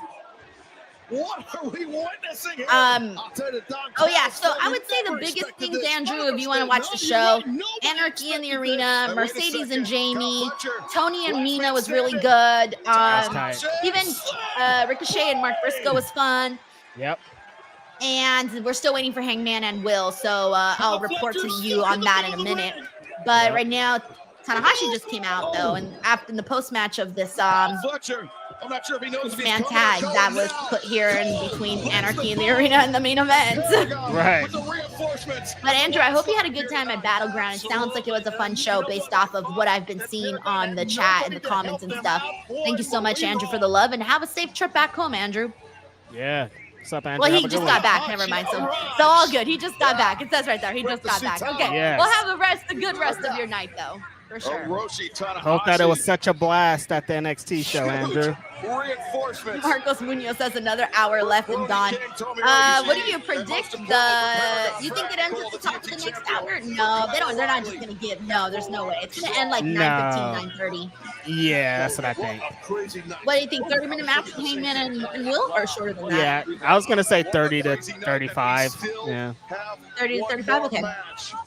What are we witnessing here? Oh yeah, so I would say the biggest things, Andrew, if you want to watch the show, Anarchy in the Arena, Mercedes and Jamie, Tony and Mina was really good. Even Ricochet and Mark Briscoe was fun. Yep. And we're still waiting for Hangman and Will, so I'll report to you on that in a minute. But right now, Tanahashi just came out though, and after the post match of this Fletcher. I'm not sure if he knows fan tag that was put here in between Anarchy in the Arena and the main event. Right. But Andrew, I hope you had a good time at Battleground. It sounds like it was a fun show based off of what I've been seeing on the chat and the comments and stuff. Thank you so much, Andrew, for the love, and have a safe trip back home, Andrew. Yeah. What's up, Andrew? Well, he just got back. Never mind. So all good. He just got back. It says right there. He just got back. Okay. Yes. We'll have a good rest of your night, though. For sure. Hope that it was such a blast at the NXT show, Andrew. Marcos Munoz says another hour left and gone. What do you predict? You think it ends at the top of the next hour? No, they don't. They're not just gonna give. No, there's no way. It's gonna end like 9:15, 9:30. Yeah, that's what I think. What do you think? 30-minute match with Hangman and Will, or shorter than that? Yeah, I was gonna say 30 to 35. Yeah. 30 to 35. Okay.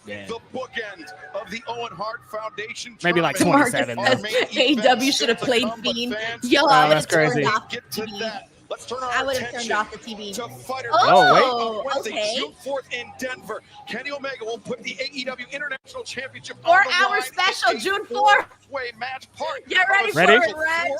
Yeah. The bookend of the Owen Hart Foundation. Maybe like Marcus 27. says AEW should have played Fiend. Yo, I would have turned off the TV. I would have turned off the TV. Oh, okay. June 4th in Denver. Kenny Omega will put the AEW International Championship 4-hour special, June 4th. Match part. Get ready for Ready? it, Reg.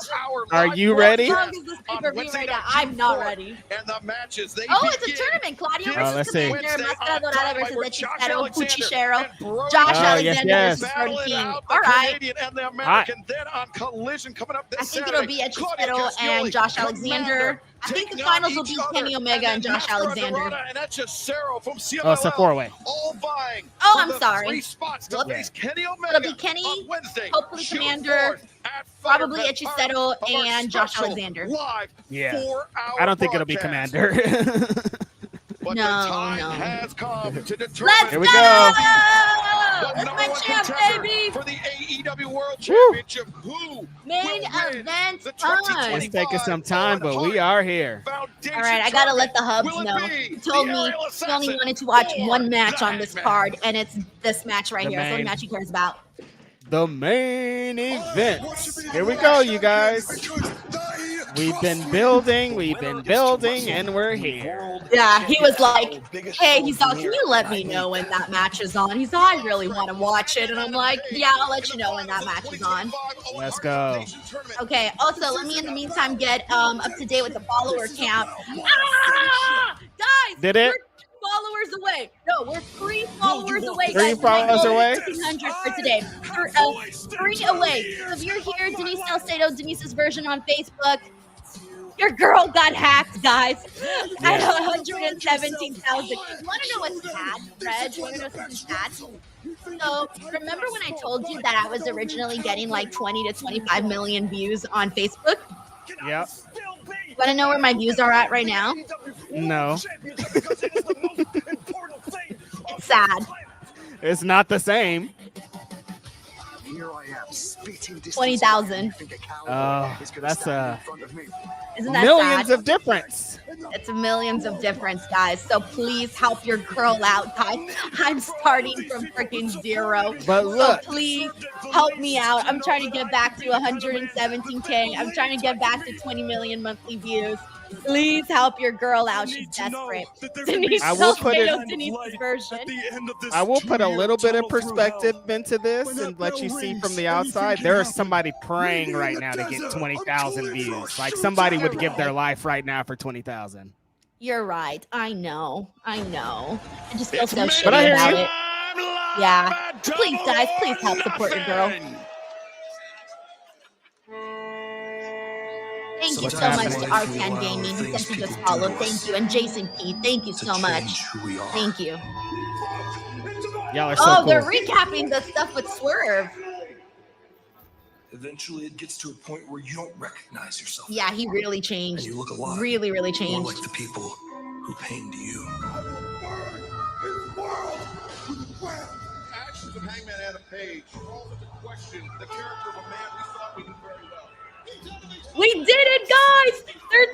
Are you ready? How long is this pay-per-view right now? I'm not ready. And the matches, they it's a tournament. Claudio versus let's see. Commander, Máscara Dorada versus Hechicero, Puchishero, Josh Alexander yes. versus Brody King. All right. And the American. Then on Collision coming up this I think Saturday, it'll be Hechicero and Josh Alexander. I think the finals will be Kenny Omega and Josh Alexander. And that's just Sarah from CMLL. Oh, it's a 4-way. All vying. Oh, I'm sorry. 3 spots to face Kenny Omega. It'll be Kenny, on Wednesday, hopefully June Commander, 4th at probably Firebird Hechicero Park of our and Josh special Alexander. Live Yeah. 4-hour I don't think it'll be broadcast. Commander. But No, the time no. has come to determine. Let's Here we go! go. The That's number my one champ, contender baby. for the AEW World Championship. Who Main will win event the time. 2025 It's taking some time, but we are here. Foundation All right, I gotta let the Tournament? hubs Will it know. be He told the me aerial he only assassin wanted to watch or one match the on this Hangman? card, and it's this match right The here. It's the only main. match he cares about. The main event. Here we go, you guys. We've been building, and we're here. Yeah, he was like, hey, he's all, can you let me know when that match is on? He's all, I really want to watch it. And I'm like, yeah, I'll let you know when that match is on. Let's go. Okay, also, let me in the meantime get up to date with the follower count. Ah! Guys, Did it? we're followers away. No, we're 3 followers away, Three guys. followers away? 1,500 for today. 3 away. So if you're here, Denise Salcedo, Denise's version on Facebook. Your girl got hacked, guys. At 117,000. You want to know what's sad, Reg? You want to know something sad? So remember when I told you that I was originally getting like 20 to 25 million views on Facebook? Yep. Want to know where my views are at right now? No. It's sad. It's not the same. 20,000. That's Isn't that millions sad? of difference. It's millions of difference, guys. So please help your girl out, guys. I'm starting from freaking 0. But look. So please help me out. I'm trying to get back to 117K. I'm trying to get back to 20 million monthly views. Please help your girl out. She's desperate. Denise I will put it- Salcedo, Denise's version. I will put a little bit of perspective into this and let you see from the outside. There is somebody praying right now to get 20,000 views. Like somebody would give their life right now for 20,000. You're right. I know. I just feel so But shitty I hear about you. it. Yeah. Please, guys, please help support your girl. Thank you so much to R10 Gaming. He said he just followed. Thank you. And Jason P. Thank you so much. Thank you. Y'all are so Oh, cool. they're recapping the stuff with Swerve. Eventually, it gets to a point where you don't recognize yourself. Yeah, he really changed. And you look a lot Really more changed. like the people who pained you. Actions of Hangman Adam Page calls into question the character of a man we thought we knew very well. We did it, guys!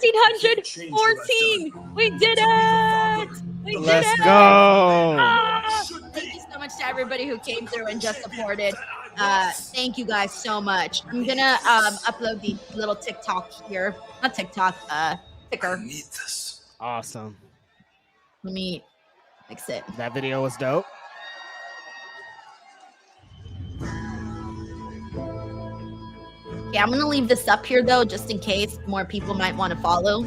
1,314! We did it! We did Let's it! go. Ah! Thank you so much to everybody who came through and just supported. Thank you guys so much. I'm gonna upload the little TikTok here. Not TikTok, ticker. I need this. Awesome. Let me fix it. That video was dope. Yeah, I'm gonna leave this up here though, just in case more people might want to follow.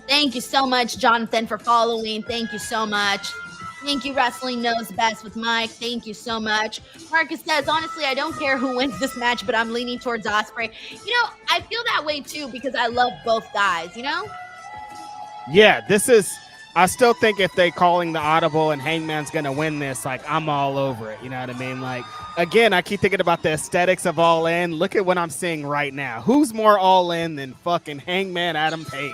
Thank you so much, Jonathan, for following. Thank you so much. Thank you, Wrestling Knows Best with Mike. Thank you so much. Marcus says, honestly, I don't care who wins this match, but I'm leaning towards Osprey. You know, I feel that way too because I love both guys, you know? Yeah, this is. I still think if they calling the audible and Hangman's gonna win this, like I'm all over it. You know what I mean? Like again, I keep thinking about the aesthetics of All In. Look at what I'm seeing right now. Who's more All In than fucking Hangman Adam Page?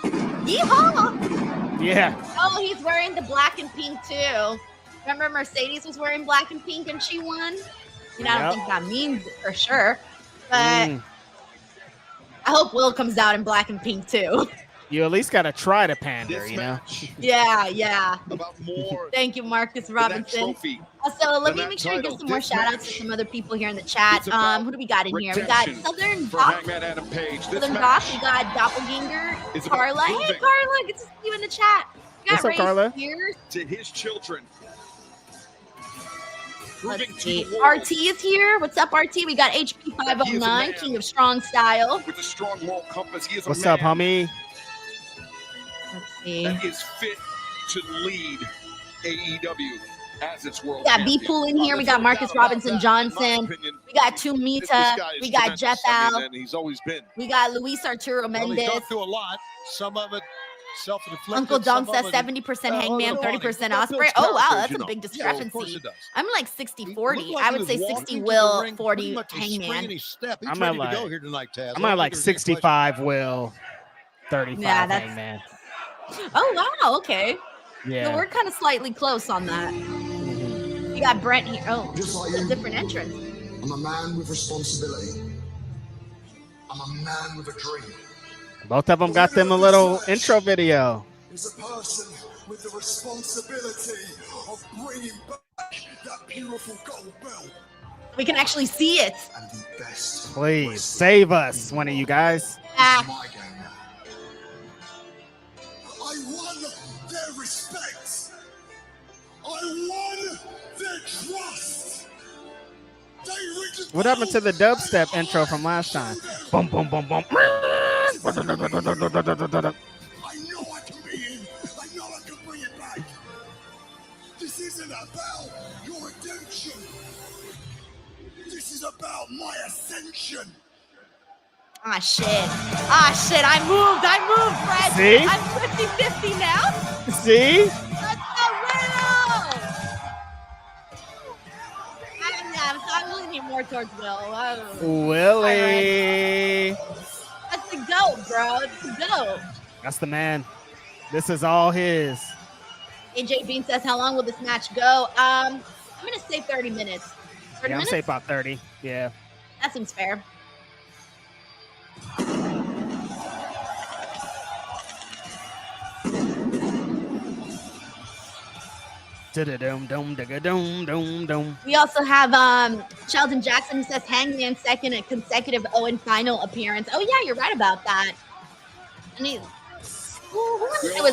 Yeehaw! Yeah. Oh, he's wearing the black and pink too. Remember Mercedes was wearing black and pink and she won? You know, I don't think that means it for sure. But I hope Will comes out in black and pink too. You at least gotta try to pander, you know? Yeah. About more Thank you, Marcus than that Robinson. trophy. Also, let me that make sure to give title. some more This shout outs match to some other people here in the chat. is about Who do we got in here? We got redemption Southern for Doc. Hangman Adam Page. This Southern Doc. match We got Doppelganger. is about Carla. Hey, proving Carla. Good to see you in the chat. We got What's up, Ray Carla? Spears. to his children. Let's Proving see. to the world RT is here. What's up, RT? We got HP 509, King of Strong Style. with a strong moral compass. He is a What's man up, homie? Let's see. that is fit to lead AEW as its world We got champion. B-Pool in here. We got Marcus Robinson Johnson. We got Tumita. We got Jeff Al. And he's always been. We got Luis Arturo Well, he's Mendez. gone through a lot. Some of it self-inflicted. Uncle Dom some of says it- 70% Hangman, well, 30% that builds Osprey. Oh, wow, characters, that's you a know. big So, of discrepancy. course it does. I'm like He 60-40. looked like I he would was say walking 60 to the Will, ring 40 pretty much a spring Hangman. in his step. He's I'm at ready like- to go here tonight, Taz. I'm at like 65 Will, 35 Yeah, that's- Hangman. Oh, wow. Okay. Yeah. So we're kind of slightly close on that. You got Brent here. Oh, Just like a you. different entrance. I'm a man with responsibility. I'm a man with a dream. Both of them got them a little intro video. Is a person with the responsibility of bringing back that beautiful gold belt. We can actually see it. And the best. Please save us, one of you guys. Ah. My game now. I won their respect. I won their trust. What happened to the dubstep intro from last time? Boom, boom, boom, boom. I know I can be in. I know I can bring it back. This isn't about your redemption. This is about my ascension. Ah, shit. I moved, Fred. See? I'm 50-50 now. See? Let's go, Will. I'm leaning more towards Will. Willie. That's the GOAT, bro. It's the GOAT. That's the man. This is all his. AJ Bean says, how long will this match go? I'm going to say 30 minutes. 30 Yeah, I'm minutes? say about 30. Yeah. That seems fair. We also have Sheldon Jackson who says Hangman's second and consecutive Owen final appearance. Oh yeah, you're right about that. And it was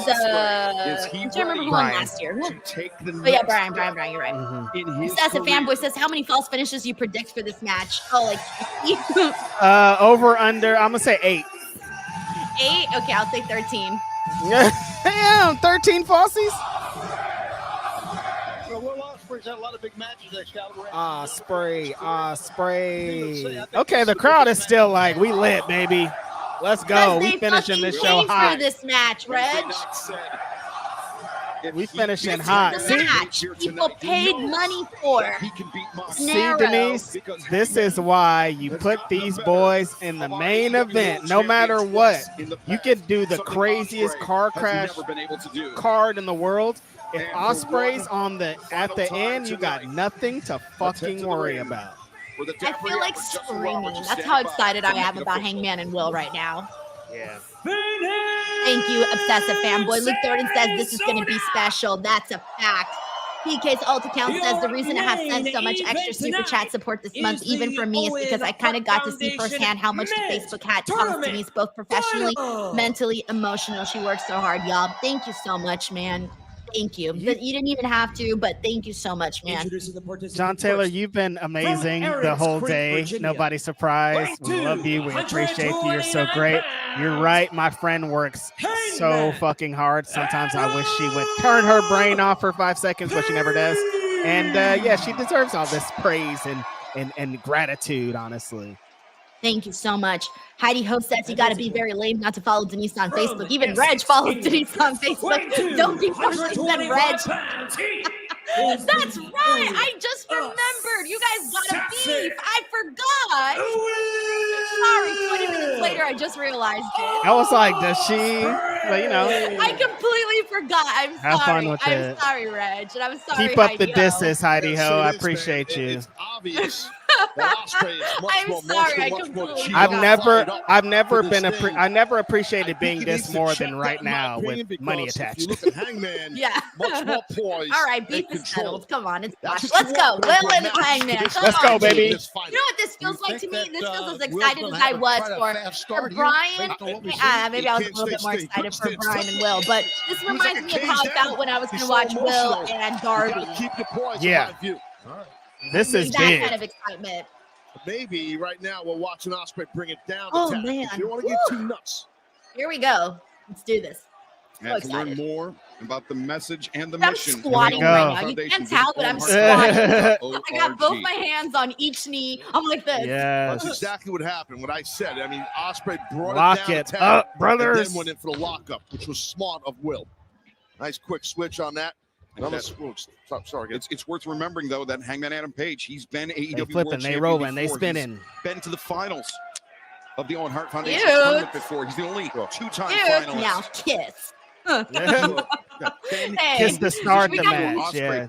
I'm trying to remember who won last year. Oh yeah, Brian, you're right. Obsessive Fanboy says, how many false finishes you predict for this match? Oh, like over under, I'm gonna say 8. 8? Okay, I'll say 13. Damn, 13 falsies. Well, Will Osprey's had a lot of big matches that caliber. Osprey. Okay, the crowd is still like, we lit, baby. Let's go. We finishing this show hot. For this match, Reg. We finishing hot. The match people paid money for. See, Denise, this is why you put these boys in the main event. No matter what, you could do the craziest car crash card in the world. If Osprey's at the end, you got nothing to fucking worry about. I feel like screaming. That's how excited I am about Hangman and Will right now. Yeah. Thank you, Obsessive Fanboy. Luke Thornton says this is going to be special. That's a fact. PK's alt account says the reason I have sent so much extra super chat support this month, even for me, is because I kind of got to see firsthand how much the Facebook hat costs Denise, both professionally, mentally, emotional. She works so hard, y'all. Thank you so much, man. Thank you. But you didn't even have to, but thank you so much, man. John Taylor, you've been amazing the whole day. Nobody surprised. We love you. We appreciate you. You're so great. You're right. My friend works so fucking hard. Sometimes I wish she would turn her brain off for 5 seconds, but she never does. And yeah, she deserves all this praise and gratitude, honestly. Thank you so much. Heidi Ho says you got to be very lame not to follow Denise on Facebook. Even Reg follows Denise on Facebook. Don't be forcing them, Reg. That's right. I just remembered. You guys got a beef. I forgot. Sorry, 20 minutes later, I just realized it. I was like, does she? Like, you know. I completely forgot. I'm sorry. Have fun with it. I'm sorry, Reg. And I'm sorry, Keep up Heidi the Ho. Disses, Heidi Ho. I appreciate you. It's obvious that Osprey is much I'm more sorry, I much more completely cheesy. I never I appreciated think being he this needs to more check than that, right in my now opinion, with money because attached. If you look at Hangman, Yeah. much more poised. All right, beef and is control. settled. Come on, it's That's Josh. what Let's you go. want Will from a and match. Hangman. Come Let's on, go, team. baby. You know what this feels like to me? This feels as excited as I was for Brian. Maybe I was a little bit more excited for Brian and Will, but this reminds me of how I felt when I was going to watch Will and Darby. Yeah. This is That big. kind of excitement. Maybe right now we're watching Osprey bring it down. Oh, to 10. man. You don't want to get Woo. too nuts. Here we go. Let's do this. So And to learn excited. more about the message and the I'm mission. squatting Here we right go. now. You can't Foundation, tell, but I'm visit squatting. I got both ORG. my hands on each knee. I'm like this. Yes. That's exactly what happened. What I said. I mean, Osprey brought Lock it down it to 10, up, and brothers. then went in for the lockup, which was smart of Will. Nice quick switch on that. Sorry. It's worth remembering though that Hangman Adam Page, he's been AEW They World flipping, they Champion rolling, they before. spinning. He's been to the finals of the Owen Hart Foundation Ew. tournament before. He's the only two-time Ew, finalist. now kiss. Kiss the start the match. Osprey. Yeah.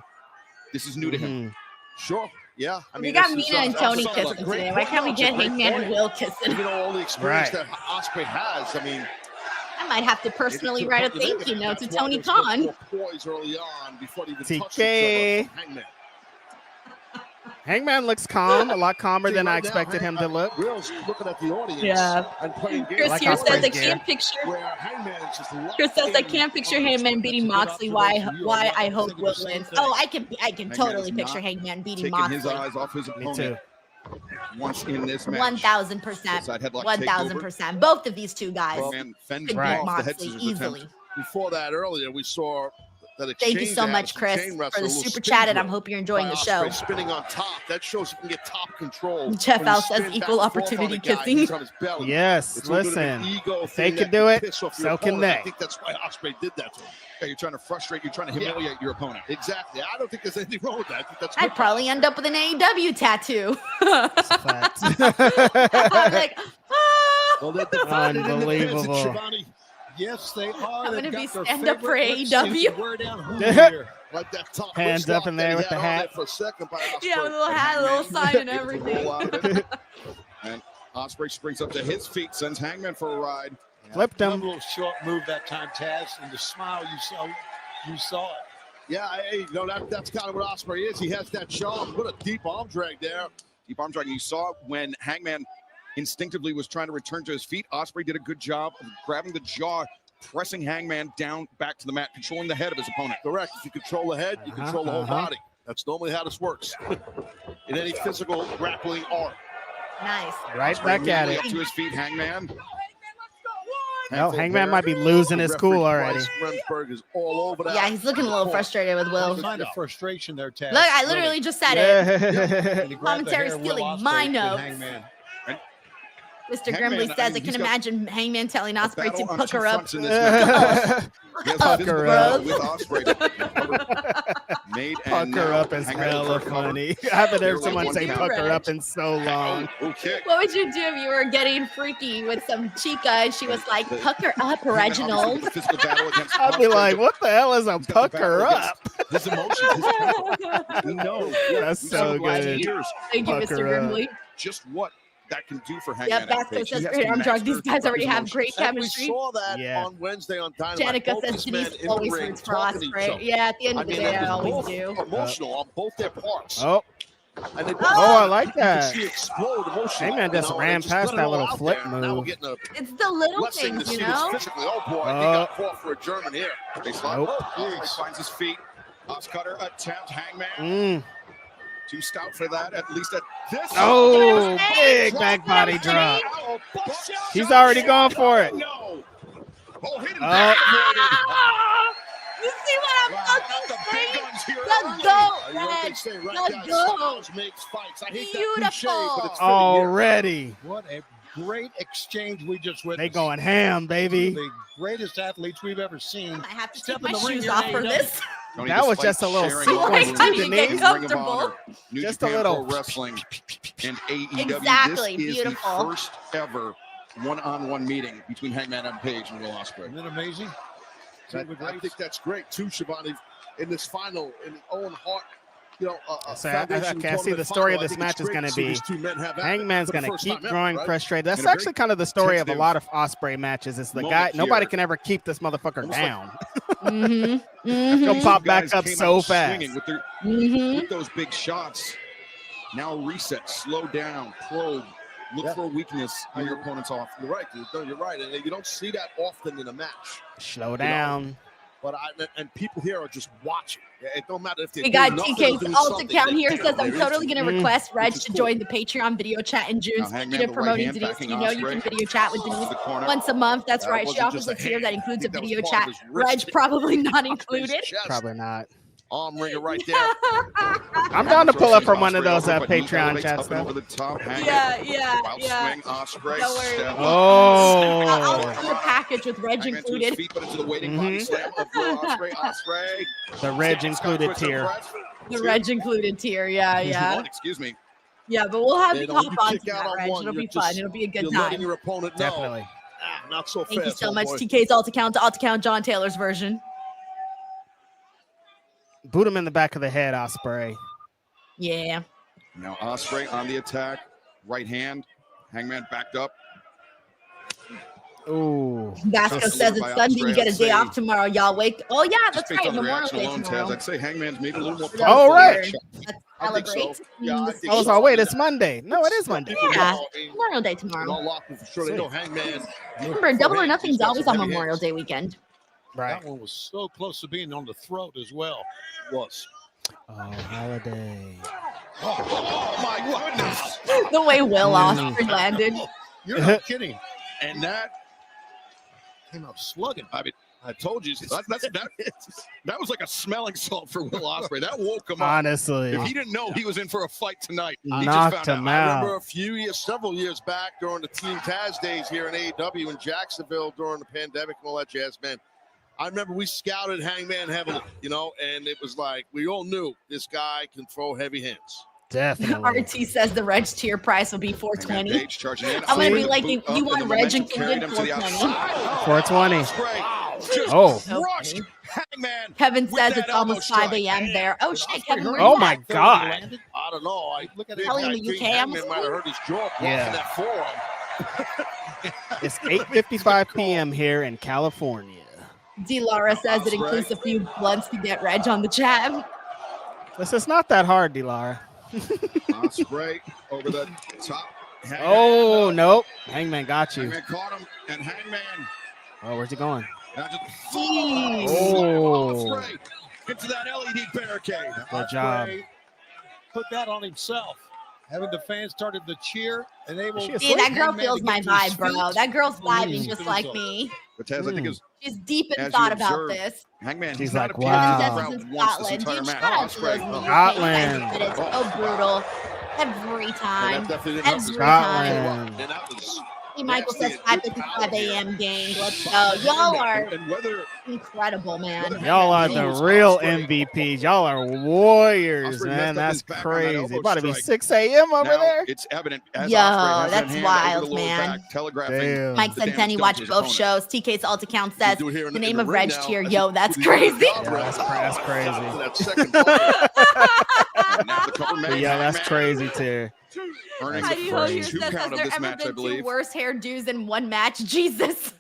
This is new to him. Sure. Yeah. I mean, We got this is, Mina and Tony that's a kissing great today. Why can't we point. It's get a great Hangman and point. Will kissing? You know, all the experience Right. that Osprey has. I mean, I might have to personally write a thank you note to Tony Khan. Poise early on before they even touched TK. each other from Hangman. Hangman looks calm, a lot calmer than I expected him to look. Will's looking at the audience. Yeah. And playing games. Chris Like here Osprey's says I gear. can't picture. Where Hangman is just Chris says I can't picture Hangman beating Moxley. Why I hope Will wins. Oh, I can totally is picture not Hangman beating Taking his Moxley. eyes off his Me opponent too. once in this match. 1,000%. Side headlock 1,000%. Both of these two guys Hangman fends could Right. beat off the head Moxley scissors easily. attempt. Before that, earlier, we saw that Thank you exchange so out much, of Chris, chain for wrestle, the a little super spin chat, and I'm drill hope you're enjoying by the Osprey show. spinning on top. That shows you can get top control. Jeff When you Al says spin equal back and forth opportunity on a guy, kissing. he's on his belly. Yes, It's a little bit of an listen. ego If they thing could that do it, piss off so your can opponent. they. I think that's why Osprey did that to him. Yeah, you're trying to frustrate, you're trying to humiliate your opponent. Exactly. I don't think there's anything wrong with that. I think that's I'd good. probably end up with an AEW tattoo. Facts. I'm like, ah. Well, they're divided into Unbelievable. divisions, Shivani. Yes, they are. I'm They've gonna be got their stand up for favorite. Let's AEW. see where down who here. Like that top Hands wrist up in lock that there he with the had on there hat. for a second by Osprey. Yeah, with a little hat, a little sign, and Able to everything. roll out of it. And Osprey springs up to his feet, sends Hangman for a ride. Flipped One him. little short move that time, Taz, and the smile you saw it. Yeah, hey, you know, that's kind of what Osprey is. He has that charm. What a deep arm drag there. Deep arm drag. You saw when Hangman instinctively was trying to return to his feet. Osprey did a good job of grabbing the jaw, pressing Hangman down back to the mat, controlling the head of his opponent. Correct. If you control the head, you control the whole body. That's normally how this works in any physical grappling art. Nice. Right back at Immediately it. up to his feet, Hangman. No, Hangman might be losing his cool already. Remsburg is all over that. Yeah, he's looking a little frustrated with Will. What kind of frustration there, Taz? Look, I literally just said it. Yeah. He grabbed the Commentary hair of Will stealing Ospreay my with notes. Hangman. Mr. Hangman, Grimley I says, mean, I can he's got imagine Hangman telling A Osprey to battle on hook two her up. fronts in this match. He has a Pucker physical up. battle with Osprey. Made and Pucker now up is Hangman hella will recover. funny. I haven't heard Barely someone one say count. pucker up in so long. Okay. What would you do if you were getting freaky with some chica and she was like, pucker up, Reginald? The physical battle against I'd be Osprey, like, what the hell is a he's got the pucker battle up? against His emotion, his temper. We know. That's We've so seen last good. years Thank you, Mr. Pucker up. Grimley. just what that can do for Hangman. Yep, on Basco page. He says has great to arm drag. master These guys already his have emotions. great And we chemistry. saw that Yeah. on Wednesday on Dynamite. Janica Both says these men Denise in the always ring roots for talking to each Osprey. other. Yeah, at the end I of the mean, day, it I was always both do. emotional on both their parts. Oh, And they I like you that. can see explode emotionally. Hangman just you know, ran and past let it that all little out flip there. Now we're move. getting a It's the little blessing to things, see you this know? physically. Oh boy, he got caught for a German here. Baseline. Nope. Osprey finds his feet. Cutter attempt. Hangman. Mm. Too stout for that. At least at this. Oh, big back body drop. He's already gone for it. No. Oh, hit him Oh. back. Ah! You see what I'm Wow, fucking the big saying? guns here. The early. goat, You know what they man. say, right, The guys? goat. Styles makes fights. I hate that cliche, Beautiful. but it's fitting here. Already. What a great exchange we just witnessed. They going ham, baby. The greatest athletes we've ever seen. I have to Step take in my the ring shoes here, off for AEW. this. Tony, That was despite just a little sharing sequence all too, the Denise. Ring of Honor, Comfortable. New Just a Japan little. Pro Wrestling and AEW. Exactly, This is beautiful. the first ever one-on-one meeting between Hangman and Page and Will Ospreay. Isn't it amazing? I think that's great too, Shivani. In this final, in his own heart, you know, So I foundation can see tournament the story final, of this I think match it's is great going to to see be these two men have at it Hangman's for the going to first keep time ever, growing right? frustrated. That's In a very actually kind of the story of a tentative lot of Osprey matches. Is the moment guy, nobody here. can ever keep this motherfucker Almost like- down. Mm-hmm. He'll Mm-hmm. pop Two guys back up came so out fast. swinging with, their, Mm-hmm. with those big shots. Now reset, slow down, probe, look for a weakness on your opponent's off. You're right, dude. No, you're right, and you don't see that often in a match. Slow down. But and people here are just watching. It don't matter if they're We got doing nothing or TK's doing alt something. account here. They- Says I'm they're totally into going to Mm. request Reg Which is to cool. join the Patreon video chat in June. Now, Speaking Hangman, of the promoting right hand, Denise, backing you know you Osprey. can video chat with To Denise the corner. once a month. That's That right. She wasn't offers just a a tier that hand. includes I a think that was video part of chat. his wrist. Reg probably not Osprey's included. chest. Probably not. Arm ringer right there. I'm down to pull up from one of Osprey those over, but knee Patreon elevates chats up and though. over the top. Hangman. Yeah. Wild swing, Osprey. Don't worry. Step. I'll Oh, do the package with Reg Hangman to his included. feet, but into the waiting body slam of Will Osprey. Osprey. the Reg Scott included twists of tier. breath. The Reg included tier. Yeah. One, excuse me. Yeah, but we'll have They you don't hop on to kick out that, on Reg. one, It'll you're be fun. just- It'll be a good You're letting time. your opponent know. Definitely. not so fast. Thank you so much, homeboy. TK's alt account, John Taylor's version. Boot him in the back of the head, Osprey. Yeah. Now Osprey on the attack. Right hand. Hangman backed up. Ooh. Briscoe says it's Sunday. You get a day off tomorrow. Y'all wake. Oh, yeah, that's right. Memorial Day tomorrow. I'd say Hangman's maybe a little more. Oh, right. I think so. Yeah, I think Oh, wait, it's Monday. No, it is Monday. Yeah, Memorial Day tomorrow. For sure, they know Hangman. Remember, Double or Nothing's always on Memorial Day weekend. Right. That one was so close to being on the throat as well. Was. Oh, holiday. Oh my goodness. The way Will Osprey landed. You're not kidding. And that came out slugging. I mean, I told you that was like a smelling salt for Will Osprey. That woke him up. Honestly, if he didn't know he was in for a fight tonight, he knocked just found him out. I out. remember several years back during the Team Taz days here in AEW in Jacksonville during the pandemic and all that jazz, man. I remember we scouted Hangman heavily, and it was like we all knew this guy can throw heavy hands. Definitely. RT says the Reg tier price will be $420. I'm gonna be like, you want Reg included? $420. $420. Oh. Hangman. Kevin says it's almost 5 a.m. there. Oh shit, Kevin. Oh my God. I don't know. I look at it. Probably in the UK. Hangman might have hurt his jaw blocking that forearm. It's 8:55 p.m. here in California. D. Laura says it includes a few blunts to get Reg on the chat. It's not that hard, Dilara. Osprey over the top. Hangman. Oh, nope. Hangman got you. Hangman caught him, and Hangman. Oh, where's he going? Oh. Osprey into that LED barricade. Good job. Put that on himself. Having the fans started to cheer and they will. Yeah, that girl feels my vibe, bro. That girl's vibing just like me. But Taz, I think she's deep in thought about this. Hangman, she's like, wow. Kevin says it's in Scotland. Dude, shout out to those Scotland. But it's so brutal every time. Every Scotland. time. Michael says 5:55 a.m. gang. Let's go. Y'all are incredible, man. Y'all are the real MVPs. Y'all are warriors, man. That's crazy. About to be 6 a.m. over there. It's evident. Yo, that's wild, man. Mike Centeni watched both shows. TK's alt account says the name of Reg tier. Yo, that's crazy. Yeah, that's crazy. Yeah, that's crazy too. Heidi Ho here says, has there ever been two worse hairdos in one match? Jesus.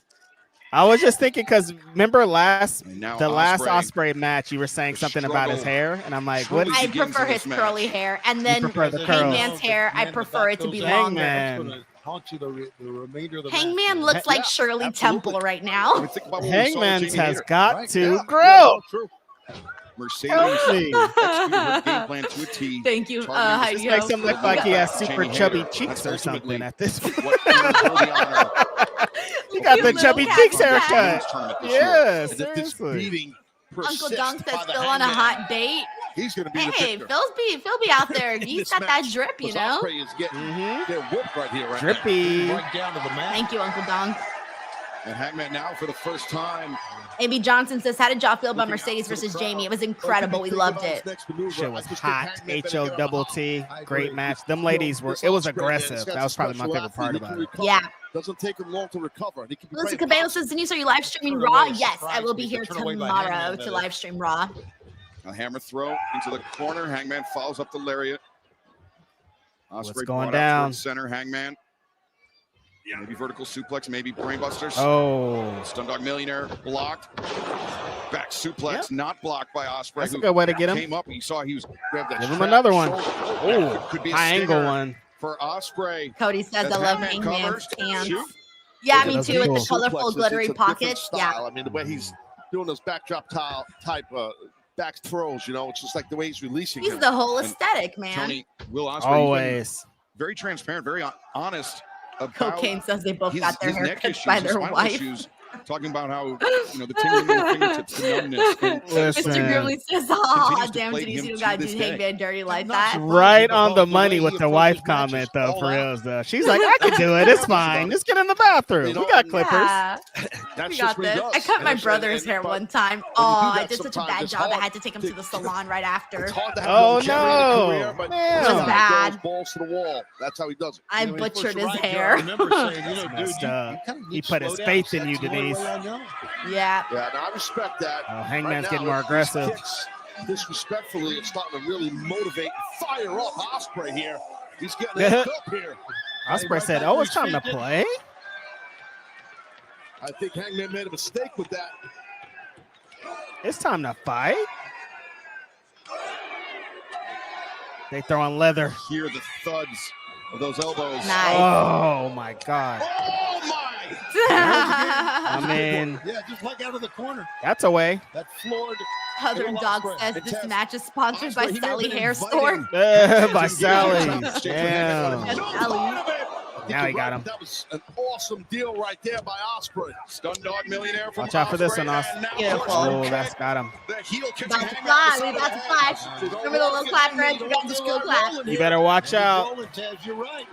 I was just thinking because remember the last Osprey match, you were saying something about his hair, and I'm like, what? I prefer his curly hair, and then Hangman's hair, I prefer it to be longer. Hangman looks like Shirley Temple right now. Hangman has got to grow. Mercedes game plan to a T. Thank you. This makes him look like he has super chubby cheeks or something at this point. He got the chubby cheeks haircut. Yeah, seriously. Uncle Dunk says still on a hot date. He's gonna be Phil be out there. He's got that drip, you know. Drippy. Thank you, Uncle Dunk. And Hangman now for the first time. A.B. Johnson says, how did y'all feel about Mercedes versus Jamie? It was incredible. We loved it. Shit was hot. H.O. double T. Great match. Them ladies were, it was aggressive. That was probably my favorite part about it. Yeah. Doesn't take him long to recover. Melissa Cabello says, Denise, are you live streaming Raw? Yes, I will be here tomorrow to live stream Raw. A hammer throw into the corner. Hangman follows up the lariat. Osprey going down? Center. Hangman. Maybe vertical suplex, maybe brainbusters. Oh. Stundog Millionaire blocked. Back suplex, not blocked by Osprey. That's a good way to get him. Came up, you saw he was grabbed that. Give him another one. Oh, could be a high angle one for Osprey. Cody says, I love Hangman's pants. Yeah, me too, with the colorful glittery pockets. Yeah. I mean, the way he's doing those backdrop type back throws, you know, it's just like the way he's releasing. He's the whole aesthetic, man. Tony, Will Osprey, always very transparent, very honest. Cocaine says they both got their hair cut by their wife. talking about how the tingling in the fingertips, the numbness. And Listen. Mr. Grimley says, "Oh, continues to damn, plague Denise, him you to gotta do this day. Hangman dirty like that." Right on the money with the wife comment, though, for real. Though. She's like, I can do it. It's fine. Just get in the bathroom. We got clippers. Yeah, That's we just got what he this. does. I cut And my it's- brother's and- hair but one time. when you Oh, do I that did such a sometimes, bad it's job. I hard had to take him to the salon right after. It's hard to have Oh, longevity in a no. career, but Man. this It was guy bad. goes balls to the wall. That's how he does it. I You know, when he butchered first his arrived here, hair. I remember saying, dude, messed up. you kind of He need to put his slow faith down. in you, That's the only Denise. way I know. Yeah. Yeah, now I respect that. Oh, Hangman's Right getting now, more these aggressive. kicks, disrespectfully, it's starting to really motivate and fire up Osprey here. He's getting amped up here. Osprey Right said, back oh, to it's his time to feet, play. I think Hangman made a mistake with that. It's time to fight. They throwing leather. Hear the thuds of those elbows. Nice. Oh, my God. Oh, my! I mean, Yeah, just like out of the corner. that's a way. That floored. Southern Dog says this match is sponsored by Sally Hair Store. By Sally. Yes, Damn. Sally. Now he got him. That was an awesome deal right there by Osprey. Stun Dog Millionaire from Watch out for this Osprey, one, Os. and now Beautiful. Oh, that's got him. the heel kicking About to Hangman fly. to We the about to head. fly. Remember the little clap, Red? We gotta do a little clap. You better watch out. Rolling, Taz, you're right.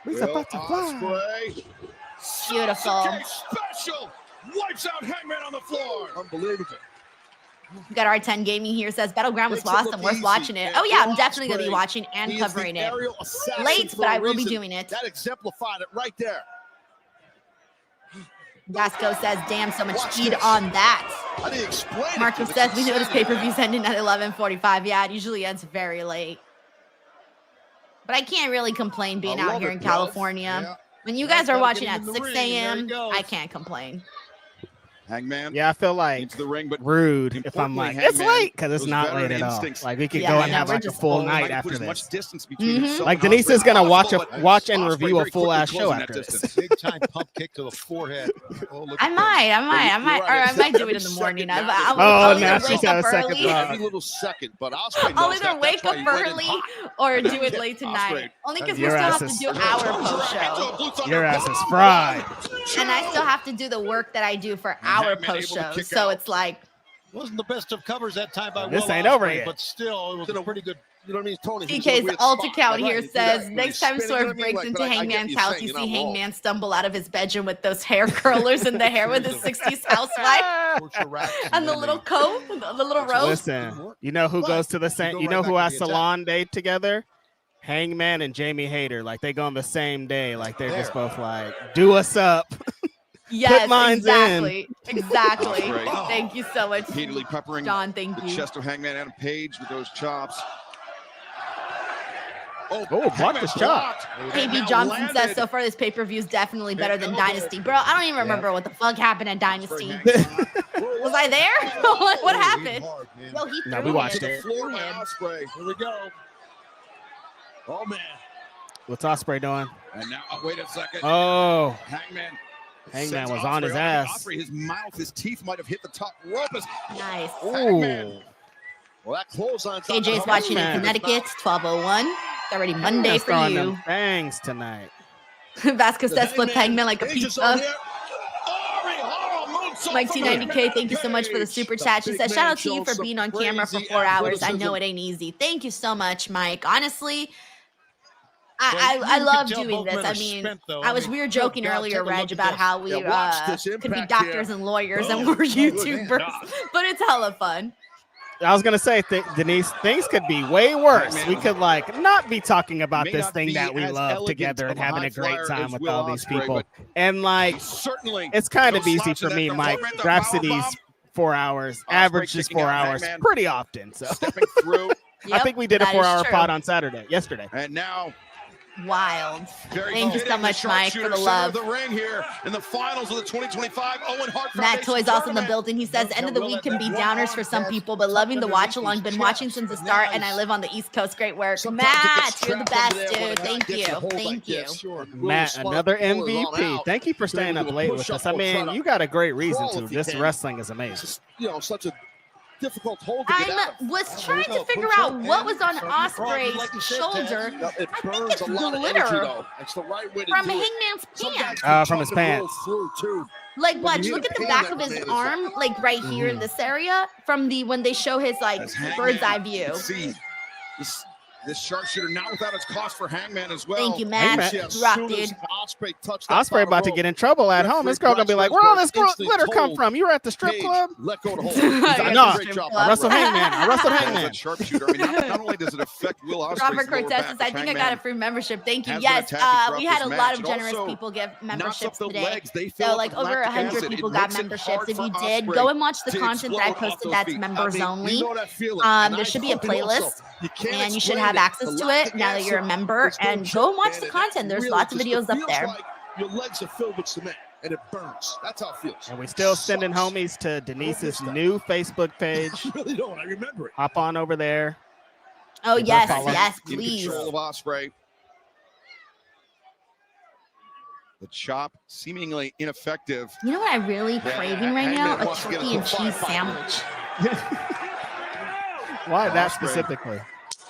He's Will about to fly. Osprey. Beautiful. Sasuke special wipes out Hangman on the floor. Unbelievable. We got R10 Gaming here, says Battleground was Makes it lost look and worth easy. watching it. And Oh yeah, I'm Will definitely gonna be Osprey, watching and he is the covering it. aerial assassin Late, for but a I will be reason. doing it. That exemplified it right there. Vasco says, damn, so much Watch speed this. on that. How do you explain it? Marcus It's says, we notice insanity. pay-per-views ending at 11:45. Yeah, it usually ends very late. But I can't really complain being I out love here it, in bro. California. Yeah. When you That's guys are gotta watching get at him in the 6 ring. There he a.m., goes. I can't complain. Hangman Yeah, I feel like into the ring, but rude if I'm like, Importantly, it's Hangman, late because it's those not veteran late at all. instincts. Like we could Yeah, go and yeah, have we're like a just full old. night Trying to after put as much this. distance between himself Like and Denise Osprey is gonna as watch possible, a but watch and Osprey review a very full quickly ass show closing after that this. distance. Big time pump kick to the forehead. Oh, look I at that. might do it in the Second morning. now, Oh, I'll now either she's wake got up a second early. thought. Every little second, but Osprey I'll knows either that. wake That's up why he went in early hot. or do it late tonight. Osprey. Only because we Your still ass have to is- do our post show. Your ass is fried. And I still have to do the work that I do for our Hangman post able to show. kick So out. it's like, Wasn't the best of covers that time by This Will ain't over Ospreay, yet. but still, it was a pretty good. You know what I mean, Tony? He was in a TK's weird alt spot. account Right, here you do says, that when next you're time spinning, you know Swerve what I mean? breaks Like, into but I get Hangman's what you're house, saying, you you're see not wrong. Hangman stumble out of his bedroom with those hair curlers in the hair with his 60s housewife and the little coat, the little robe. Listen, you know who goes to the same? Go You right know back who to has the attack. salon day together? Hangman and Jamie Hayter. Like they go on the same day. Like they're just both like, do us up. Yes, mines exactly. Exactly. Osprey. Thank you so much, Repeatedly peppering John. Thank the you. chest of Hangman Adam Page with those chops. Oh, block this chop. KB Johnson says, so far this pay-per-view is definitely better than Dynasty. Bro, I don't even remember what the fuck happened at Dynasty. Was I there? What happened? Yo, he No, threw we watched him. it. Floor by Osprey. Here we go. Oh man. What's Osprey doing? And now, wait a second. Oh, Hangman Hangman sends was on his Osprey ass. Osprey, his mouth, his teeth might have hit the top rope. Nice. Ooh. Well, that clothesline. KJ's watching in man. Connecticut, 12:01. It's already Monday Hangman's for throwing you. them bangs tonight. Vasco says, flip Hangman like a pizza. Mike T90K, T90K, thank you so much for the super chat. She says, shout out to you for being on camera for 4 hours. I know it ain't easy. Thank you so much, Mike. Honestly, I love doing this. I mean, we were joking earlier, Reg, about how we could be doctors and lawyers and we're YouTubers, but it's hella fun. I was gonna say, Denise, things could be way worse. Man. We could like not be talking about May this not thing be that we as love elegant together and of a having high a great flyer time as with Will all these Osprey, people. but And like, certainly it's kind of no easy slouch for in me, that Mike. department. The Grab power Cities bomb. 4 hours, Osprey average is kicking 4 out hours, Hangman. pretty often. So stepping through. I think we did a that is 4-hour true. pod on yesterday. And now, Wild. very Thank you fitting, so the much, Mike, for sharpshooter the center love. of the ring here in the finals of the 2025 Owen Hart Matt Foundation Toy's also in the tournament. building. He says, end of the week can be downers for some people, but loving the watch along. Been watching since the start, and I live on the East Coast. Great work. Matt, you're the best, dude. Thank you. Thank you. Matt, another MVP. Thank you for staying up late with us. I mean, you got a great reason to. This wrestling is amazing. You know, such a difficult hold to get out of. Was trying to figure out what was on Osprey's shoulder. It I think burns it's a lot of glitter energy, though. It's the right way to from do it. Hangman's Some pants. guys can From his chop and roll pants. through, too. Like, watch, you look need at to the pan back of that his man, arm, like right here in this area, from when they show his like As Hangman, bird's eye you view. can see this sharpshooter not without its cost for Hangman as well. Thank you, man. Actually, as Rock, soon as dude. Osprey touched that Osprey bottom about to rope, get in trouble at home. This girl gonna be like, "Where all this Instantly glitter come told from? You were at the strip Paige, club?" let go of the hold. You're He's at done the a great strip job. club. I wrestled Hangman. I wrestled As Hangman. a sharpshooter, I mean, not only does it affect Will Ospreay's Robert lower Cortez back, says, but I think I Hangman got a free membership. Thank you. has been Yes, attacking we throughout had a this lot match. of It generous also people give knocks memberships up the today. legs. They fill So up like with over lactic 100 acid. people It got makes it memberships. hard If for you did, Ospreay go and watch the to content that I explode off posted those that's feet. members I mean, only. you know that feeling. And There I should be a hope it also- playlist, you can't and you should explain have it. access The to lactic it now that you're a acid member. is no And go joke, and watch man, the and content. that There's really lots of just- videos it up feels there. like your legs are filled with cement and it burns. That's how it feels. And we still sending Sucks. homies to Denise's new Facebook page. I really don't. I remember it. Hop on over there. Oh, Give her a yes, follow. yes, in please. control of Ospreay. The chop seemingly ineffective. You know what I'm really craving right now? Hangman A wants to get turkey a and cheese fight. sandwich. Why that Ospreay. specifically?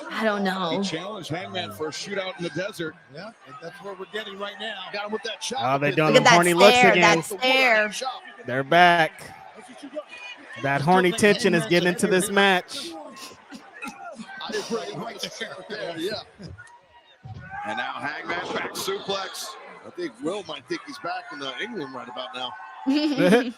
I don't know. He challenged Hangman for a shootout in the desert. Yeah, and that's what we're getting right now. Got him with that chop. Oh, they Look doing Look at them that horny looks stare, again. that stare. They're back. That horny tension is getting into this match. I agree. Right there. Yeah. And now Hangman back suplex. I think Will might think he's back in England right about now.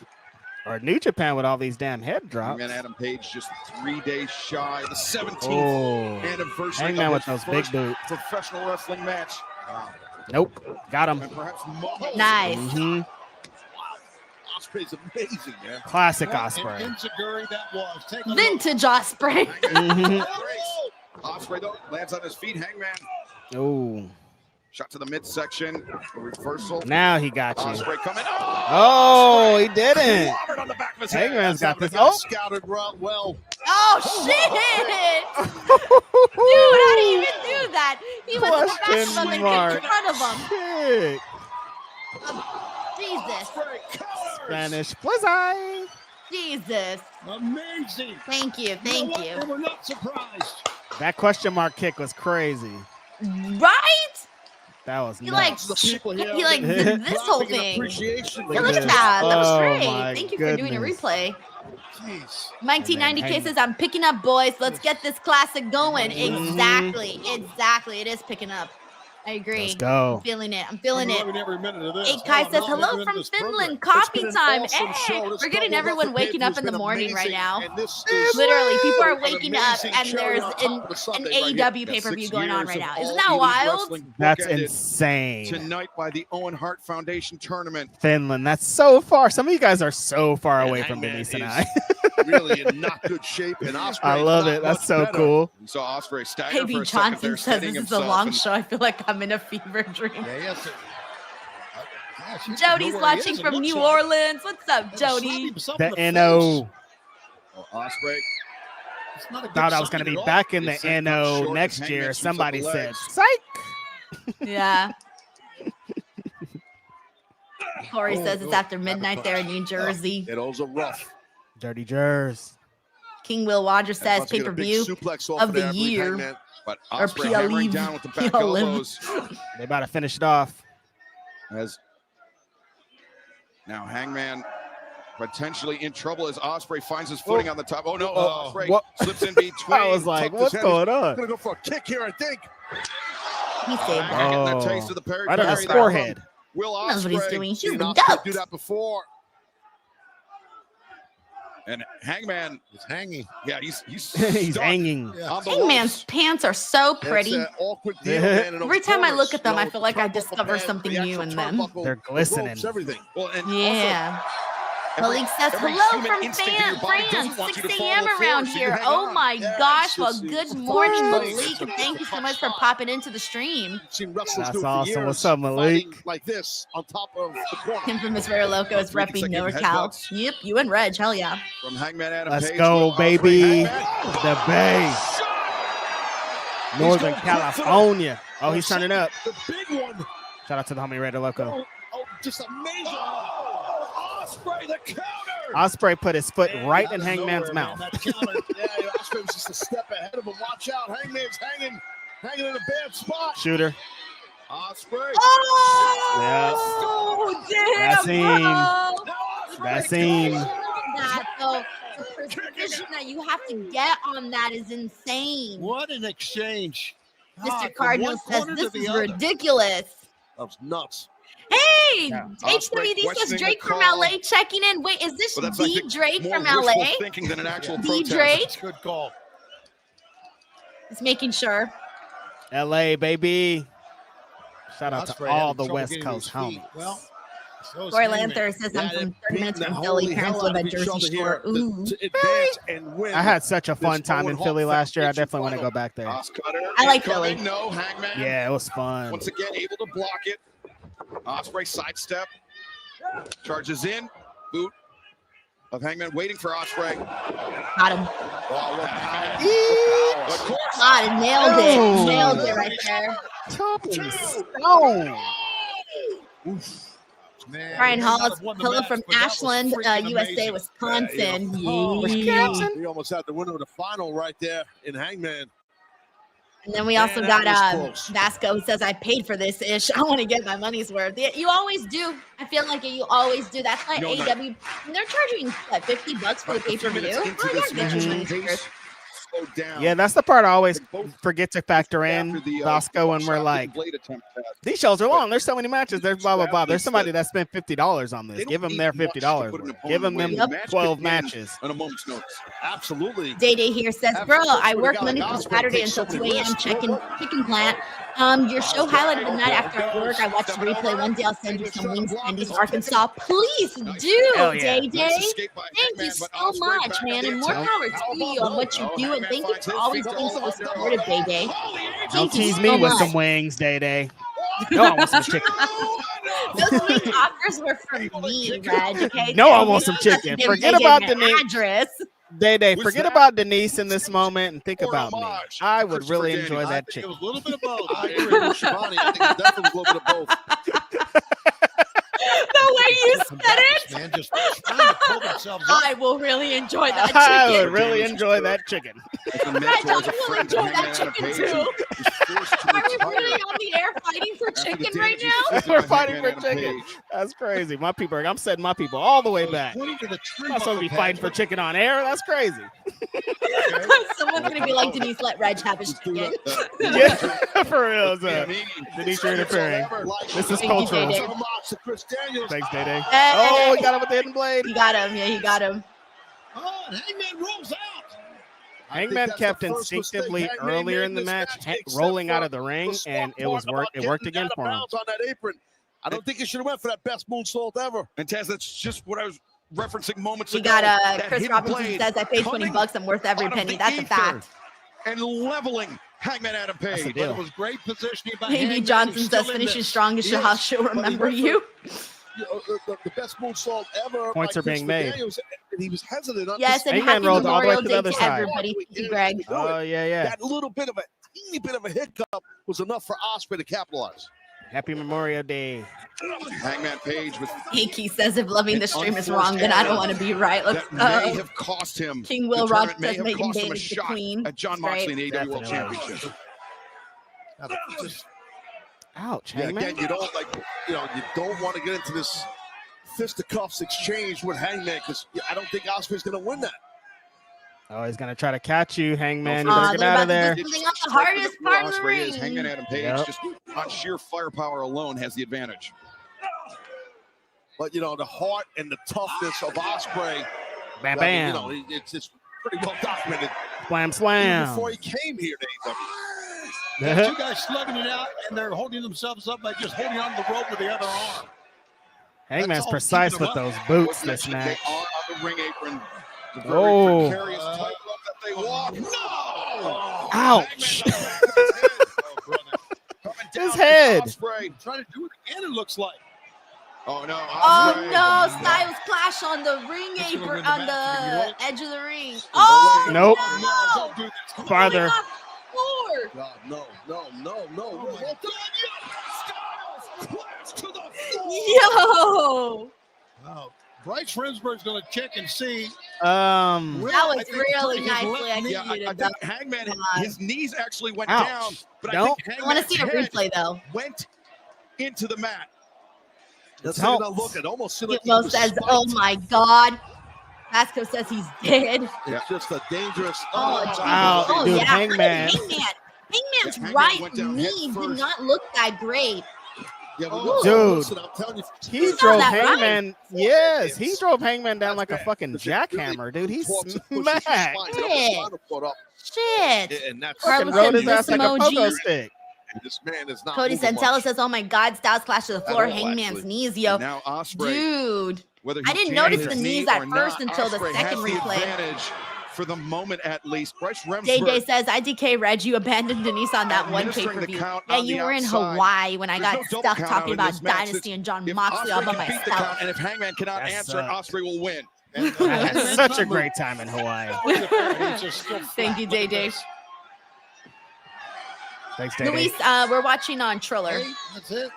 Or New Japan with all these damn head drops. Hangman Adam Page just 3 days shy of the 17th Oh, anniversary Hangman of with his those big first boots. professional wrestling match. Nope, got him. And perhaps most Nice. Mhm. Osprey's amazing, man. Classic What an Osprey. enziguri that was. Take a look. Vintage Osprey. Mhm. Ospreay though lands on his feet. Hangman Oh, shot to the midsection. Reversal. now he got you. Ospreay coming. Oh, he didn't. Clobbered on the back of his head. Hangman's got this. Got Oh, scouted well. Oh, shit. Dude, how do you even do that? He was in the back of Question him and mark. in front of him. kick. Jesus. Spanish Blizzard. Jesus. Amazing. Thank you. You know Thank what? you. They were not surprised. That question mark kick was crazy. Right? That was He like, nuts. The people here he like did this whole dropping an thing. appreciation. Yeah, Look look at at that. That was Oh, great. my Thank you for doing a goodness. replay. Jeez. Mike T90K Hangman. says, I'm picking up, boys. Let's get this classic going. Mhm. Exactly. Exactly. It is picking up. I agree. Let's go. I'm feeling it. I'm feeling I'm it. loving every minute of this. Hey, Kai I'm says, loving hello every minute from of this program. Finland. It's Coffee been an time. awesome Hey, show. This we're getting double everyone up the waking up in the pay-per-view's been morning right amazing, now. and this is Literally, people are an waking up amazing and cherry there's on top an of the Sunday AEW right here. pay-per-view 6 going on years right of now. all Isn't that elite wild? wrestling That's bookended insane. tonight by the Owen Hart Foundation tournament. Finland. That's so far. Some of you guys are so far And away from Hangman Denise and is I. really in not good shape, and Osprey I love it. That's so cool. We saw Ospreay stagger Baby for a second there, Johnson says steadying this is a himself, long and show. I feel like I'm in a fever dream. Yeah, yes. Jody's watching from New Orleans. What's up, Jody? The NO. Ospreay Thought I was going to be back in the They said NO short next and year. Hangman shoots up Somebody the said, legs. psych. Yeah. Corey says it's after midnight there in New Jersey. Those are rough. Dirty Jers. King Will Wander says About to get a big pay-per-view suplex off of the there, I believe, year. Hangman. But Or Ospreay hammering PLE. down with the back PLE. elbows They about to finish it off. as now Hangman potentially in trouble as Ospreay finds his footing on the top. Oh no, Ospreay what? slips in between. I was like, tucked his what's head. going He's on? gonna go for a kick here, I think. He saved that. Getting that Oh. taste of the Perry Right on his Perry there forehead. from Will He knows what he's Ospreay. doing. He's Seen the Osprey goat. do that before. And Hangman, He's hanging. yeah, he's He's stuck hanging. Yeah. on the Hangman's ropes. pants are so pretty. That's an awkward deal, man. and Every those time I corners, look at them, you know, I feel like I turnbuckle discover pad, something the new actual in them. turnbuckle, They're the glistening. ropes, everything. Well, and Yeah. also, Malik says, every hello human from instinct in your body France, doesn't want you 6 to a.m. follow the around floor, so you here. hang Oh on. my Yeah, gosh. it's Well, just- good it's morning, funny. Malik. It's a Thank you so tough much for spot. popping into the stream. I've seen wrestlers That's do it for awesome. years, What's up, Malik? fighting like this on top of the corner. Infamous Rare Loco is Three repping consecutive NorCal. headbutts. Yep, you and Reg. Hell yeah. from Hangman Adam Let's Page. go, Will Ospreay. baby. Hangman. The Bay. Northern going quick for the- California. Oh, he's turning up. The big one. Shout out to the homie Raider Loco. Oh, just amazing. Osprey the counter. Osprey put his foot right in Out of Hangman's nowhere, mouth. man, that counter. Yeah, Osprey was just a step ahead of him. Watch out. Hangman's hanging in a bad spot. Shooter. Osprey. Oh, damn, That scene. bro. That scene. That, though, the precision that you have to get on that is insane. What an exchange. Mr. God, from Cardinal one says corner to this the is other. ridiculous. That was nuts. Hey, Yeah. Osprey HWD says questioning Drake the from call. LA checking in. Wait, is this Well, that's, I D think, Drake more from wishful LA? thinking than an actual D protest. Drake? That's a good call. Just making sure. LA, baby. Shout out Osprey to all having the trouble West getting Coast to his feet. homies. Well, so is Roy Hangman. Lanther says I'm Yeah, from they're 30 minutes beating from the Philly. holy Parents hell live out at of each Jersey other Shore. here Ooh. to advance and win. I had such a fun This time in Owen Philly Hall last year. I Foundation definitely want to final. go back there. Oscutter I like incoming. Philly. No, Hangman. Yeah, it was fun. Once again, able to block it. Osprey sidestep. Charges in. Boot of Hangman waiting for Osprey. Got him. Hangman. Of course. God, nailed it. Oh. Nailed it right there. Man, Brian they may Hall not is have won the hello match, from but that was Ashland, freaking USA, amazing. Wisconsin. We almost had the winner of the final right there in Hangman. And then we Man, also that got was close. Vasco who says I paid for this ish. I want to get my money's worth. You always do. I feel like you always do. That's why No, AEW they're charging what, $50 for the pay per view. Minutes into Oh yeah, this get match, your money's pace worth. slowed down. Yeah, that's the part I always They both forget to factor in, after the, Bosco, when we're shot like, blade attempt test. these shows are long. There's so many matches. There's blah, blah, blah. There's somebody that spent $50 on They this. don't Give them need their much to $50 put an worth. opponent Give them away. them The match 12 could end matches. on a moment's notice. Absolutely. Day Day here says, bro, Absolutely. I work We got Monday a through gospel Saturday takes until so 2 many a.m. risks. chicken plant. Your show highlighted the night after I work. I watched the replay one day. I'll send you some wings, Andy's Arkansas. Please do, Hell yeah. Day Day. Nice escape by Thank you Hangman, so but Osprey much, back man. on the And more attack. power to you on what you do. And thank you for always being so supportive, Day Day. Don't Thank you tease so me with much. some wings, Day Day. No, I want some chicken. Those wing offers were from me, Reg. Okay. No, I want some chicken. Give Forget Day Day about my Denise. address. Day Day, Was forget that about Denise in this moment and think or about me. homage I to would Christopher really Daniels? enjoy I that think chicken. it was a little bit of both. I agree with Shivani. I think it's definitely a little bit of both. The way you said it, Man, just trying to pull themselves up. I will really enjoy that I would chicken. really enjoy that chicken. As a Reg, mentor, I as a will friend to enjoy that Hangman chicken Page, too. was forced to Are we retire really on the air fighting for after the chicken right damages now? inflicted We're by fighting Hangman for Adam chicken. Page. That's crazy. My people, I'm setting my people all the way back. I'm Pointing to the tree not supposed to be fighting for chicken on air. That's crazy. Someone's gonna be like, Denise, let Reg have his chicken. Yeah, for real. Yeah, So, me- Denise, you're interfering. This is Thank you, cultural. Day Day. So much to Chris Daniels. Thanks, Day Day. Hey. Oh, he got him with the hidden blade. He got him. Yeah, he got him. Oh, and Hangman rolls out. I think Hangman that's kept the first instinctively mistake Hangman earlier made in the this match, except rolling out for of the ring, the smart and it was part it about worked getting again out of for him. bounds on that apron. I don't think he should have went for that best moonsault ever. And Taz, that's just what I was referencing moments We ago. got That Chris hidden Robinson blade says I paid coming $20. I'm worth every out of penny. the That's a ether fact. And leveling Hangman Adam That's the Page. deal. But it was great positioning by Maybe Hangman. Johnson He's says still in finishing this. strongest. Yes, How she'll but he remember went for- you. You know, the best moonsault ever. Points by are being Christopher made. Daniels, and he was hesitant. Yes, and Hangman happy rolled all the way Memorial to the Day other to side. everybody. Thank you, Greg. Oh, yeah. That little bit of a teeny bit of a hiccup was enough for Osprey to capitalize. Happy Memorial Day. Hangman Page with Keith says if loving An the stream is unforced wrong, then I don't error want to be right. Let's that may go. have cost him. King Will the Rock tournament, may says have Megan cost him a Bailey's the shot queen. at John That's Moxley in the AEW World Definitely. Championship. Just Ouch, Yeah, Hangman. again, you don't want to get into this fisticuffs exchange with Hangman because I don't think Osprey's going to win that. Oh, he's going to try to catch you, Hangman. You Aw, better get they're out about of to there. do something on the hardest part of the Osprey is ring. Hangman Adam Page Yep. just on sheer firepower alone has the advantage. But, the heart and the toughness of Osprey, Bam, I mean, bam. it's pretty well documented Slam, even slam. before he came here to AEW. got two guys slugging it out, and they're holding themselves up by just holding on to the rope with the other arm. Hangman's all precise keeping with them those up. boots They this are match. on the ring apron. The very Oh. precarious tightrope that they walk. No! Ouch. Coming His down head. is Osprey. Trying to do it again, it looks like. Oh no! Oh Osprey. no! Styles clash on the ring This would've apron been the on match to be the edge of the ring. Oh Nope. no! Don't do this. Farther. Floor. God, no. Oh, my Styles clash to the floor. Yo! Wow. Bryce Remsburg's going to check and see. That was really nicely executed. I think Hangman, his knees actually went Ouch. down, but Nope. I think I want to see a Hangman's replay though. head went into the mat. Let's It helps. take a look. It almost seemed like he Mo was says, spiked. "Oh my God." Vasco says he's dead. It's just a dangerous. Oh, Wow, oh dude, yeah. Hangman. Hangman's Hangman right went down knee head did first. not look that great. Yeah, but Oh. Dude. listen, I'm telling you, He It's drove not that right. Hangman. Yes, he drove Hangman down That's like a bad. fucking Because it really jackhammer, dude. He talks and pushes your smacked. spine. Shit. The spinal cord up, Shit. and that's Fucking Carlos rode said his ass like a emoji. pogo stick. this man is not. Cody moving Santella much. says, "Oh my God, Styles clash to the floor. all, Hangman's actually. knees, yo, And now Osprey, dude." whether I he didn't jammed notice his the knee knees at or first not, until the Osprey second has the replay. advantage for the moment, at least. Bryce Remsburg. JJ says, "IDK Reg, you abandoned Denise on that one Administering the pay-per-view. count Yeah, on you the were in outside. Hawaii when I There's got no double stuck count talking out in about this match. Dynasty and John If Moxley all Osprey by can beat the myself." count, and if Hangman cannot That answer, sucks. Osprey will win. I had such a great time in Hawaii. Thank you, JJ. Thanks, Daddy. Luis, we're watching on Triller. Hey, that's it.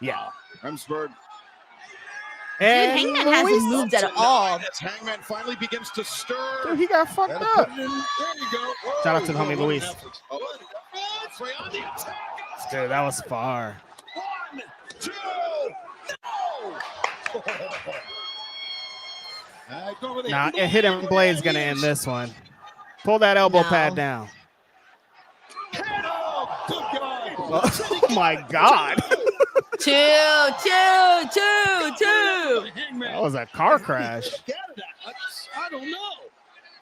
Yeah. Remsburg. Dude, And Hangman hasn't Luis- moved at all. As Hangman finally begins to stir. Dude, he got fucked Gotta up. put it in. There you go. Shout out to the homie Whoa, Luis. Oh, Osprey on the attack. Dude, that was far. 1, 2, no. Nah, a hidden blade's gonna end this one. Pull that elbow No. pad down. Oh, good guy. Oh my God. Two. That was a car crash. I don't know.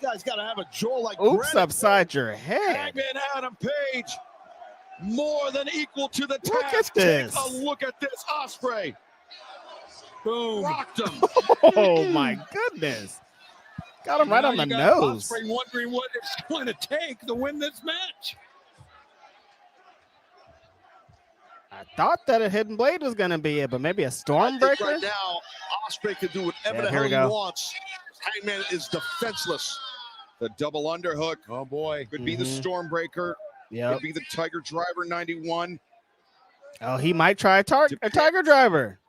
You guys got to have a jaw like Oops, granite. upside your head. Hangman Adam Page, more than equal to the Look task. at this. Take a look at this, Osprey. Boom. Rocked him. Oh my goodness. Got him right Now on the you got nose. Osprey wondering what it's going to take to win this match. I thought that a hidden blade was gonna be it, but maybe a I think stormbreaker. right now, Osprey can do whatever Yeah, the here hell we he go. wants. Hangman is defenseless. The double underhook Oh, boy. could be the Mhm. Stormbreaker. Yep. Could be the Tiger Driver 91. Oh, he might try a tiger driver.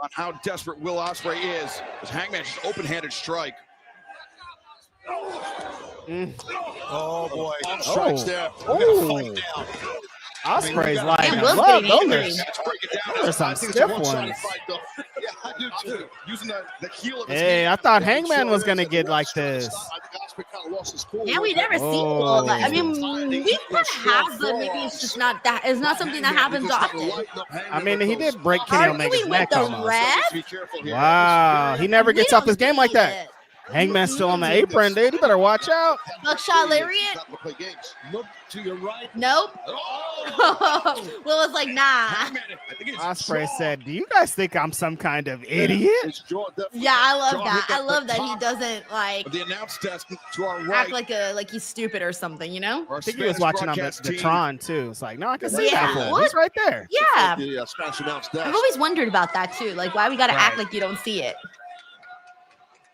On how desperate Will Osprey is. As Hangman just open-handed strike. Mm. Oh, boy. Strikes Oh. there. Oh. Osprey's like, Man, I Will's love getting angry. those. Let's break it down. Those are some I think it's a stiff one-sided ones. fight, though. Yeah, I do too. Using the heel of his Hey, hand. I thought Hangman was gonna get like this. I think Osprey kind of lost his cool. Yeah, we never seen Oh. all that. I mean, we kind of have, but maybe it's just not that. It's not something that happens often. I mean, he did break Kenny Arguing Omega's with neck the almost. ref? Be careful here. Wow, he never gets We off his don't game like see that. it. Hangman's still on the apron, dude. You better watch out. Buckshot Lariat? Look to your right. Nope. Oh! Will was like, nah. Hangman, I think it's Osprey jaw. said, "Do you guys think I'm some kind of idiot?" His jaw definitely. Yeah, I love Jaw that. hit I love the that he top doesn't like of the announce desk to our act right. like he's stupid or something, you know? Our I think he was Spanish watching on broadcast the team. Tron too. It's like, no, I can see Yeah, that fool. what? He's right there. Yeah. The Spanish announce desk. I've always wondered about that too. Like, why we gotta act Right. like you don't see it?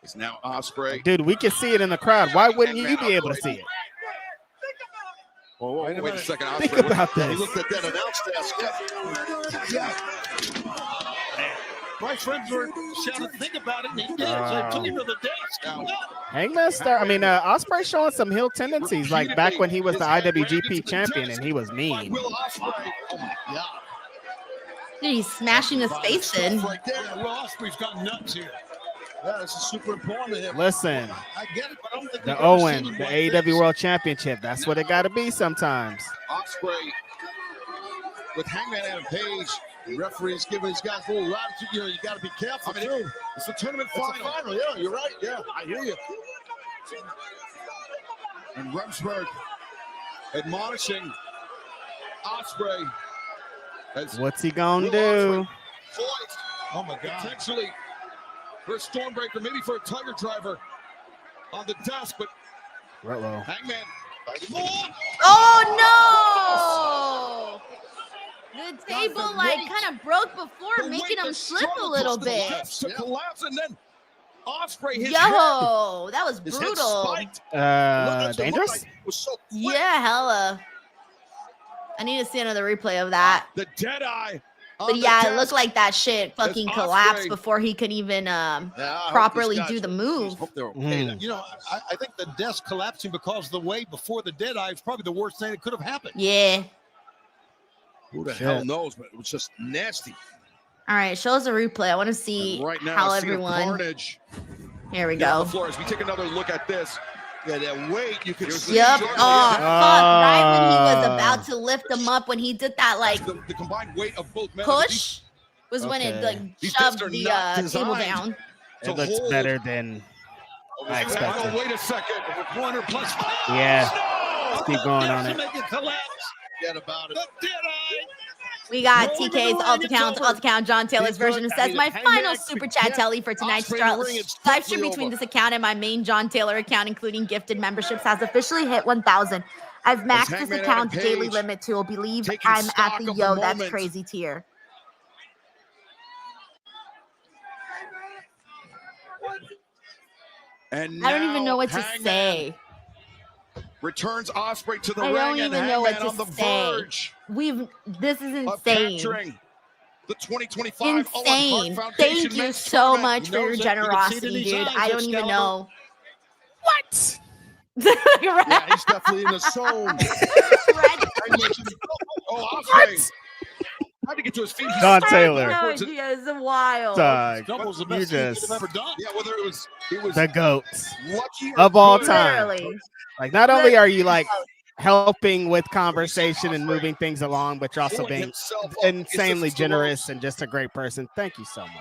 It's now Osprey. Dude, we can see it in the crowd. Why wouldn't you be able to see it? Whoa, wait a second. Think Osprey, about He this. looked at that announce desk. Bryce Remsburg shouted, think about it, and he did. So he took him to the desk. Hangman Osprey showing some heel tendencies, like back when he was the IWGP champion and he was mean. Will Osprey. Oh my God. Dude, he's smashing his face in. Right there. Yeah, Will Osprey's got nuts here. Yeah, this is super important to him. Listen, I get it, but I don't think the we've ever seen Owen, him the like AEW this. World Championship. That's what it got to be sometimes. Osprey with Hangman Adam Page. The referee's giving these guys a little latitude. You know, you got to be careful, I mean, too. it's the tournament It's a final. final. Yeah, you're right. Yeah, I hear you. And Remsburg admonishing Osprey. As What's he gonna do? poised Oh, my God. potentially for a Stormbreaker, maybe for a Tiger Driver on the desk, but Uh-oh. Hangman. Oh no! The table like kind of broke before, making him slip a little bit. To collapse, and then Osprey, his head, Yo, that was his head brutal. spiked. Look, that's what it looked Dangerous? like. It was so quick. Yeah, hella. I need to see another replay of that. The dead eye But yeah, it looked like that shit fucking collapsed before he could even properly do the move. Hope they're okay. You know, I think the desk collapsing because the way before the dead eye is probably the worst thing that could have happened. Yeah. Who the hell knows? But it was just nasty. All right, show us a replay. I want to see Right now, how a scene of everyone. carnage. Here we Yeah, go. the floor. As we take another look at this, Yeah, that weight you could see. Yep. Jordan, Oh, fuck. Right when he was Ah. about to lift him up, when he did that like the combined weight of both men. push, was when it like These shoved discs are the not table designed down. to It looks hold. better than I expected. Oh, wait a second. Corner plus. Yeah. No! Let's keep going on To it. make it collapse. Forget about it. The dead eye. We got Roll TK's over the alt ring, account, it's over. John Taylor's He's version. good. It I says, mean, my if final Hangman super could chat get telly for tonight's Osprey in the ring, it's live stream definitely between over. this account and my main John Taylor account, including gifted memberships, has officially hit 1,000. I've maxed this Hangman account's Adam daily Page limit to believe taking I'm at stock the of the yo, that's moment. crazy tier. And I don't even now know what to Hangman say. returns Osprey to the I ring, don't and even know what Hangman to on the say. verge This is of insane. capturing the 2025 Owen Hart Insane. Foundation Thank you Men's so Tournament. much for your knows it. You can see it in generosity, his dude. eyes, I don't even Excalibur. know. What? Yeah, he's definitely in the zone. Oh, Osprey. Tried to get to his feet. He John started Taylor. backwards. No idea. It's wild. Double's the You best thing he could just have ever done. Yeah, whether it was the goats lucky or of all good. time. Literally. Like, not only are you like helping with conversation and moving things along, but you're also Pulling being himself up insanely is just generous and just a great person. Thank you so much.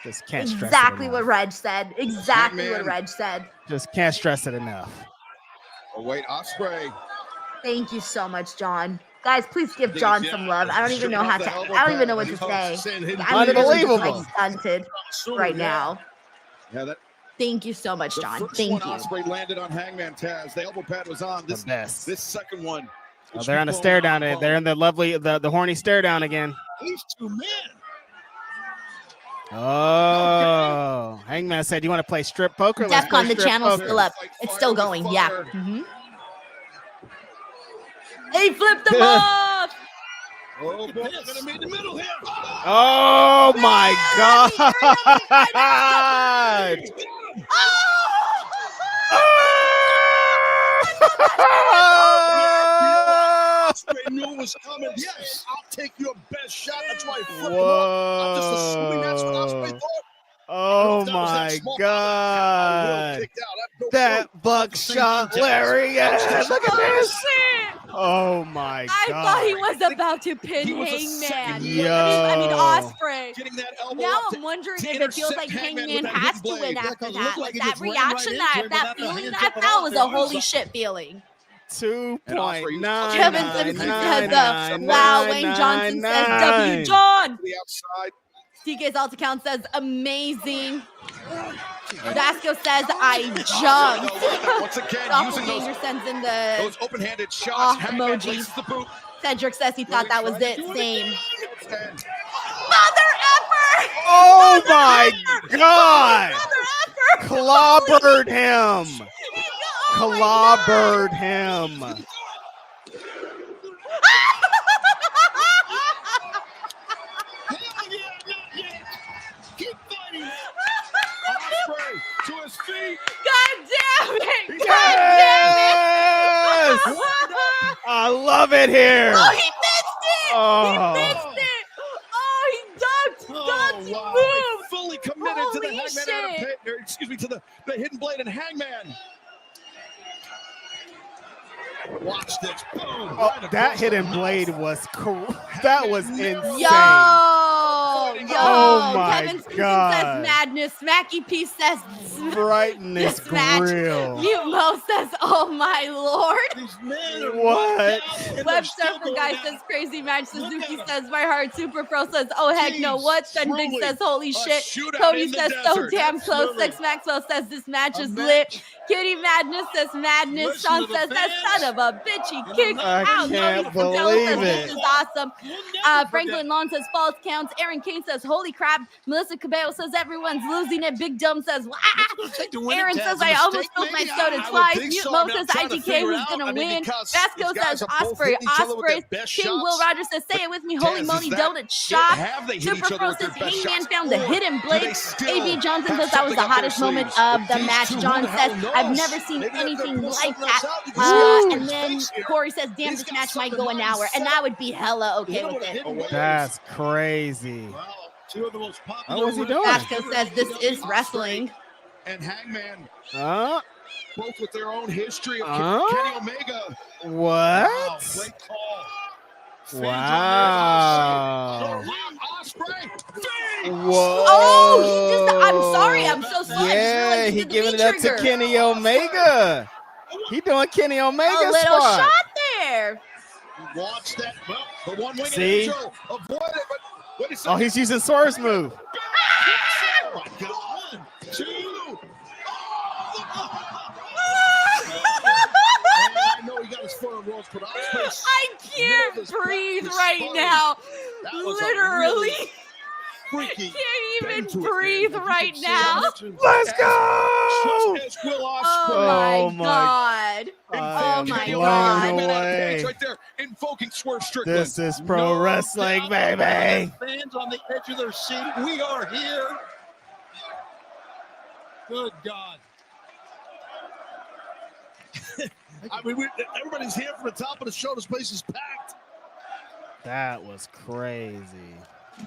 Just can't stress Exactly it what enough. Reg said. Exactly what Hangman. Reg said. Just can't stress it enough. Oh, wait, Osprey. Thank you so much, John. Guys, please give John some love. I don't even know how to. Elbow I don't even pad. know what to He's say. saying hidden I'm literally just Unbelievable. like stunted right now. Yeah, that Thank you so much, the John. first Thank one you. Osprey landed on Hangman Taz. The elbow pad was on. The best. This second one. Oh, they're on a stare down. They're in the lovely, the horny stare down again. These two men. Oh, Hangman said, "You want to play strip poker?" Let's play DEFCON, the strip channel's poker." still up. Like It's fire still with going. Yeah. fire. Mhm. He flipped him off. Oh, boy. Gonna be in the middle here. Oh my God! Osprey knew it was coming. Yes, I'll take your best shot. That's why he flipped him off. I'm just assuming that's what Osprey thought. Oh That was that my small. God! Kicked out. I have no That clue. buckshot lariat! Look at this! Oh my I God! thought he was about to pin he was a Hangman. second Yo. I mean Osprey. Getting that elbow Now up I'm wondering to if it feels intercept like Hangman Hangman with that has hip to win blade. after Yeah, 'cause it that. looked Like like he that just ran reaction, right that into him that without the feeling hands that I up and felt off was there. a holy shit feeling. 2.9. Kevin Simpson says, wow, Wayne Johnson says, W. John. to the outside. TK's alt account says, amazing. Vasco says, I jumped. Once again, using Doppelganger those sends in the open-handed shots. Hangman emojis. laces the boot. Cedric says he thought that was it. Same. And Mother effer! Oh my God! Mother effer! Clobbered him! Oh my God. Clobbered him! Keep fighting. Osprey to his feet. God damn it! God Yes! damn it! I love it here! Oh, he missed it! Oh. He missed it! Oh, he ducked! He wow. moved! Fully committed to the Holy Hangman Adam shit. Page, or excuse me, to the hidden blade and Hangman. Watch this. Boom. Oh, Right that across hidden the blade was that was insane. Yo! Oh my Kevin Simpson God. says madness. Mackie P says Brightness this match. grill. Mute Mo says, oh my lord. These men are What? down, and they're Web still Surfer going Guy down. says crazy match. Look Suzuki at him. says my heart. Super Pro says oh heck no. Jeez, What? Sending truly says holy a shit. shootout Cody in the says so desert. damn close. Absolutely. Sex Maxwell says this match A is match. lit. Kitty Madness says madness. Listen Sean to the says that fans. son of a bitch he kicked I out. can't Joey Fidel says believe this it. is awesome. We'll never Franklin forget. Long says false counts. Aaron Kane says says, holy crap. Melissa Cabello says, everyone's losing it. Big Dumb says, wow. Aaron says, I almost spilled my soda twice. Mute Mo says, ITK was going to win. Vasco says, Osprey. King Will Rogers says, say it with me. Holy moly, donut shop. Super Pro says, Hangman found the hidden blade. AB Johnson says, that was the hottest moment of the match. John says, I've never seen anything like that. And then Corey says, damn, this match might go an hour. And I would be hella okay with it. That's crazy. Two of the most popular. What was he doing? Vasco says, this is wrestling. And Hangman, both with their own history of Kenny Omega. What? Great call. Wow. Osprey. Whoa. Oh, he just, I'm sorry. I'm so sorry. Yeah, he giving it up to Kenny Omega. He doing Kenny Omega a little spot. shot there. Watch that. Well, the one-winged See? angel avoided, but what is Oh, he's using Sora's move. Oh my God. 1, 2. I know he got his foot on Rhodes, but I can't breathe right now. Literally. Freaky. Can't even breathe right now. Let's go. Oh my God. Oh my God. Away. Right there, invoking Swerve Strickland. This is pro wrestling, baby. Fans on the edge of their seat. We are here. Good God. I mean, everybody's here from the top of the show. This place is packed. That was crazy.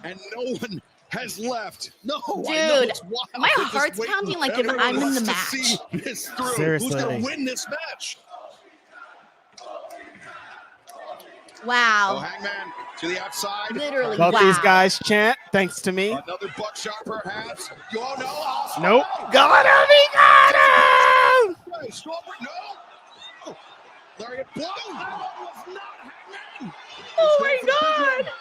And no one has left. No, Dude, I know, it's wild. my They're just heart's waiting. pounding like if Everyone I'm in wants the to match. see this through. Seriously. Who's going to win this match? Wow. Oh, Hangman to the outside. Literally, Both wow. these guys chant, thanks to me. Another buckshot, perhaps. Oh, no. Osprey. Nope. Got him. He got him. Strawberry, no. Oh, Lariat blow. That one was not Hangman. Oh my God.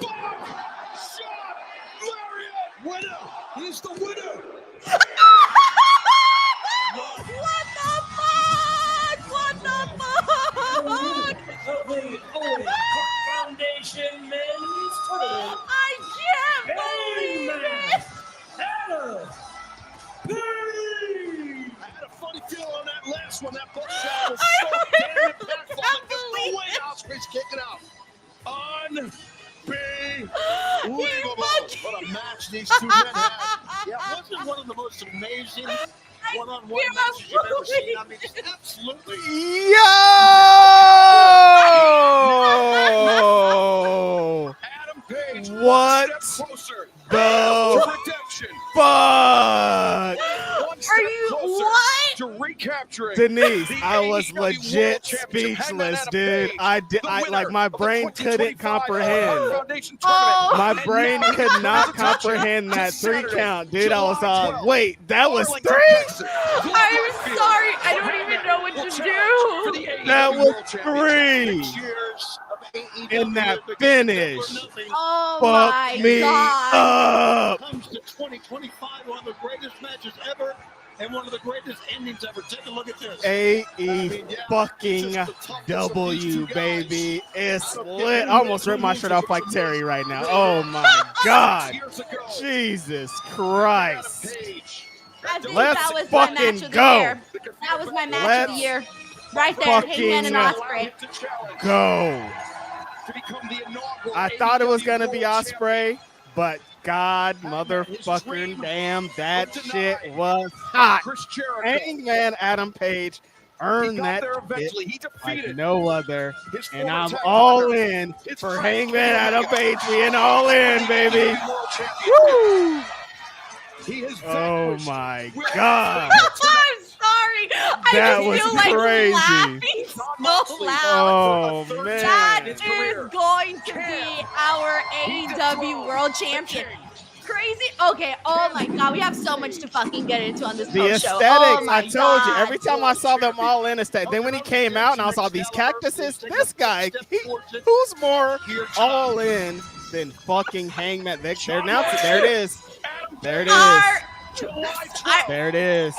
Shot. Lariat. Winner. He's the winner. What the fuck? What the fuck? The Owen Hart Foundation Men's Tournament. I can't believe it. I had a funny feeling on that last one. That buckshot was I so don't damn even impactful. There's no believe way it. Osprey's kicking out. Unbelievable. fucking- What a match these two men had. Yeah, wasn't one of the most amazing one-on-one can't matches you've ever seen. I mean, believe absolutely. Yo! Adam Page. What Step closer. the To redemption. fuck? One step Are you closer what? To recapturing. Denise, the I was AEW World legit Championship. Hangman speechless, Adam dude. Page, I did, the I winner like my of the brain 2025 couldn't comprehend. Foundation Oh. Tournament. My And brain now could not it's attached comprehend to that Saturday, 3 count, dude. I was July all, 12th. wait, that was Arlington, 3? Texas. I'm sorry. I don't even know what to For do. the AEW That was World Championship. 3 Years of AEW in that because finish. for nothing Oh Fuck my me God. up. comes to 2025, one of the greatest matches ever and one of the greatest endings ever. Take a look at this. fucking W, baby. It's lit. I almost ripped my shirt off like Terry right now. Oh my God. Years ago, Jesus Christ. I think Let's that was my match fucking of the go. year. That was my match of Let's the year. Right there, Hangman and fucking Osprey. Go. to become the inaugural I thought it was AEW going to be World Osprey, but God motherfucking damn, that shit was hot. Chris Jericho. Hangman Adam Page He earned got that there shit eventually. He like defeated no other. his And former I'm tag all partner. in It's for Frank Hangman Adam Omega. Page being all in, baby. World Champion. Woo! He has Oh vanquished my with- God. I'm sorry. I That just was feel like crazy. laughing so loud. Oh That man. is going to be our AEW World Champion. Crazy. Okay. Oh my God. We have so much to fucking get into on this The post show. aesthetics, Oh my I told you, God. every time I saw them all in aesthetic, then when he came out and I saw these cactuses, this guy, who's more all in than fucking Hangman? They're announcing, there it is. There it is. Our There it is.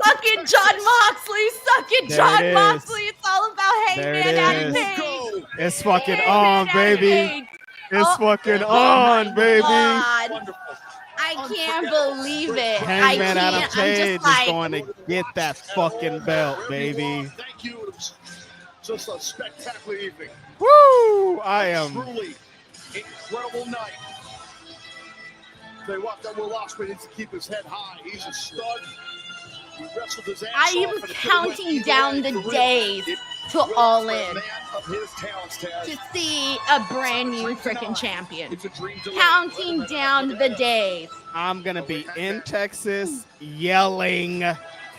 fucking John Moxley. Suck it, There John it is. Moxley. It's all about There Hangman it Adam is. Page. It's fucking Hangman on, Adam baby. Page. is fucking on, baby. God. Wonderful. I can't believe it. Hangman I Adam can't. Page I'm is just like, going to get that fucking belt, baby. Thank you. It was just a spectacular evening. Woo! I am. Truly incredible night. They walked that Will Osprey needs to keep his head high. He's a stud. He wrestled his ass I off, am and it could've counting went either down way the for real. days It to will All for a In man of his talents, Taz. to see a brand new freaking champion. It's a dream to live. Counting down the days. I'm going to be in Texas yelling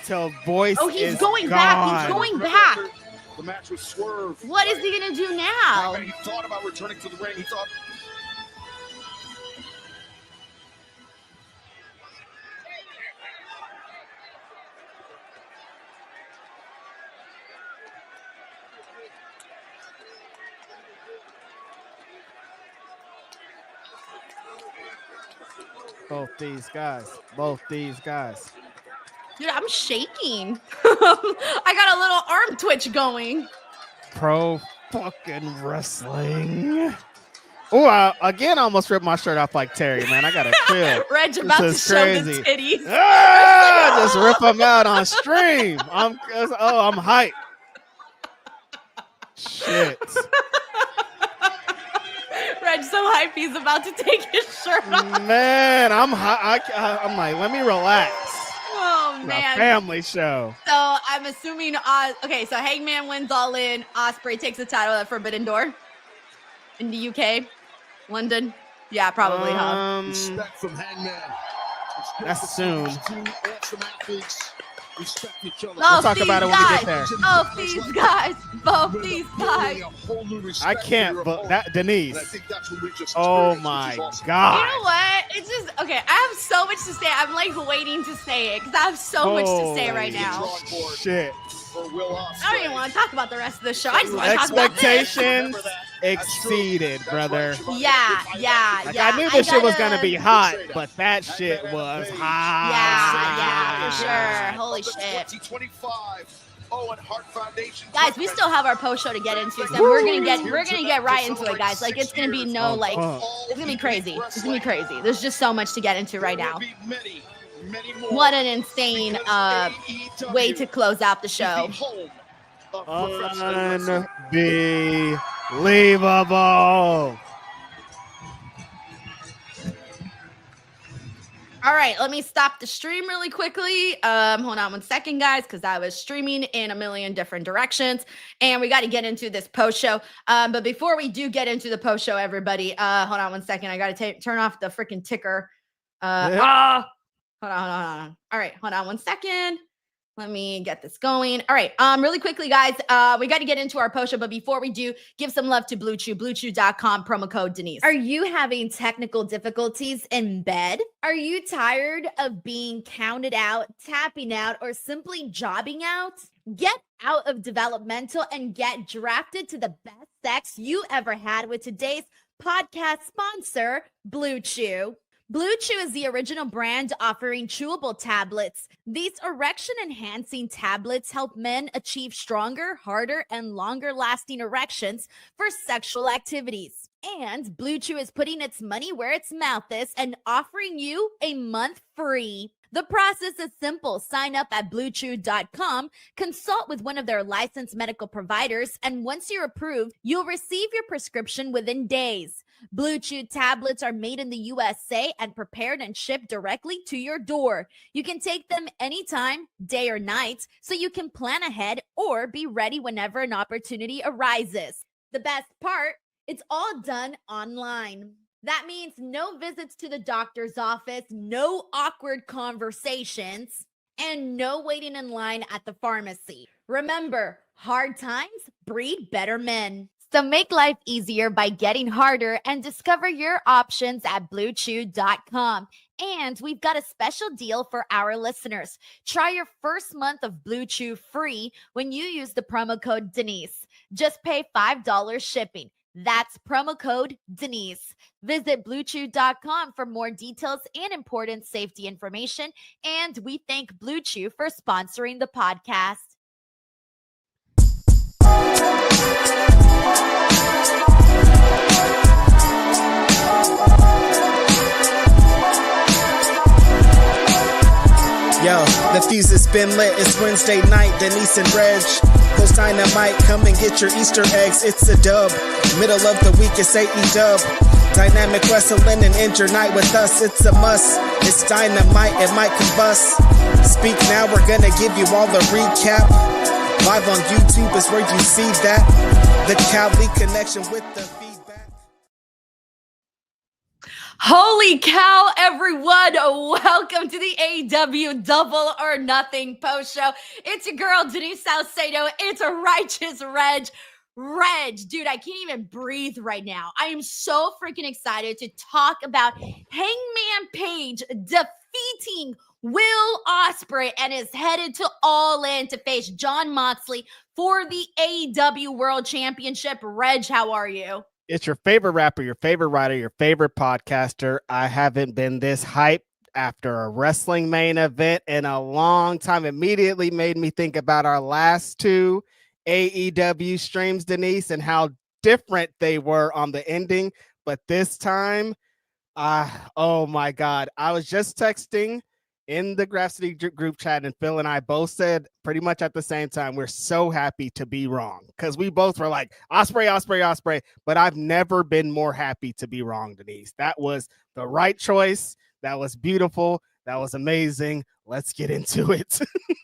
till voice Oh, he's is going gone. back. He's going back. The match was swerved. What is he going to do now? He thought about returning to the ring. He thought, Both these guys. Both these guys. Dude, I'm shaking. I got a little arm twitch going. Pro fucking wrestling. Oh, I again almost ripped my shirt off like Terry, man. I gotta chill. Reg about to is show the crazy. titties. Just rip them out on stream. I'm hyped. Shit. Reg so hype he's about to take his shirt off. Man, I'm like, let me relax. Oh It's a man. family show. So I'm assuming okay, so Hangman wins All In. Osprey takes the title at Forbidden Door in the UK. London. Yeah, probably, huh? Respect from Hangman. Respect That's from soon. these two awesome athletes. Respect each other. We'll talk about it when we get there. Both these guys. Both these guys. I can't, but that Denise. And I think that's what we just Oh experienced, my which is awesome. God. You know what? It's just okay. I have so much to say. I'm like waiting to say it because I have so much to say right Holy now. Shit. For Will I don't Osprey. even want to talk about the rest of the show. I just want to talk about this. Expectations exceeded, brother. Yeah. Like, I knew this shit was gonna be hot, but that shit was hot. Yeah, for sure. Holy shit. 2025 Owen Hart Foundation. Guys, we still have our post show to get into, so we're gonna get right into it, guys. Like it's gonna be no like it's gonna be crazy. It's gonna be crazy. There's just so much to get into right now. Many more. What an insane way to close out the show. Unbelievable. All right, let me stop the stream really quickly. Hold on 1 second, guys, because I was streaming in a million different directions, and we got to get into this post show. But before we do get into the post show, everybody, hold on 1 second. I got to turn off the freaking ticker. Hold on. All right, hold on 1 second. Let me get this going. All right, really quickly, guys, we got to get into our post show, but before we do, give some love to Blue Chew, bluechew.com, promo code Denise. Are you having technical difficulties in bed? Are you tired of being counted out, tapping out, or simply jobbing out? Get out of developmental and get drafted to the best sex you ever had with today's podcast sponsor, Blue Chew. Blue Chew is the original brand offering chewable tablets. These erection-enhancing tablets help men achieve stronger, harder, and longer-lasting erections for sexual activities. And Blue Chew is putting its money where its mouth is and offering you a month free. The process is simple. Sign up at bluechew.com, consult with one of their licensed medical providers, and once you're approved, you'll receive your prescription within days. Blue Chew tablets are made in the USA and prepared and shipped directly to your door. You can take them anytime, day or night, so you can plan ahead or be ready whenever an opportunity arises. The best part, it's all done online. That means no visits to the doctor's office, no awkward conversations, and no waiting in line at the pharmacy. Remember, hard times breed better men. So make life easier by getting harder and discover your options at bluechew.com. And we've got a special deal for our listeners. Try your first month of Blue Chew free when you use the promo code Denise. Just pay $5 shipping. That's promo code Denise. Visit bluechew.com for more details and important safety information. And we thank Blue Chew for sponsoring the podcast. Yo, the fuse has been lit. It's Wednesday night. Denise and Reg post Dynamite. Come and get your Easter eggs. It's a dub. Middle of the week, it's AEW. Dynamic wrestling and end your night with us. It's a must. It's Dynamite. It might combust. Speak now. We're gonna give you all the recap. Live on YouTube is where you see that. The Cali connection with the feedback. Holy cow, everyone. Welcome to the AEW Double or Nothing post show. It's your girl, Denise Salcedo. It's a righteous Reg. Reg, dude, I can't even breathe right now. I am so freaking excited to talk about Hangman Page defeating Will Osprey and is headed to All In to face Jon Moxley for the AEW World Championship. Reg, how are you? It's your favorite rapper, your favorite writer, your favorite podcaster. I haven't been this hyped after a wrestling main event in a long time. Immediately made me think about our last two AEW streams, Denise, and how different they were on the ending. But this time, oh my God, I was just texting in the Grapsity group chat, and Phil and I both said pretty much at the same time, we're so happy to be wrong, because we both were like, Osprey, Osprey, Osprey. But I've never been more happy to be wrong, Denise. That was the right choice. That was beautiful. That was amazing. Let's get into it.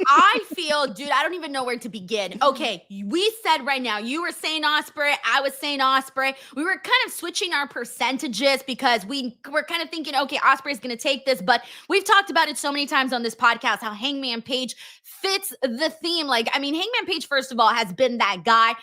I feel, dude, I don't even know where to begin. Okay, we said right now, you were saying Osprey, I was saying Osprey. We were kind of switching our percentages because we were kind of thinking, okay, Osprey's going to take this. But we've talked about it so many times on this podcast, how Hangman Page fits the theme. Like, I mean, Hangman Page, first of all, has been that guy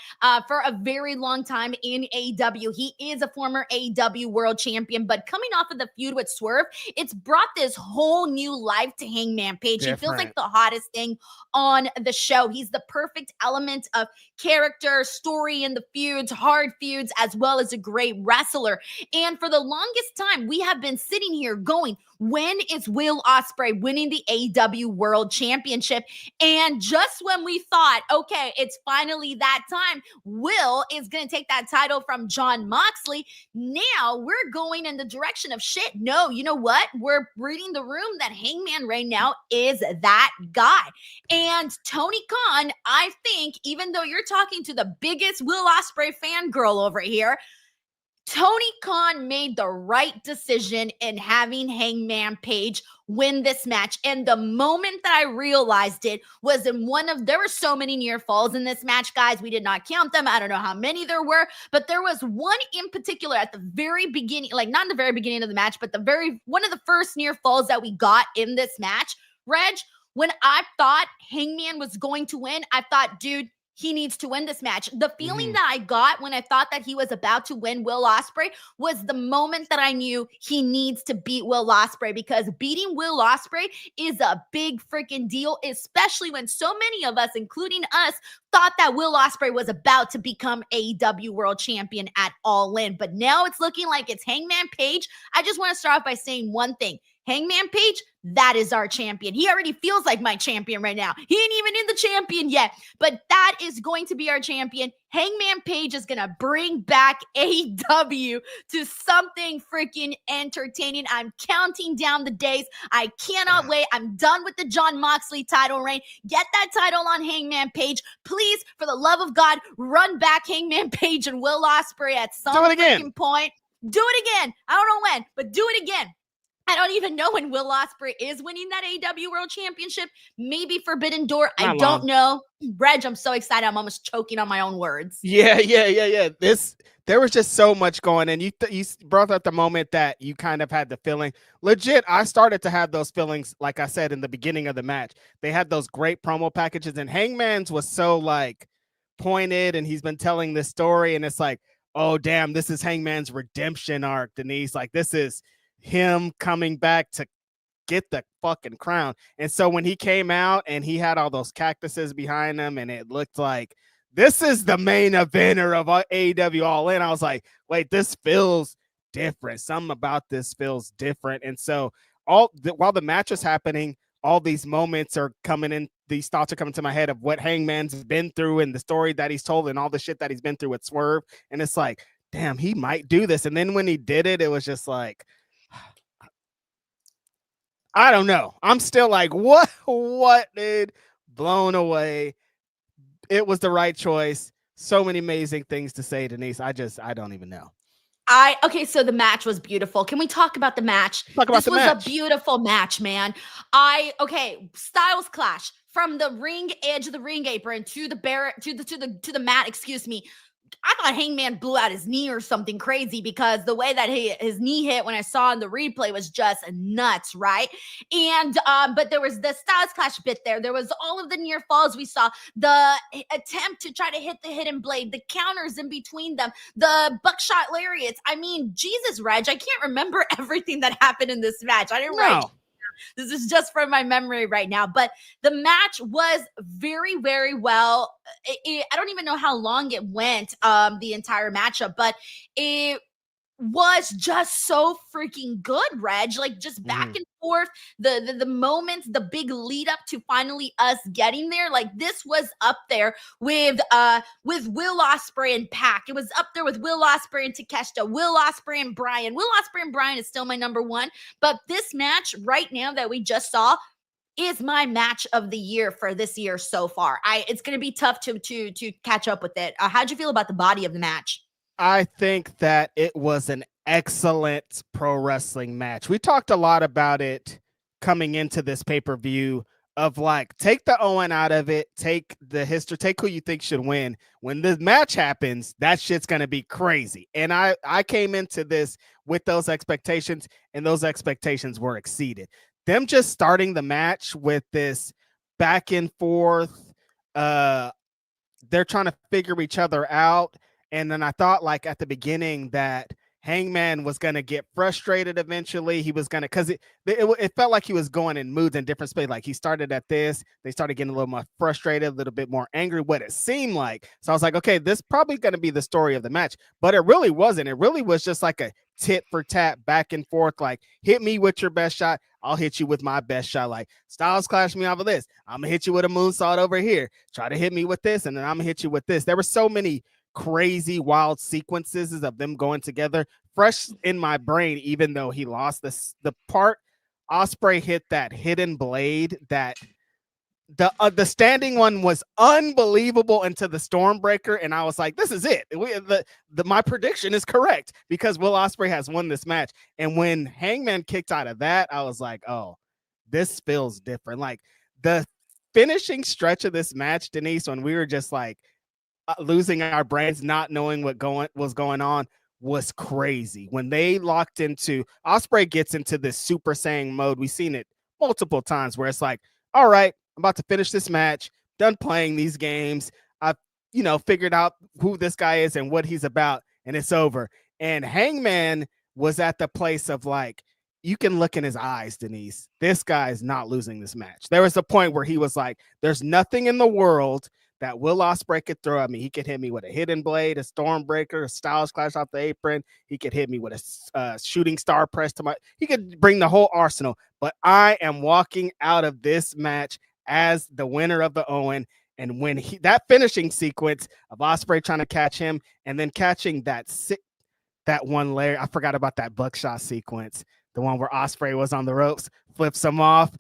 for a very long time in AEW. He is a former AEW world champion, but coming off of the feud with Swerve, it's brought this whole new life to Hangman Page. Different. He feels like the hottest thing on the show. He's the perfect element of character, story in the feuds, hard feuds, as well as a great wrestler. And for the longest time, we have been sitting here going, when is Will Osprey winning the AEW World Championship? And just when we thought, okay, it's finally that time, Will is going to take that title from Jon Moxley. Now we're going in the direction of shit. No, you know what? We're reading the room that Hangman right now is that guy. And Tony Khan, I think, even though you're talking to the biggest Will Osprey fangirl over here, Tony Khan made the right decision in having Hangman Page win this match. And the moment that I realized it was in there were so many near falls in this match, guys. We did not count them. I don't know how many there were, but there was one in particular at the very beginning, like not in the very beginning of the match, but one of the first near falls that we got in this match. Reg, when I thought Hangman was going to win, I thought, dude, he needs to win this match. The feeling that I got when I thought that he was about to win Will Osprey was the moment that I knew he needs to beat Will Osprey, because beating Will Osprey is a big freaking deal, especially when so many of us, including us, thought that Will Osprey was about to become AEW World Champion at All In. But now it's looking like it's Hangman Page. I just want to start off by saying one thing. Hangman Page, that is our champion. He already feels like my champion right now. He ain't even in the champion yet, but that is going to be our champion. Hangman Page is going to bring back AEW to something freaking entertaining. I'm counting down the days. I cannot wait. I'm done with the Jon Moxley title reign. Get that title on Hangman Page. Please, for the love of God, run back Hangman Page and Will Osprey at some freaking point. Do it again. I don't know when, but do it again. I don't even know when Will Osprey is winning that AEW World Championship. Maybe Forbidden Door. I don't know. Reg, I'm so excited. I'm almost choking on my own words. Yeah. There was just so much going, and you brought up the moment that you kind of had the feeling. Legit, I started to have those feelings, like I said, in the beginning of the match. They had those great promo packages, and Hangman's was so like pointed, and he's been telling this story, and it's like, oh, damn, this is Hangman's redemption arc, Denise. Like, this is him coming back to get the fucking crown. And so when he came out and he had all those cactuses behind him and it looked like this is the main eventer of AEW All In, I was like, wait, this feels different. Something about this feels different. And so while the match is happening, all these moments are coming in. These thoughts are coming to my head of what Hangman's been through and the story that he's told and all the shit that he's been through with Swerve. And it's like, damn, he might do this. And then when he did it, it was just like, I don't know. I'm still like, what, dude? Blown away. It was the right choice. So many amazing things to say, Denise. I don't even know. Okay, so the match was beautiful. Can we talk about the match? This was a beautiful match, man. Styles clash from the ring edge of the ring apron to the mat, excuse me. I thought Hangman blew out his knee or something crazy because the way that his knee hit when I saw in the replay was just nuts, right? And but there was the Styles Clash bit there. There was all of the near falls we saw, the attempt to try to hit the hidden blade, the counters in between them, the buckshot lariats. I mean, Jesus, Reg, I can't remember everything that happened in this match. I didn't write. This is just from my memory right now. But the match was very, very well. I don't even know how long it went, the entire matchup, but it was just so freaking good, Reg. Like just back and forth, the moments, the big lead up to finally us getting there. Like this was up there with Will Osprey and Pac. It was up there with Will Osprey and Takeshita, Will Osprey and Bryan. Will Osprey and Bryan is still my number one, but this match right now that we just saw is my match of the year for this year so far. It's going to be tough to catch up with it. How'd you feel about the body of the match? I think that it was an excellent pro wrestling match. We talked a lot about it coming into this pay-per-view of like, take the Owen out of it, take the history, take who you think should win. When the match happens, that shit's going to be crazy. And I came into this with those expectations, and those expectations were exceeded. Them just starting the match with this back and forth, they're trying to figure each other out. And then I thought like at the beginning that Hangman was going to get frustrated eventually. He was going to, because it felt like he was going in moods in different space. Like he started at this, they started getting a little more frustrated, a little bit more angry, what it seemed like. So I was like, okay, this probably going to be the story of the match, but it really wasn't. It really was just like a tit for tat back and forth. Like hit me with your best shot, I'll hit you with my best shot. Like Styles clash me off of this, I'm going to hit you with a moonsault over here. Try to hit me with this, and then I'm going to hit you with this. There were so many crazy wild sequences of them going together, fresh in my brain, even though he lost the part Osprey hit that hidden blade, that the standing one was unbelievable into the Stormbreaker, and I was like, this is it. My prediction is correct because Will Osprey has won this match. And when Hangman kicked out of that, I was like, oh, this feels different. Like the finishing stretch of this match, Denise, when we were just like losing our brains, not knowing what was going on, was crazy. When they locked into, Osprey gets into this Super Saiyan mode. We've seen it multiple times where it's like, all right, I'm about to finish this match, done playing these games, I've figured out who this guy is and what he's about, and it's over. And Hangman was at the place of like, you can look in his eyes, Denise, this guy is not losing this match. There was a point where he was like, there's nothing in the world that Will Osprey could throw at me. He could hit me with a hidden blade, a Stormbreaker, a Styles Clash off the apron. He could hit me with a shooting star press to my. He could bring the whole arsenal. But I am walking out of this match as the winner of the Owen. And when that finishing sequence of Osprey trying to catch him and then catching that one layer, I forgot about that buckshot sequence, the one where Osprey was on the ropes, flips him off.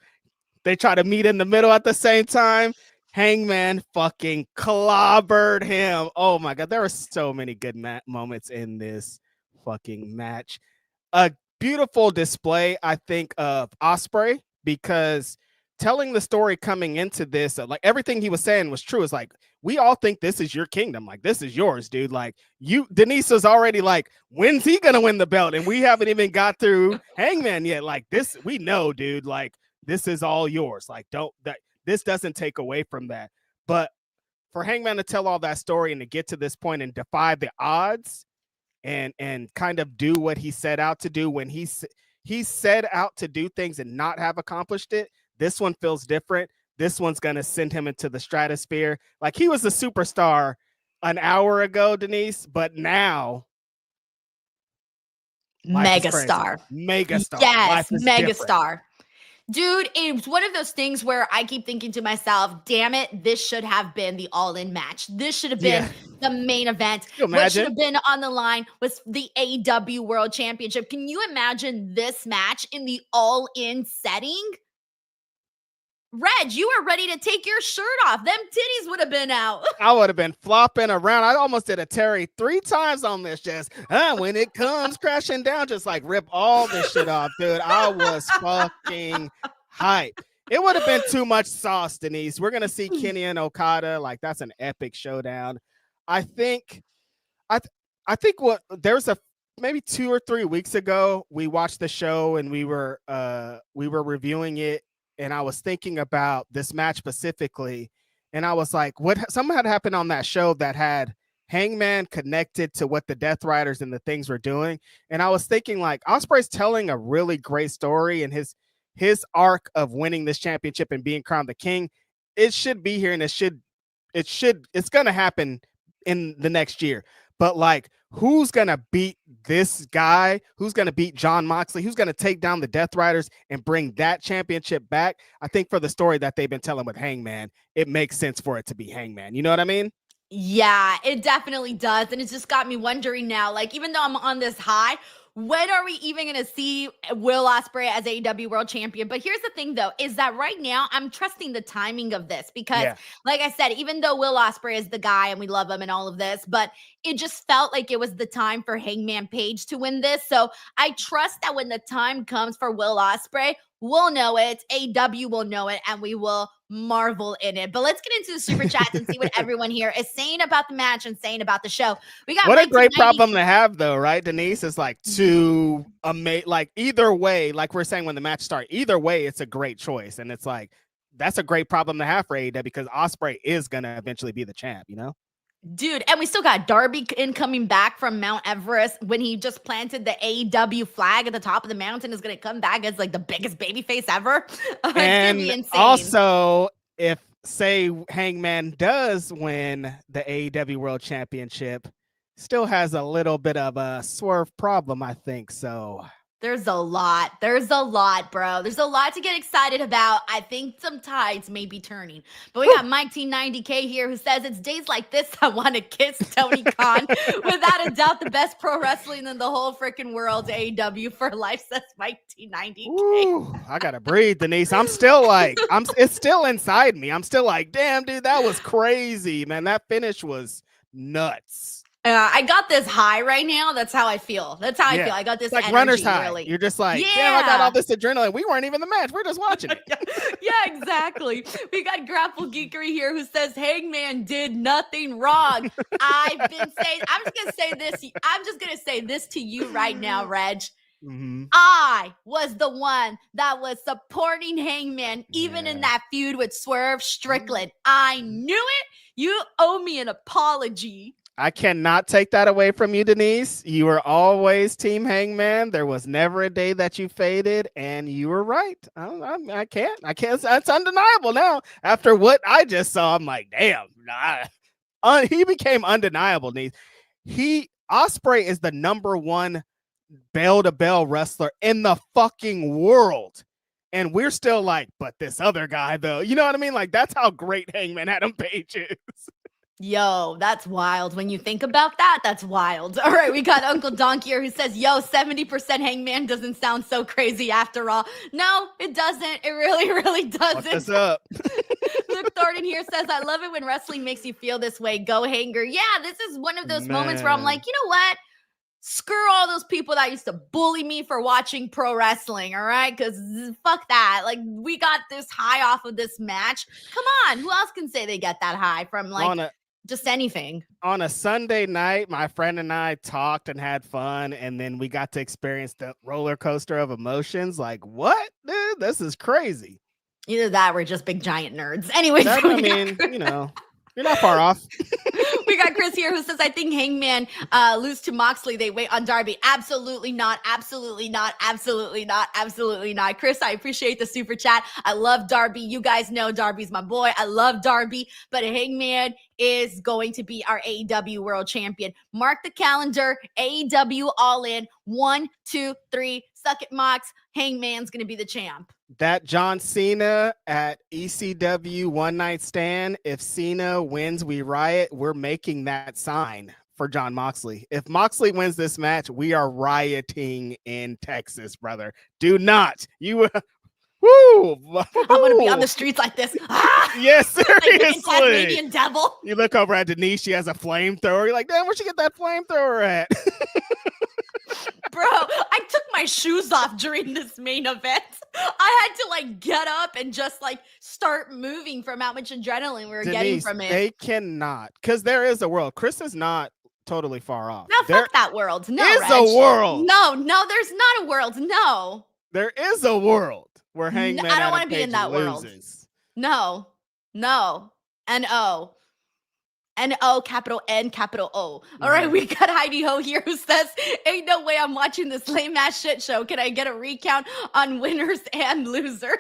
They try to meet in the middle at the same time. Hangman fucking clobbered him. Oh my God. There were so many good moments in this fucking match. A beautiful display, I think, of Osprey, because telling the story coming into this, like everything he was saying was true. It's like, we all think this is your kingdom. Like, this is yours, dude. Like Denise was already like, when's he going to win the belt? And we haven't even got through Hangman yet. Like this, we know, dude, like this is all yours. Like, this doesn't take away from that. But for Hangman to tell all that story and to get to this point and defy the odds and kind of do what he set out to do when he set out to do things and not have accomplished it, this one feels different. This one's going to send him into the stratosphere. Like he was a superstar an hour ago, Denise, but now megastar. Megastar. Yes, megastar. Dude, it's one of those things where I keep thinking to myself, damn it, this should have been the all-in match. This should have been the main event. What should have been on the line was the AEW World Championship. Can you imagine this match in the all-in setting? Reg, you were ready to take your shirt off. Them titties would have been out. I would have been flopping around. I almost did a Terry 3 times on this. Just when it comes crashing down, just like rip all this shit off, dude. I was fucking hype. It would have been too much sauce, Denise. We're gonna see Kenny and Okada. Like, that's an epic showdown. I think what there's a maybe 2 or 3 weeks ago, we watched the show and we were reviewing it. And I was thinking about this match specifically, and I was like, something had happened on that show that had Hangman connected to what the Death Riders and the things were doing. And I was thinking, like, Osprey's telling a really great story, and his arc of winning this championship and being crowned the king, it should be here, and it's gonna happen in the next year. But like, who's going to beat this guy? Who's going to beat Jon Moxley? Who's going to take down the Death Riders and bring that championship back? I think for the story that they've been telling with Hangman, it makes sense for it to be Hangman. You know what I mean? Yeah, it definitely does. And it's just got me wondering now, like, even though I'm on this high, when are we even going to see Will Osprey as AEW World Champion? But here's the thing, though, is that right now I'm trusting the timing of this because, like I said, even though Will Osprey is the guy and we love him and all of this, but it just felt like it was the time for Hangman Page to win this. So I trust that when the time comes for Will Osprey, we'll know it, AEW will know it, and we will marvel in it. But let's get into the super chats and see what everyone here is saying about the match and saying about the show. We got what a great problem to have, though, right, Denise? It's like like either way, like we're saying when the match starts, either way, it's a great choice, and it's like that's a great problem to have for AEW because Osprey is gonna eventually be the champ, you know. Dude, and we still got Darby coming back from Mount Everest when he just planted the AEW flag at the top of the mountain is going to come back as like the biggest babyface ever. And also, if say Hangman does win the AEW World Championship, still has a little bit of a swerve problem, I think. So there's a lot, bro. There's a lot to get excited about. I think some tides may be turning. But we got Mike T90K here who says, it's days like this I want to kiss Tony Khan. Without a doubt, the best pro wrestling in the whole freaking world, AEW for life, says Mike T90K. Ooh, I got to breathe, Denise. I'm still like, it's still inside me. I'm still like, damn, dude, that was crazy, man. That finish was nuts. I got this high right now. That's how I feel. That's how I feel. I got this like energy, runner's high. really. You're just like, damn, I got all this adrenaline. We weren't even the match. We're just watching it. Yeah, exactly. We got Grapple Geekery here who says Hangman did nothing wrong. I've been saying, I'm just gonna say this to you right now, Reg. Mm-hmm. I was the one that was supporting Hangman, even in that feud with Swerve Strickland. I knew it. You owe me an apology. I cannot take that away from you, Denise. You were always Team Hangman. There was never a day that you faded, and you were right. I can't. It's undeniable now. After what I just saw, I'm like, damn. He became undeniable, Denise. Osprey is the #1 bell-to-bell wrestler in the fucking world. And we're still like, but this other guy, though. You know what I mean? Like, that's how great Hangman Adam Page is. Yo, that's wild. When you think about that, that's wild. All right, we got Uncle Donkey here who says, yo, 70% Hangman doesn't sound so crazy after all. No, it doesn't. It really, really doesn't. What's up? Luke Thornton here says, I love it when wrestling makes you feel this way. Go Hanger. Yeah, this is one of those moments where I'm like, you know what? Screw all those people that used to bully me for watching pro wrestling, all right? Because fuck that. Like, we got this high off of this match. Come on. Who else can say they get that high from, like, just anything? On a Sunday night, my friend and I talked and had fun, and then we got to experience the roller coaster of emotions. Like, what? Dude, this is crazy. Either that or we're just big giant nerds. Anyways, I mean, you know, you're not far off. We got Chris here who says, I think Hangman lose to Moxley. They wait on Darby. Absolutely not. Absolutely not. Absolutely not. Absolutely not. Chris, I appreciate the super chat. I love Darby. You guys know Darby's my boy. I love Darby, but Hangman is going to be our AEW World Champion. Mark the calendar. AEW All In. 1, 2, 3. Suck it, Mox. Hangman's going to be the champ. that John Cena at ECW One Night Stand. If Cena wins, we riot. We're making that sign for John Moxley. If Moxley wins this match, we are rioting in Texas, brother. Do not. You woo! I'm gonna be on the streets like this. Yes, seriously. Like Tasmanian devil. You look over at Denise, she has a flamethrower. You're like, damn, where'd she get that flamethrower at? Bro, I took my shoes off during this main event. I had to like get up and just like start moving from how much adrenaline we were getting from it. They cannot, because there is a world. Chris is not totally far off. No, fuck that world. No, is Reg. a world. No, there's not a world. No. There is a world where Hangman I don't want to be in that world. No. N-O. N-O, capital N, capital O. All right, we got Heidi Ho here who says, ain't no way I'm watching this lame ass shit show. Can I get a recount on winners and losers?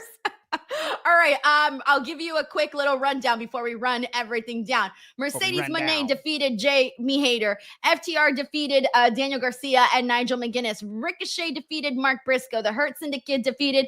All right, I'll give you a quick little rundown before we run everything down. Mercedes Moné defeated Jamie Hayter. FTR defeated Daniel Garcia and Nigel McGuinness. Ricochet defeated Mark Briscoe. The Hurt Syndicate defeated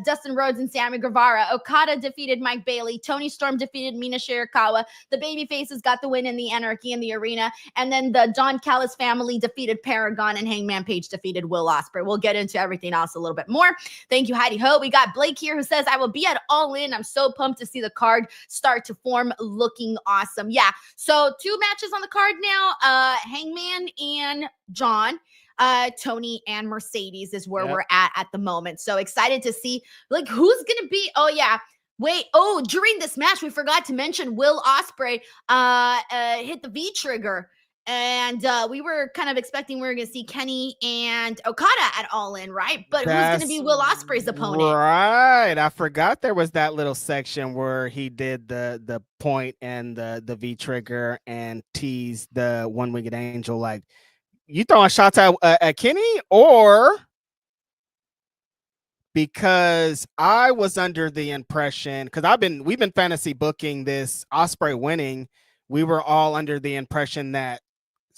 Dustin Rhodes and Sammy Guevara. Okada defeated Mike Bailey. Tony Storm defeated Mina Shirakawa. The Babyfaces got the win in the Anarchy in the arena. And then the Don Callis family defeated Paragon, and Hangman Page defeated Will Osprey. We'll get into everything else a little bit more. Thank you, Heidi Ho. We got Blake here who says, I will be at All In. I'm so pumped to see the card start to form, looking awesome. Yeah, so 2 matches on the card now. Hangman and John, Tony and Mercedes is where we're at the moment. So excited to see like who's gonna be. Oh yeah, wait. Oh, during this match we forgot to mention Will Osprey hit the V trigger. And we were kind of expecting we were going to see Kenny and Okada at All In, right? But who's going to be Will Ospreay's opponent? Right. I forgot there was that little section where he did the point and the V trigger and teased the one-winged angel. Like, you throwing shots at Kenny, or because I was under the impression, because we've been fantasy booking this Osprey winning. We were all under the impression that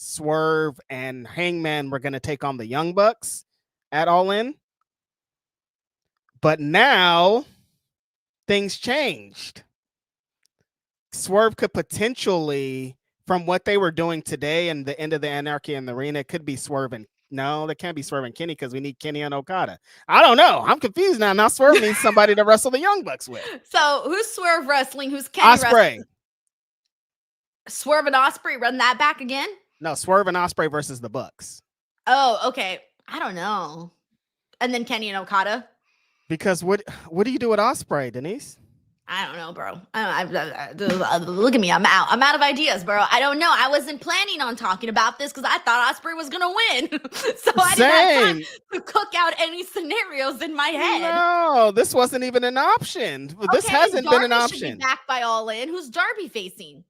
Swerve and Hangman were going to take on the Young Bucks at All In. But now things changed. Swerve could potentially, from what they were doing today and the end of the Anarchy in the arena, it could be Swerve and no, they can't be Swerve and Kenny because we need Kenny and Okada. I don't know. I'm confused now. Now Swerve needs somebody to wrestle the Young Bucks with. So who's Swerve wrestling? Who's Kenny Osprey. wrestling? Swerve and Osprey, run that back again? No, Swerve and Osprey versus the Bucks. Oh, okay. I don't know. And then Kenny and Okada? Because what do you do with Osprey, Denise? I don't know, bro. Look at me. I'm out. I'm out of ideas, bro. I don't know. I wasn't planning on talking about this because I thought Osprey was going to win. So I didn't have time to cook out any scenarios in my head. No, this wasn't even an option. This hasn't Darby been an option. Should be back by All In. Who's Darby facing?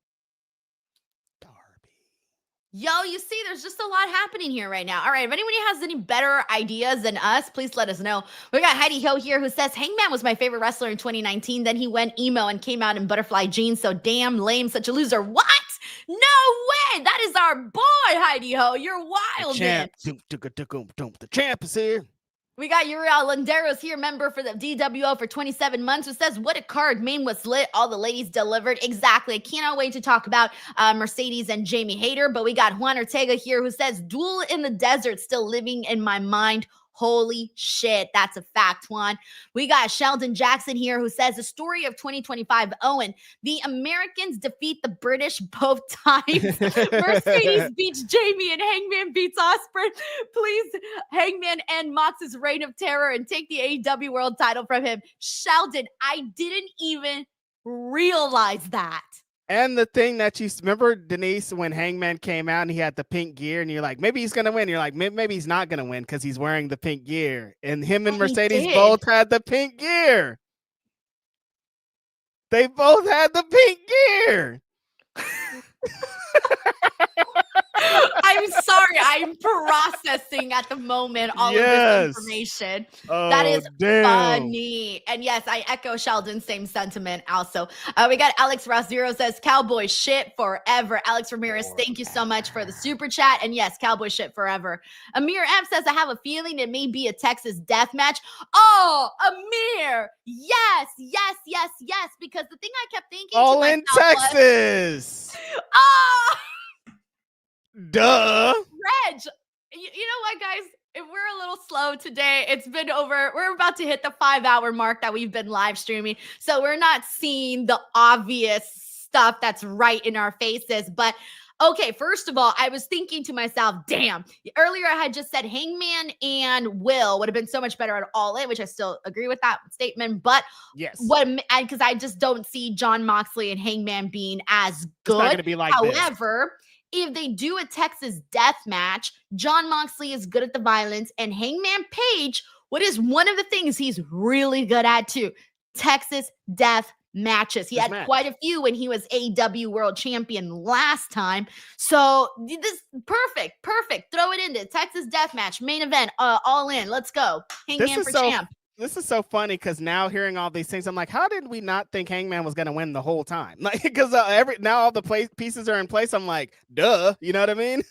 Yo, you see, there's just a lot happening here right now. All right, if anybody has any better ideas than us, please let us know. We got Heidi Ho here who says, Hangman was my favorite wrestler in 2019. Then he went emo and came out in butterfly jeans. So damn lame, such a loser. What? No way. That is our boy, Heidi Ho. You're wild, man. The champ is here. We got Uriel Landeros here, member for the DWO for 27 months, who says, what a card. Main was lit. All the ladies delivered. Exactly. I cannot wait to talk about Mercedes and Jamie Hayter. But we got Juan Ortega here who says, Duel in the Desert still living in my mind. Holy shit. That's a fact, Juan. We got Sheldon Jackson here who says, the story of 2025, Owen, the Americans defeat the British both times. Mercedes beats Jamie and Hangman beats Osprey. Please, Hangman end Mox's reign of terror and take the AEW world title from him. Sheldon, I didn't even realize that. And the thing that you remember, Denise, when Hangman came out and he had the pink gear, and you're like, maybe he's gonna win. You're like, maybe he's not gonna win because he's wearing the pink gear. And him and Mercedes both had the pink gear. They both had the pink gear. I'm sorry. I'm processing at the moment all of this information. That is funny. And yes, I echo Sheldon's same sentiment also. We got Alex Ross Zero says, Cowboy shit forever. Alex Ramirez, thank you so much for the super chat. And yes, Cowboy shit forever. Amir M says, I have a feeling it may be a Texas death match. Oh, Amir. Yes. Because the thing I kept thinking all in Texas. Oh, duh. Reg, you know what, guys? If we're a little slow today, we're about to hit the 5-hour mark that we've been live streaming. So we're not seeing the obvious stuff that's right in our faces. But okay, first of all, I was thinking to myself, damn, earlier I had just said Hangman and Will would have been so much better at All In, which I still agree with that statement. But yes, because I just don't see Jon Moxley and Hangman being as good. It's not gonna be like However, if they do a Texas death match, Jon Moxley is good at the violence, and Hangman Page, what is one of the things he's really good at too? Texas death matches. He had quite a few when he was AEW World Champion last time. So this perfect. Throw it into Texas death match, main event, All In. Let's go. Hangman for champ. This is so funny because now hearing all these things, I'm like, how did we not think Hangman was going to win the whole time? Like, because now all the pieces are in place. I'm like, duh, you know what I mean?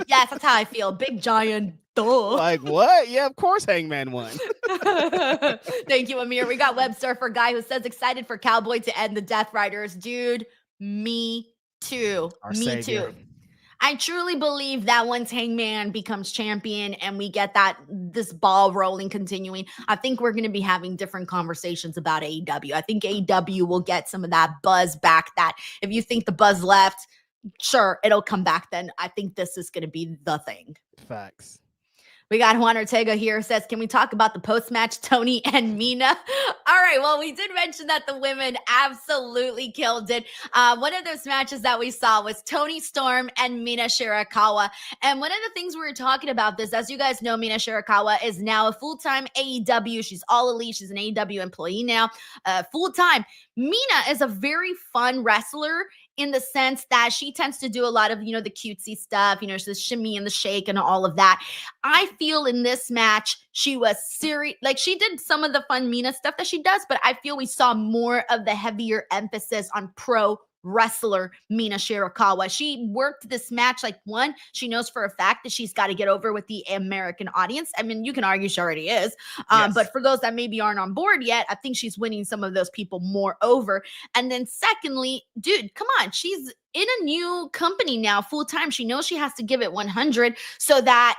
Yes, that's how I feel. Big giant duh. Like what? Yeah, of course Hangman won. Thank you, Amir. We got Web Surfer guy who says excited for Cowboy to end the Death Riders. Dude, me too. Me too. I truly believe that once Hangman becomes champion and we get this ball rolling, continuing, I think we're going to be having different conversations about AEW. I think AEW will get some of that buzz back. That if you think the buzz left, sure, it'll come back then. I think this is going to be the thing. Facts. We got Juan Ortega here says, can we talk about the post-match Tony and Mina? All right, well, we did mention that the women absolutely killed it. One of those matches that we saw was Toni Storm and Mina Shirakawa. And one of the things we were talking about this, as you guys know, Mina Shirakawa is now a full-time AEW. She's all elite. She's an AEW employee now, full-time. Mina is a very fun wrestler in the sense that she tends to do a lot of, the cutesy stuff, the shimmy and the shake and all of that. I feel in this match, she was serious. Like she did some of the fun Mina stuff that she does, but I feel we saw more of the heavier emphasis on pro wrestler Mina Shirakawa. She worked this match like one. She knows for a fact that she's got to get over with the American audience. I mean, you can argue she already is. Yes. But for those that maybe aren't on board yet, I think she's winning some of those people more over. And then secondly, dude, come on. She's in a new company now full time. She knows she has to give it 100 so that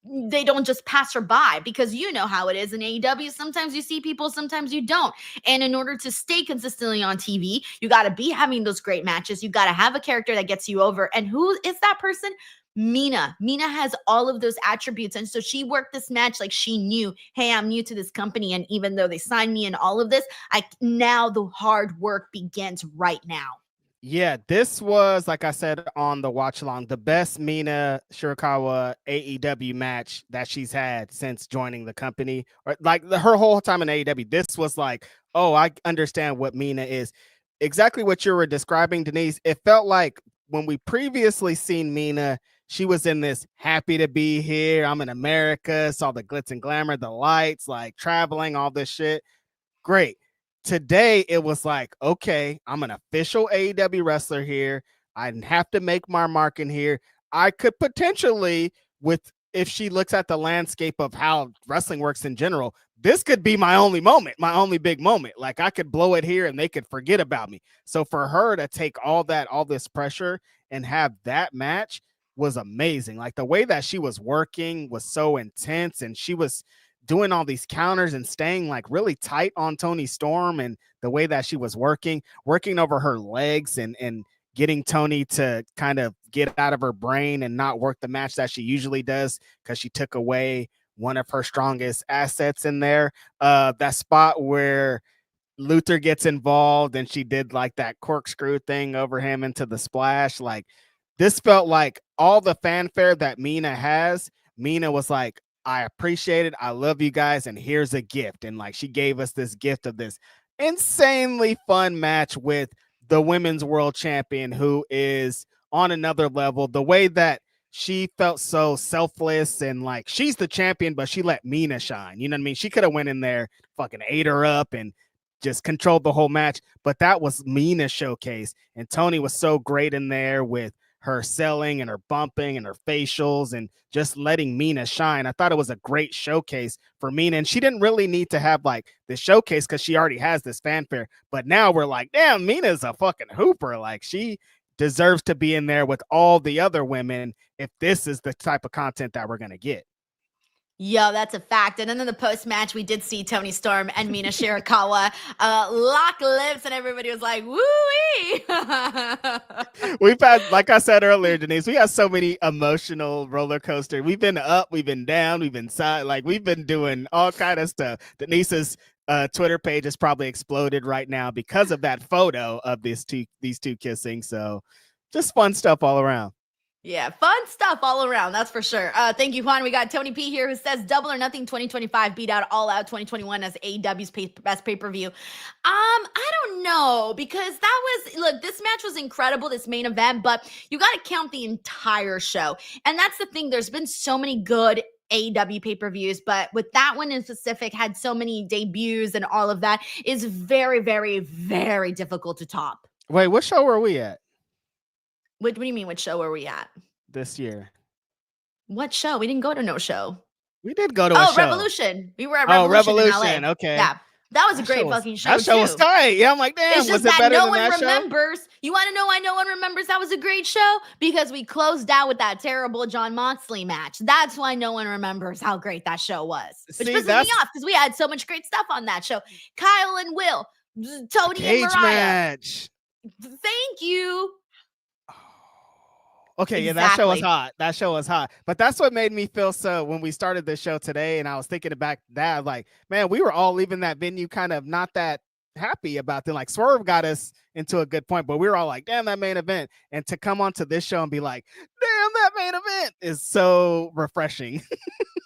they don't just pass her by, because you know how it is in AEW. Sometimes you see people, sometimes you don't. And in order to stay consistently on TV, you got to be having those great matches. You got to have a character that gets you over. And who is that person? Mina. Mina has all of those attributes. And so she worked this match like she knew, hey, I'm new to this company. And even though they signed me and all of this, now the hard work begins right now. Yeah, this was, like I said on the watch along, the best Mina Shirakawa AEW match that she's had since joining the company. Or like her whole time in AEW, this was like, oh, I understand what Mina is. Exactly what you were describing, Denise. It felt like when we previously seen Mina, she was in this happy to be here. I'm in America, saw the glitz and glamour, the lights, like traveling, all this shit. Great. Today, it was like, okay, I'm an official AEW wrestler here. I have to make my mark in here. I could potentially, if she looks at the landscape of how wrestling works in general, this could be my only moment, my only big moment. Like I could blow it here and they could forget about me. So for her to take all this pressure and have that match was amazing. Like the way that she was working was so intense, and she was doing all these counters and staying like really tight on Toni Storm, and the way that she was working over her legs and getting Toni to kind of get out of her brain and not work the match that she usually does, because she took away one of her strongest assets in there. That spot where Luther gets involved and she did like that corkscrew thing over him into the splash. Like this felt like all the fanfare that Mina has. Mina was like, I appreciate it. I love you guys. And here's a gift. And like, she gave us this gift of this insanely fun match with the women's world champion, who is on another level. The way that she felt so selfless and like she's the champion, but she let Mina shine. You know what I mean? She could have went in there, fucking ate her up and just controlled the whole match. But that was Mina's showcase. And Tony was so great in there with her selling and her bumping and her facials and just letting Mina shine. I thought it was a great showcase for Mina. And she didn't really need to have like this showcase because she already has this fanfare. But now we're like, damn, Mina's a fucking hooper. Like she deserves to be in there with all the other women if this is the type of content that we're going to get. Yo, that's a fact. And then in the post-match, we did see Tony Storm and Mina Shirakawa lock lips, and everybody was like, woo-wee! We've had, like I said earlier, Denise, we have so many emotional roller coaster. We've been up, we've been down, we've been side, like we've been doing all kind of stuff. Denise's Twitter page is probably exploded right now because of that photo of these two kissing. So just fun stuff all around. Yeah, fun stuff all around, that's for sure. Thank you, Juan. We got Tony P here who says Double or Nothing 2025 beat out All Out 2021 as AEW's best pay-per-view. I don't know, because that was, look, this match was incredible, this main event, but you got to count the entire show. And that's the thing, there's been so many good AEW pay-per-views, but with that one in specific, had so many debuts and all of that, is very, very, very difficult to top. Wait, what show were we at? What do you mean, what show are we at? This year. What show? We didn't go to no show. We did go to a show. Revolution. We were at Revolution in LA. Okay. Yeah. That was a great fucking show. That show was tight. Yeah, I'm like, damn, it's just was it better no than one that remembers. Show? You want to know why no one remembers that was a great show? Because we closed out with that terrible Jon Moxley match. That's why no one remembers how great that show was. Which pisses me off because we had so much great stuff on that show. Kyle and Will, Tony and Mariah. Match. Thank you. Okay, yeah, that show was hot. That show was hot. But that's what made me feel so when we started the show today, and I was thinking about that, like, man, we were all leaving that venue kind of not that happy about them. Like, Swerve got us into a good point, but we were all like, damn, that main event. And to come onto this show and be like, damn, that main event is so refreshing.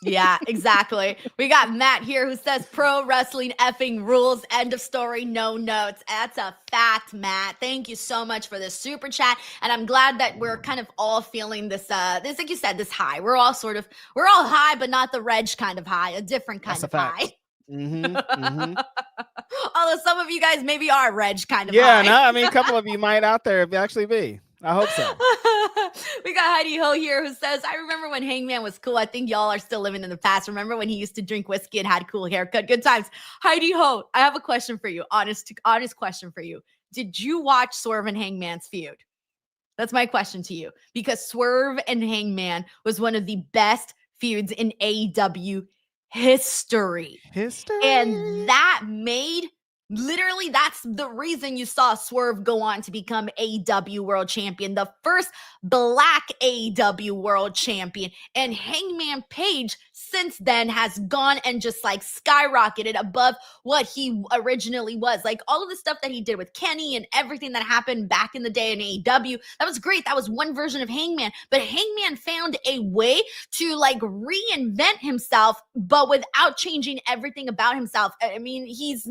Yeah, exactly. We got Matt here who says pro wrestling effing rules. End of story. No notes. That's a fact, Matt. Thank you so much for this super chat. And I'm glad that we're kind of all feeling this, like you said, this high. We're all high, but not the Reg kind of high, a different kind of high. Although some of you guys maybe are Reg kind of high. Yeah, no, I mean, a couple of you might out there actually be. I hope so. We got Heidi Ho here who says, I remember when Hangman was cool. I think y'all are still living in the past. Remember when he used to drink whiskey and had cool haircut? Good times. Heidi Ho, I have a question for you. Honest question for you. Did you watch Swerve and Hangman's feud? That's my question to you. Because Swerve and Hangman was one of the best feuds in AEW history. And that made... literally, that's the reason you saw Swerve go on to become AEW World Champion, the first Black AEW World Champion. And Hangman Page since then has gone and just like skyrocketed above what he originally was. Like all of the stuff that he did with Kenny and everything that happened back in the day in AEW, that was great. That was one version of Hangman. But Hangman found a way to like reinvent himself, but without changing everything about himself. I mean, he's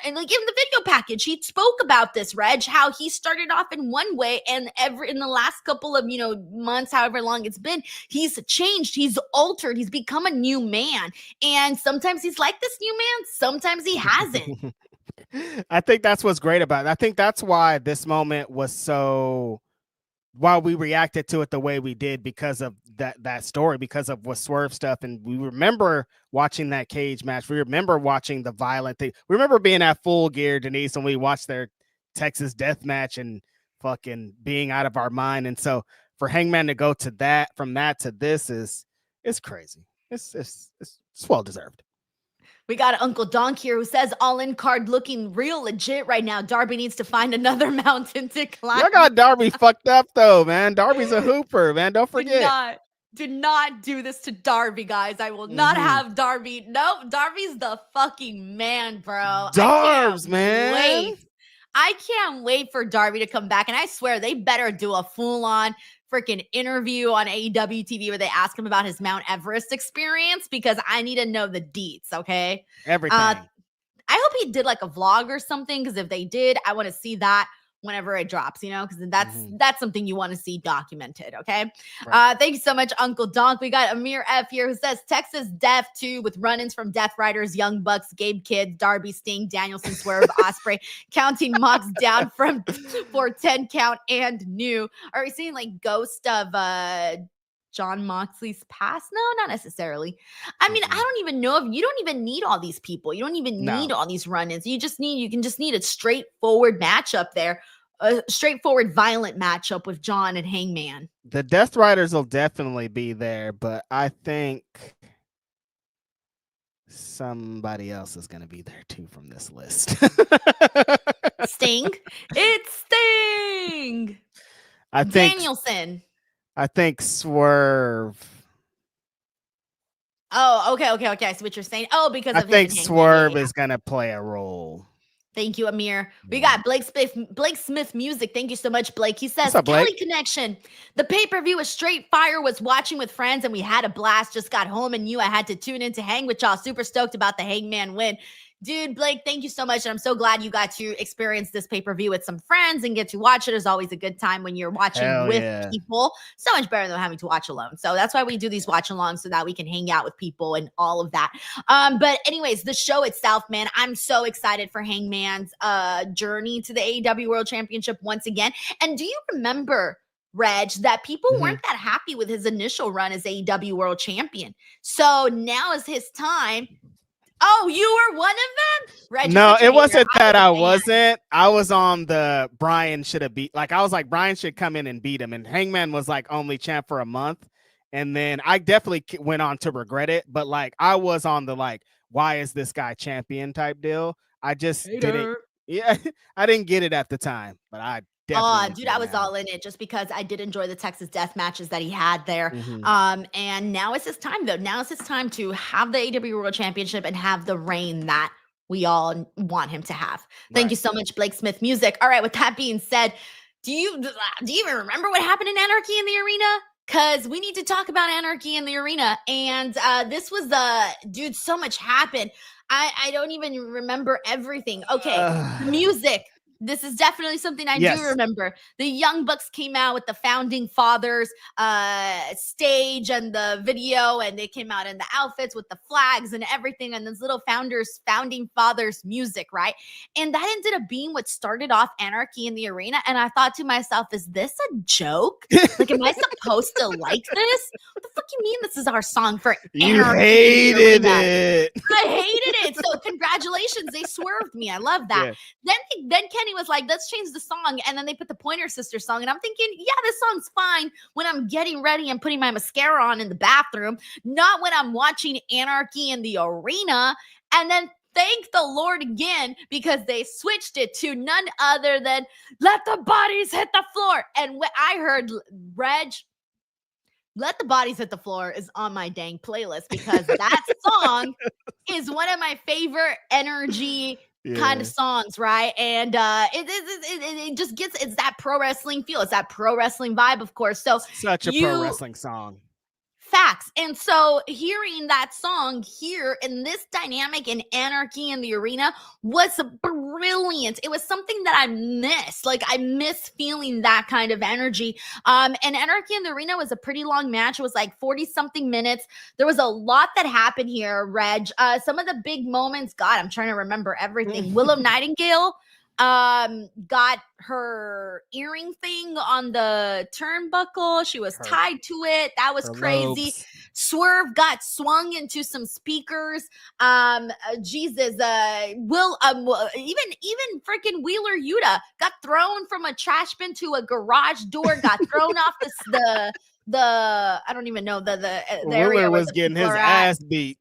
and like in the video package, he spoke about this, Reg, how he started off in one way and in the last couple of, months, however long it's been, he's changed, he's altered, he's become a new man. And sometimes he's like this new man, sometimes he hasn't. I think that's what's great about it. I think that's why this moment was so, why we reacted to it the way we did, because of that story, because of what Swerve stuff. And we remember watching that cage match. We remember watching the violent thing. We remember being at Full Gear, Denise, when we watched their Texas death match and fucking being out of our mind. And so for Hangman to go to that, from that to this is crazy. It's well deserved. We got Uncle Donk here who says all in card looking real legit right now. Darby needs to find another mountain to climb. Y'all got Darby fucked up though, man. Darby's a hooper, man. Don't forget. Do not do this to Darby, guys. I will not have Darby. No, Darby's the fucking man, bro. Darbs, man. I can't wait for Darby to come back. And I swear they better do a full-on freaking interview on AEW TV where they ask him about his Mount Everest experience, because I need to know the deets, okay? Everything. I hope he did like a vlog or something, because if they did, I want to see that whenever it drops, because that's something you want to see documented. Okay. Right. Thank you so much, Uncle Donk. We got Amir F here who says Texas Death 2 with run-ins from Death Riders, Young Bucks, Gabe Kidd, Darby, Sting, Danielson, Swerve, Osprey, counting Mox down for 10 count and new. Are we seeing like ghost of John Moxley's past? No, not necessarily. I mean, I don't even know if you don't even need all these people. You don't even need all these run-ins. You can just need a straightforward matchup there, a straightforward violent matchup with John and Hangman. The Death Riders will definitely be there, but I think somebody else is going to be there too from this list. Sting. It's Sting. I think Danielson. I think Swerve. Oh, okay. I see what you're saying. Oh, because I of think him Swerve is gonna play a role. Thank you, Amir. We got Blake Smith music. Thank you so much, Blake. He says, up, Blake? Kelly Connection. The pay-per-view was straight fire. Was watching with friends and we had a blast. Just got home and knew I had to tune in to hang with y'all. Super stoked about the Hangman win. Dude, Blake, thank you so much. And I'm so glad you got to experience this pay-per-view with some friends and get to watch it. It's always a good time when you're watching with people. So much better than having to watch alone. So that's why we do these watch-alongs, so that we can hang out with people and all of that. But anyways, the show itself, man, I'm so excited for Hangman's journey to the AEW World Championship once again. And do you remember, Reg, that people weren't that happy with his initial run as AEW World Champion? So now is his time. Oh, you were one of them? Reg, no, it wasn't that I wasn't. I was on the Brian should have beat. Like, I was like, Brian should come in and beat him. And Hangman was like only champ for a month. And then I definitely went on to regret it. But like, I was on the like, why is this guy champion type deal? I just didn't. Yeah, I didn't get it at the time. But I definitely. Dude, I was all in it just because I did enjoy the Texas Death matches that he had there. And now it's his time, though. Now it's his time to have the AEW World Championship and have the reign that we all want him to have. Thank you so much, Blake Smith Music. All right, with that being said, do you even remember what happened in Anarchy in the Arena? Because we need to talk about Anarchy in the Arena. And this was dude, so much happened. I don't even remember everything. Okay, the music. This is definitely something I do remember. The Young Bucks came out with the Founding Fathers stage and the video, and they came out in the outfits with the flags and everything, and this little Founding Fathers music, right? And that ended up being what started off Anarchy in the Arena. And I thought to myself, is this a joke? Like, am I supposed to like this? What the fuck you mean this is our song for Anarchy? You hated it. I hated it. So congratulations, they swerved me. I love that. Yeah. Then Kenny was like, let's change the song. And then they put the Pointer Sisters song. And I'm thinking, yeah, this song's fine when I'm getting ready and putting my mascara on in the bathroom, not when I'm watching Anarchy in the Arena. And then thank the Lord again, because they switched it to none other than Let the Bodies Hit the Floor. And when I heard, Reg, Let the Bodies Hit the Floor is on my dang playlist, because that song is one of my favorite energy kind of songs, right? And it just gets, it's that pro wrestling feel. It's that pro wrestling vibe, of course. So such a pro wrestling song. Facts. And so hearing that song here in this dynamic in Anarchy in the Arena was brilliant. It was something that I miss. Like, I miss feeling that kind of energy. And Anarchy in the Arena was a pretty long match. It was like 40 something minutes. There was a lot that happened here, Reg. Some of the big moments, God, I'm trying to remember everything. Willow Nightingale got her earring thing on the turnbuckle. She was tied to it. That was crazy. Lobes. Swerve got swung into some speakers. Jesus, even freaking Wheeler Yuta got thrown from a trash bin to a garage door, got thrown off the I don't even know the area was getting his ass beat.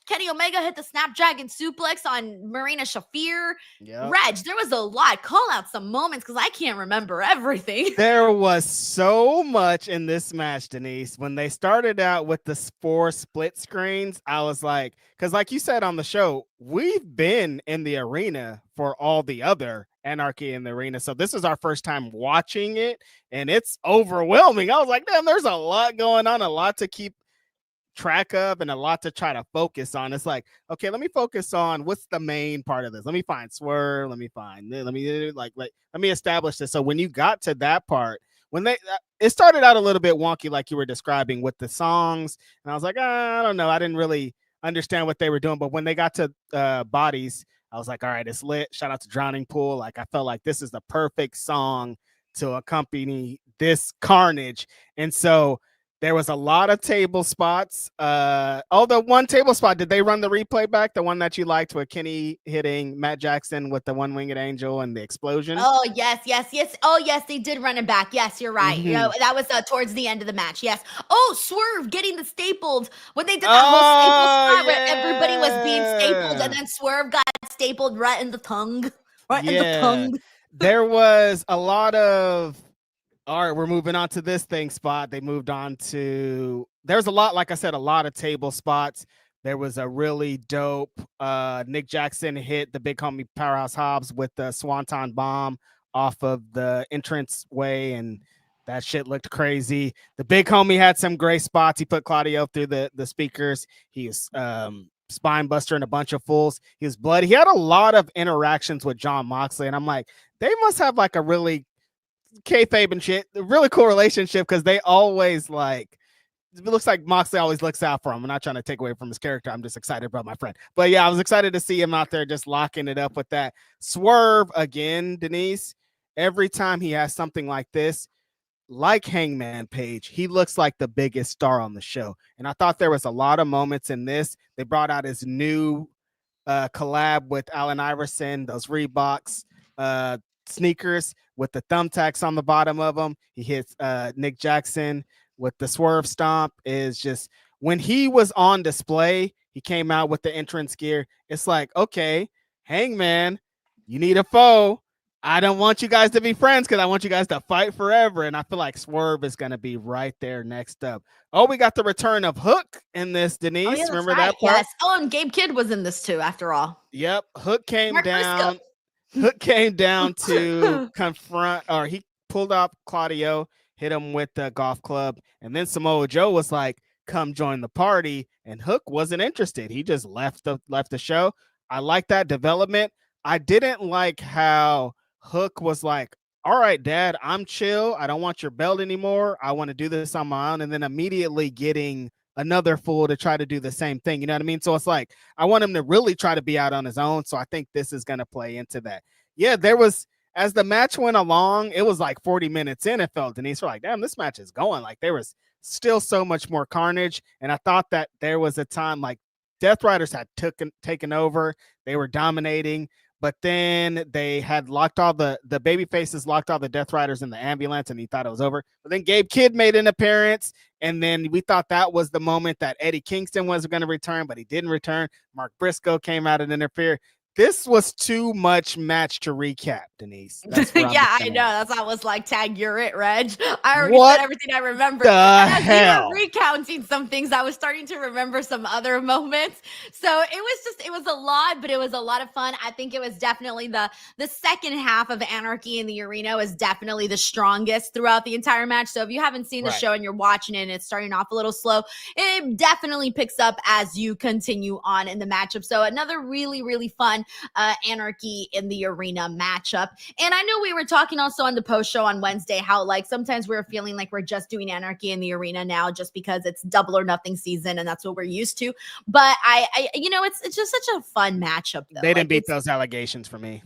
Kenny Omega hit the Snapdragon suplex on Marina Shafir. Yep. Reg, there was a lot. Call out some moments, because I can't remember everything. There was so much in this match, Denise. When they started out with the 4 split screens, I was like, because like you said on the show, we've been in the arena for all the other Anarchy in the Arena. So this is our first time watching it, and it's overwhelming. I was like, damn, there's a lot going on, a lot to keep track of and a lot to try to focus on. It's like, okay, let me focus on what's the main part of this. Let me find Swerve. Let me establish this. So when you got to that part, when it started out a little bit wonky, like you were describing with the songs, and I was like, I don't know, I didn't really understand what they were doing. But when they got to Bodies, I was like, all right, it's lit. Shout out to Drowning Pool. Like, I felt like this is the perfect song to accompany this carnage. And so there was a lot of table spots. The one table spot, did they run the replay back? The one that you liked with Kenny hitting Matt Jackson with the one-winged angel and the explosion? Oh, yes. Oh, yes, they did run it back. Yes, you're right. Mm-hmm. You know, that was towards the end of the match. Yes. Oh, Swerve getting the stapled. When they did that whole staple spot where everybody was being stapled and then Swerve got stapled right in the tongue. In the tongue. There was a lot of, all right, we're moving on to this thing spot. They moved on to, there's a lot, like I said, a lot of table spots. There was a really dope, Nick Jackson hit the big homie Powerhouse Hobbs with the Swanton bomb off of the entrance way, and that shit looked crazy. The big homie had some great spots. He put Claudio through the speakers. He was spine buster and a bunch of fools. He was bloody. He had a lot of interactions with Jon Moxley, and I'm like, they must have like a really kayfabe and shit, a really cool relationship, because they always like, it looks like Moxley always looks out for him. I'm not trying to take away from his character. I'm just excited about my friend. But yeah, I was excited to see him out there just locking it up with that. Swerve again, Denise. Every time he has something like this, like Hangman Page, he looks like the biggest star on the show. And I thought there was a lot of moments in this. They brought out his new collab with Allen Iverson, those Reeboks sneakers with the thumbtacks on the bottom of them. He hits Nick Jackson with the swerve stomp. Is just, when he was on display, he came out with the entrance gear. It's like, okay, Hangman, you need a foe. I don't want you guys to be friends because I want you guys to fight forever. And I feel like Swerve is going to be right there next up. Oh, we got the return of Hook in this, Denise. Oh, yeah, remember right. that part? Yes. Oh, and Gabe Kidd was in this too, after all. Yep. Hook came Mark down. Briscoe. Hook came down to confront, or he pulled up Claudio, hit him with the golf club. And then Samoa Joe was like, come join the party. And Hook wasn't interested. He just left the show. I like that development. I didn't like how Hook was like, all right, Dad, I'm chill. I don't want your belt anymore. I want to do this on my own. And then immediately getting another fool to try to do the same thing. You know what I mean? So it's like, I want him to really try to be out on his own. So I think this is going to play into that. Yeah, there was, as the match went along, it was like 40 minutes in, it felt, Denise, we're like, damn, this match is going. Like, there was still so much more carnage. And I thought that there was a time like Death Riders had taken over. They were dominating. But then they had locked all the baby faces, locked all the Death Riders in the ambulance, and he thought it was over. But then Gabe Kidd made an appearance, and then we thought that was the moment that Eddie Kingston was going to return, but he didn't return. Mark Briscoe came out and interfered. This was too much match to recap, Denise. Yeah, I know. That's why I was like, tag, you're it, Reg. I already said everything I remember. And as you were recounting some things, I was starting to remember some other moments. So it was a lot, but it was a lot of fun. I think it was definitely the second half of Anarchy in the Arena was definitely the strongest throughout the entire match. So if you haven't seen the show and you're watching it and it's starting off a little slow, it definitely picks up as you continue on in the matchup. So another really, really fun Anarchy in the Arena matchup. And I know we were talking also on the post show on Wednesday how like sometimes we're feeling like we're just doing Anarchy in the Arena now just because it's Double or Nothing season and that's what we're used to. But I you know, it's just such a fun matchup though. They didn't beat those allegations for me.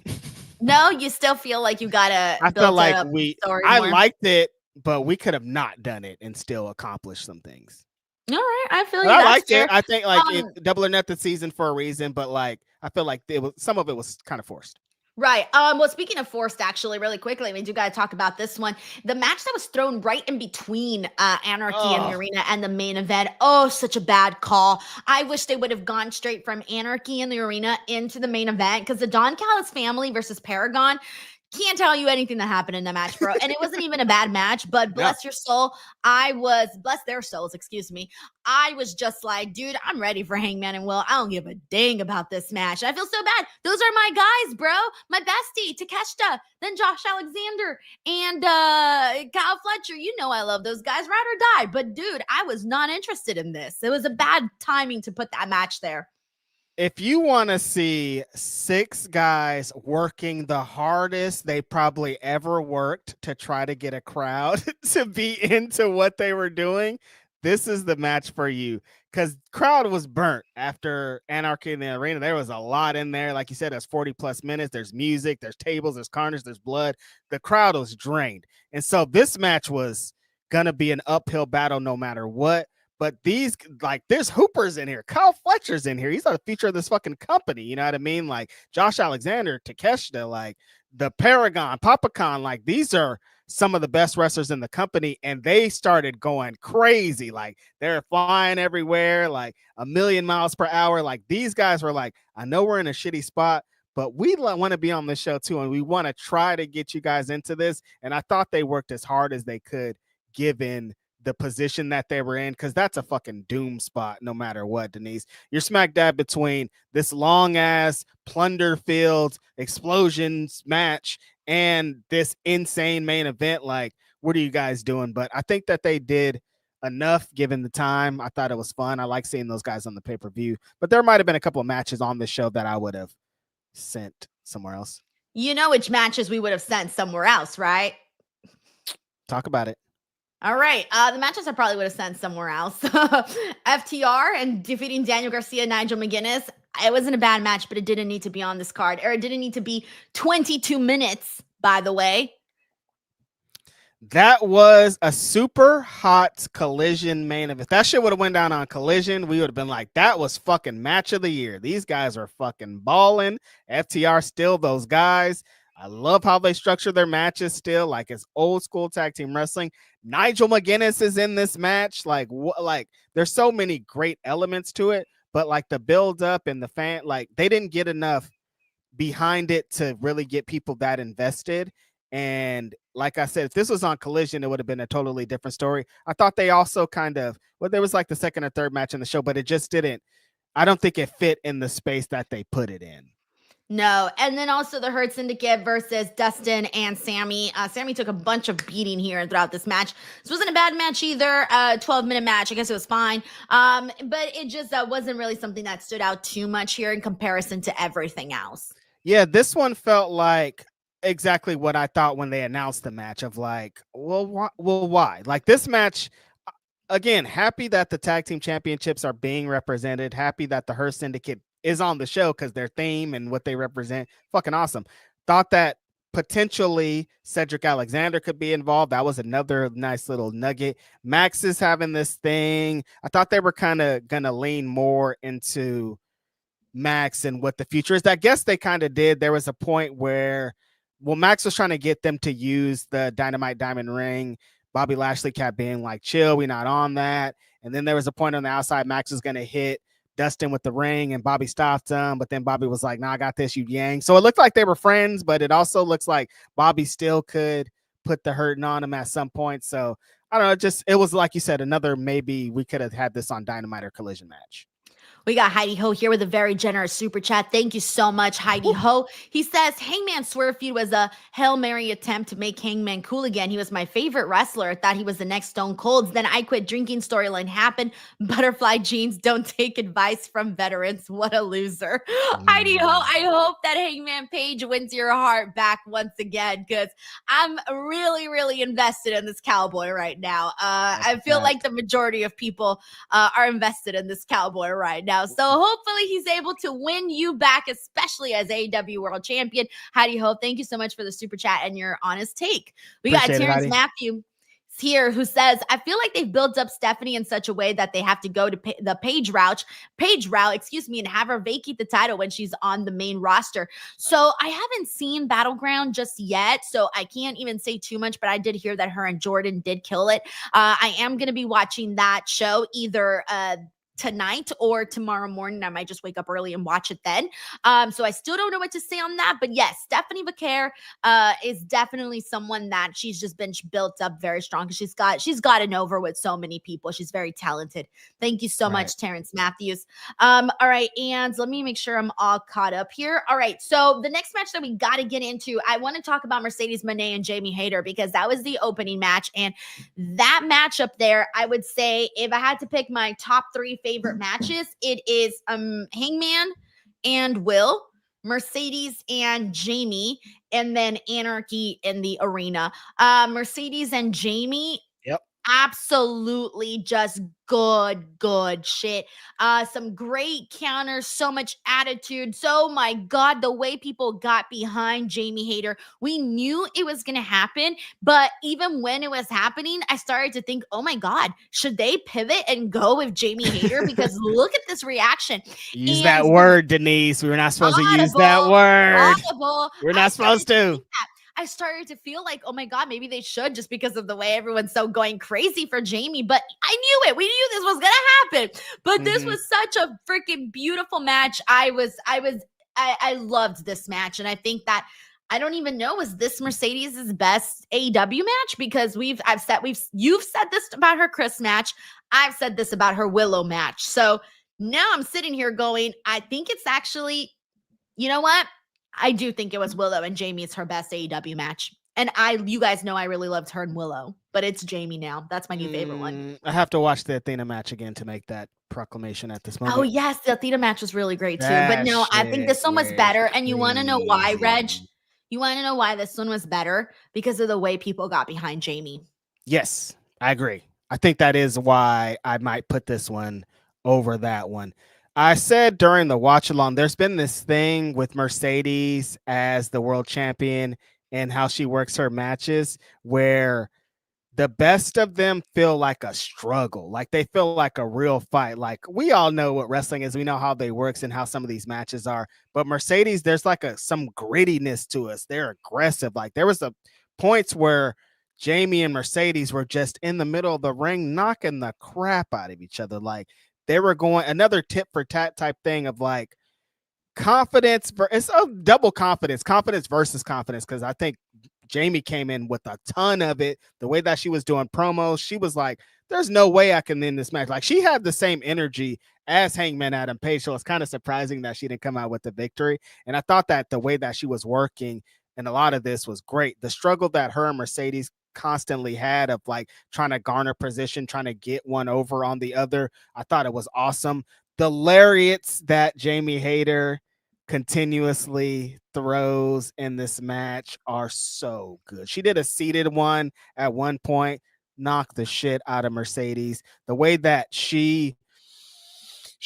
No, you still feel like you gotta. I feel like I more. liked it, but we could have not done it and still accomplished some things. All right, I feel I liked it. I think like Double or Nothing season for a reason, but like I feel like some of it was kind of forced. Right. Well, speaking of forced, actually, really quickly, we do got to talk about this one. The match that was thrown right in between Anarchy in the Arena and the main event. Oh, such a bad call. I wish they would have gone straight from Anarchy in the Arena into the main event because the Don Callis family versus Paragon. Can't tell you anything that happened in that match, bro. And it wasn't even a bad match, but bless your soul. Bless their souls, excuse me. I was just like, dude, I'm ready for Hangman and Will. I don't give a dang about this match. I feel so bad. Those are my guys, bro. My bestie, Takeshita, then Josh Alexander, and Kyle Fletcher. You know I love those guys, ride or die. But dude, I was not interested in this. It was a bad timing to put that match there. If you want to see 6 guys working the hardest they probably ever worked to try to get a crowd to be into what they were doing, this is the match for you. Because crowd was burnt after Anarchy in the Arena. There was a lot in there. Like you said, there's 40 plus minutes. There's music, there's tables, there's carnage, there's blood. The crowd was drained. And so this match was going to be an uphill battle no matter what. But these, like, there's Hoopers in here. Kyle Fletcher's in here. He's a feature of this fucking company. You know what I mean? Like, Josh Alexander, Takeshita, like, the Paragon, Papa Khan, like, these are some of the best wrestlers in the company. And they started going crazy. Like, they're flying everywhere, like, 1,000,000 miles per hour. Like, these guys were like, I know we're in a shitty spot, but we want to be on this show, too. And we want to try to get you guys into this. And I thought they worked as hard as they could, given the position that they were in, because that's a fucking doom spot no matter what, Denise. You're smack dab between this long ass plunder filled explosions match and this insane main event. Like, what are you guys doing? But I think that they did enough given the time. I thought it was fun. I like seeing those guys on the pay-per-view, but there might have been a couple of matches on this show that I would have sent somewhere else. You know which matches we would have sent somewhere else, right? Talk about it. All right. The matches I probably would have sent somewhere else. FTR and defeating Daniel Garcia, Nigel McGuinness. It wasn't a bad match, but it didn't need to be on this card. Or it didn't need to be 22 minutes, by the way. That was a super hot Collision main event. If that shit would have went down on Collision, we would have been like, that was fucking match of the year. These guys are fucking balling. FTR still those guys. I love how they structure their matches still, like it's old school tag team wrestling. Nigel McGuinness is in this match. Like there's so many great elements to it, but like the build up and the fan, like they didn't get enough behind it to really get people that invested. And like I said, if this was on Collision, it would have been a totally different story. I thought they also there was like the second or third match in the show, but it just didn't. I don't think it fit in the space that they put it in. No. And then also the Hurt Syndicate versus Dustin and Sammy. Sammy took a bunch of beating here throughout this match. This wasn't a bad match either. 12-minute match. I guess it was fine. But it just wasn't really something that stood out too much here in comparison to everything else. Yeah, this one felt like exactly what I thought when they announced the match of like, why? Like this match, again, happy that the tag team championships are being represented. Happy that the Hurt Syndicate is on the show because their theme and what they represent, fucking awesome. Thought that potentially Cedric Alexander could be involved. That was another nice little nugget. Max is having this thing. I thought they were kind of gonna lean more into Max and what the future is. I guess they kind of did. There was a point where, Max was trying to get them to use the Dynamite Diamond Ring. Bobby Lashley kept being like, chill, we're not on that. And then there was a point on the outside, Max was going to hit Dustin with the ring and Bobby stopped him, but then Bobby was like, nah, I got this, you yang. So it looked like they were friends, but it also looks like Bobby still could put the hurting on him at some point. So I don't know, it was like you said, another maybe we could have had this on Dynamite or Collision match. We got Heidi Ho here with a very generous super chat. Thank you so much, Heidi Ho. He says, Hangman Swerve feud was a Hail Mary attempt to make Hangman cool again. He was my favorite wrestler. I thought he was the next Stone Cold. Then I quit drinking storyline happened. Butterfly jeans don't take advice from veterans. What a loser. Heidi Ho, I hope that Hangman Page wins your heart back once again, because I'm really, really invested in this cowboy right now. I feel like the majority of people are invested in this cowboy right now. So hopefully he's able to win you back, especially as AEW World Champion. Heidi Ho, thank you so much for the super chat and your honest take. We got Terrence Matthew here who says, I feel like they've built up Stephanie in such a way that they have to go to the Paige route, and have her vacate the title when she's on the main roster. So I haven't seen Battleground just yet, so I can't even say too much, but I did hear that her and Jordan did kill it. I am going to be watching that show either tonight or tomorrow morning. I might just wake up early and watch it then. So I still don't know what to say on that. But yes, Stephanie Vaquer is definitely someone that she's just been built up very strong. She's gotten over with so many people. She's very talented. Thank you so much, Terrence Matthews. All right, and let me make sure I'm all caught up here. All right, so the next match that we got to get into, I want to talk about Mercedes Moné and Jamie Hayter, because that was the opening match, and that matchup there, I would say if I had to pick my top 3 favorite matches, it is Hangman and Will, Mercedes and Jamie, and then Anarchy in the arena. Mercedes and Jamie, absolutely just good shit. Some great counters, so much attitude. So my God, the way people got behind Jamie Hayter, we knew it was going to happen. But even when it was happening, I started to think, oh my God, should they pivot and go with Jamie Hayter? Because look at this reaction. Use that word, Denise. We were not supposed to use that word. We're not supposed to. I started to feel like, oh my God, maybe they should, just because of the way everyone's so going crazy for Jamie. But I knew it. We knew this was going to happen. But this was such a freaking beautiful match. I loved this match. And I think that, I don't even know, was this Mercedes' best AEW match? Because you've said this about her Chris match. I've said this about her Willow match. So now I'm sitting here going, I think it's actually, you know what? I do think it was Willow and Jamie is her best AEW match. And you guys know I really loved her and Willow, but it's Jamie now. That's my new favorite one. I have to watch the Athena match again to make that proclamation at this moment. Oh yes, the Athena match was really great too. But no, I think this one was better. And you want to know why, Reg? You want to know why this one was better? Because of the way people got behind Jamie. Yes, I agree. I think that is why I might put this one over that one. I said during the watch along, there's been this thing with Mercedes as the world champion and how she works her matches where the best of them feel like a struggle. Like they feel like a real fight. Like we all know what wrestling is. We know how they works and how some of these matches are. But Mercedes, there's like some grittiness to us. They're aggressive. Like there was points where Jamie and Mercedes were just in the middle of the ring, knocking the crap out of each other. Like, they were going another tit for tat type thing of like confidence. It's a double confidence versus confidence. Cause I think Jamie came in with a ton of it. The way that she was doing promos, she was like, there's no way I can win this match. Like she had the same energy as Hangman Adam Page. So it's kind of surprising that she didn't come out with the victory. And I thought that the way that she was working and a lot of this was great. The struggle that her and Mercedes constantly had of like trying to garner position, trying to get one over on the other. I thought it was awesome. The lariats that Jamie Hayter continuously throws in this match are so good. She did a seated one at one point, knocked the shit out of Mercedes. The way that she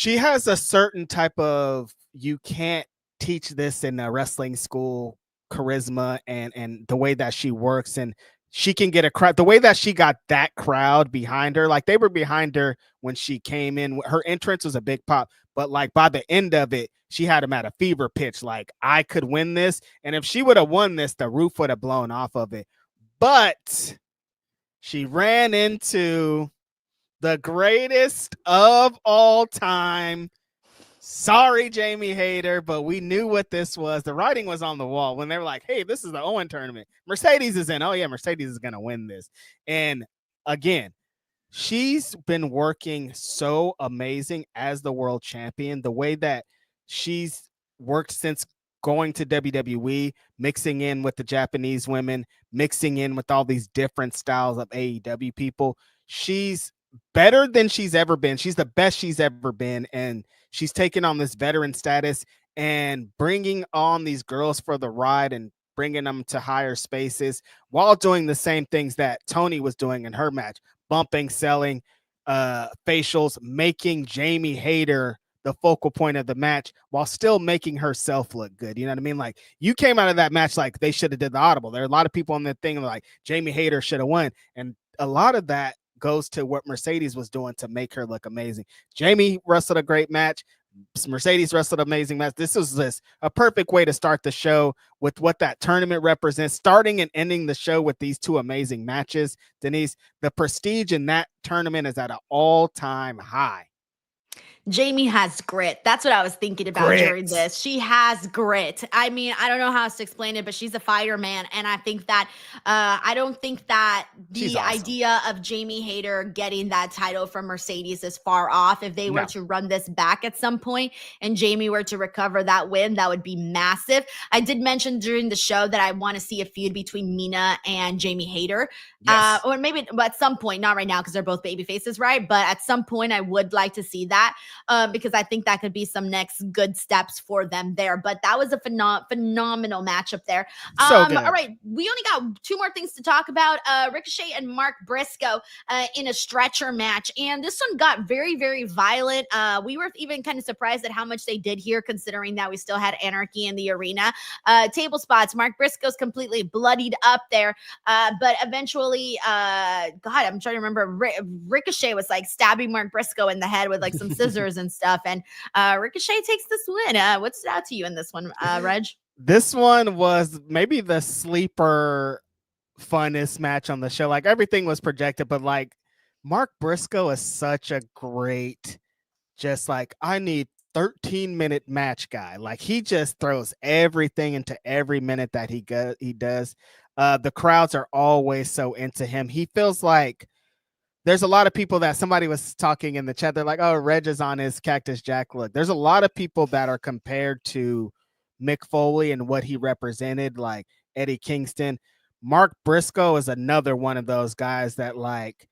has a certain type of, you can't teach this in a wrestling school, charisma and the way that she works, and she can get a crowd. The way that she got that crowd behind her, like they were behind her when she came in. Her entrance was a big pop, but like by the end of it, she had him at a fever pitch. Like I could win this, and if she would have won this, the roof would have blown off of it. But she ran into the greatest of all time. Sorry, Jamie Hayter, but we knew what this was. The writing was on the wall when they were like, hey, this is the Owen tournament. Mercedes is in. Oh, yeah, Mercedes is going to win this. And again, she's been working so amazing as the world champion. The way that she's worked since going to WWE, mixing in with the Japanese women, mixing in with all these different styles of AEW people. She's better than she's ever been. She's the best she's ever been. And she's taken on this veteran status and bringing on these girls for the ride and bringing them to higher spaces while doing the same things that Tony was doing in her match, bumping, selling, facials, making Jamie Hayter the focal point of the match while still making herself look good. You know what I mean? Like you came out of that match like they should have did the audible. There are a lot of people on that thing like Jamie Hayter should have won. And a lot of that goes to what Mercedes was doing to make her look amazing. Jamie wrestled a great match. Mercedes wrestled an amazing match. This was a perfect way to start the show with what that tournament represents, starting and ending the show with these two amazing matches. Denise, the prestige in that tournament is at an all-time high. Jamie has grit. That's what I was thinking about during this. She has grit. I mean, I don't know how else to explain it, but she's a fighter, man. And I think that I don't think that the idea of Jamie Hayter getting that title from Mercedes is far off. If they were to run this back at some point and Jamie were to recover that win, that would be massive. I did mention during the show that I want to see a feud between Mina and Jamie Hayter. Yes. Or maybe at some point, not right now because they're both baby faces, right? But at some point, I would like to see that. Because I think that could be some next good steps for them there. But that was a phenomenal matchup there. All right, we only got 2 more things to talk about. Ricochet and Mark Briscoe in a stretcher match. And this one got very, very violent. We were even kind of surprised at how much they did here, considering that we still had Anarchy in the arena. Table spots, Mark Briscoe's completely bloodied up there. But eventually, God, I'm trying to remember, Ricochet was like stabbing Mark Briscoe in the head with like some scissors and stuff, and Ricochet takes this win. What stood out to you in this one, Reg? This one was maybe the sleeper funnest match on the show. Like everything was projected, but like Mark Briscoe is such a great, just like I need 13-minute match guy. Like he just throws everything into every minute that he does. The crowds are always so into him. He feels like there's a lot of people that somebody was talking in the chat. They're like, oh, Reg is on his Cactus Jack look. There's a lot of people that are compared to Mick Foley and what he represented, like Eddie Kingston. Mark Briscoe is another one of those guys that like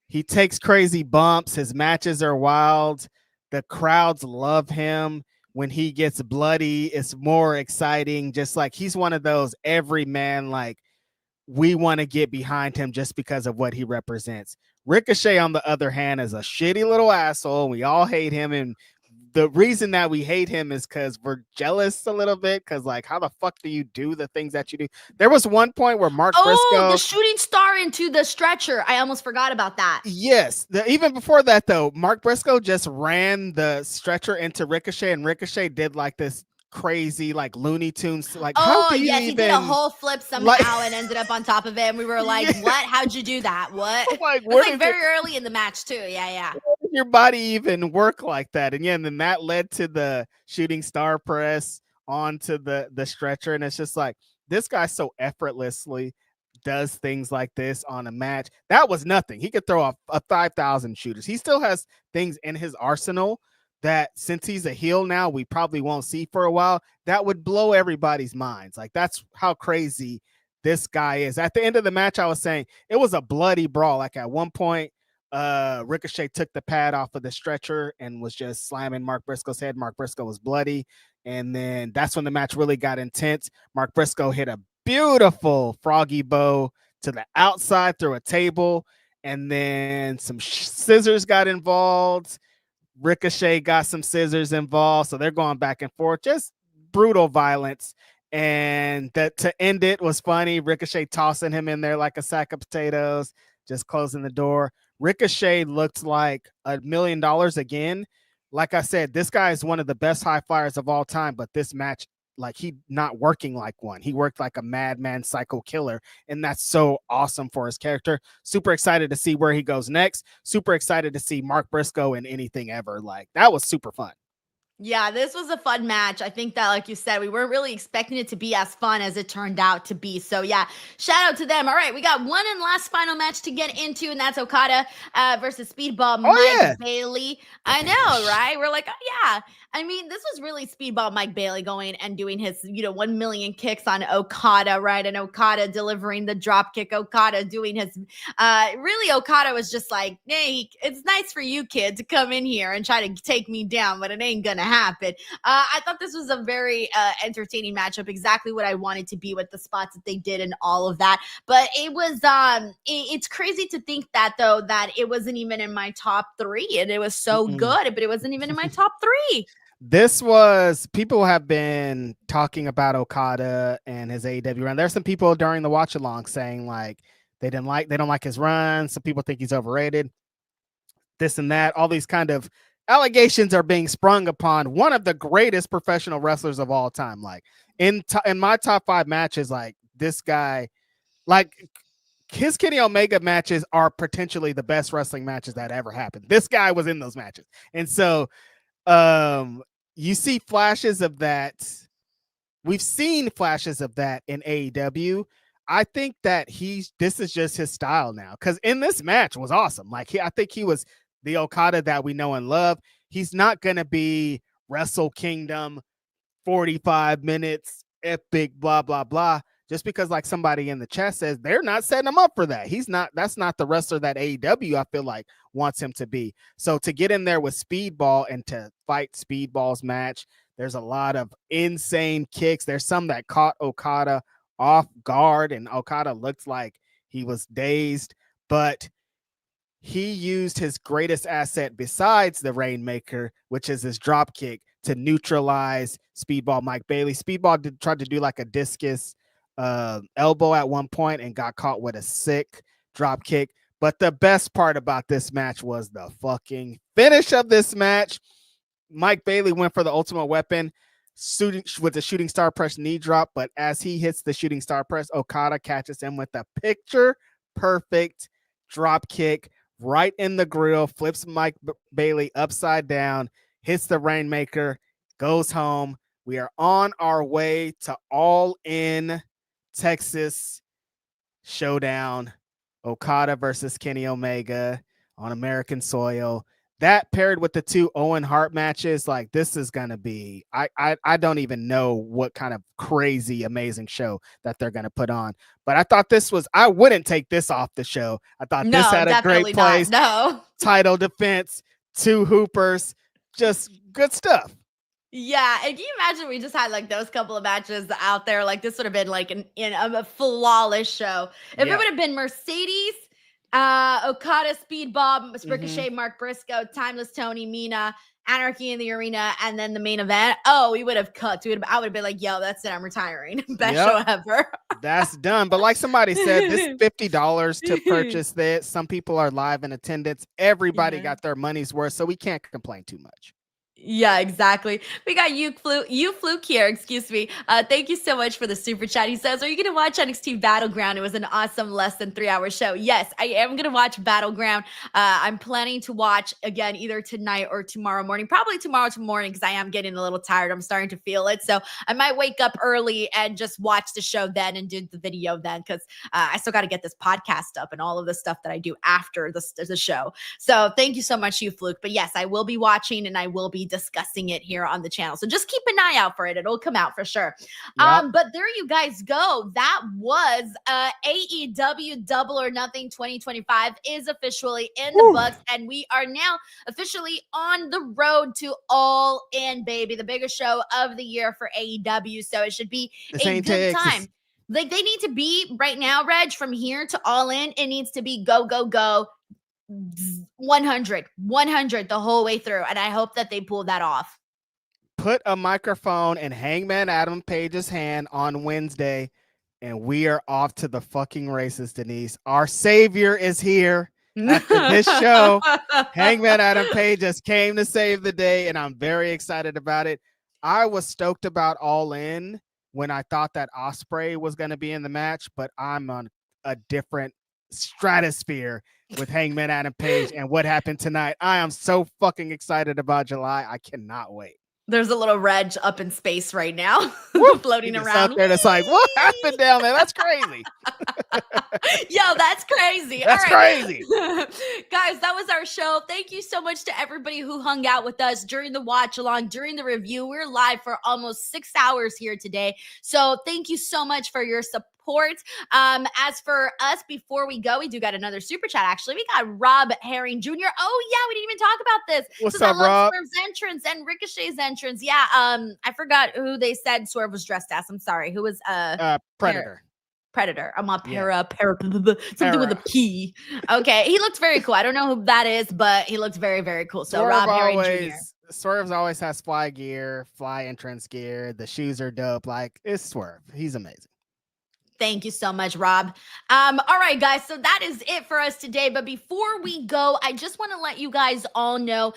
he takes crazy bumps. His matches are wild. The crowds love him. When he gets bloody, it's more exciting. Just like he's one of those every man, like we want to get behind him just because of what he represents. Ricochet, on the other hand, is a shitty little asshole. We all hate him. And the reason that we hate him is because we're jealous a little bit. Because, like, how the fuck do you do the things that you do? There was one point where Mark Briscoe... the shooting star into the stretcher. I almost forgot about that. Yes. Even before that, though, Mark Briscoe just ran the stretcher into Ricochet, and Ricochet did, like, this crazy like Looney Tunes, like he did a whole flip somehow and ended up on top of it, and we were like, what? How'd you do that? What? Like, it was like very early in the match too. Yeah. Your body even work like that? And then that led to the shooting star press onto the stretcher, and it's just like this guy so effortlessly does things like this on a match. That was nothing. He could throw a 5,000 shooters. He still has things in his arsenal that since he's a heel now, we probably won't see for a while. That would blow everybody's minds. Like that's how crazy this guy is. At the end of the match, I was saying it was a bloody brawl. Like at one point, Ricochet took the pad off of the stretcher and was just slamming Mark Briscoe's head. Mark Briscoe was bloody. And then that's when the match really got intense. Mark Briscoe hit a beautiful froggy bow to the outside through a table. And then some scissors got involved. Ricochet got some scissors involved, so they're going back and forth, just brutal violence. And that to end it was funny. Ricochet tossing him in there like a sack of potatoes, just closing the door. Ricochet looked like $1 million again. Like I said, this guy is one of the best high flyers of all time, but this match, like he not working like one. He worked like a madman psycho killer, and that's so awesome for his character. Super excited to see where he goes next. Super excited to see Mark Briscoe in anything ever. Like that was super fun. Yeah, this was a fun match. I think that, like you said, we weren't really expecting it to be as fun as it turned out to be. So, yeah, shout out to them. All right, we got one and last final match to get into, and that's Okada versus Speedball Mike Bailey. I know, right? We're like, oh, yeah. I mean, this was really Speedball Mike Bailey going and doing his, 1 million kicks on Okada, right? And Okada delivering the drop kick. Okada doing his, really, Okada was just like, hey, it's nice for you, kid, to come in here and try to take me down, but it ain't gonna happen. I thought this was a very entertaining matchup, exactly what I wanted to be with the spots that they did and all of that. But it was, it's crazy to think that, though, that it wasn't even in my top 3, and it was so good, but it wasn't even in my top 3. This was, people have been talking about Okada and his AEW run. There's some people during the watch along saying like they don't like his run. Some people think he's overrated. This and that, all these kind of allegations are being sprung upon one of the greatest professional wrestlers of all time. Like in my top 5 matches, like this guy, like his Kenny Omega matches are potentially the best wrestling matches that ever happened. This guy was in those matches. And so You see flashes of that. We've seen flashes of that in AEW. I think that this is just his style now. Because in this match was awesome. Like I think he was the Okada that we know and love. He's not gonna be Wrestle Kingdom 45 minutes, epic, blah, blah, blah. Just because like somebody in the chat says they're not setting him up for that. That's not the wrestler that AEW, I feel like, wants him to be. So to get in there with Speedball and to fight Speedball's match, there's a lot of insane kicks. There's some that caught Okada off guard, and Okada looked like he was dazed, but he used his greatest asset besides the Rainmaker, which is his drop kick, to neutralize Speedball Mike Bailey. Speedball tried to do like a discus elbow at one point and got caught with a sick drop kick. But the best part about this match was the fucking finish of this match. Mike Bailey went for the ultimate weapon with the shooting star press knee drop, but as he hits the shooting star press, Okada catches him with a picture perfect drop kick right in the grill, flips Mike Bailey upside down, hits the Rainmaker, goes home. We are on our way to All In Texas Showdown. Okada versus Kenny Omega on American soil. That paired with the two Owen Hart matches, like this is gonna be. I don't even know what kind of crazy amazing show that they're gonna put on. But I thought this was. I wouldn't take this off the show. I thought this had a great place. No title defense, two hoopers, just good stuff. Yeah, and can you imagine we just had like those couple of matches out there? Like this would have been like a flawless show. If it would have been Mercedes, Okada, Speedball, Ricochet, Mark Briscoe, Timeless Tony, Mina, Anarchy in the Arena, and then the main event. Oh, we would have cooked. I would have been like, yo, that's it. I'm retiring. Best show ever. That's done. But like somebody said, this is $50 to purchase this. Some people are live in attendance. Everybody got their money's worth, so we can't complain too much. Yeah, exactly. We got you Fluke here, excuse me. Thank you so much for the super chat. He says, are you going to watch NXT Battleground? It was an awesome less than 3-hour show. Yes, I am going to watch Battleground. I'm planning to watch again either tonight or tomorrow morning. Probably tomorrow morning because I am getting a little tired. I'm starting to feel it. So I might wake up early and just watch the show then and do the video then because I still got to get this podcast up and all of the stuff that I do after the show. So thank you so much, you Fluke. But yes, I will be watching and I will be discussing it here on the channel. So just keep an eye out for it. It'll come out for sure. But there you guys go. That was AEW Double or Nothing 2025 is officially in the books. And we are now officially on the road to All In, baby. The biggest show of the year for AEW. So it should be a good time. Like they need to be right now, Reg, from here to All In. It needs to be go, go, go. 100 the whole way through, and I hope that they pull that off. Put a microphone in Hangman Adam Page's hand on Wednesday, and we are off to the fucking races, Denise. Our savior is here after this show. Hangman Adam Page just came to save the day, and I'm very excited about it. I was stoked about All In when I thought that Osprey was going to be in the match, but I'm on a different stratosphere with Hangman Adam Page and what happened tonight. I am so fucking excited about July. I cannot wait. There's a little Reg up in space right now, floating around. Out there, that's like, what happened down there? That's crazy. Yo, that's crazy. That's crazy. Guys, that was our show. Thank you so much to everybody who hung out with us during the watch along, during the review. We're live for almost 6 hours here today. So thank you so much for your support. As for us, before we go, we do got another super chat. Actually, we got Rob Herring Jr. Oh yeah, we didn't even talk about this. What's up, Rob? Swerve's entrance and Ricochet's entrance. Yeah, I forgot who they said Swerve was dressed as. I'm sorry. Who was Predator? Predator. I'm on something with a P. Okay, he looked very cool. I don't know who that is, but he looks very, very cool. So Rob Herring Jr. Swerve always has fly gear, fly entrance gear. The shoes are dope. Like it's Swerve. He's amazing. Thank you so much, Rob. All right, guys. So that is it for us today. But before we go, I just want to let you guys all know,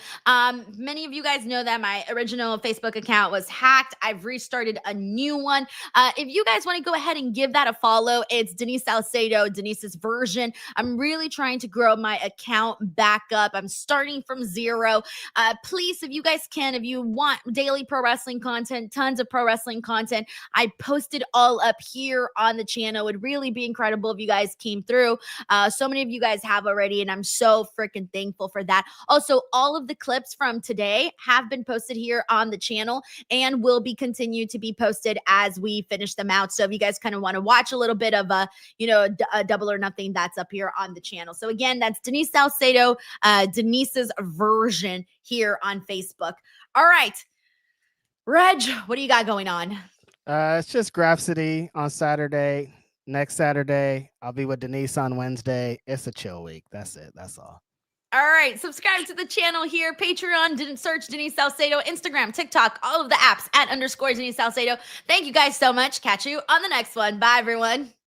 many of you guys know that my original Facebook account was hacked. I've restarted a new one. If you guys want to go ahead and give that a follow, it's Denise Salcedo, Denise's version. I'm really trying to grow my account back up. I'm starting from zero. Please, if you guys can, if you want daily pro wrestling content, tons of pro wrestling content, I posted all up here on the channel. It would really be incredible if you guys came through. So many of you guys have already, and I'm so freaking thankful for that. Also, all of the clips from today have been posted here on the channel and will be continued to be posted as we finish them out. So if you guys kind of want to watch a little bit of a double or nothing, that's up here on the channel. So again, that's Denise Salcedo, Denise's version here on Facebook. All right, Reg, what do you got going on? It's just Grapsity on Saturday. Next Saturday, I'll be with Denise on Wednesday. It's a chill week. That's it. That's all. All right. Subscribe to the channel here. Patreon, didn't search Denise Salcedo. Instagram, TikTok, all of the apps @ Denise Salcedo. Thank you guys so much. Catch you on the next one. Bye, everyone.